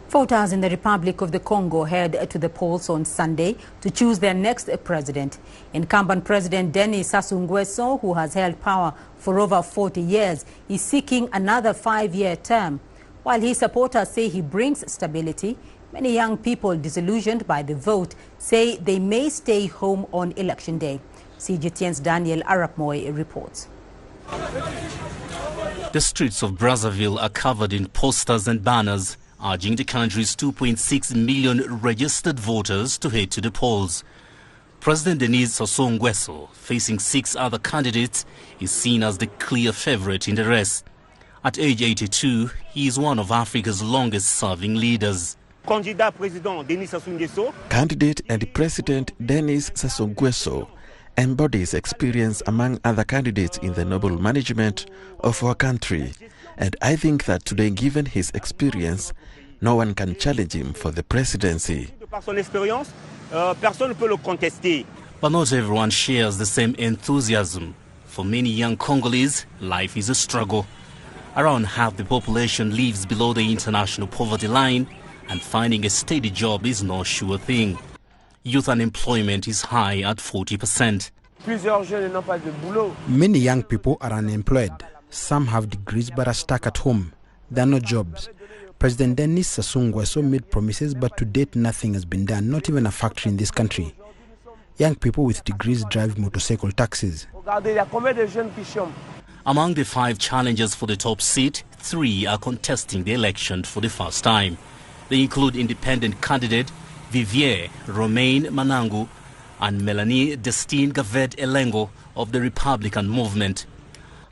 Voters in the Republic of the Congo head to the polls on Sunday to choose their next president. Incumbent President Denis Sassou Nguesso, who has held power for over 40 years, is seeking another 5-year term. While his supporters say he brings stability, many young people disillusioned by the vote say they may stay home on election day. CGTN's Daniel Arap-Moy reports. The streets of Brazzaville are covered in posters and banners urging the country's 2.6 million registered voters to head to the polls. President Denis Sassou Nguesso, facing 6 other candidates, is seen as the clear favorite in the race. At age 82, he is one of Africa's longest-serving leaders. Candidate and President Denis Sassou Nguesso embodies experience among other candidates in the noble management of our country. And I think that today, given his experience, no one can challenge him for the presidency. But not everyone shares the same enthusiasm. For many young Congolese, life is a struggle. Around half the population lives below the international poverty line, and finding a steady job is no sure thing. Youth unemployment is high at 40%. Many young people are unemployed. Some have degrees but are stuck at home. There are no jobs. President Denis Sassou Nguesso made promises, but to date nothing has been done, not even a factory in this country. Young people with degrees drive motorcycle taxis. Among the 5 challengers for the top seat, 3 are contesting the election for the first time. They include independent candidate Vivier Romain Manangu and Melanie Destine Gavet Elengo of the Republican movement.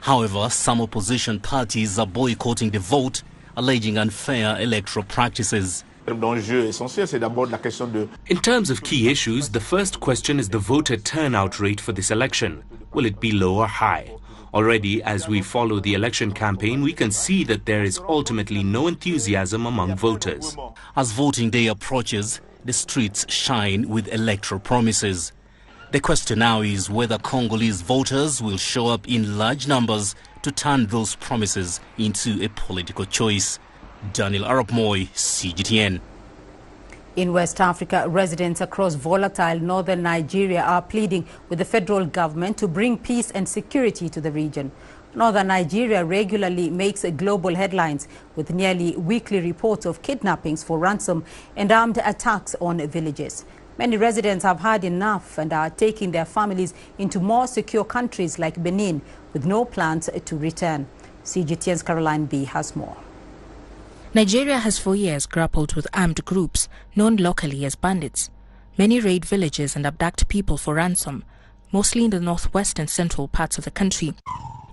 However, some opposition parties are boycotting the vote, alleging unfair electoral practices. In terms of key issues, the first question is the voter turnout rate for this election. Will it be low or high? Already, as we follow the election campaign, we can see that there is ultimately no enthusiasm among voters. As voting day approaches, the streets shine with electoral promises. The question now is whether Congolese voters will show up in large numbers to turn those promises into a political choice. Daniel Arap-Moy, CGTN. In West Africa, residents across volatile northern Nigeria are pleading with the federal government to bring peace and security to the region. Northern Nigeria regularly makes global headlines with nearly weekly reports of kidnappings for ransom and armed attacks on villages. Many residents have had enough and are taking their families into more secure countries like Benin with no plans to return. CGTN's Caroline B. has more. Nigeria has for years grappled with armed groups known locally as bandits. Many raid villages and abduct people for ransom, mostly in the northwest and central parts of the country.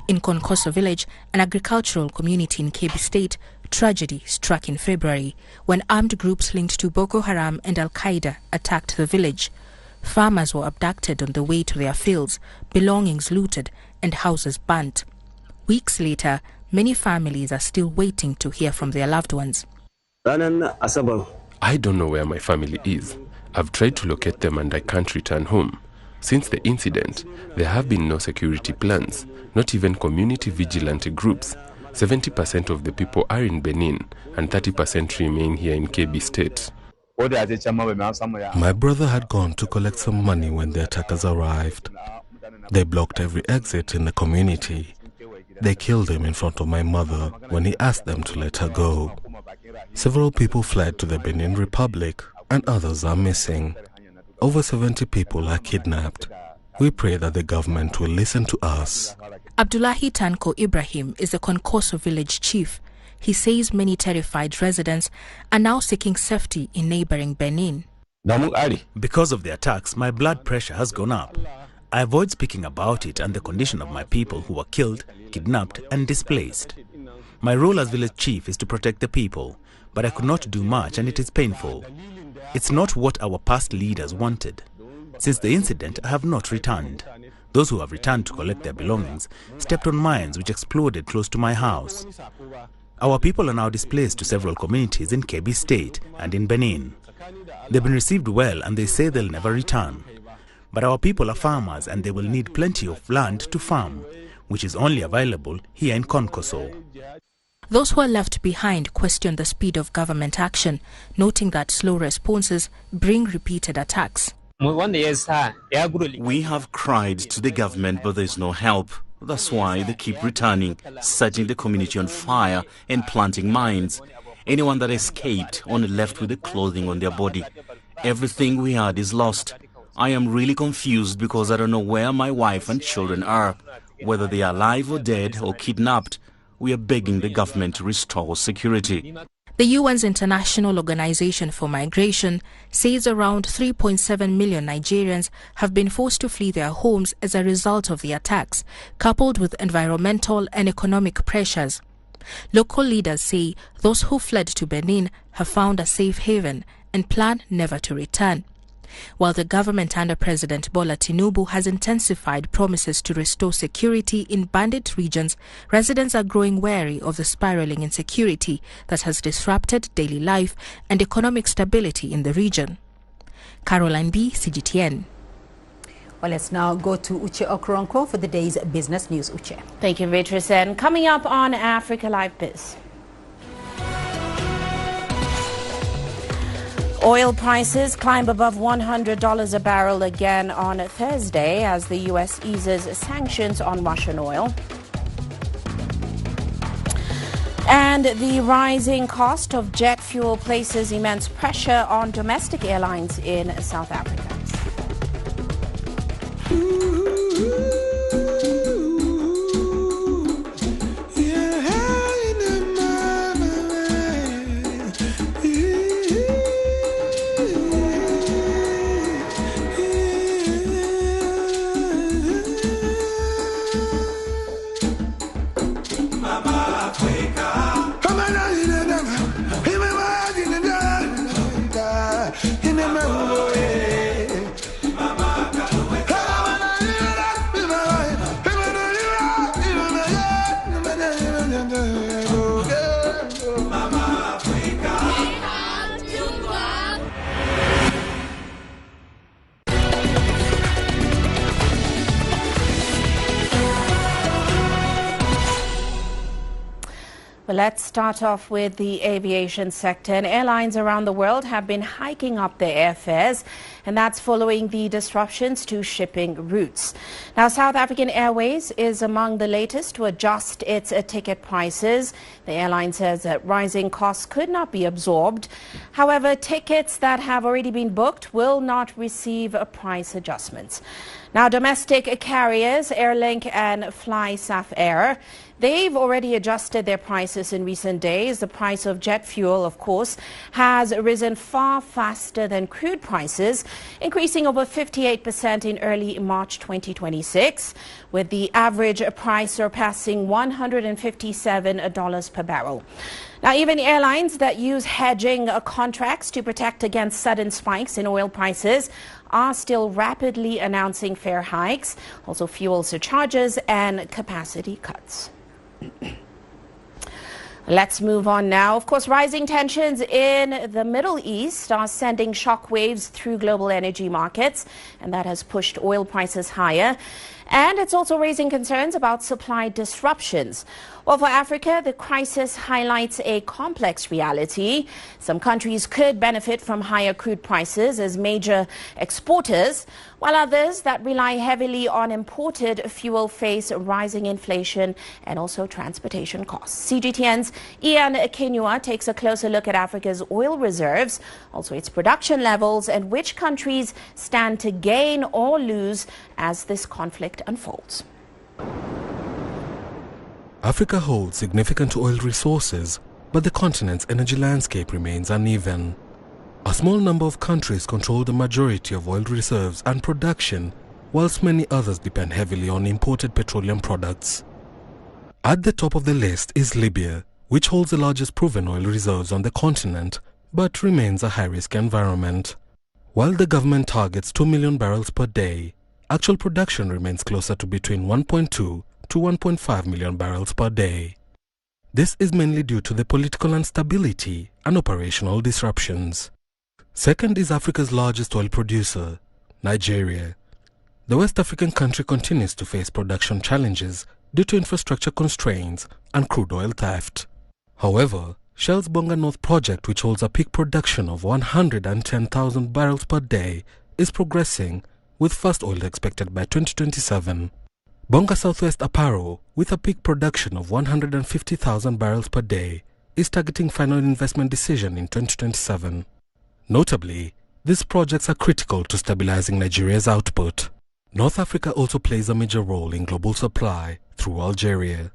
In Konkoso village, an agricultural community in Kebbi State, tragedy struck in February when armed groups linked to Boko Haram and Al-Qaeda attacked the village. Farmers were abducted on the way to their fields, belongings looted, and houses burnt. Weeks later, many families are still waiting to hear from their loved ones. I don't know where my family is. I've tried to locate them and I can't return home. Since the incident, there have been no security plans, not even community vigilante groups. 70% of the people are in Benin and 30% remain here in Kebbi State. My brother had gone to collect some money when the attackers arrived. They blocked every exit in the community. They killed him in front of my mother when he asked them to let her go. Several people fled to the Benin Republic and others are missing. Over 70 people are kidnapped. We pray that the government will listen to us. Abdullahi Tanko Ibrahim is the Konkoso village chief. He says many terrified residents are now seeking safety in neighboring Benin. Because of the attacks, my blood pressure has gone up. I avoid speaking about it and the condition of my people who were killed, kidnapped and displaced. My role as village chief is to protect the people, but I could not do much and it is painful. It's not what our past leaders wanted. Since the incident, I have not returned. Those who have returned to collect their belongings stepped on mines which exploded close to my house. Our people are now displaced to several communities in Kebbi State and in Benin. They've been received well and they say they'll never return. But our people are farmers and they will need plenty of land to farm, which is only available here in Konkoso. Those who are left behind question the speed of government action, noting that slow responses bring repeated attacks. We have cried to the government, but there's no help. That's why they keep returning, setting the community on fire and planting mines. Anyone that escaped only left with the clothing on their body. Everything we had is lost. I am really confused because I don't know where my wife and children are, whether they are alive or dead or kidnapped. We are begging the government to restore security. The UN's International Organization for Migration says around 3.7 million Nigerians have been forced to flee their homes as a result of the attacks, coupled with environmental and economic pressures. Local leaders say those who fled to Benin have found a safe haven and plan never to return. While the government under President Bola Tinubu has intensified promises to restore security in bandit regions, residents are growing wary of the spiraling insecurity that has disrupted daily life and economic stability in the region. Caroline B., CGTN. Well, let's now go to Uche Okoronkwo for the day's business news. Uche. Thank you, Beatrice. And coming up on Africa Live Biz. Oil prices climb above $100 a barrel again on Thursday as the U.S. eases sanctions on Russian oil. And the rising cost of jet fuel places immense pressure on domestic airlines in South Africa. Well, let's start off with the aviation sector. And airlines around the world have been hiking up their airfares, and that's following the disruptions to shipping routes. Now, South African Airways is among the latest to adjust its ticket prices. The airline says that rising costs could not be absorbed. However, tickets that have already been booked will not receive price adjustments. Now, domestic carriers, Airlink and FlySafair, they've already adjusted their prices in recent days. The price of jet fuel, of course, has risen far faster than crude prices, increasing over 58% in early March 2026, with the average price surpassing $157 per barrel. Now, even airlines that use hedging contracts to protect against sudden spikes in oil prices are still rapidly announcing fare hikes, also fuel surcharges and capacity cuts. Let's move on now. Of course, rising tensions in the Middle East are sending shockwaves through global energy markets, and that has pushed oil prices higher. And it's also raising concerns about supply disruptions. Well, for Africa, the crisis highlights a complex reality. Some countries could benefit from higher crude prices as major exporters, while others that rely heavily on imported fuel face rising inflation and also transportation costs. CGTN's Ian Kenyua takes a closer look at Africa's oil reserves, also its production levels, and which countries stand to gain or lose as this conflict unfolds. Africa holds significant oil resources, but the continent's energy landscape remains uneven. A small number of countries control the majority of oil reserves and production, whilst many others depend heavily on imported petroleum products. At the top of the list is Libya, which holds the largest proven oil reserves on the continent, but remains a high-risk environment. While the government targets 2 million barrels per day, actual production remains closer to between 1.2 to 1.5 million barrels per day. This is mainly due to the political instability and operational disruptions. Second is Africa's largest oil producer, Nigeria. The West African country continues to face production challenges due to infrastructure constraints and crude oil theft. However, Shell's Bonga North project, which holds a peak production of 110,000 barrels per day, is progressing, with first oil expected by 2027. Bonga Southwest Aparo, with a peak production of 150,000 barrels per day, is targeting final investment decision in 2027. Notably, these projects are critical to stabilizing Nigeria's output. North Africa also plays a major role in global supply through Algeria.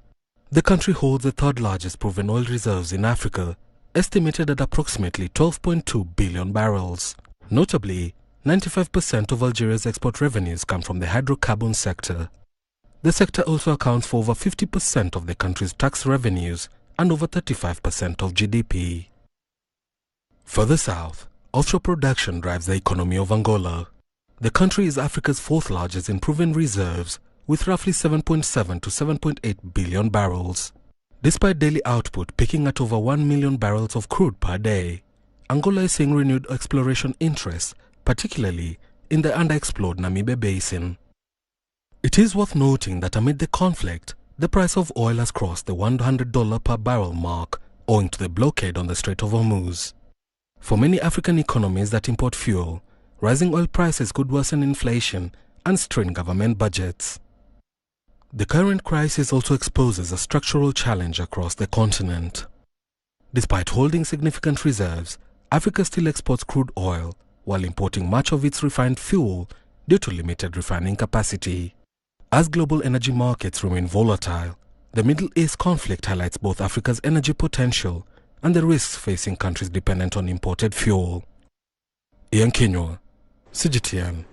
The country holds the third largest proven oil reserves in Africa, estimated at approximately 12.2 billion barrels. Notably, 95% of Algeria's export revenues come from the hydrocarbon sector. The sector also accounts for over 50% of the country's tax revenues and over 35% of GDP. Further south, offshore production drives the economy of Angola. The country is Africa's fourth largest in proven reserves, with roughly 7.7 to 7.8 billion barrels. Despite daily output peaking at over 1 million barrels of crude per day, Angola is seeing renewed exploration interests, particularly in the underexplored Namibe Basin. It is worth noting that amid the conflict, the price of oil has crossed the $100 per barrel mark owing to the blockade on the Strait of Hormuz. For many African economies that import fuel, rising oil prices could worsen inflation and strain government budgets. The current crisis also exposes a structural challenge across the continent. Despite holding significant reserves, Africa still exports crude oil while importing much of its refined fuel due to limited refining capacity. As global energy markets remain volatile, the Middle East conflict highlights both Africa's energy potential and the risks facing countries dependent on imported fuel. Ian Kenyua, CGTN.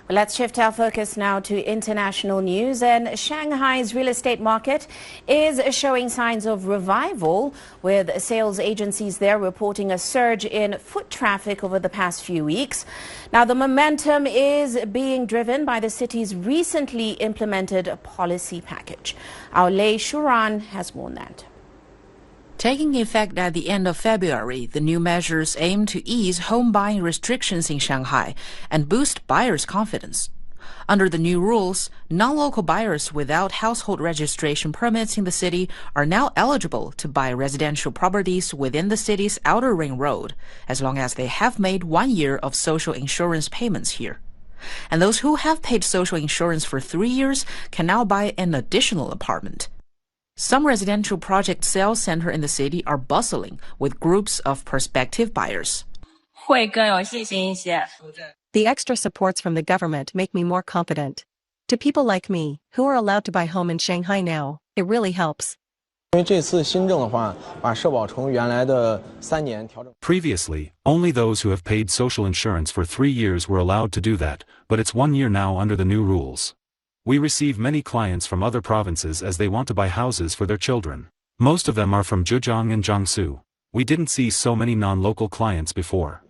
Well, let's shift our focus now to international news. And Shanghai's real estate market is showing signs of revival, with sales agencies there reporting a surge in foot traffic over the past few weeks. Now, the momentum is being driven by the city's recently implemented policy package. Our Lei Shuran has more on that. Taking effect at the end of February, the new measures aim to ease home buying restrictions in Shanghai and boost buyers' confidence. Under the new rules, non-local buyers without household registration permits in the city are now eligible to buy residential properties within the city's outer ring road, as long as they have made 1 year of social insurance payments here. And those who have paid social insurance for 3 years can now buy an additional apartment. Some residential project sales centers in the city are bustling with groups of prospective buyers. The extra supports from the government make me more confident. To people like me, who are allowed to buy home in Shanghai now, it really helps. Previously, only those who have paid social insurance for 3 years were allowed to do that, but it's 1 year now under the new rules. We receive many clients from other provinces as they want to buy houses for their children. Most of them are from Zhejiang and Jiangsu. We didn't see so many non-local clients before.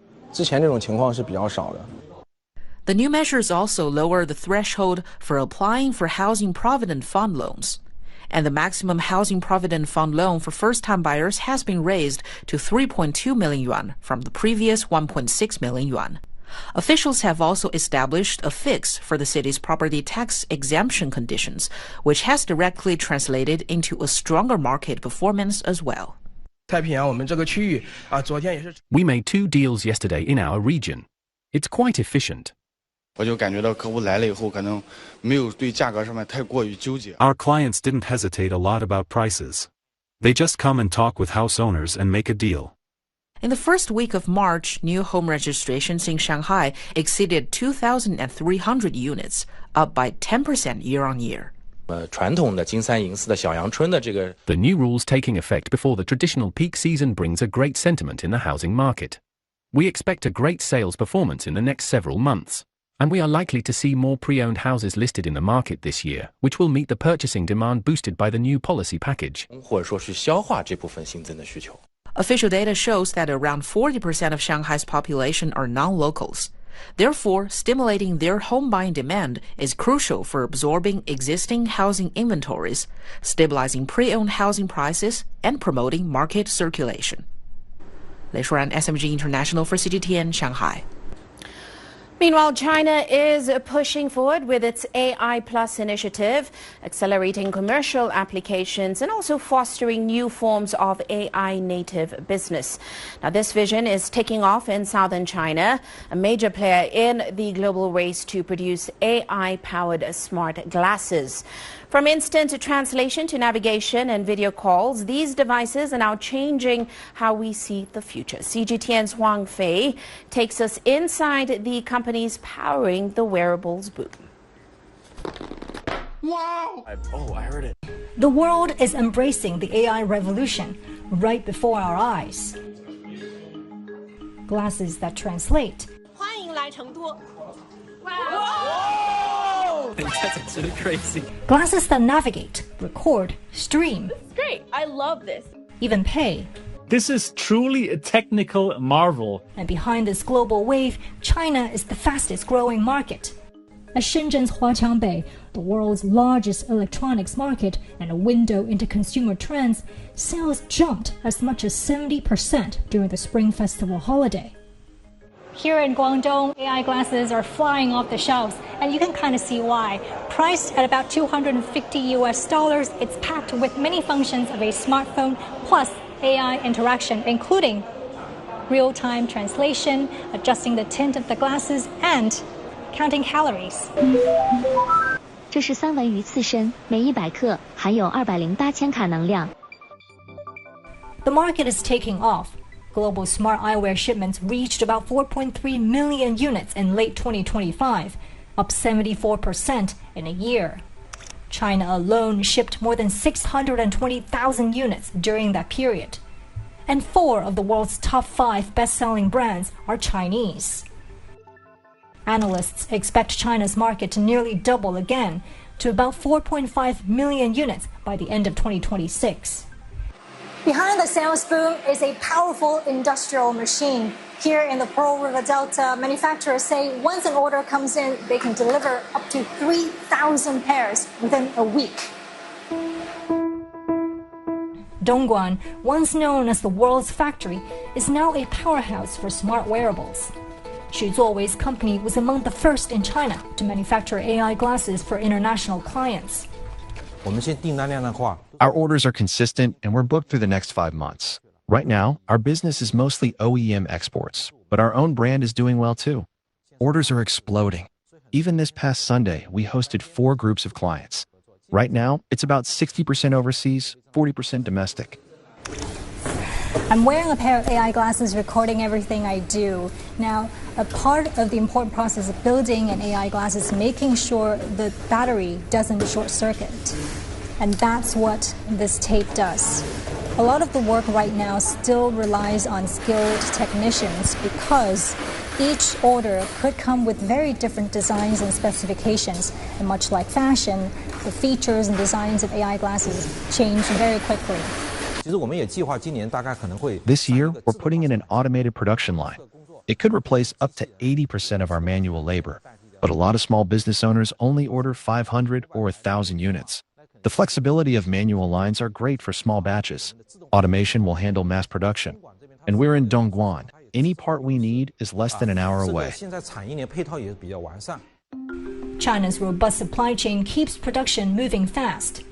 The new measures also lower the threshold for applying for Housing Provident Fund loans. And the maximum Housing Provident Fund loan for first-time buyers has been raised to 3.2 million yuan from the previous 1.6 million yuan. Officials have also established a fix for the city's property tax exemption conditions, which has directly translated into a stronger market performance as well. We made 2 deals yesterday in our region. It's quite efficient. Our clients didn't hesitate a lot about prices. They just come and talk with house owners and make a deal. In the first week of March, new home registrations in Shanghai exceeded 2,300 units, up by 10% year-on-year. The new rules taking effect before the traditional peak season brings a great sentiment in the housing market. We expect a great sales performance in the next several months, and we are likely to see more pre-owned houses listed in the market this year, which will meet the purchasing demand boosted by the new policy package. Official data shows that around 40% of Shanghai's population are non-locals. Therefore, stimulating their home buying demand is crucial for absorbing existing housing inventories, stabilizing pre-owned housing prices, and promoting market circulation. Lei Shuran, SMG International for CGTN, Shanghai. Meanwhile, China is pushing forward with its AI Plus initiative, accelerating commercial applications and also fostering new forms of AI native business. Now, this vision is taking off in southern China, a major player in the global race to produce AI-powered smart glasses. From instant translation to navigation and video calls, these devices are now changing how we see the future. CGTN's Huang Fei takes us inside the companies powering the wearables boom. Wow! I heard it. The world is embracing the AI revolution right before our eyes. Glasses that translate. Whoa! That's actually crazy. Glasses that navigate, record, stream. Great, I love this. Even pay. This is truly a technical marvel. And behind this global wave, China is the fastest growing market. At Shenzhen's Huaqiangbei, the world's largest electronics market and a window into consumer trends, sales jumped as much as 70% during the Spring Festival holiday. Here in Guangdong, AI glasses are flying off the shelves, and you can kind of see why. Priced at about $250, it's packed with many functions of a smartphone plus AI interaction, including real-time translation, adjusting the tint of the glasses, and counting calories. 这是3文鱼刺身，每100克含有208千卡能量。 The market is taking off. Global smart eyewear shipments reached about 4.3 million units in late 2025, up 74% in a year. China alone shipped more than 620,000 units during that period. And 4 of the world's top 5 best-selling brands are Chinese. Analysts expect China's market to nearly double again to about 4.5 million units by the end of 2026. Behind the sales boom is a powerful industrial machine. Here in the Pearl River Delta, manufacturers say once an order comes in, they can deliver up to 3,000 pairs within a week. Dongguan, once known as the world's factory, is now a powerhouse for smart wearables. Xu Zuowei's company was among the first in China to manufacture AI glasses for international clients. Our orders are consistent and we're booked through the next 5 months. Right now, our business is mostly OEM exports, but our own brand is doing well too. Orders are exploding. Even this past Sunday, we hosted 4 groups of clients. Right now, it's about 60% overseas, 40% domestic. I'm wearing a pair of AI glasses recording everything I do. Now, a part of the important process of building an AI glass is making sure the battery doesn't short circuit. And that's what this tape does. A lot of the work right now still relies on skilled technicians because each order could come with very different designs and specifications. And much like fashion, the features and designs of AI glasses change very quickly. This year, we're putting in an automated production line. It could replace up to 80% of our manual labor, but a lot of small business owners only order 500 or 1,000 units. The flexibility of manual lines are great for small batches. Automation will handle mass production. And we're in Dongguan. Any part we need is less than an hour away. China's robust supply chain keeps production moving fast.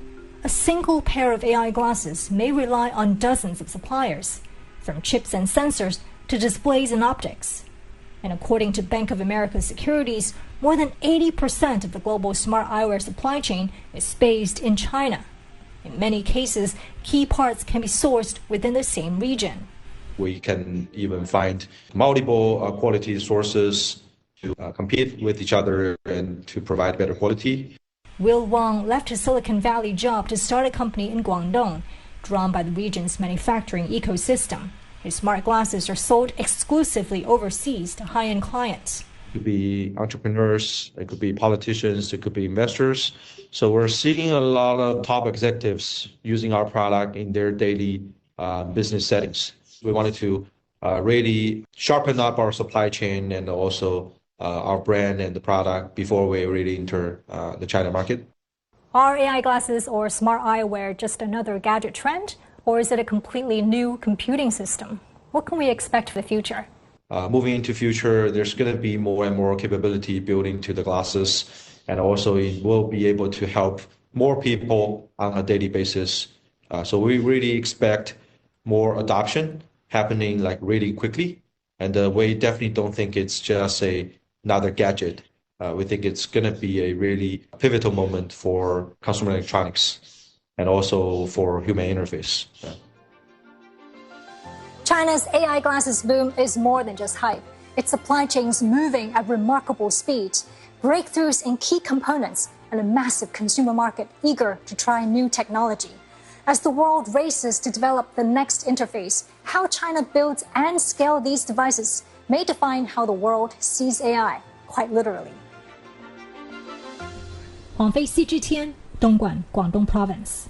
A single pair of AI glasses may rely on dozens of suppliers, from chips and sensors to displays and optics. And according to Bank of America Securities, more than 80% of the global smart eyewear supply chain is based in China. In many cases, key parts can be sourced within the same region. We can even find multiple quality sources to compete with each other and to provide better quality. Will Wang left his Silicon Valley job to start a company in Guangdong, drawn by the region's manufacturing ecosystem. His smart glasses are sold exclusively overseas to high-end clients. It could be entrepreneurs, it could be politicians, it could be investors. So we're seeing a lot of top executives using our product in their daily business settings. We wanted to really sharpen up our supply chain and also our brand and the product before we really enter the China market. Are AI glasses or smart eyewear just another gadget trend, or is it a completely new computing system? What can we expect for the future? Moving into future, there's going to be more and more capability built into the glasses, and also it will be able to help more people on a daily basis. So we really expect more adoption happening like really quickly, and we definitely don't think it's just another gadget. We think it's going to be a really pivotal moment for consumer electronics and also for human interface. Yeah. China's AI glasses boom is more than just hype. Its supply chain's moving at remarkable speed, breakthroughs in key components, and a massive consumer market eager to try new technology. As the world races to develop the next interface, how China builds and scales these devices may define how the world sees AI, quite literally. 黄飞 CGTN 东莞广东 Province.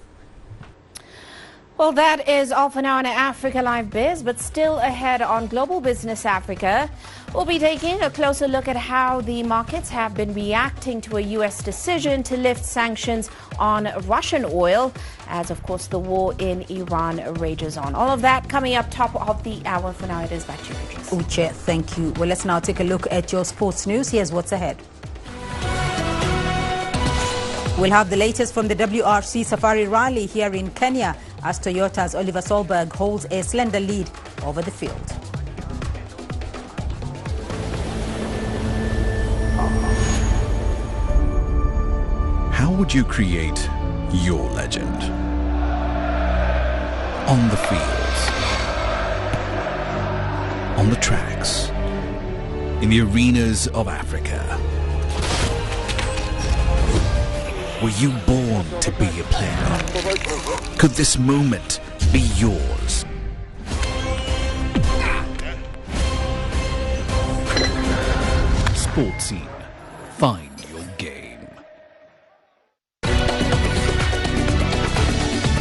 Well, that is all for now in Africa Live Biz, but still ahead on Global Business Africa, we'll be taking a closer look at how the markets have been reacting to a U.S. decision to lift sanctions on Russian oil, as, of course, the war in Iran rages on. All of that coming up top of the hour. For now, it is back to you, Beatrice. Uche, thank you. Well, let's now take a look at your sports news. Here's what's ahead. We'll have the latest from the WRC Safari Rally here in Kenya as Toyota's Oliver Solberg holds a slender lead over the field. How would you create your legend? On the fields, on the tracks, in the arenas of Africa. Were you born to be a player? Could this moment be yours? Sports Scene. Find